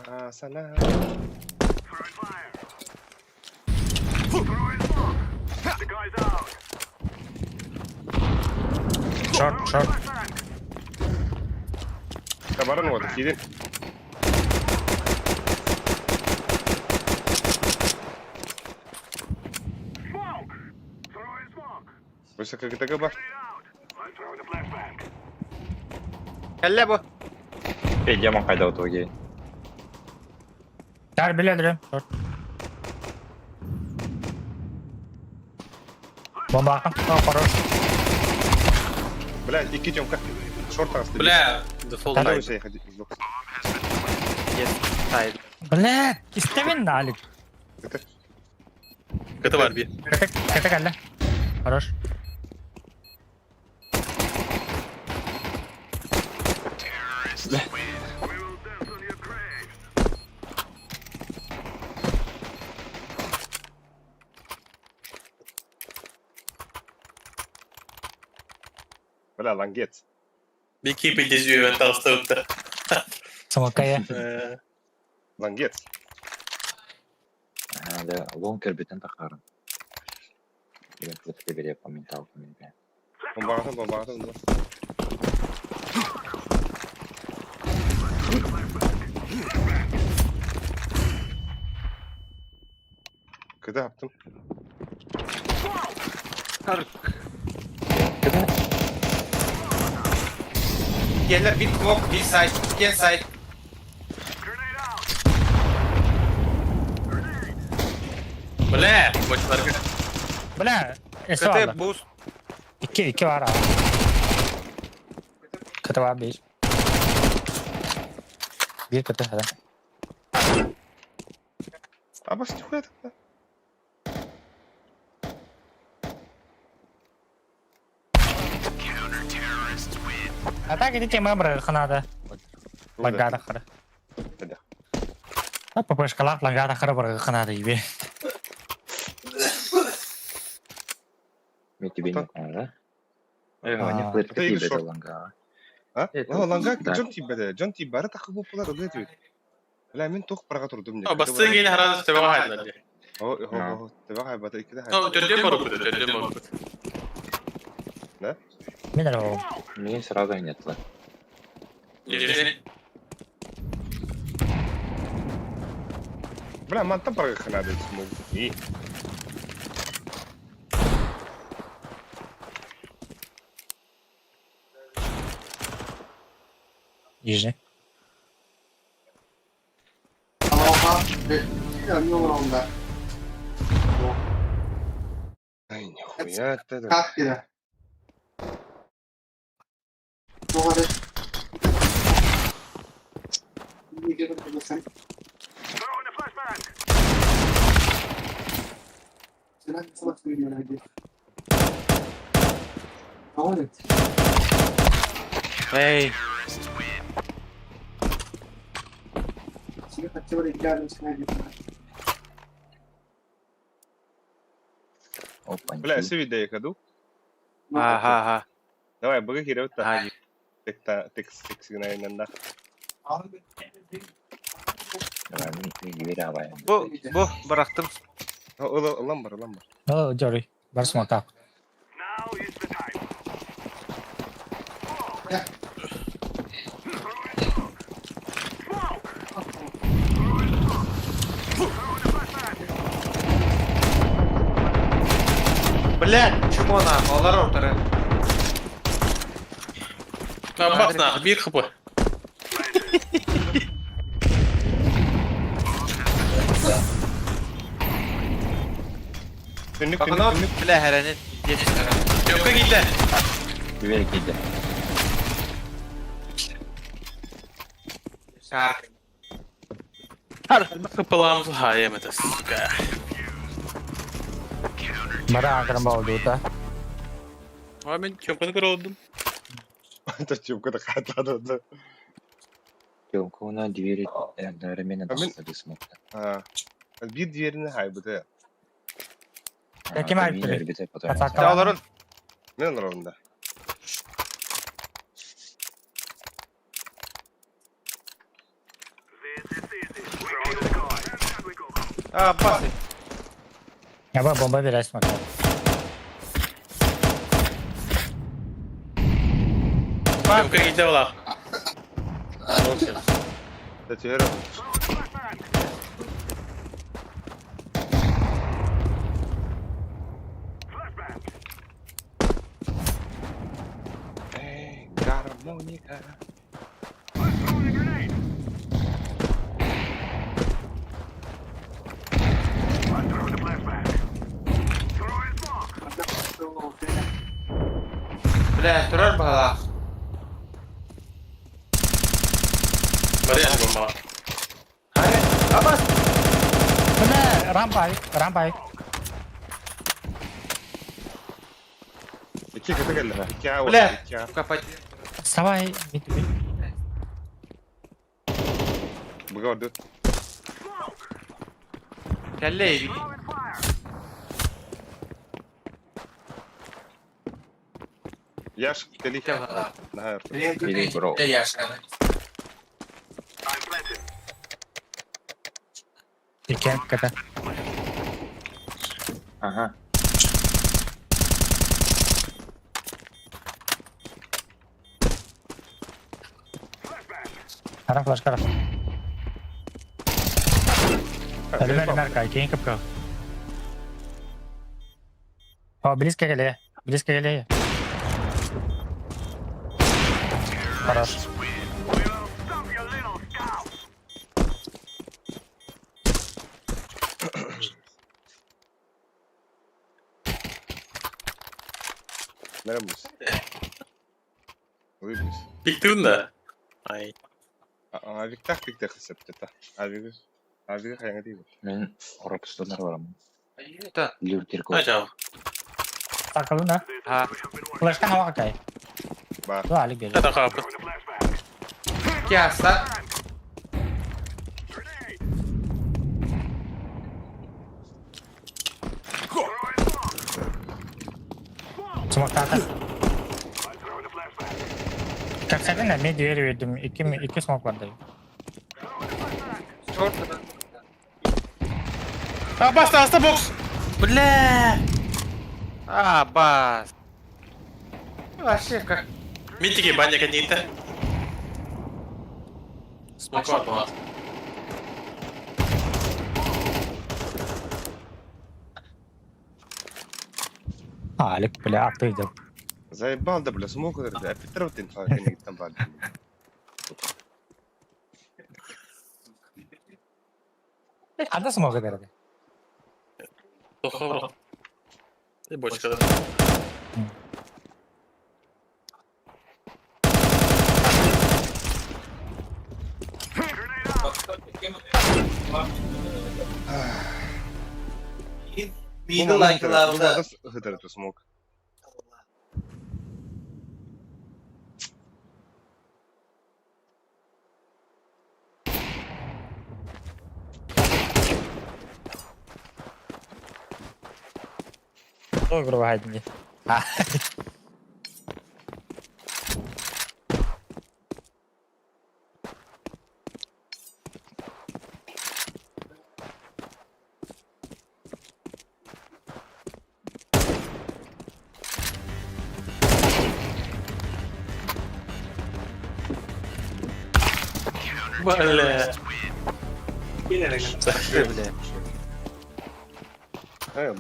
Speaker 1: Пасана.
Speaker 2: Шорт.
Speaker 1: Табаран вот, кидин. Высоко как бар.
Speaker 5: Кәллә бу.
Speaker 6: Демон қайда отыр кейін.
Speaker 2: Тар биледір. Шорт. Бомба. О, хорош.
Speaker 1: Блядь, iki темка. Шорт тағысты.
Speaker 4: Бля, дефолт.
Speaker 1: Давай заехать.
Speaker 5: Сайд.
Speaker 2: Блядь, истемин алик.
Speaker 4: Это Барби.
Speaker 2: Ката калла. Хорош.
Speaker 1: Бля, лангец.
Speaker 4: Бики поддерживает толстовка.
Speaker 2: Самакая.
Speaker 1: Лангец.
Speaker 6: Да, лонкер бітін тақарын. Деген флотқа бере по менталку менде.
Speaker 1: Бомбарды. Когда yaptın?
Speaker 5: Geller bir smoke, bir side, gel side.
Speaker 4: Бля, boşlar.
Speaker 2: Бля, esi
Speaker 5: KT
Speaker 2: var.
Speaker 5: boost.
Speaker 2: İki var abi. Kıtı var bir. Bir kıtı hadi.
Speaker 1: А бас нихуя тогда.
Speaker 2: А так идите мы брали ханада. Langada kara.
Speaker 1: Hadi.
Speaker 2: Apa peşkalak langada kara barga kanada gibi.
Speaker 6: Мен тебе не
Speaker 1: Потом-
Speaker 6: знаю, да?
Speaker 2: А,
Speaker 6: Не плыть,
Speaker 1: это
Speaker 6: какие
Speaker 1: или
Speaker 6: бы это
Speaker 1: шорт?
Speaker 6: ланга.
Speaker 1: Ha?
Speaker 6: Это
Speaker 1: О, ланга
Speaker 6: да.
Speaker 1: Джон тибеде. Джон тибары такы булпулар ылы этибит. Ла мен тох парага турдум не.
Speaker 4: Бастыгы кейін харады тәбеға хайдылар.
Speaker 1: О, тебе хайбата икide хай.
Speaker 4: Төрден барып күді, төрден барып күді.
Speaker 2: Min är det?
Speaker 6: Мне сразу нет. Ла.
Speaker 4: Ежен.
Speaker 1: Бля, мантан парага ханада этим. И.
Speaker 2: Ижи.
Speaker 1: Ай, нихуя это.
Speaker 8: Как тебе?
Speaker 5: Эй,
Speaker 6: Опа,
Speaker 1: Бля, сиви да якаду.
Speaker 5: ага.
Speaker 1: Давай, бага хиревта.
Speaker 5: Ага.
Speaker 1: Тек сигнайнанда.
Speaker 6: Гиверя,
Speaker 5: Bu bıraktım.
Speaker 1: Улам бар.
Speaker 2: Oh, Jory. Var smoke.
Speaker 5: Блядь, чему она? Алар ortara.
Speaker 4: Lan bak na, bir kapı.
Speaker 1: Tünlük
Speaker 5: Bakın o bile herenin.
Speaker 4: Yok gitti.
Speaker 6: Гиверя киде.
Speaker 5: Şarkı.
Speaker 4: Kapılarımızı hayemedes.
Speaker 2: Bara ankara oldu da.
Speaker 4: Ama ben çok kadar oldum.
Speaker 1: Это чубка хатада.
Speaker 6: Кона двери одновременно
Speaker 1: А мен-
Speaker 6: досмотр.
Speaker 1: Ha. Bir diğerini haybıda.
Speaker 2: Kim ayıptırıyor? Kaçak
Speaker 5: Ya onların
Speaker 1: Ne olur onda?
Speaker 5: bas.
Speaker 2: Ya bu bomba bir resmi.
Speaker 4: Yok gitti ola.
Speaker 1: Da çehre. Гармоника.
Speaker 5: Bile durar bana.
Speaker 4: Bari yani bomba.
Speaker 5: Hayır. Bas.
Speaker 2: Bu ne? Rampay.
Speaker 1: İki kıta geldi. İki ağa
Speaker 5: Bile.
Speaker 1: var. İki ağa.
Speaker 5: Kapat.
Speaker 2: Savay. Bitti.
Speaker 1: Bu gördü.
Speaker 5: Kelle evi.
Speaker 1: Yaş deli.
Speaker 5: Tamam.
Speaker 1: Nahar.
Speaker 6: Или бро.
Speaker 2: İki kata.
Speaker 6: Ага.
Speaker 2: Kara flash kara. Ölümer kay. Keyin kapı. Blitz'e geliyor. Blitz'e geliyor. Хорош.
Speaker 1: Neremiz? Uyumuz.
Speaker 4: Biktirdin de. Ay.
Speaker 1: Avik taktik de kısıptı ta. Avik hayanga değil.
Speaker 6: Мен Рокстонер барам.
Speaker 5: Да.
Speaker 6: Люртер
Speaker 4: Acaba.
Speaker 2: Takılın ha.
Speaker 5: Ha.
Speaker 2: Flash'tan hava kay.
Speaker 1: Var.
Speaker 2: Bu hali geliyor.
Speaker 4: Zaten kapı.
Speaker 7: Кяса.
Speaker 2: Смоктата. Как сәлін мен дверь вердім. Екі смок бар да.
Speaker 5: Шорт.
Speaker 4: Баста бокс!
Speaker 5: Бля! Бас. Вообще как...
Speaker 4: Митиги баня канита. Смоку атмат.
Speaker 2: Алик, бля, атыйдым.
Speaker 1: Заебал, да, бля, смог это, да, Петров ты не там бали.
Speaker 2: Анда смог берді.
Speaker 4: Тохо. И бочка, да.
Speaker 8: Middle line cloud.
Speaker 1: Это смог.
Speaker 2: Ой, грубо говоря.
Speaker 4: Бля.
Speaker 5: Бля.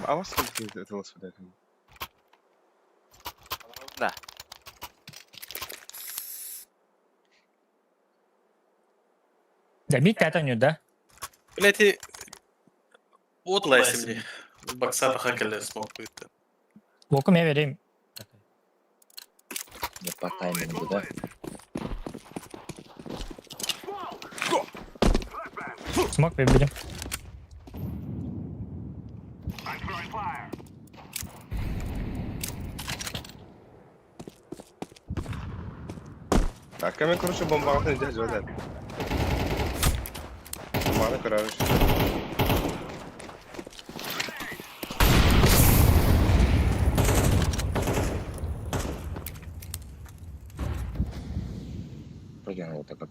Speaker 1: А вас сколько это вот сюда?
Speaker 5: Да.
Speaker 2: Да, мид это не, да?
Speaker 4: Блять, и... Вот лайси мне. Бокса похакали смог выйти.
Speaker 2: Луком я верим.
Speaker 3: Не по таймингу, да?
Speaker 2: Смог выберем.
Speaker 1: Так, я, короче, бомбард не делать, да. Бомбард, короче.
Speaker 3: Пойдем вот так вот.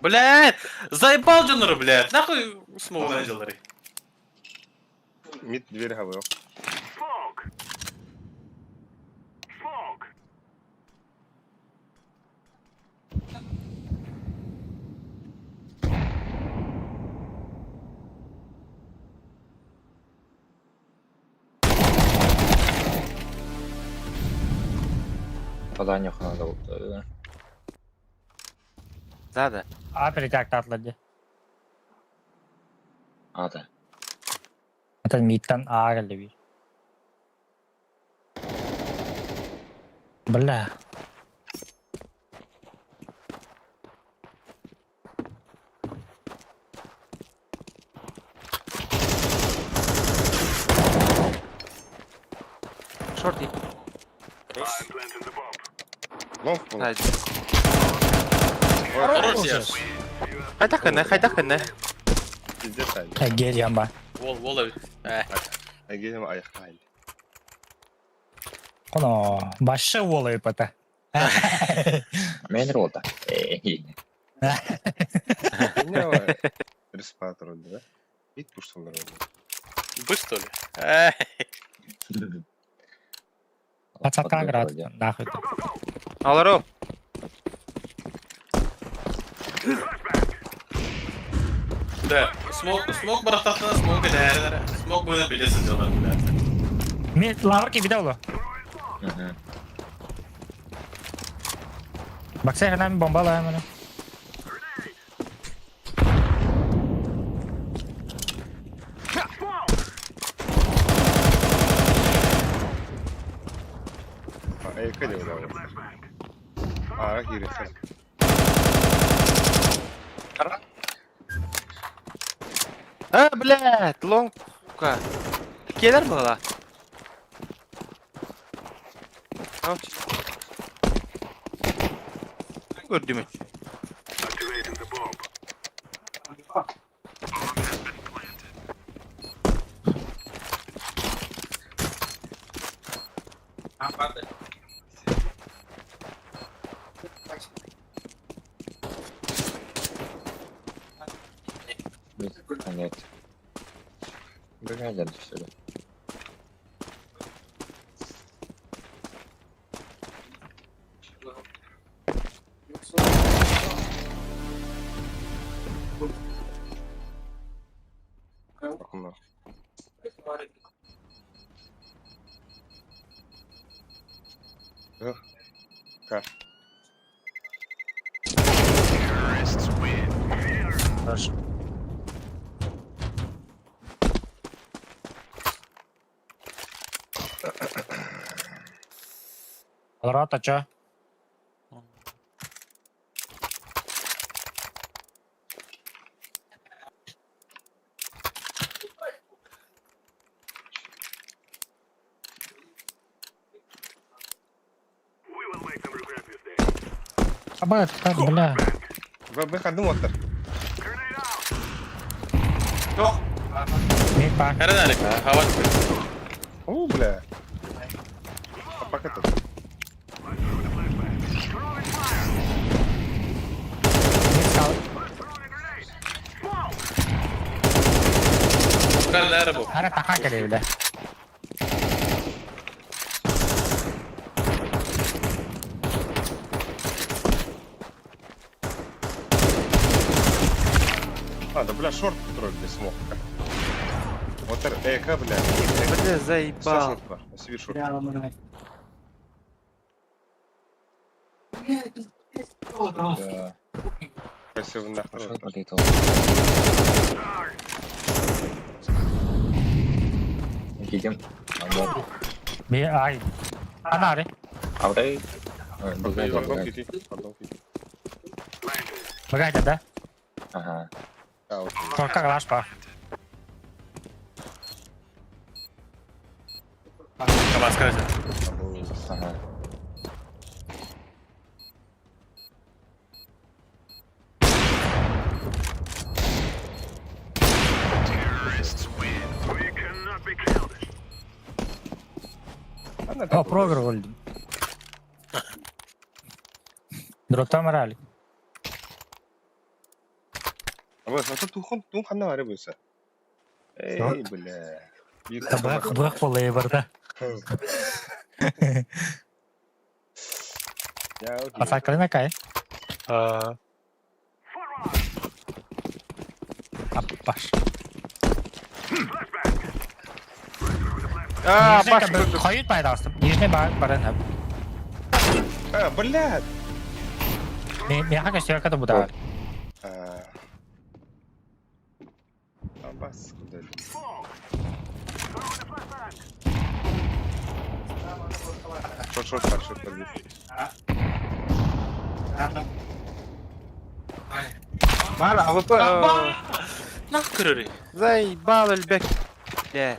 Speaker 4: Блять! Заебал Джонора, блять! Нахуй смог на Джонора.
Speaker 1: Мид дверь говорил.
Speaker 3: Попадание надо вот. Да.
Speaker 5: Да.
Speaker 2: А перетяг atladı.
Speaker 3: А, да.
Speaker 2: Это midden A geldi bir. Bля.
Speaker 5: Шорт.
Speaker 1: Лонг был.
Speaker 5: Haydi.
Speaker 4: Хорош я.
Speaker 5: Хайда кыны.
Speaker 1: Пиздец, ай.
Speaker 2: Geliyorum ben.
Speaker 4: Вол evet.
Speaker 1: Gelin ayakta ай.
Speaker 2: Ono başa olayıp ata.
Speaker 3: Мейн рота.
Speaker 1: Не, респиратор, да? Мид пушил народу.
Speaker 4: Вы что ли?
Speaker 2: Пацатка град. Нахуй ты.
Speaker 5: Алару.
Speaker 4: Да. Смог брататна, смог гелерler. Смог böyle bilirsin diyorlar блядь.
Speaker 2: Mid lavarki bir de oğlu. Baksana hemen bir bomba alayım onu.
Speaker 1: Ayakta diyorlar. Aa, girese.
Speaker 5: Блядь, лонг. Келер mi la? gördüm.
Speaker 6: Нет. Выглядят что ли?
Speaker 1: Bakın. Ka.
Speaker 2: Хорошо. Рот, а чё? Абат, так, бля.
Speaker 1: Выходным отыр.
Speaker 2: Мипа.
Speaker 4: Карадалик. Hava.
Speaker 1: О, бля. Пока тут.
Speaker 2: Мипсал.
Speaker 4: Karlar bu.
Speaker 2: Ара така келе, бля.
Speaker 1: А, да, бля, шорт строит без смог. Отыр, эка, бля.
Speaker 5: Бля,
Speaker 1: Вся
Speaker 5: заебал.
Speaker 1: шорт бар. Себе шорт.
Speaker 6: Да.
Speaker 1: Красиво нахуй.
Speaker 6: Пошел полетел. Едем. Ага.
Speaker 2: Би, ай. Ана ари.
Speaker 6: Аврей.
Speaker 1: Пардон, кити. Пардон, кити.
Speaker 2: Багайда, да?
Speaker 6: Ага.
Speaker 1: А, вот.
Speaker 2: Только глаш па.
Speaker 4: Hava скажет.
Speaker 6: Ага.
Speaker 1: Она
Speaker 2: О,
Speaker 1: так
Speaker 2: прогр өлдім. Дроптан морали.
Speaker 1: А вот, тут тухун ханна бар болса. Эй, бля.
Speaker 2: Бұғық болы ебірді.
Speaker 1: Я вот.
Speaker 2: Асакалына кай. Аппаш.
Speaker 5: А, баш.
Speaker 2: Қойыт байда астым. Нижне барын әп.
Speaker 1: А, блядь.
Speaker 2: Мен хака сүйеркеді бұда.
Speaker 1: Абас, куда? Шорт, подвис.
Speaker 5: Мара, АВП.
Speaker 4: Nah kırırı.
Speaker 5: Заебал, Эльбек. Бля.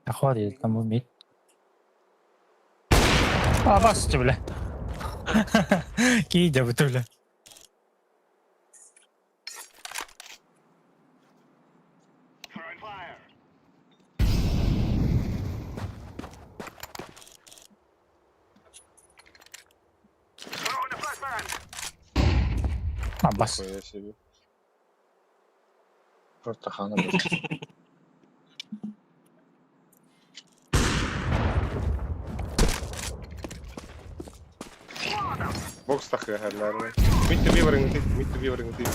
Speaker 2: Заходит, там умеет. А, басыты, бля. Кейде бұты, бля. Аббас.
Speaker 1: Нихуя себе.
Speaker 6: Просто хана будет.
Speaker 1: Бокс так наверное. Митті виваринути.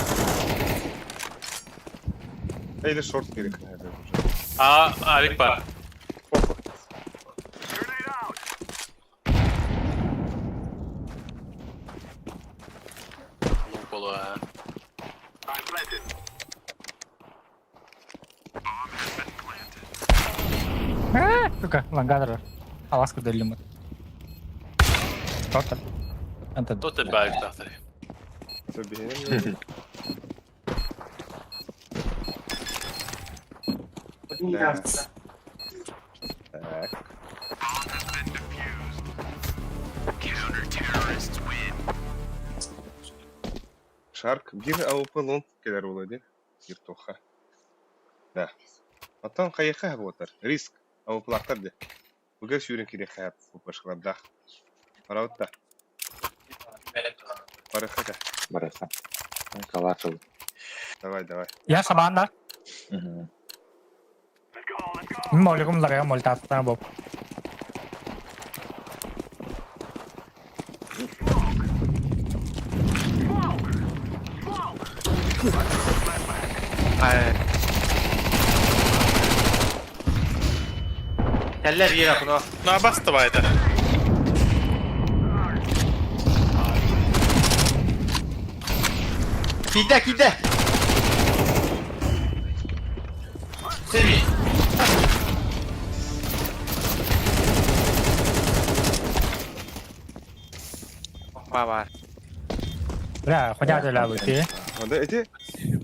Speaker 1: Ейді шорт керек, наверное.
Speaker 4: Aa, Arif var.
Speaker 1: Похуй.
Speaker 4: Bu kolu ha.
Speaker 2: Сука, лангадр. Аласка дөлімі. Тотал. Антон.
Speaker 4: Total belki tahtları.
Speaker 1: Заберем. Да. Так. Shark bir AWP long keler olaydı. Bir toxa. Da. Atan kayıqa hep otar. Risk. AWP'lar de. Bugün sürün kiri hayat bu başkalar da. Paravut da. Paraka da.
Speaker 6: Бараса. Калашов.
Speaker 1: Давай.
Speaker 2: Ya sabahında. Molgum lagaya moltatına bu.
Speaker 5: Keller bir yere bunu.
Speaker 4: Na bastı bayda.
Speaker 5: Kide. Semi. Var.
Speaker 2: Bля, хотя de la buti.
Speaker 1: Onda eti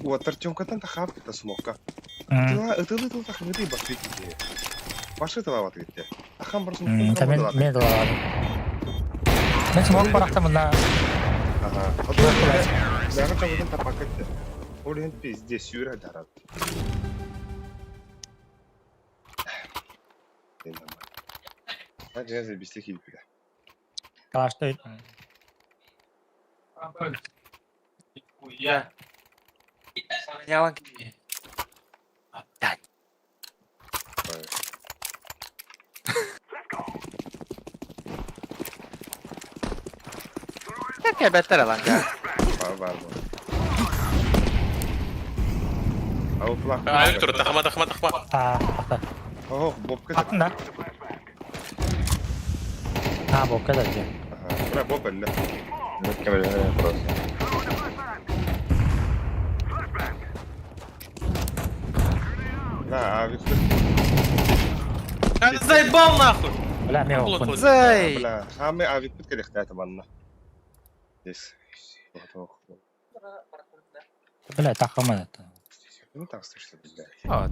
Speaker 1: water çonkadan da hap da smoka. Ötülü tül takım eti bakı gitti. Başka da var gitti. Akam bir smoka.
Speaker 2: Tamen men de var. Ben smoke bıraktım bunda.
Speaker 1: Aha. Zaten çabuktan tapak etti. Oraya pizde süre darat. Hadi yazı bistek gibi.
Speaker 2: Kaçtı.
Speaker 5: Ya. Yalan. Ya better lan ya.
Speaker 1: Var. AWP'lar.
Speaker 4: Ayıp dur. Takma.
Speaker 2: Ah,
Speaker 1: Oh, Bob kadar.
Speaker 2: attın da. Ha bu kadar ya.
Speaker 1: Aha. Bırak Bob elle.
Speaker 6: Mükemmel просто.
Speaker 1: Ha abi.
Speaker 5: Заебал нахуй.
Speaker 2: Bля, me okun.
Speaker 5: Зай.
Speaker 1: Bla. Hame abi bit kede ihtiyat manna. Yes.
Speaker 2: Bля, takamadı.
Speaker 1: Ne taksın işte bizde.
Speaker 5: Evet.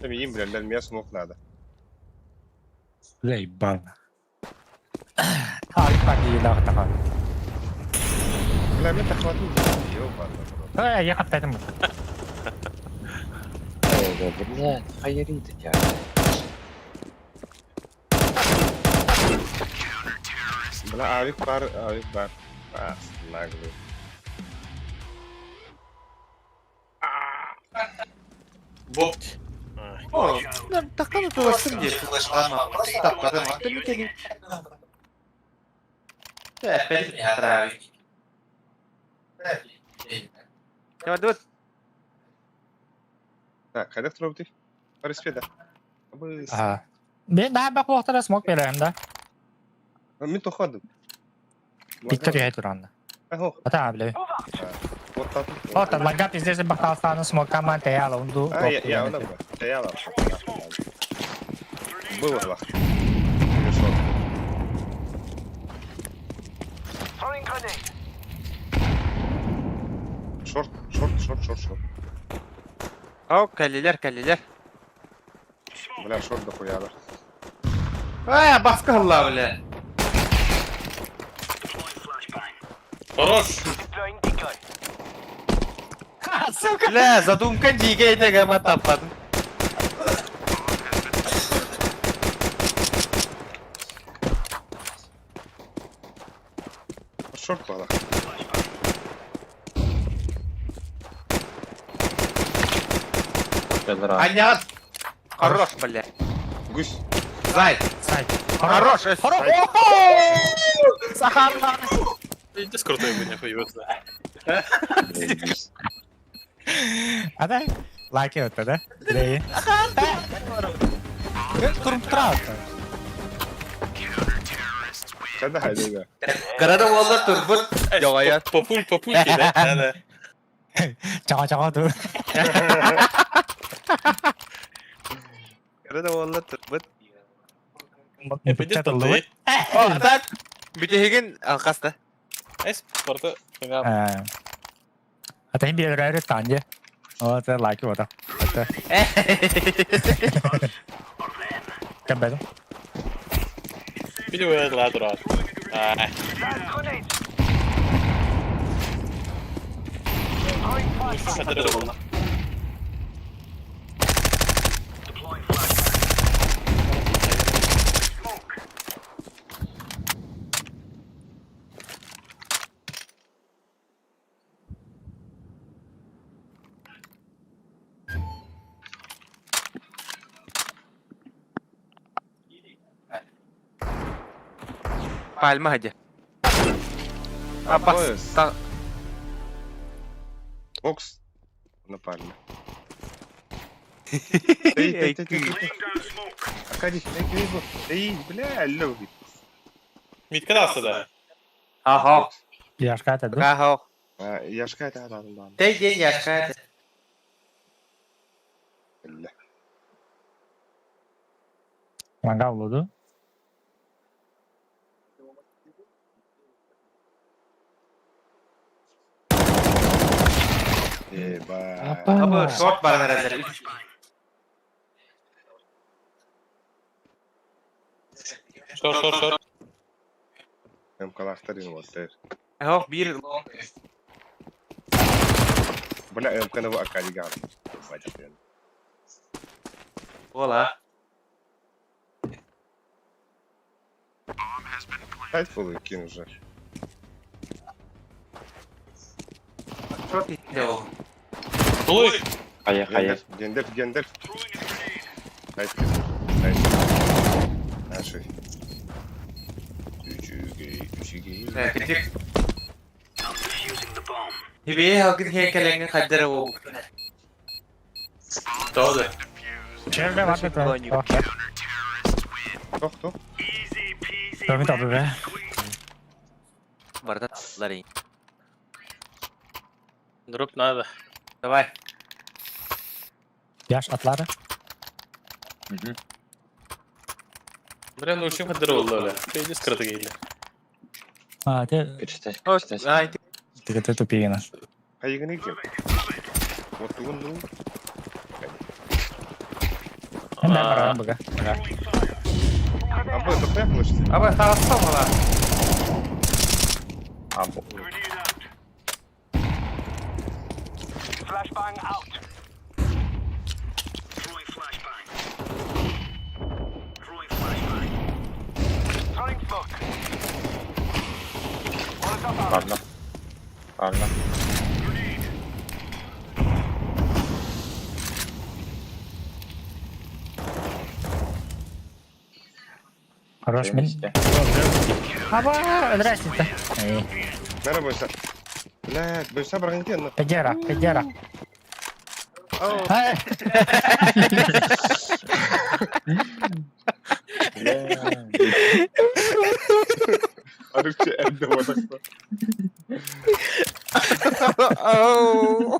Speaker 1: Tabii yiyeyim bilenler miya smoke nada.
Speaker 2: Bля, ебал. Harika bak iyi daha takar.
Speaker 1: Bla ben takmadım. Yok var.
Speaker 2: Ha yakaladım.
Speaker 6: Блядь, хайрит тебя.
Speaker 1: Bla abi var. Ah, naglı.
Speaker 4: Bob.
Speaker 5: Oğlum, ben takanı dolaştım diye flaşlama. Takladım. Attım bir kere. Benim ya. Давай.
Speaker 1: Ha, kadar tropti. Barış peda. Abi.
Speaker 2: Ha. Ben daha bak vaktada smoke veriyorum da.
Speaker 1: Min toxadım.
Speaker 2: Bitti ya turanda.
Speaker 1: Aho.
Speaker 2: Ata abi.
Speaker 1: Botadım.
Speaker 2: Ota laga pizde bak alfanı smoke kaman te yala undu.
Speaker 1: Ya ona bak. Teyala. Bu var bak. Short.
Speaker 5: Al kelliler.
Speaker 1: Bla short da koyarlar.
Speaker 5: Baskı Allah bile.
Speaker 4: Хорош.
Speaker 5: Бля, задумка дикая, это гамма.
Speaker 1: Short bala.
Speaker 5: Аня. Хорош, бля.
Speaker 1: Гусь.
Speaker 5: Зай.
Speaker 2: Say.
Speaker 5: Хорош. Сахарна.
Speaker 4: Иди с крутой меня появился.
Speaker 2: Ata like öttü de. Direği. Durum tutar.
Speaker 1: Sen de haydi be.
Speaker 5: Karada vallahi turbut. Yok ya.
Speaker 4: Популь кидай. Да.
Speaker 2: Çaka dur.
Speaker 5: Karada vallahi turbut.
Speaker 4: Эпидет тулды.
Speaker 5: Так. Bütehigin alkasta.
Speaker 4: Эс, спорта.
Speaker 2: Ata bir öğrenci tanje. O da like o da. Ata. Kan bedo.
Speaker 4: Bir öyle la durar. Ay. Satırı oldu.
Speaker 5: Palma hadi.
Speaker 1: Abbas.
Speaker 5: Ta
Speaker 1: Бокс. На пальме.
Speaker 5: Ey,
Speaker 1: Акади, эй, бля, лёгий.
Speaker 4: Mitka da asıda.
Speaker 5: Aha.
Speaker 2: Yaşka dedi.
Speaker 5: Aha.
Speaker 1: Яшка это adam da.
Speaker 5: Tek gen yaşka.
Speaker 1: Бля.
Speaker 2: Manga oldu.
Speaker 1: Ебать.
Speaker 5: Abi short var herhalde.
Speaker 4: Sor.
Speaker 1: МК-лахтар инватер.
Speaker 5: Aha bir
Speaker 1: Бля, МК на Акади гам.
Speaker 5: ola.
Speaker 1: Хайтфул кин уже.
Speaker 5: Short gitti o.
Speaker 4: Dolu.
Speaker 6: Hayır.
Speaker 1: Гендер. Хайт. Наши. Üçüge.
Speaker 5: Evet, gidecek. Hibeyi halkın heykellerini kaddere o.
Speaker 4: Doğru.
Speaker 2: Çevre var bir tane.
Speaker 1: Кто?
Speaker 2: Dövme tabi be.
Speaker 5: Var da tatlılar iyi.
Speaker 4: Durup nerede?
Speaker 5: Davay.
Speaker 2: Yaş atları.
Speaker 4: Biraz uçum kadar oldu öyle. Şeyde skırtı geldi.
Speaker 2: Hadi.
Speaker 5: Hoş. Ay.
Speaker 2: Tıkıtı tupiyene.
Speaker 1: Хайганы кем? Вот он.
Speaker 2: Hem de bakalım bakalım.
Speaker 1: Абы, это тэпнешь?
Speaker 5: Abi sağlıksal valla.
Speaker 1: Абы.
Speaker 6: Parla.
Speaker 2: Хорош min.
Speaker 6: İşte.
Speaker 2: Aba öldürersin de. İyi.
Speaker 1: Merhaba Baysa. Bля, Baysa bırakın ki yanına.
Speaker 2: Pejara. Hey.
Speaker 1: Arıkçı elde vadakta.
Speaker 5: Oh.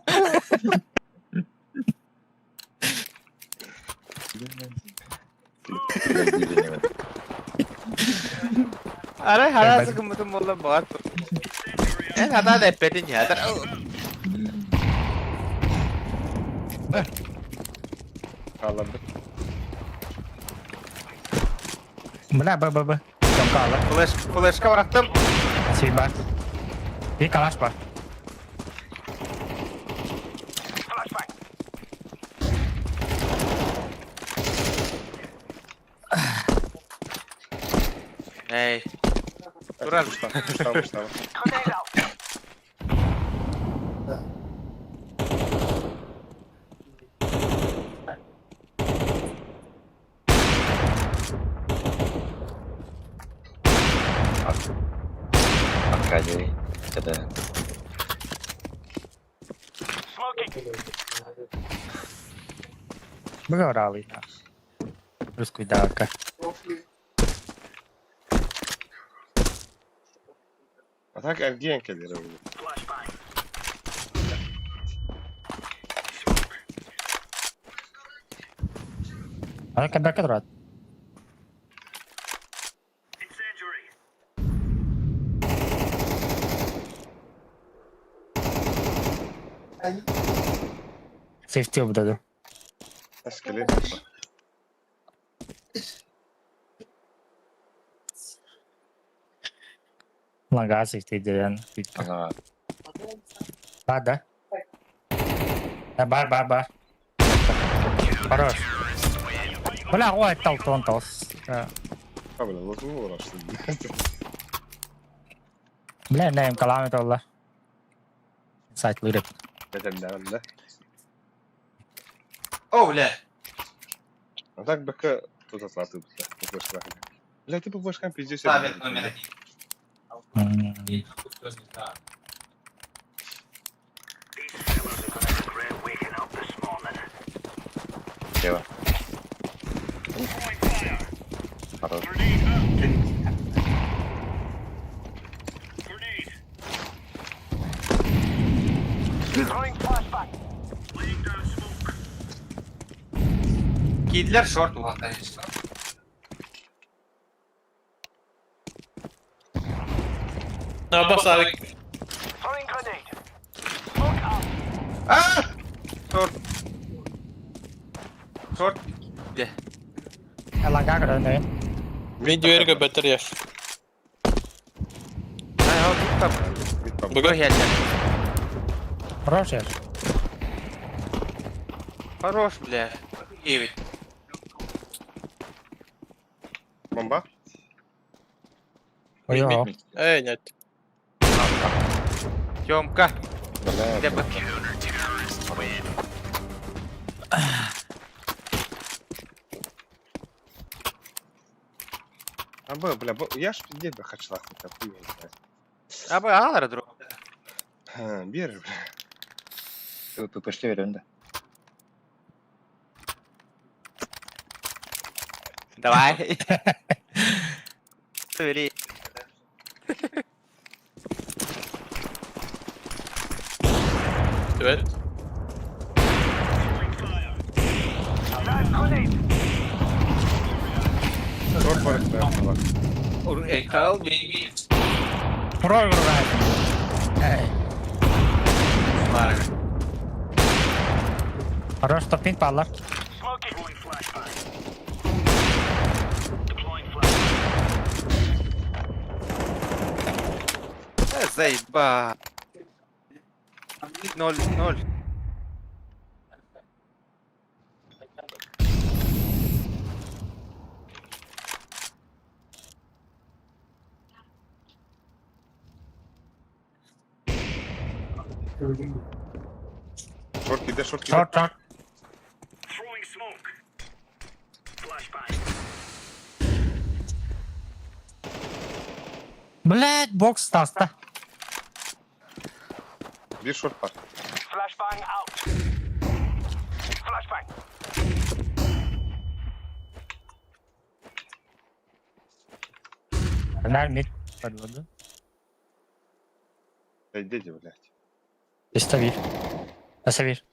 Speaker 5: Aray hala sıkıntım oldu boğaz. En hata da epetin ya.
Speaker 1: Ağladı.
Speaker 2: Bırak bı. Çok kaldı.
Speaker 5: Flashka bıraktım.
Speaker 2: Şey var. Bir kalaş var.
Speaker 5: Hey. Dural.
Speaker 1: Mustafa.
Speaker 6: Акадий. Это...
Speaker 2: Bırak orayı. Terus cuidado acá.
Speaker 1: Atak ergen kelir öyle.
Speaker 2: Ada que terus. Safety burada.
Speaker 1: Nasıl kelir?
Speaker 2: Лагасик тейдерен.
Speaker 6: Ага.
Speaker 2: Бар, да? Бар. Хорош. Бля, ой, талтон тос.
Speaker 1: Ha bile nasıl mı uğraştın?
Speaker 2: Бля, нейм каламет олла. Сайт лырып.
Speaker 1: Bedenlerinde.
Speaker 5: О, бля.
Speaker 1: А так бэка тут отсматривают. Бля, ты бэшкам пиздец.
Speaker 5: Ставит номер 1.
Speaker 6: Дело. Хорош.
Speaker 5: Keydiler short bu hatta.
Speaker 4: Abbas abi.
Speaker 5: Ah! Short. Short. De.
Speaker 2: Ланга кырын.
Speaker 4: Video erga beter yaş.
Speaker 5: Ay, ha, tutam. Bu
Speaker 4: Bugün
Speaker 5: geldi.
Speaker 2: Хорош я.
Speaker 5: Хорош, бля. 9.
Speaker 1: Bomba.
Speaker 2: Ой,
Speaker 4: нет.
Speaker 5: Тёмка.
Speaker 6: Бля,
Speaker 5: Где бы?
Speaker 1: А бля, я ж пиздец бы хочу лахнуть, хуй его знает.
Speaker 5: А бы алар друг.
Speaker 1: Бери, бля.
Speaker 6: Пошли веренда.
Speaker 5: Давай. Смотри.
Speaker 4: Evet.
Speaker 1: Short var işte. Bak.
Speaker 5: Кал, baby.
Speaker 2: Второй врубает. Эй. Хорош, топинг падла.
Speaker 5: Заеба. 0-0.
Speaker 1: Short gider, short gider.
Speaker 2: Шорт. Блять, бокс таста.
Speaker 1: Bir short var.
Speaker 2: Фонарь мид подводу.
Speaker 1: Да иди, блядь.
Speaker 2: Оставир. Оставир.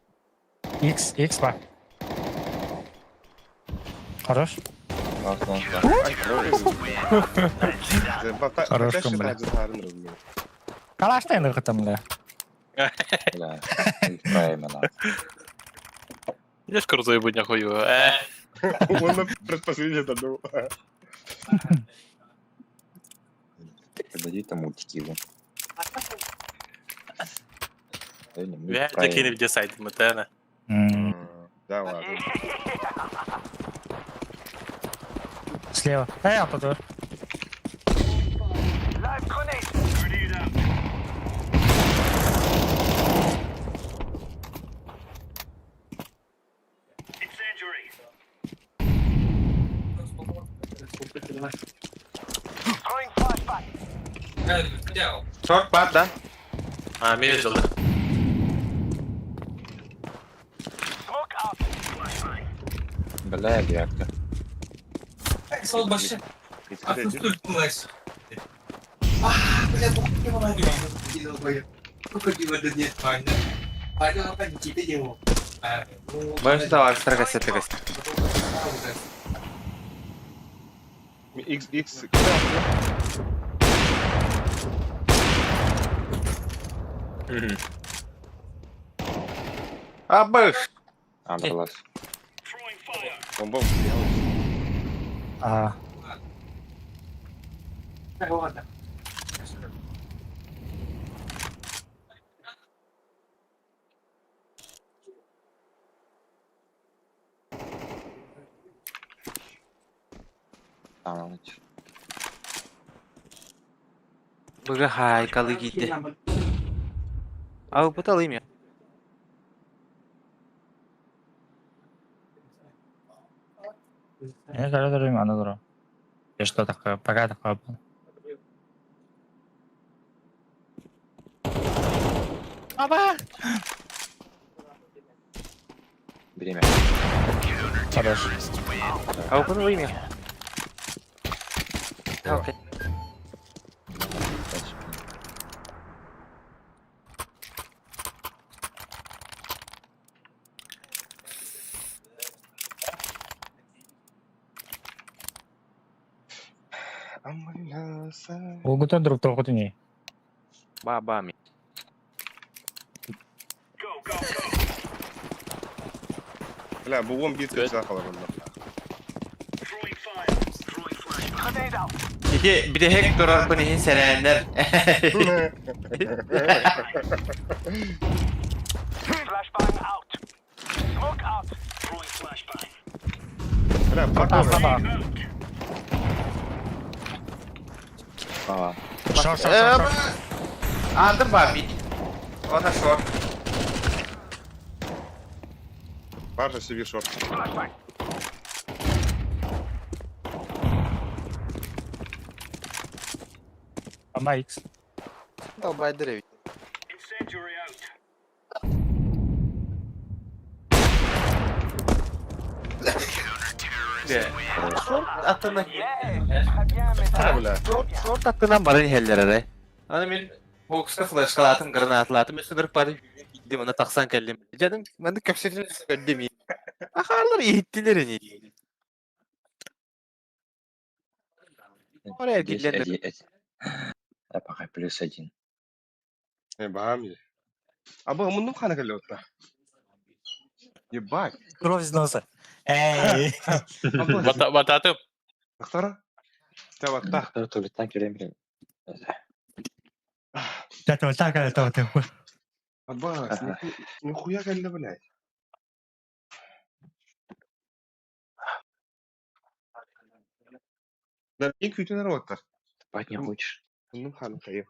Speaker 2: X бар. Хорош. Хорош, бля. Калашта енді қытым, бля.
Speaker 6: Бля, правильно.
Speaker 4: Я ж крутой будь нахуй.
Speaker 1: Он на предпоследнее додумал.
Speaker 6: Подойди-то мультики его.
Speaker 4: Я закинув де сайт метена.
Speaker 1: Да ладно.
Speaker 2: Слева. Я тут.
Speaker 5: Short пад, да?
Speaker 4: А, мені взяли.
Speaker 6: Бля, девятка.
Speaker 8: Sol başı.
Speaker 1: Исходя,
Speaker 8: Кулась. Бля, не могу. Видел бы. Сколько дивода нет, Ваня. Ваня, опять не тебе его.
Speaker 5: Можешь давай строгать.
Speaker 1: X.
Speaker 5: Абыш.
Speaker 6: Андерлас.
Speaker 1: Бомба.
Speaker 6: Tamam.
Speaker 5: Bıga haykalı giydi. Abi bu da alayım ya.
Speaker 2: Ne kadar durayım ana durayım. Что такое? Пока такое.
Speaker 6: Время.
Speaker 2: Хорош.
Speaker 5: Abi bunu alayım ya. Okey.
Speaker 2: Ugutun durup to'qotin ye.
Speaker 5: Ba mi.
Speaker 1: La bu 11 güzel kalır bunlar.
Speaker 5: Bir de Hector Arpani'nin seneyenler.
Speaker 1: La bak
Speaker 2: Kafa
Speaker 1: oraya.
Speaker 2: kafa.
Speaker 6: Aa.
Speaker 2: Short short short.
Speaker 5: Aldım Bami. O da short.
Speaker 1: Barca sevir short.
Speaker 2: Ama X.
Speaker 5: O Baydır Short attığından Short attığından bana heller ara. Hani ben Box'ta flash kalatım, granatlatım, üstü kırıp bari gittim ona taksan kellim. Canım ben de köpsefini söyledim. Akarlar eğittiler en Oraya gillendim.
Speaker 6: Пока +1.
Speaker 1: Bahami. Abi bunun kanı kalıyor otta. Ебать.
Speaker 2: Кровь из носа. Эй.
Speaker 4: Бататым.
Speaker 1: Baksana. İşte batta.
Speaker 6: Tuvalitten giremiyorum.
Speaker 2: Это вот так, это вот так.
Speaker 1: Abbas, nikuya geldi bu ne? Ben ilk kötüler otlar.
Speaker 6: Спать не хочешь?
Speaker 1: Bunun kanı kayıp.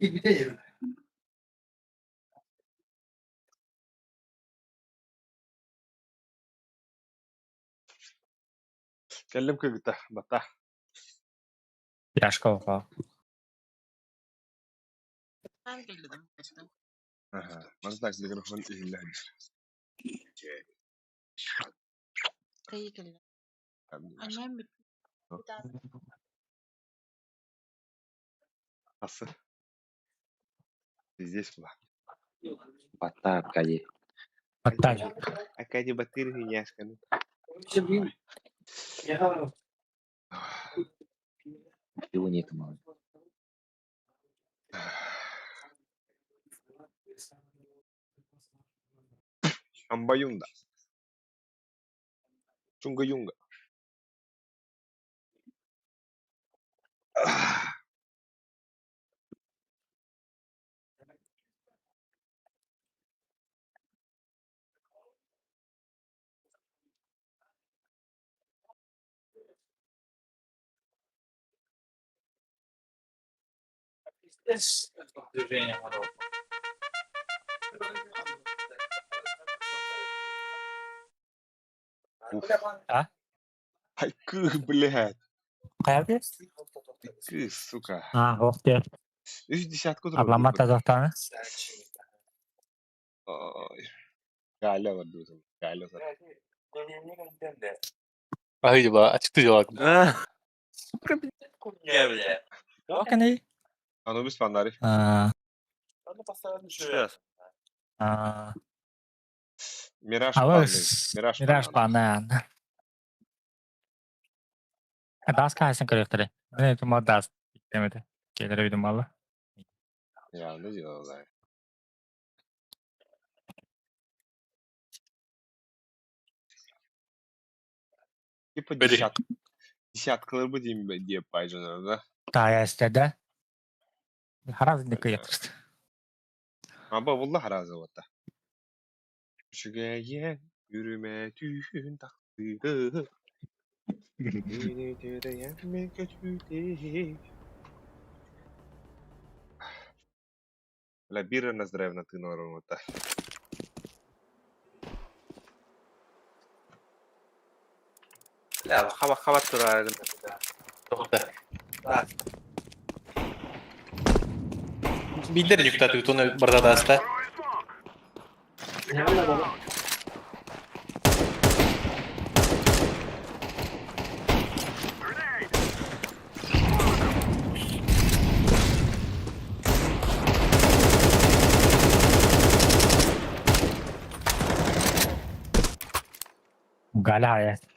Speaker 8: Bir de yerim.
Speaker 1: Kellim kögüte, batta.
Speaker 2: Яшка упал.
Speaker 1: Aha, mazdak mikrofon ihillendir.
Speaker 9: Annem
Speaker 1: Nasıl? Здесь была.
Speaker 6: Бата, Аркадий.
Speaker 2: Оттали.
Speaker 1: Акади батыры яшканы.
Speaker 6: Его нет, мало.
Speaker 1: Амбаюнда. Чунга-юнга.
Speaker 2: А?
Speaker 1: Ай, блядь.
Speaker 2: Кайда?
Speaker 1: Сука.
Speaker 2: А, ох ты.
Speaker 1: Üç dişatku durur.
Speaker 2: Ablama tazaktanı.
Speaker 1: Gale var diyorsun. Gale var.
Speaker 4: Haydi ba açıktı cevap.
Speaker 2: Bakın iyi.
Speaker 1: Anubis fanları.
Speaker 2: Aa.
Speaker 5: Düşüyoruz.
Speaker 2: Aa.
Speaker 1: Miraj
Speaker 2: Ama
Speaker 1: fanları.
Speaker 2: Miraj bana yani. Das kalsın kırıktırı. Ne tuma das demedi. Gelir öydüm valla.
Speaker 1: Ya ne diyorlar? Yapı
Speaker 4: Böyle.
Speaker 1: dişatkıları bu diyeyim ben diye paycan orada.
Speaker 2: Daha istedi. Haraz ne kıyatırdı.
Speaker 1: Ama vallahi razı oldu. Şügeyen yürüme tühün taktıydı. Beni direyen mi götürdü? Бля, бира на здраве ты норм это.
Speaker 5: Ya kabat durardım.
Speaker 4: Tohta. Bildirin yükseltti tutunu burada da hasta.
Speaker 2: Gala hayat.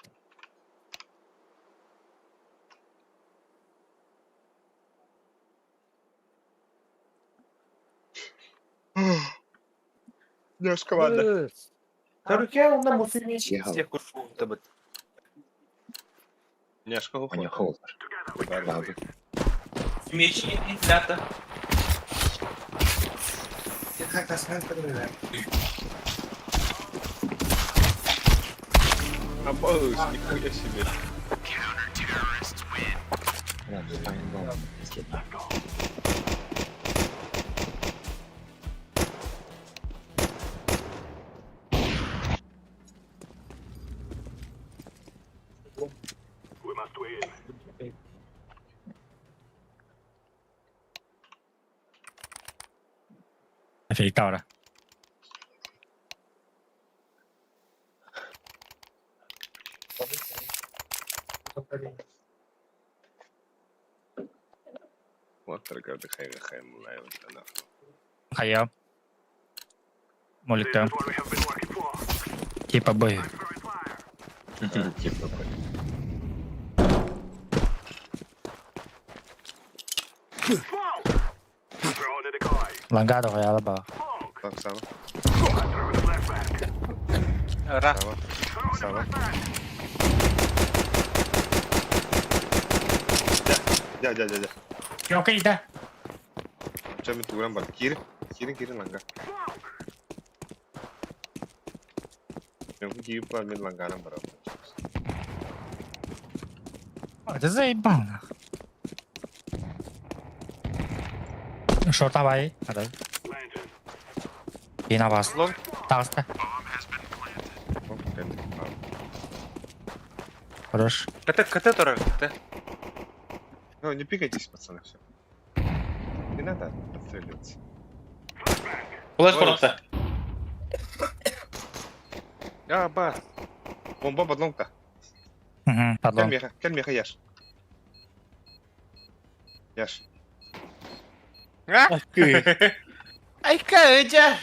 Speaker 1: Наш команда.
Speaker 5: Türkiye onda muslimi всех курсов tabii.
Speaker 1: Няшка
Speaker 6: У
Speaker 1: уходит.
Speaker 6: них холдер. Правда.
Speaker 5: Меч не снято.
Speaker 8: Я как-то сам подумал.
Speaker 1: Обоюсь, нихуя себе.
Speaker 6: Ладно, станем
Speaker 2: Fick ahora.
Speaker 1: Вот торгарды хайга хайм лайв тана.
Speaker 2: Hayır. Molito. Типа бой.
Speaker 6: Типа,
Speaker 2: Langado koyalım bak.
Speaker 1: Так, Сава.
Speaker 5: Ra.
Speaker 1: Сава. Сава. Дя.
Speaker 2: Yok iyi de.
Speaker 1: Çabuk tuğran bak. Kirin langa. Yok giyip var min langana beraber.
Speaker 2: Это заебано. Шорт авай. Ada. Yine bas.
Speaker 5: Long.
Speaker 2: Tağısta.
Speaker 1: Hop geldi.
Speaker 2: Хорош.
Speaker 5: Ката турар. Ката.
Speaker 1: Ну, не пикайтесь, пацаны, все. Не надо отстреливаться.
Speaker 4: Flash frontta.
Speaker 1: Я бас. Бомба подломка.
Speaker 2: Hı, pardon.
Speaker 1: Кел меха, яш. Яш.
Speaker 5: Ay kaca.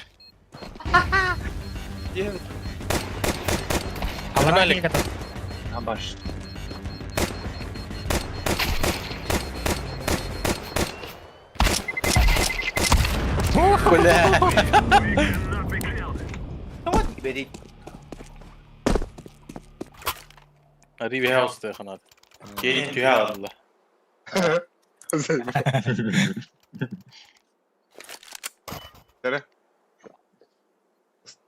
Speaker 2: Havana
Speaker 4: Malik.
Speaker 2: iyi kadar.
Speaker 6: Абаш.
Speaker 5: Beri.
Speaker 4: Hadi bir house kanat. Gelin tüye Allah.
Speaker 1: Tere.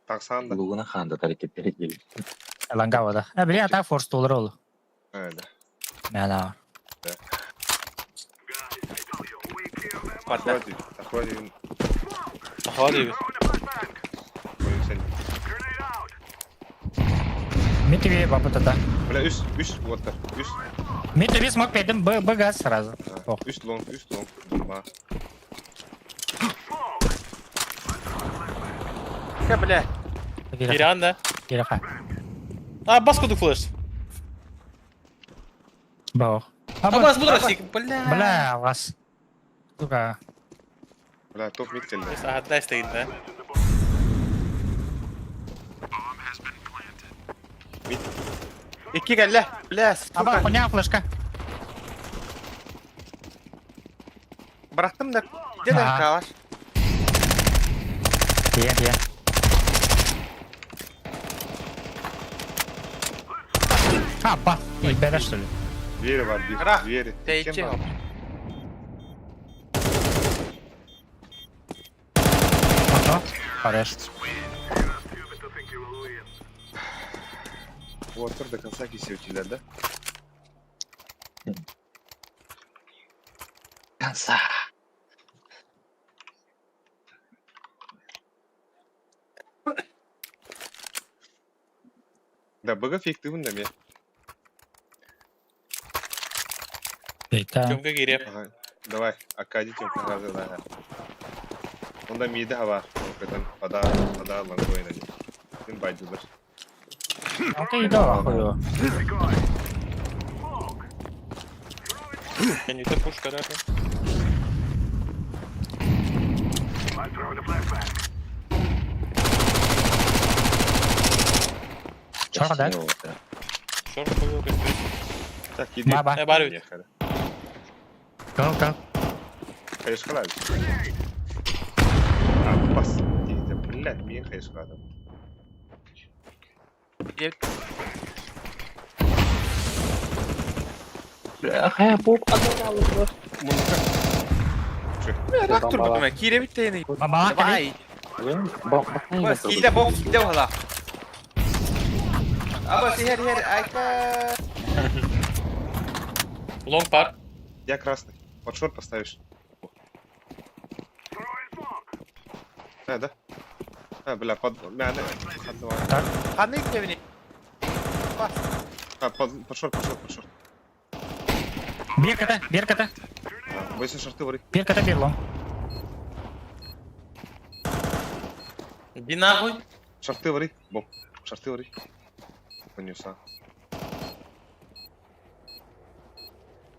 Speaker 1: Taksan da.
Speaker 6: Лугуна ханда hareketleri geliyor.
Speaker 2: Langado da. Ha biri atak force olur oğlum.
Speaker 1: Öyle.
Speaker 2: Mela.
Speaker 1: Hadi. Hadi.
Speaker 4: Hadi bir.
Speaker 1: Oyun senin.
Speaker 2: Mid TV баба тата.
Speaker 1: Бля, üst water. Üst.
Speaker 2: Mid TV смог пойдем Б газ сразу.
Speaker 1: Üst long. Bomba.
Speaker 5: Flashka bile.
Speaker 4: Biri anda.
Speaker 2: Biri ha.
Speaker 4: Bas kodu flash.
Speaker 2: Бау.
Speaker 4: Bas bu da sik.
Speaker 2: Бля, вас. Сука.
Speaker 1: Bla top mid keldi.
Speaker 4: Hatta isteyin de.
Speaker 5: İki gelle. Bile.
Speaker 2: Аба, хуйня флешка.
Speaker 5: Bıraktım da. Gidelim
Speaker 2: Aha.
Speaker 5: kavaş.
Speaker 2: Iya. Apa? Ебера, что ли?
Speaker 1: Diğeri var bir.
Speaker 5: Kıra.
Speaker 1: Diğeri.
Speaker 5: Teyitçi.
Speaker 1: Kim var?
Speaker 2: Ага. Хорош.
Speaker 1: Bu atır da kalsa kesiyor da.
Speaker 6: Kansa.
Speaker 1: Da baga fikti bunda mı?
Speaker 2: Это...
Speaker 4: Çömke giriyor.
Speaker 1: Aha. Давай, Акади темка hazır daha. Onda mide hava. Hakikaten pada lan oynadı. Bütün baydılar.
Speaker 2: Ну ты иди нахуй.
Speaker 4: Я не так пушка, да?
Speaker 2: Чё, да?
Speaker 4: Шорт koyuyor kız.
Speaker 1: Tak gidiyor.
Speaker 2: Baba.
Speaker 4: Bari.
Speaker 1: Yakara.
Speaker 2: Go.
Speaker 1: Kayışkal abi. Abi bas. Diyete millet miye kayışkal adam?
Speaker 6: Kayak bu adam alır.
Speaker 5: Bırak durdum ben. Kire bitti yine.
Speaker 2: Baba,
Speaker 5: Vay.
Speaker 6: Bak
Speaker 5: Bas gide bok gide valla. Aba her ayka.
Speaker 4: Long par.
Speaker 1: Я красный. Под шорт поставишь. Да. Бля, под... Мяне.
Speaker 5: Hanı ilk evini.
Speaker 1: Под шорт.
Speaker 2: Берката.
Speaker 1: Бойся шорты вори.
Speaker 2: Берката берло.
Speaker 4: Иди нахуй.
Speaker 1: Шорты вори. Бом. Шорты вори. Понеса.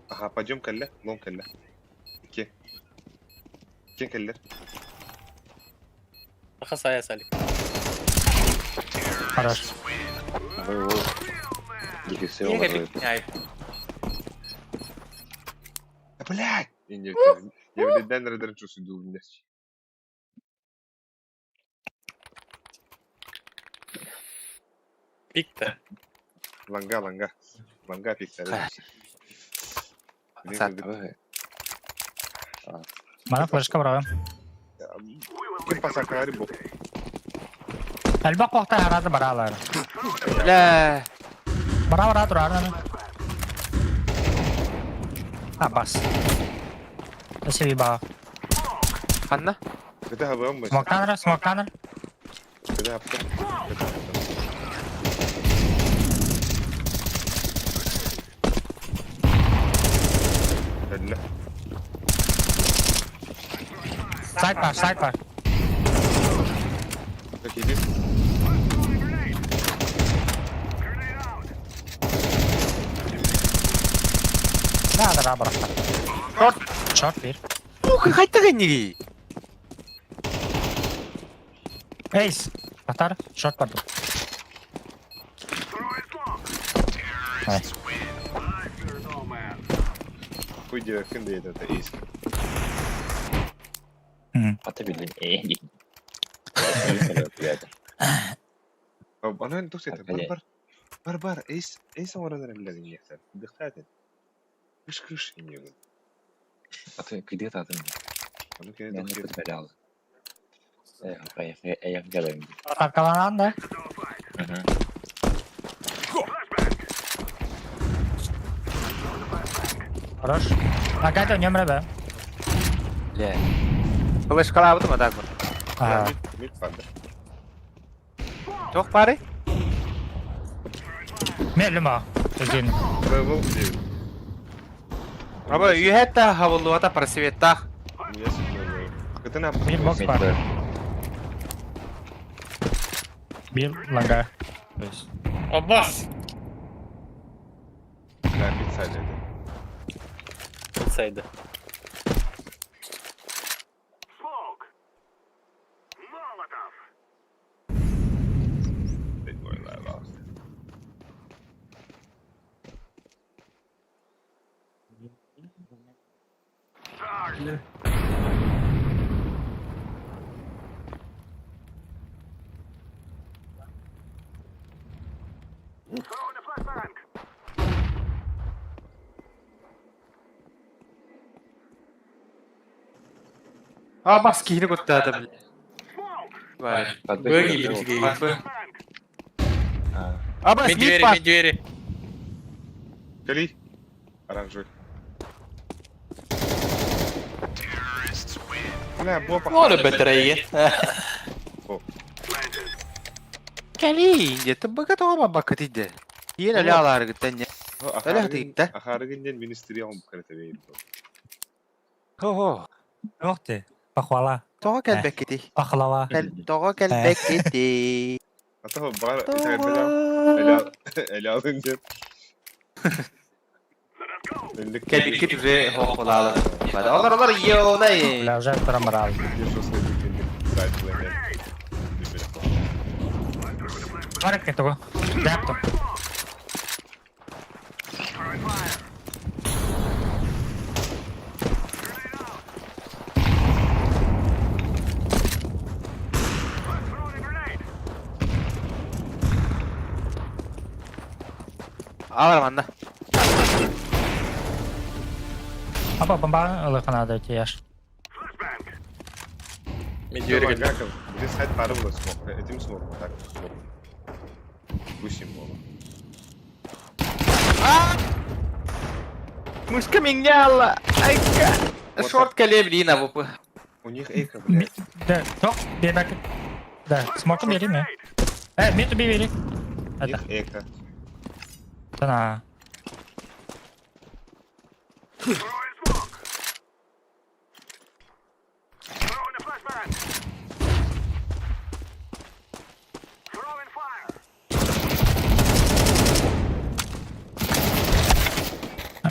Speaker 1: Ага, пойдем калле. Лом калле. İki. İki keller.
Speaker 4: Aha saya Salih.
Speaker 2: Хорош.
Speaker 5: Niye bitti ayıp?
Speaker 1: Блядь! Я в день редер чувствую дубнес.
Speaker 4: Pik de.
Speaker 1: Ланга пиксель.
Speaker 2: Bana flaşka bırakın.
Speaker 1: Kim pasakları bu?
Speaker 2: Elbak vakti herhalde beraber.
Speaker 5: La.
Speaker 2: Beraber durar lan. Ha bas. Nasıl bir bağ?
Speaker 5: Hanna.
Speaker 1: Kötü hava mı?
Speaker 2: Smoke'tanır.
Speaker 1: Kötü yaptım. Elle.
Speaker 2: Side var.
Speaker 1: Çok iyi değil.
Speaker 2: Ne kadar daha bırak. Short bir.
Speaker 5: Kayıtta gani.
Speaker 2: Ace. Atar. Short var. Evet.
Speaker 1: Хуй yakın değil de iyi.
Speaker 6: Atabildim. İyi değil.
Speaker 1: Bana ne dosyada? Barbar. Ace oradan ellerin yeter. Dikkat et. Kış iniyor.
Speaker 6: Atı kıyıya atın.
Speaker 1: Onu kere
Speaker 6: Ben
Speaker 1: dokuyor.
Speaker 6: de böyle aldım. Ayak geleyim.
Speaker 2: Arkalarından da. Хорош. Agad oynuyorum be.
Speaker 5: Le. Flash kalabıdı mı daha?
Speaker 2: Ha.
Speaker 1: Mid vardı.
Speaker 5: Çok bari.
Speaker 2: Mellum ha. Özün.
Speaker 1: Bravo diyor.
Speaker 5: Aba yuhetta havalı vata prasivetta.
Speaker 1: Niye sıkılıyor? Kötü ne yaptın?
Speaker 2: Bir box var. Bir langa.
Speaker 4: Abbas.
Speaker 1: Ben bir sayıydı.
Speaker 4: Saydı.
Speaker 1: Big boy var.
Speaker 7: Bas kihini kuttadı bile. Var.
Speaker 4: Böyle gibi bir şey.
Speaker 7: Bak bu.
Speaker 3: А,
Speaker 7: Bas mid
Speaker 4: Медвери,
Speaker 7: bas.
Speaker 4: медвери.
Speaker 1: Кали. Оранжевый. Бля, Боба.
Speaker 4: Oğlum betireyi.
Speaker 7: Kali ince tıbbaka toğma bakıt ide. Yine öyle alar gitten ya. Öyle hadi de.
Speaker 1: Ахары генден министрия он букарete бейді.
Speaker 7: Ho.
Speaker 2: Yok de. Bakvala.
Speaker 7: Toğa gel bekiti.
Speaker 2: Baklava.
Speaker 7: Toğa gel bekiti.
Speaker 1: Ата бар итәгәр
Speaker 7: Toğa.
Speaker 1: Ele alınca.
Speaker 7: Gel bekit üze hoqulalı. Hadi onlar iyi olay.
Speaker 2: Lazer tramral. Hareket o. Yaptım.
Speaker 7: Alırım anda.
Speaker 2: Apa bomba ılıkın adı yaş.
Speaker 4: Медвери geldi.
Speaker 1: Где сайт пары было смог? Этим смог. Так, смог. Гусим было.
Speaker 7: Мышка меня. Айка. Шорт калебрина bu.
Speaker 1: У них эйка, блядь.
Speaker 2: De. Yok. Bir bakın. De. Smoke'u vereyim mi? Evet. Bir vereyim.
Speaker 1: У
Speaker 2: Hadi.
Speaker 1: них эйка.
Speaker 2: Sana.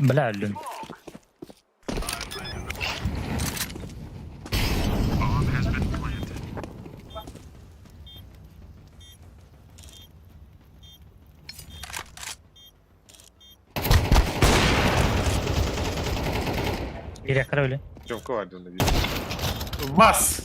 Speaker 2: Bela öldüm. Bir yakar öyle.
Speaker 1: Cemko vardı onda bir.
Speaker 4: Bas.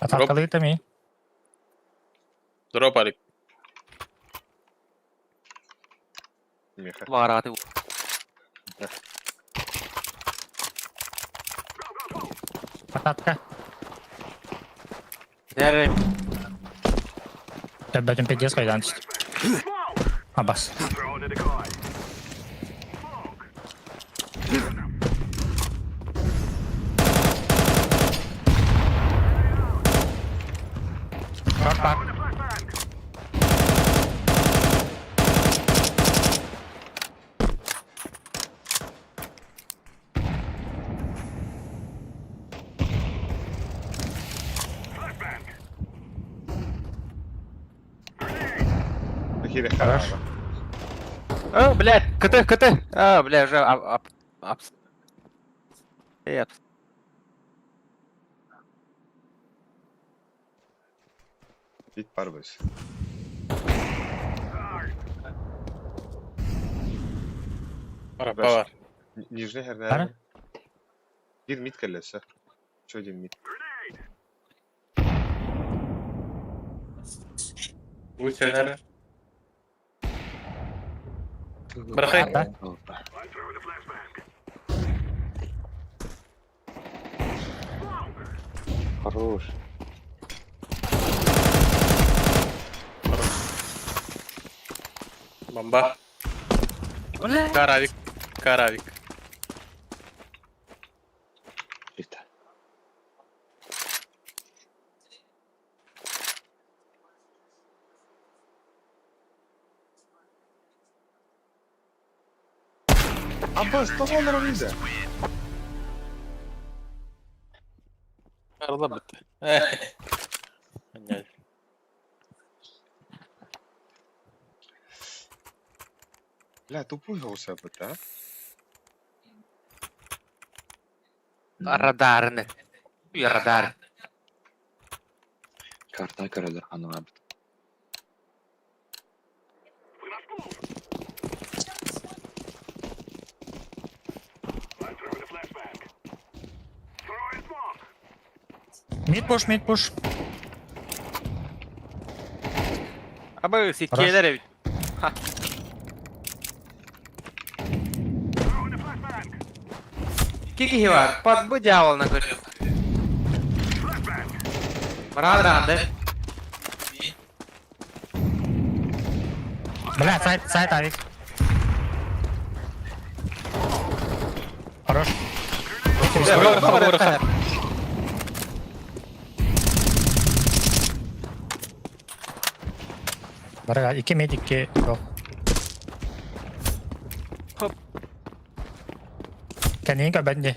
Speaker 2: Atakkalıydı mı?
Speaker 4: Drop Alik.
Speaker 1: Меха.
Speaker 7: Varatı.
Speaker 2: Patatka.
Speaker 7: Nereye?
Speaker 2: Bedin pedias kaydan çıktı. Abbas. Bak.
Speaker 1: Такие
Speaker 2: Хорош.
Speaker 1: хорошо.
Speaker 7: Блядь, КТ. Бля, уже апс. Апс.
Speaker 1: Git barbaş.
Speaker 4: Araba var.
Speaker 1: Нижний
Speaker 2: Ара?
Speaker 1: herhalde. Bir mid kellesi. Что один mid?
Speaker 4: Bu senere. Bırakayım.
Speaker 2: Ата.
Speaker 3: Хорош.
Speaker 4: Bomba.
Speaker 5: Ulan.
Speaker 4: Karavik. Karavik.
Speaker 6: Лифта.
Speaker 1: Abbas, to'g'riroq edi.
Speaker 4: Arada bitti. Yani.
Speaker 1: Бля, тупой olsa bu da.
Speaker 5: Radarını. Bir radar.
Speaker 6: Карта карадыр хануга бит.
Speaker 2: Mid push.
Speaker 5: Abi sitkeler ev. İki kişi var. Pat bu cavalına göre. Rahat.
Speaker 2: Бля, сайт авик. Хорош. Бара, 2 mid 2 yok.
Speaker 5: Hop.
Speaker 2: Kendini gör bence.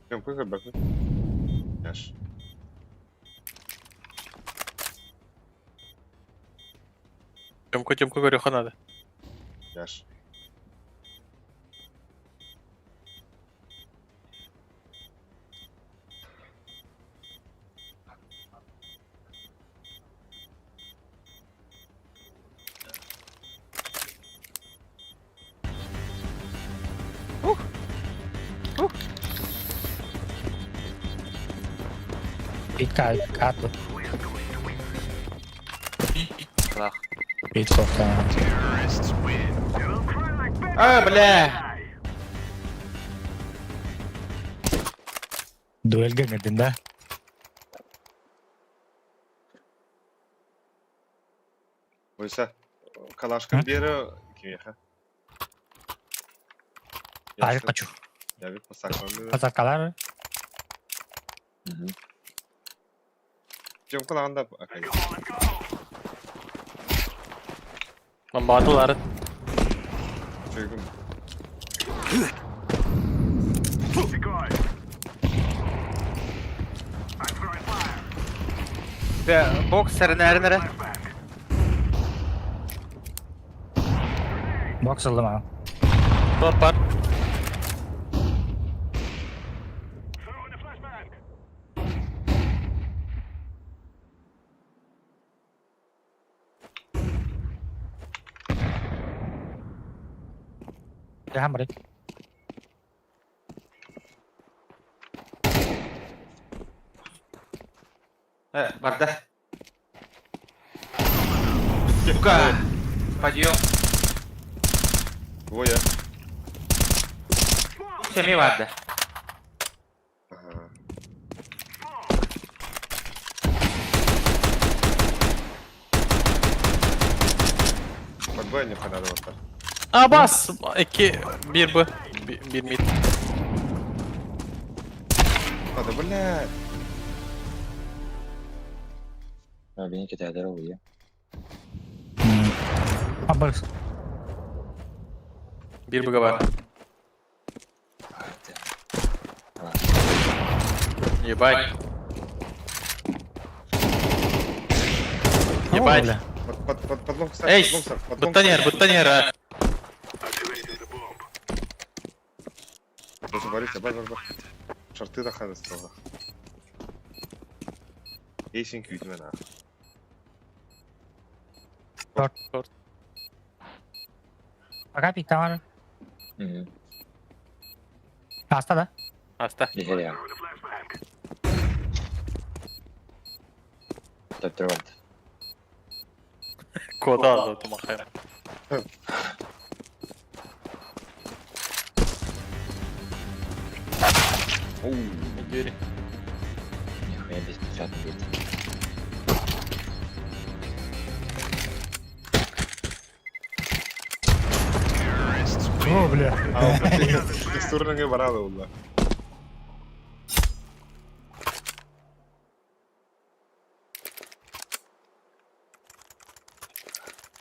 Speaker 1: Кем какой бак? Яш.
Speaker 4: Темку говорю, надо.
Speaker 1: Яш.
Speaker 2: Bit kartlı.
Speaker 5: Bak.
Speaker 2: Bit korktu.
Speaker 5: А, бля.
Speaker 2: Duel girmedin de.
Speaker 1: Oysa Kalaşkın bir yere kim yaka?
Speaker 2: Avik kaçıyor.
Speaker 1: Yavik masaklandı.
Speaker 2: Kazakalar.
Speaker 1: Cem kulağında akayı.
Speaker 4: Bombadılar.
Speaker 1: Çögüm.
Speaker 5: Ve box nere?
Speaker 2: Box aldım abi.
Speaker 4: Top var.
Speaker 2: Devam bırak.
Speaker 5: Barda. Сука. Подъем.
Speaker 1: Двоє.
Speaker 5: Семи варда.
Speaker 1: Ага. Подвойне надо вот так.
Speaker 4: Bas. 2 1 bu. 1 mid.
Speaker 1: Hadi блядь.
Speaker 6: Beni kitalar oluyor.
Speaker 2: Abi
Speaker 4: 1 bu var. Ебать. Ебать.
Speaker 1: Под лонг ставь,
Speaker 4: Эй,
Speaker 1: под лонг ставь, под лонг
Speaker 4: Бутонер, а.
Speaker 1: Даже борися, бар. Шарты да хана строго. Ейсин күйдіме на.
Speaker 2: Fakat bir tane var. Hasta da.
Speaker 4: Hasta.
Speaker 6: Yeter ya. Tutturmadı.
Speaker 4: Kodu aldı otomakaya. Гери.
Speaker 6: Нихуя без печатки.
Speaker 2: О, бля.
Speaker 1: Текстурныйга барады улла.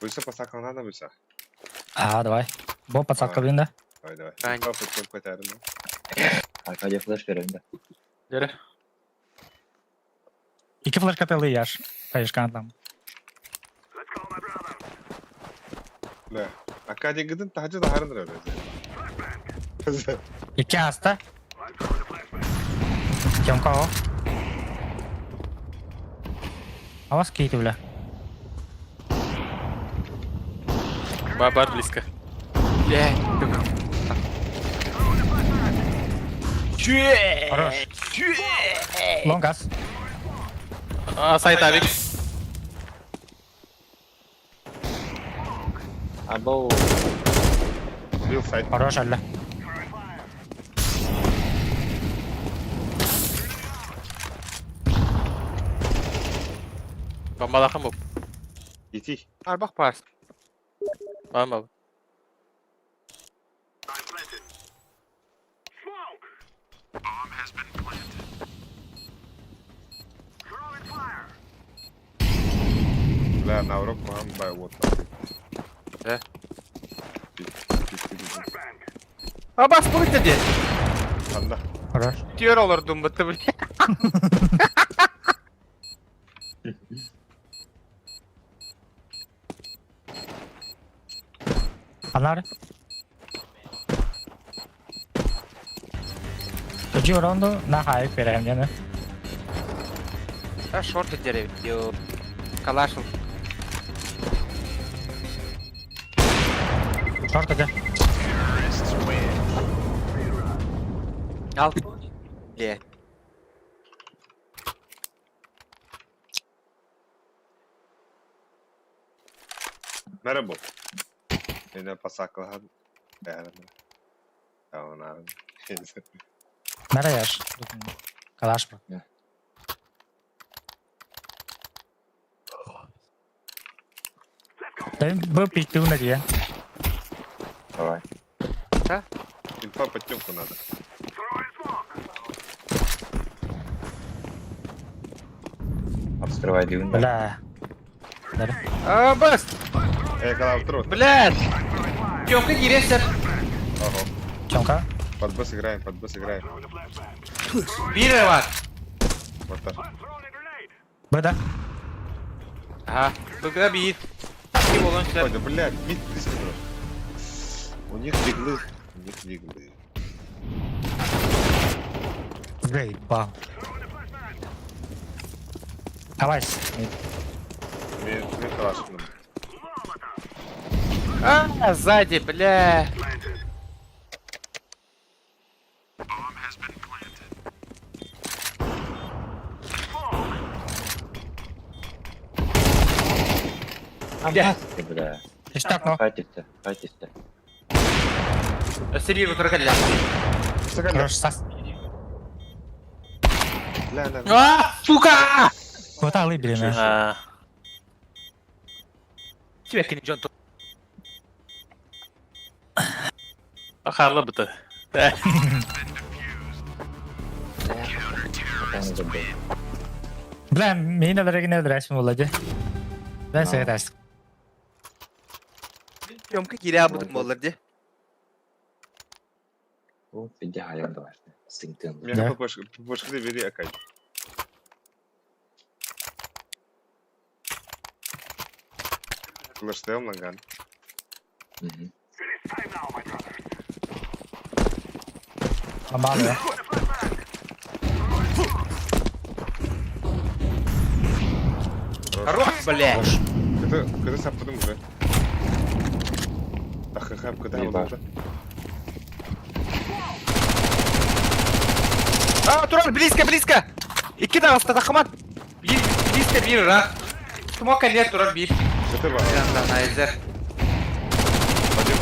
Speaker 1: Быйса пасакан надо быйса.
Speaker 2: Давай. Бо подсадка блин, да?
Speaker 1: Давай.
Speaker 5: Ань.
Speaker 1: Папа көп көтәрін.
Speaker 6: Аркадия флеш берем да.
Speaker 4: Гери.
Speaker 2: 2 флешка тылы яш. Кайышкан там.
Speaker 1: Бля. Акадия гыдын тахжы да харындыр өбөз.
Speaker 2: 2 аста. Тёмка о. А вас кейти, бля.
Speaker 4: Бар близко.
Speaker 5: Бля.
Speaker 2: Хорош. Лонгас.
Speaker 4: Сайт абик.
Speaker 6: Абоу.
Speaker 1: Бил сайт.
Speaker 2: Хорош, алла.
Speaker 4: Бомбалахым bu.
Speaker 1: Ити.
Speaker 5: Арбах парс.
Speaker 4: Бомба.
Speaker 1: Бля, на урок мам бай вот.
Speaker 5: Э? Абас будет dedi.
Speaker 1: Анда.
Speaker 2: Хорош.
Speaker 5: Diyor olurdum bu tabi.
Speaker 2: Anar. Tujuh round tuh nah hype kayaknya nih.
Speaker 5: Ha short eder diyor. Kalaşın.
Speaker 2: Short aja.
Speaker 5: Al. Bля.
Speaker 1: Merhaba. Yine pasakla. Beğendim. Tamam abi.
Speaker 2: Mana yaş? Kalash mı? Đấy, bớt bị tiêu này kìa.
Speaker 6: Давай.
Speaker 1: Инфа подтёмку надо.
Speaker 6: Обскрывай дюн.
Speaker 2: Бля. Đấy.
Speaker 5: Абас.
Speaker 1: Экалав трот.
Speaker 5: Блядь. Тёмка girersen.
Speaker 1: Ого.
Speaker 2: Чонка.
Speaker 1: Под босс играем, под босс играем.
Speaker 5: Biri var.
Speaker 1: Вот так.
Speaker 2: Bớt
Speaker 5: Aha. Bu kadar bir. Kim olan sen?
Speaker 1: Ой, да блядь, мид близко дрот. У них диглы. У них диглы.
Speaker 2: Great, wow. Давай.
Speaker 1: Мне страшно.
Speaker 5: А, сзади, бля. Бля.
Speaker 6: Бля.
Speaker 2: İşte no.
Speaker 6: Хайтишься, хайтишься.
Speaker 5: Сергей вытаркали.
Speaker 2: Хорош, сас.
Speaker 1: Бля, да.
Speaker 5: А, сука!
Speaker 2: Вот алы береме.
Speaker 4: Ha.
Speaker 5: Тебе кинь, Джон.
Speaker 4: Akarlı bıtı.
Speaker 6: Потом забыл.
Speaker 2: Бля, мен одреги не одресим болады. Ben sana dersin.
Speaker 5: Тёмка geri abudum olurdu.
Speaker 6: Вот, идеально давай. Синтен.
Speaker 1: Меня
Speaker 2: Да.
Speaker 1: пошли бери акай. Клэштем наган.
Speaker 2: Aman ya.
Speaker 5: Хорош, бля.
Speaker 1: Когда саптырым уже. Ахахап, когда
Speaker 6: Ебать.
Speaker 1: вот
Speaker 5: А, Туран, близко, близко. İki de hasta takımat. Bir, близко bir ha. Tumak eller Туран bir.
Speaker 1: это var.
Speaker 5: Yandan Ayzer.
Speaker 1: Пойдем.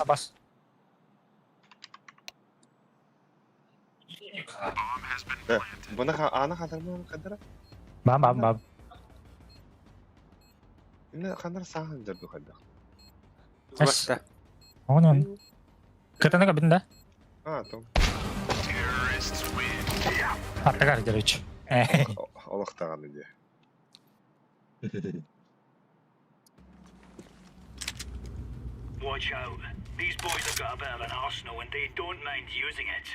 Speaker 2: bas.
Speaker 1: Buna ana kadar mı kadar?
Speaker 2: Bam.
Speaker 1: Ne kadar sahil derdi kadar.
Speaker 2: Yes. Onun. Ketene kabinde.
Speaker 1: Ha tamam.
Speaker 2: Hatta garip hiç.
Speaker 1: Allah tağını diye.
Speaker 11: Watch out. These boys have got a bit of an arsenal and they don't mind using it.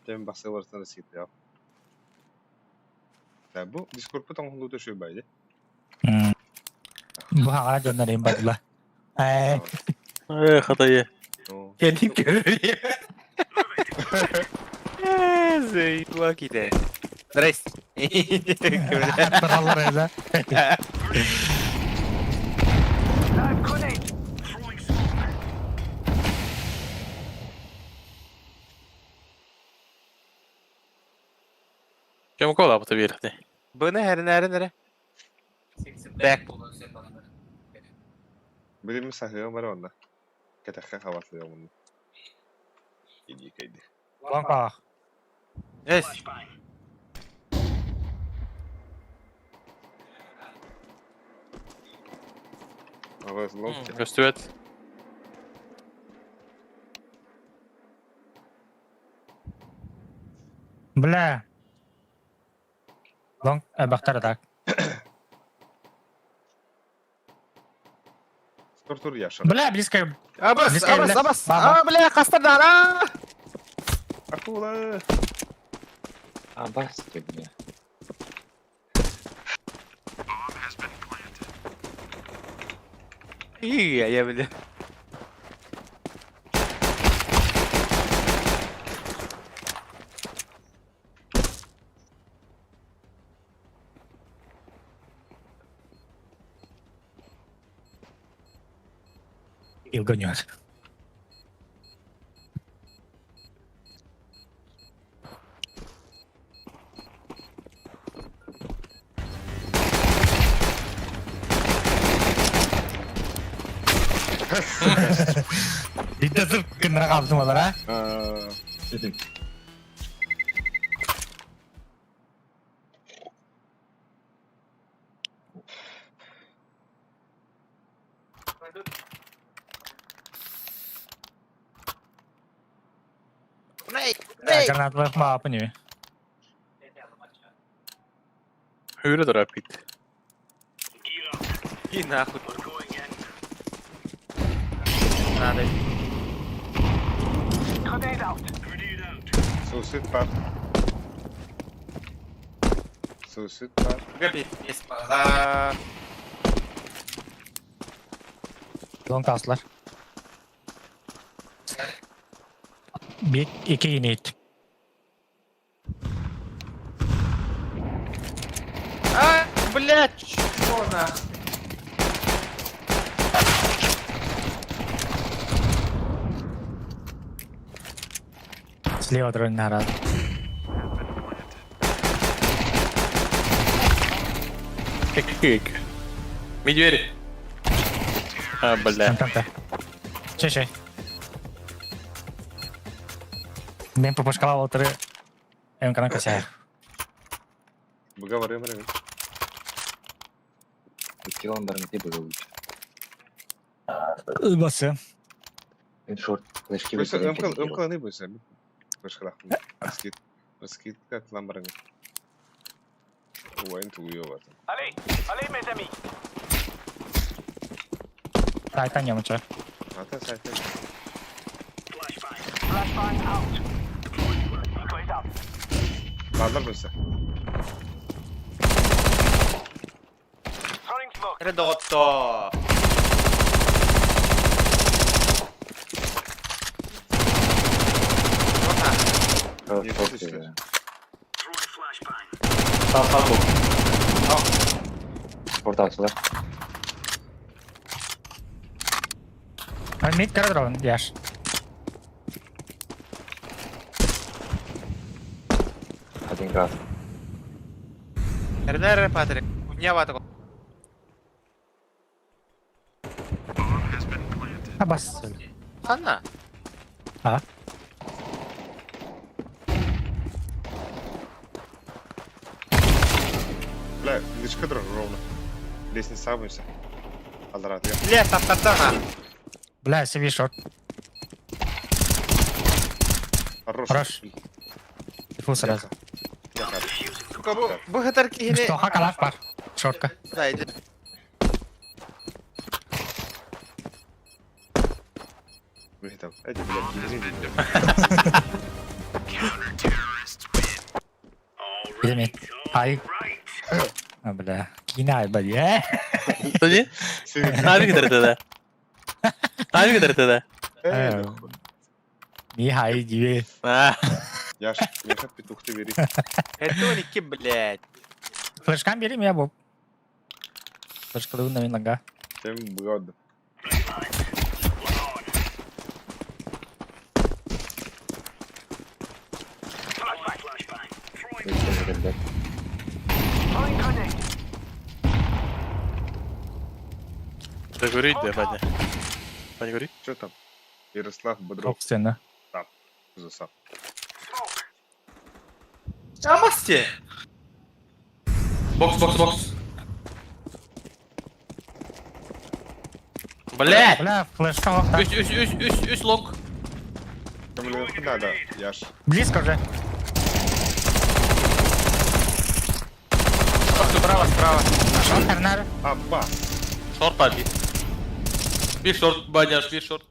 Speaker 1: Demin bahse varsa da sikti ya. Ya bu Discord'da tamamlı da şu böyle.
Speaker 2: Bu hala göndereyim badla.
Speaker 4: Hatayı.
Speaker 1: O.
Speaker 5: Kendim görüyorum. Zeytla gide. Reis.
Speaker 2: Krallar öyle.
Speaker 11: Throwing smoke.
Speaker 4: Kim kola bu tabii yerde.
Speaker 5: Bunu her nere? Back.
Speaker 1: Bilim sahlıyor var onda. Ketekka havatlıyor bunu. İyi kaydı.
Speaker 2: Long bak.
Speaker 5: Yes.
Speaker 11: Flashbang.
Speaker 1: Hava long.
Speaker 4: Göstüvet.
Speaker 2: Bля. Long baktar tak.
Speaker 1: Tur yaşa.
Speaker 2: Bля, близко.
Speaker 5: Abas.
Speaker 2: Baba.
Speaker 5: Bile kastırdan ha.
Speaker 1: Akula.
Speaker 3: Абас тебе.
Speaker 5: İyi ya bile.
Speaker 2: Ilgoniyor. Dito kena kapsu malah. Karena apa nih?
Speaker 4: Hur är det rapid?
Speaker 11: Gear up.
Speaker 5: İyi nahut.
Speaker 11: We're going in.
Speaker 5: Nada.
Speaker 11: Grenade out. Grenade out.
Speaker 1: Suicide var. Suicide var.
Speaker 5: Gabi. Espada.
Speaker 2: Long taslar. Bir, iki unit.
Speaker 5: А, блядь, что на?
Speaker 2: Слева дрон нарад.
Speaker 4: Кик. Медведь. А, бля.
Speaker 2: Там. Чей. Ben попашкала отры. Em kanan kasih.
Speaker 1: Buga var ya var ya.
Speaker 3: Iki onların bir böyle oldu.
Speaker 2: Bası.
Speaker 3: En short flash'ki
Speaker 1: Mesela ömkal ne bu sen? Başka lafım. Basket kat lambarın. O en tuğuyor var.
Speaker 11: Allez, mes amis.
Speaker 2: Titan ya macam.
Speaker 1: Hatta zaten.
Speaker 11: Flashbang. Flashbang out. Decoy is up.
Speaker 1: Varlar böyle.
Speaker 11: Throwing smoke.
Speaker 5: Редотто.
Speaker 3: Çok iyi.
Speaker 11: Throwing flashbang.
Speaker 3: Sağ bu. Orta açılar.
Speaker 2: Mid kara drone yaş.
Speaker 3: Один раз.
Speaker 5: Нервы, Патрик. У меня вата.
Speaker 2: бас.
Speaker 5: Ханна.
Speaker 2: А?
Speaker 1: Бля, лишка дрон ровно. Лестница обуйся. Алрат, я.
Speaker 5: Бля, таптана.
Speaker 2: Бля, себе шорт.
Speaker 1: Хорош.
Speaker 2: Хорош. Фу сразу.
Speaker 5: Сука, bu kadar ki yine...
Speaker 2: Стоха калаш бар. Шортка.
Speaker 5: Haydi.
Speaker 1: Выхитал. Эти, блядь, извините.
Speaker 2: Билемейт. Ай. А, бля. Кинай, бля.
Speaker 4: Тоді? А він кидає. А він кидає.
Speaker 2: Ни хай gibi.
Speaker 4: А,
Speaker 1: Яш, меха петух ты вери.
Speaker 5: Это 12, блядь.
Speaker 2: Флешкам берем я боб. Флешкалу на нога.
Speaker 1: Тем год.
Speaker 4: це горить, де, Ваня? Ваня горить?
Speaker 1: Что там? Ярослав Бодров.
Speaker 2: Собственно.
Speaker 1: Засап.
Speaker 7: Амасти! Бокс.
Speaker 4: Блядь!
Speaker 2: Бля, флешка лохта.
Speaker 4: Üst long.
Speaker 1: Там наверху надо, Яш.
Speaker 2: Близко уже.
Speaker 7: Справа.
Speaker 2: Шорт, Эрнар.
Speaker 1: Аба!
Speaker 4: Short var bir. Bir short, Banyaş bir short.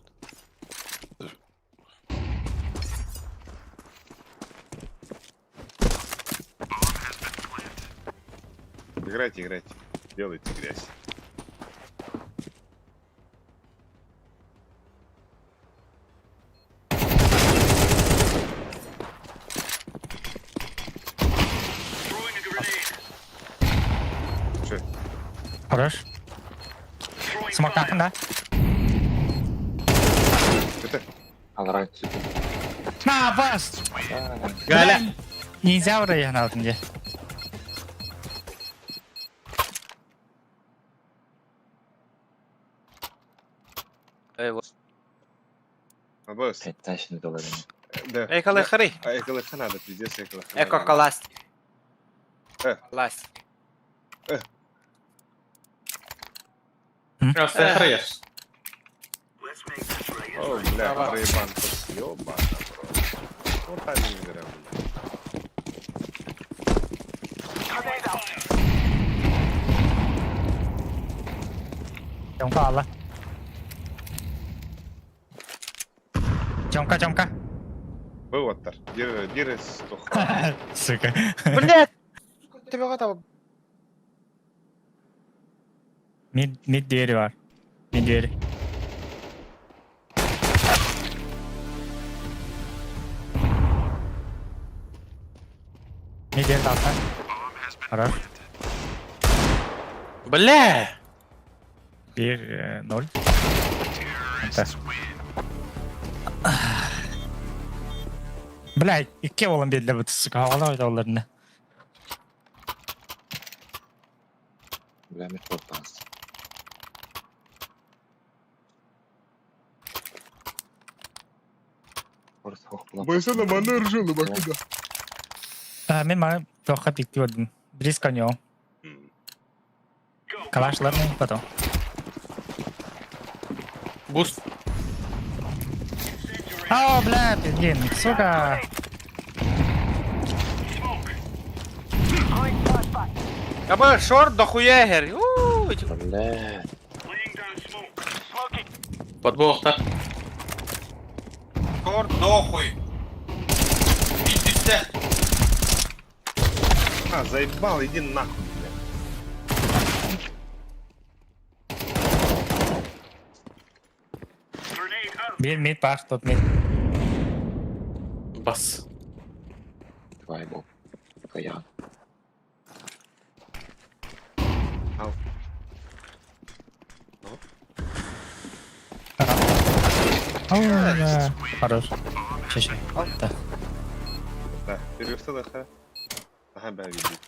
Speaker 1: Играйте. Делайте грязь. Че?
Speaker 2: Хорош. Смок артында.
Speaker 1: Это?
Speaker 3: Алрайт сөйтіп.
Speaker 2: На, бас!
Speaker 4: Галя.
Speaker 2: Нельзя урайын алтынде.
Speaker 5: Ey, bu.
Speaker 1: Абас.
Speaker 3: Тәшін доладым.
Speaker 1: Да.
Speaker 5: Ekala khari.
Speaker 1: Эколэха надо, пиздец, эколэха.
Speaker 5: Eko kalas. Kalas.
Speaker 7: Просто хреш.
Speaker 11: Let's make this right.
Speaker 1: О, бля, проебан, ёбана, просто. Вот так не зря, бля.
Speaker 2: Chống con là. Chống ca.
Speaker 1: Вывод-то. Диры стуха.
Speaker 2: Сука.
Speaker 5: Блядь! Тебе готово.
Speaker 2: Mid değeri var. Mid değeri. Mid değeri kalsa. Arar.
Speaker 4: Bля!
Speaker 2: 1-0. Блядь, iki oğlum belli bu sıkı havalı oydu onlarını.
Speaker 3: Бля, мет попас. Просто хоқпылап.
Speaker 1: Байсана мана ржала, бакуда.
Speaker 2: Men bana çok hep bekliyordum. Brisk oynuyor. Kalaşlarını потом.
Speaker 4: Boost.
Speaker 2: О, бля, блин, сука.
Speaker 5: Кабы шорт дохуя гер.
Speaker 3: Бля.
Speaker 4: Под бокта.
Speaker 7: Шорт дохуй. Пиздец.
Speaker 1: А, заебал, иди нахуй, бля.
Speaker 2: Bir mid var, top mid.
Speaker 4: Bas.
Speaker 3: Твой бог. Твоя.
Speaker 2: О, бля. Хорош. Şey. Да.
Speaker 1: Да, перевести лоха. Ага, бля, видите.